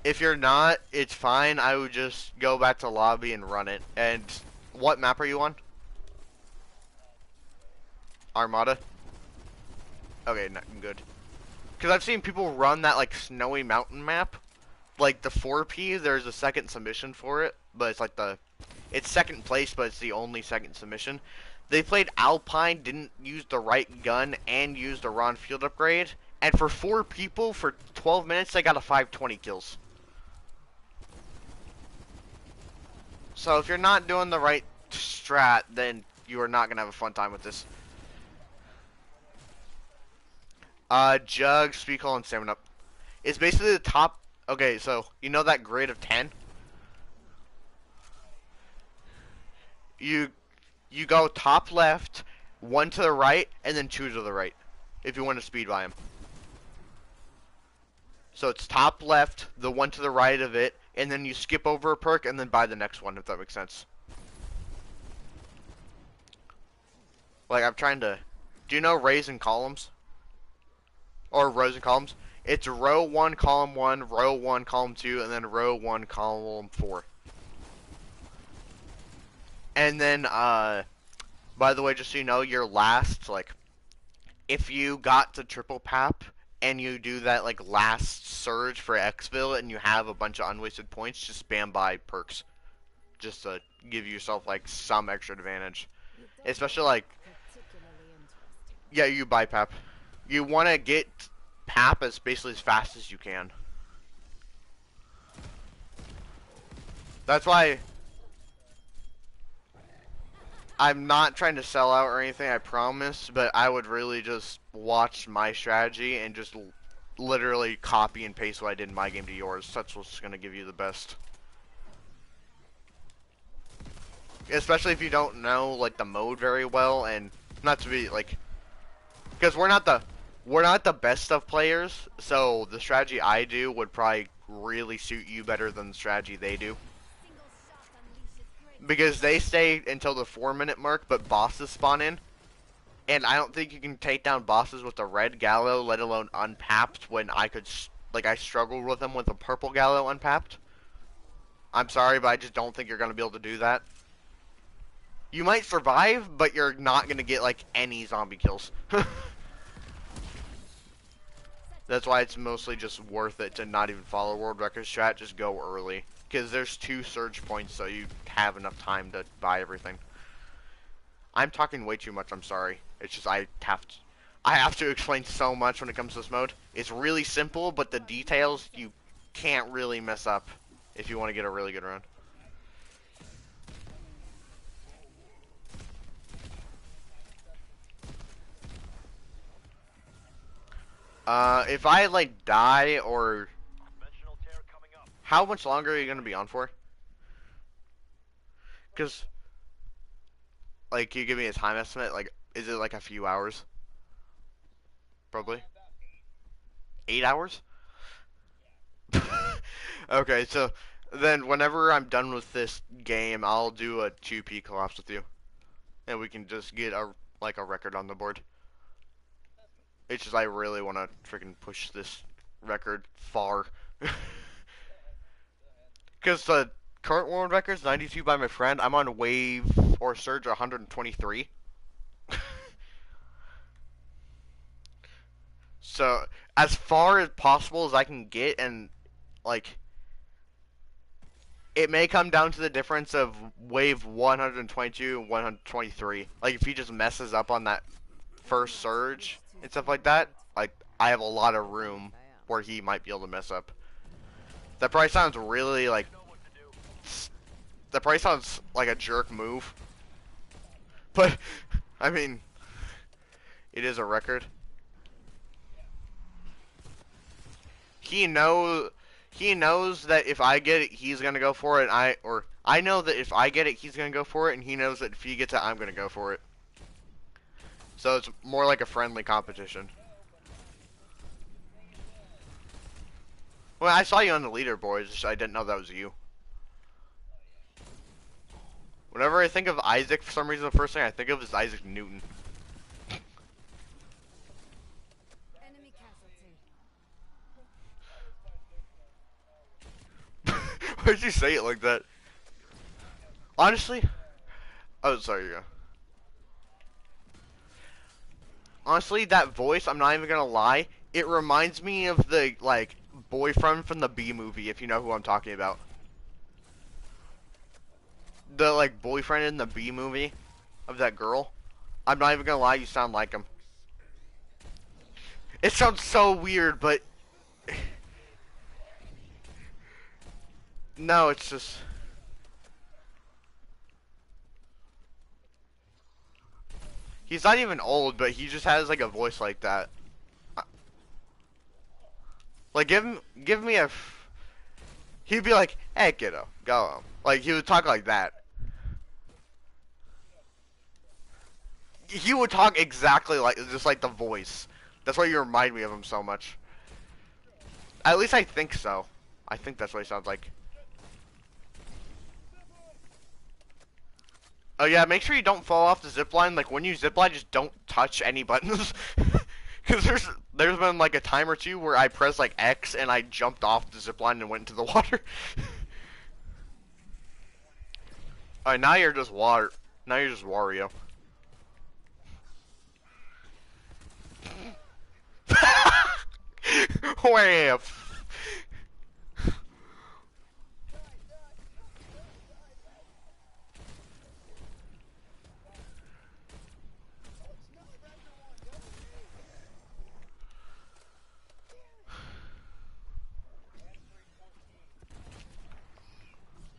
If you're not, it's fine. I would just go back to lobby and run it. And what map are you on? Armada? Okay, good. Because I've seen people run that like snowy mountain map. Like the 4P, there's a second submission for it. But it's like it's second place, but it's the only second submission. They played Alpine, didn't use the right gun, and used the Ron Field upgrade. And for 4 people, for 12 minutes, they got a 520 kills. So if you're not doing the right strat, then you are not going to have a fun time with this. Jug, Speed Call, and Stamina Up. It's basically the top. Okay, so you know that grid of 10? You go top left, 1 to the right, and then 2 to the right, if you want to speed buy them. So it's top left, the 1 to the right of it, and then you skip over a perk and then buy the next one, if that makes sense. Like, I'm trying to... Do you know rays and columns? Or rows and columns? It's row 1, column 1, row 1, column 2, and then row 1, column 4. And then, by the way, just so you know, your last, like, if you got to triple pap and you do that, like, last surge for exfil and you have a bunch of unwasted points, just spam by perks. Just to give yourself, like, some extra advantage. You don't Especially, look like, particularly interesting. yeah, you buy pap. You want to get pap as basically as fast as you can. That's why I'm not trying to sell out or anything, I promise, but I would really just watch my strategy and just literally copy and paste what I did in my game to yours. That's what's going to give you the best. Especially if you don't know, like, the mode very well, and not to be, like, because we're not the best of players, so the strategy I do would probably really suit you better than the strategy they do. Single shot unleashes great. Because they stay until the 4-minute mark, but bosses spawn in. And I don't think you can take down bosses with a red gallo, let alone unpapped, when I could, like, I struggled with them with a purple gallo unpapped. I'm sorry, but I just don't think you're going to be able to do that. You might survive, but you're not going to get, like, any zombie kills. That's why it's mostly just worth it to not even follow world record strat, just go early. Because there's 2 surge points, so you have enough time to buy everything. I'm talking way too much, I'm sorry. It's just I have to explain so much when it comes to this mode. It's really simple, but the details you can't really mess up if you want to get a really good run. If I, like, die or... Conventional tear coming up. How much longer are you going to be on for? Because, like, can you give me a time estimate? Like, is it, like, a few hours? Probably. 8 hours? Okay, so then whenever I'm done with this game, I'll do a 2P collapse with you. And we can just get a, like, a record on the board. It's just I really want to freaking push this record far. Because the current world record is 92 by my friend. I'm on wave or surge 123. So, as far as possible as I can get, and, like, it may come down to the difference of wave 122 and 123. Like, if he just messes up on that first surge and stuff like that, like, I have a lot of room where he might be able to mess up. That probably sounds really, like, that probably sounds like a jerk move. But, I mean, it is a record. He knows that if I get it, he's gonna go for it. I know that if I get it, he's gonna go for it, and he knows that if he gets it, I'm gonna go for it. So it's more like a friendly competition. Well, I saw you on the leaderboards, just I didn't know that was you. Whenever I think of Isaac, for some reason, the first thing I think of is Isaac Newton. Enemy casualty. Why'd you say it like that? Honestly? Oh, sorry, yeah. Honestly, that voice, I'm not even gonna lie, it reminds me of the, like, boyfriend from the B movie, if you know who I'm talking about. The, like, boyfriend in the B movie of that girl. I'm not even gonna lie, you sound like him. It sounds so weird, but... No, it's just... He's not even old, but he just has, like, a voice like that. Like, give me a... He'd be like, hey, kiddo, go home. Like, he would talk like that. He would talk exactly like, just like the voice. That's why you remind me of him so much. At least I think so. I think that's what he sounds like. Oh yeah, make sure you don't fall off the zip line. Like when you zip line, just don't touch any buttons. Because there's been like a time or two where I pressed like X and I jumped off the zip line and went into the water. Alright, now you're just water. Now you're just Wario. Whiff.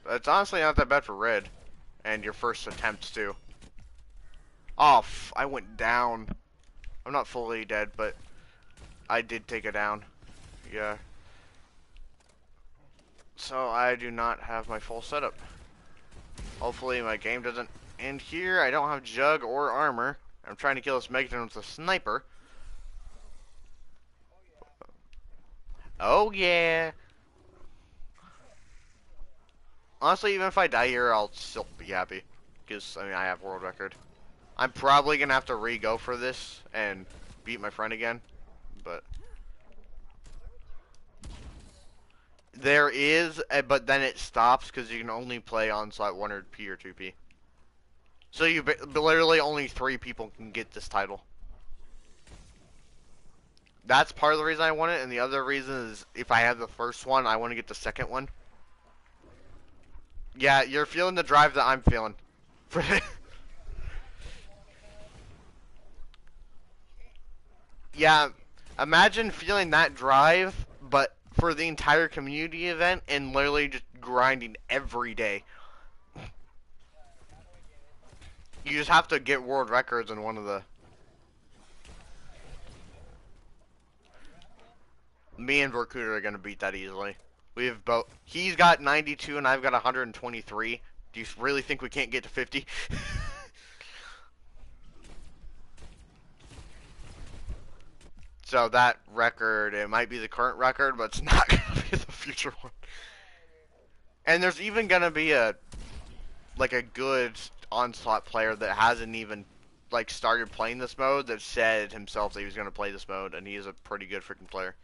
It's honestly not that bad for red. And your first attempts too. Oh, I went down. I'm not fully dead, but I did take it down. Yeah. So I do not have my full setup. Hopefully my game doesn't end here. I don't have jug or armor. I'm trying to kill this Megaton with a sniper. Oh yeah. Honestly, even if I die here, I'll still be happy. Because, I mean, I have world record. I'm probably going to have to re-go for this and beat my friend again. But there is, but then it stops because you can only play Onslaught 100p or 2p. So you literally only 3 people can get this title. That's part of the reason I want it, and the other reason is if I have the first one, I want to get the second one. Yeah, you're feeling the drive that I'm feeling. Yeah, imagine feeling that drive, but for the entire community event and literally just grinding every day. You just have to get world records in one of the... Me and Vorkuta are going to beat that easily. We have both... He's got 92 and I've got 123. Do you really think we can't get to 50? So that record, it might be the current record, but it's not going to be the future one. And there's even going to be a good Onslaught player that hasn't even like started playing this mode that said himself that he was going to play this mode, and he is a pretty good freaking player.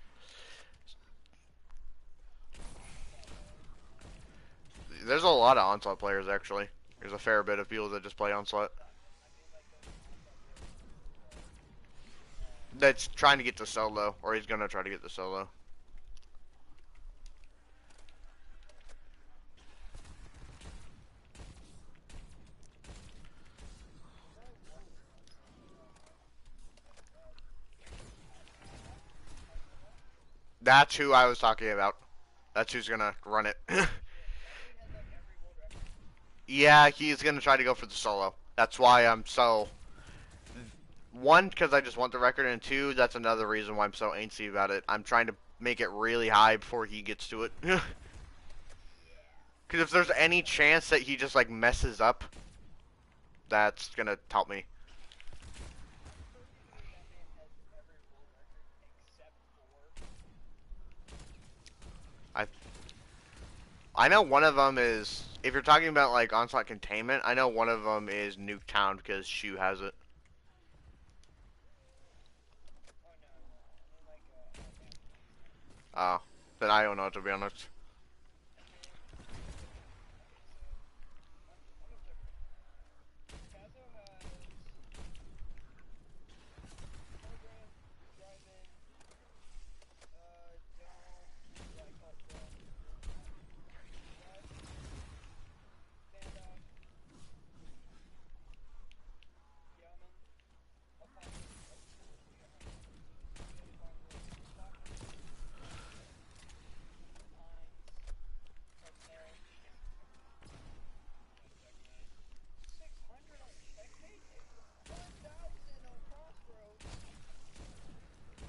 There's a lot of Onslaught players actually. There's a fair bit of people that just play Onslaught. That's trying to get to solo, or he's going to try to get to solo. That's who I was talking about. That's who's gonna run it. Yeah, he's gonna try to go for the solo. That's why I'm so... One, because I just want the record, and two, that's another reason why I'm so antsy about it. I'm trying to make it really high before he gets to it. Because if there's any chance that he just, like, messes up, that's gonna help me. I know one of them is, if you're talking about like Onslaught Containment, I know one of them is Nuketown because Shu has it. Oh, then I don't know, to be honest.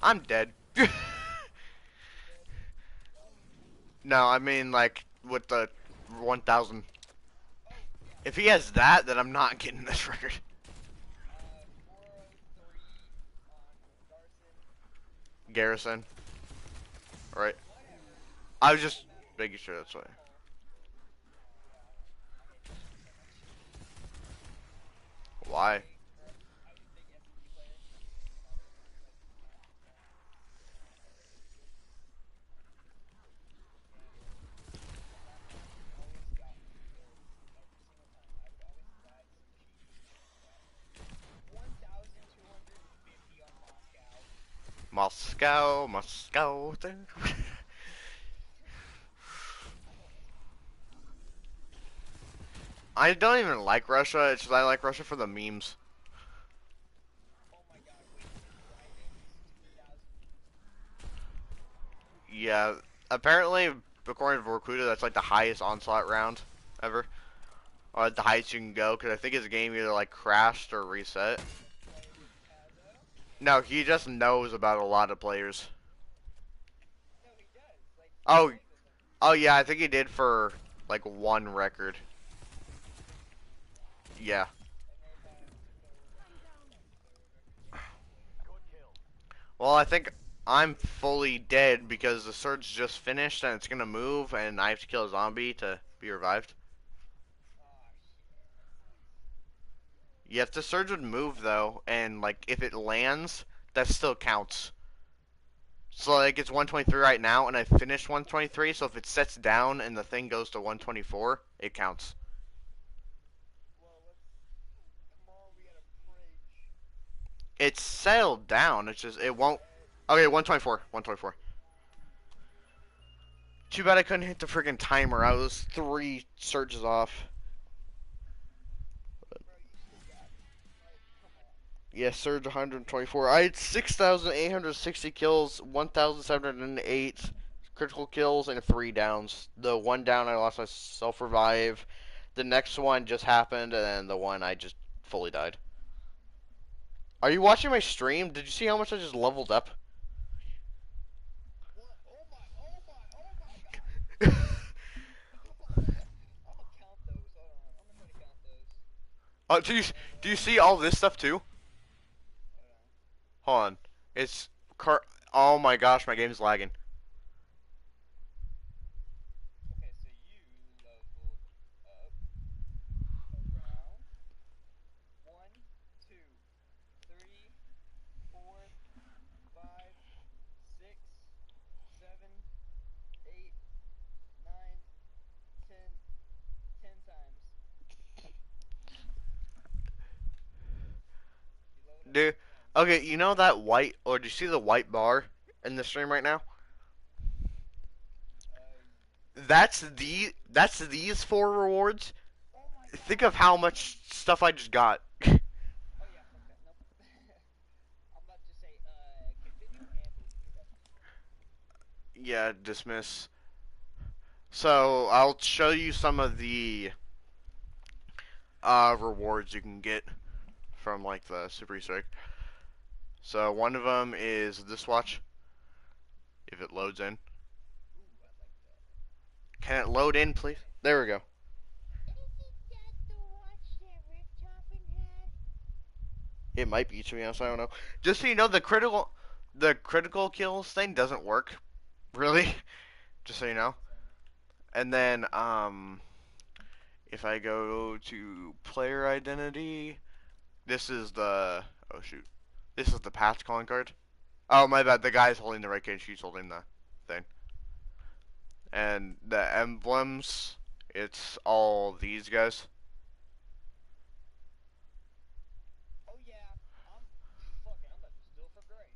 I'm dead. No, I mean like with the 1,000. If he has that, then I'm not getting this record. Garrison. Right. I was just making sure that's right. Why? Moscow, Moscow. I don't even like Russia. It's just I like Russia for the memes. Oh my god, wait, driving 16,000. Yeah, apparently, according to Vorkuta, that's like the highest onslaught round ever. Or the highest you can go, because I think his game either like crashed or reset. No, he just knows about a lot of players. No, he does. Like, he Oh, plays with them. oh yeah, I think he did for like one record. Yeah. And they got Good kill. Well, I think I'm fully dead because the surge just finished and it's gonna move, and I have to kill a zombie to be revived. oh shit. Yeah, if the surge would move though, and like if it lands, that still counts. So like it's 123 right now, and I finished 123. So if it sets down and the thing goes to 124, it counts. Well, tomorrow we gotta preach. It's settled down. It's just it won't. Okay, 124. 124. Too bad I couldn't hit the freaking timer. I was 3 surges off. Bro, you still got it. Like, come on. Yeah, surge 124. I had 6,860 kills, 1,708 critical kills, and 3 downs. The one down I lost my self-revive. The next one just happened, and then the one I just fully died. Are you watching my stream? Did you see how much I just leveled up? What? Oh my god. I'm gonna count those. Hold on. I'm gonna try to count those. Oh, do you see all this stuff too? Hold on. Hold on. It's oh my gosh, my game's lagging. Okay, so you leveled up around 1, 2, 3, 4, 5, 6, 7, 8, 9, 10, 10 times. You leveled up Dude, 10 times. okay, you know that white, or do you see the white bar in the stream right now? That's these 4 rewards. Oh my god. Think of how much stuff I just got. Oh yeah, fuck that. Nope. I'm about to say, continue and delete. Yeah, dismiss. So I'll show you some of the rewards you can get from like the Super Easter egg. So one of them is this watch. If it loads in, Ooh, I like that. can it load in, please? There we go. It might be, to be honest, I don't know. Just so you know, the critical kills thing doesn't work, really. Just so you know. And then if I go to player identity, this is the this is the path calling card. Oh my bad, the guy's holding the right case, she's holding the thing. And the emblems, it's all these guys. Oh yeah, fuck it, I'm about to steal for Gray.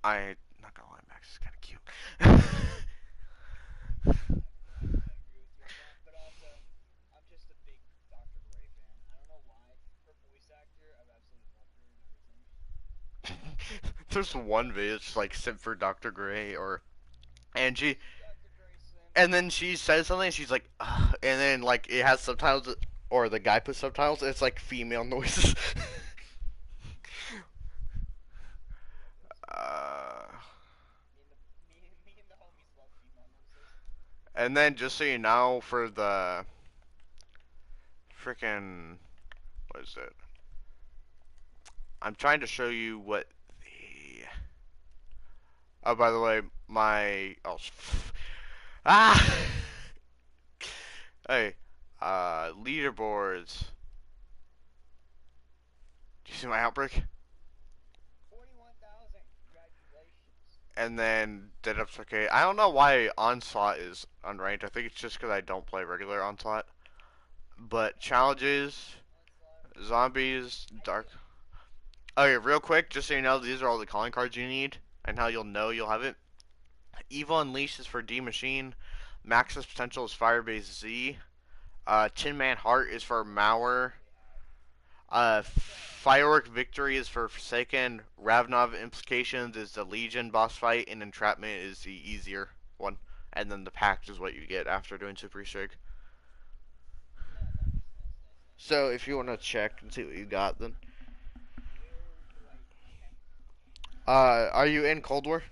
I'm not gonna lie, Max is kind of cute. I agree with you on that, but also, I'm just a big Dr. Gray fan. I don't know why. Her voice actor, I've absolutely loved her and everything. There's one video, it's like Simp for Dr. Gray, or and she, Dr. Gray Sim. and then she says something, and she's like, ugh, and then like it has subtitles, or the guy puts subtitles, and it's like female noises. Me and the homies love female noises. And then just so you know, for the freaking, what is it? I'm trying to show you what the. Oh, by the way, my ah. Hey, leaderboards. Do you see my outbreak? 41,000. Congratulations. And then Dead Up's okay. I don't know why Onslaught is unranked. I think it's just because I don't play regular Onslaught. But challenges, Onslaught. zombies, dark. Okay, real quick, just so you know, these are all the calling cards you need, and how you'll know you'll have it. Evil Unleashed is for D Machine. Max's Potential is Firebase Z. Tin Man Heart is for Mauer. Firework Victory is for Forsaken. Ravnov Implications is the Legion boss fight, and Entrapment is the easier one. And then the Pact is what you get after doing Super Strike. Oh, nice, nice, nice, nice. So if you want to check and see what you got, then. Where do I check? Are you in Cold War?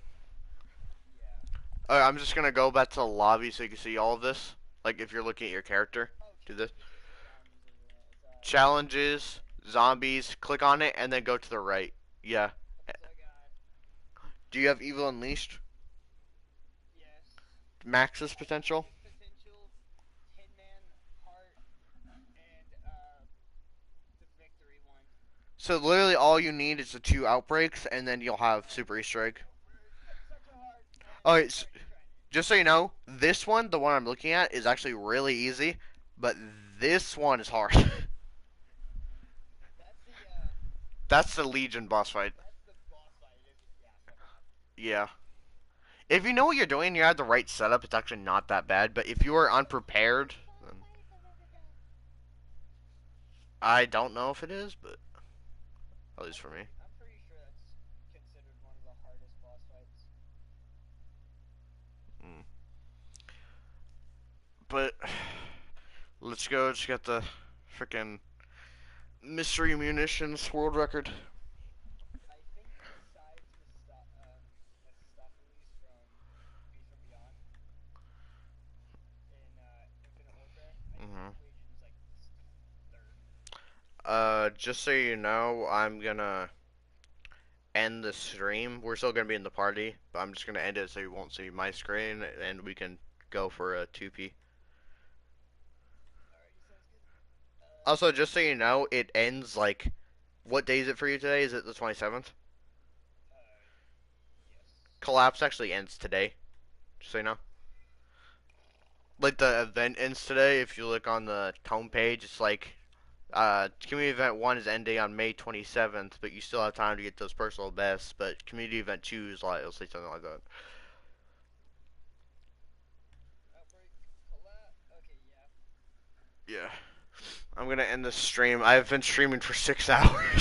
Yeah. I'm just gonna go back to the lobby so you can see all of this. Like if you're looking at your character, Oh do shit, this. this is zombies, isn't it? It's Challenges, zombies. Click on it and then go to the right. Yeah. so I got Do you have Evil Unleashed? yes. Max's Potential? Max's Potential, Tin Man Heart, and the Victory one. So literally all you need is the 2 outbreaks, and then you'll have Super Easter egg. It's such a hard. Alright, Try it. Try it. just so you know, this one, the one I'm looking at, is actually really easy, but this one is hard. That's the That's the Legion boss fight. that's the boss fight. It is. Yeah. Fuck off. Yeah. If you know what you're doing, you have the right setup, it's actually not that bad, but if you are unprepared, then I don't know if it is, but at least for me. I'm pretty sure that's considered one of the hardest boss fights. But let's go. Just get the freaking mystery munitions world record. I think besides Mephistopheles from Beast from Beyond in Infinite Warfare, I think Mhm. Legion is like third. Just so you know, I'm gonna end the stream. We're still gonna be in the party, but I'm just gonna end it so you won't see my screen, and we can go for a 2P. Alrighty, sounds good. Also, just so you know, it ends like, what day is it for you today? Is it the 27th? Yes. Collapse actually ends today, just so you know. Like the event ends today. If you look on the home page, it's like community event 1 is ending on May 27th, but you still have time to get those personal bests. But community event 2 is like, it'll say something like that. Outbreak, collapse. Okay, yeah. Yeah. I'm gonna end the stream. I've been streaming for 6 hours.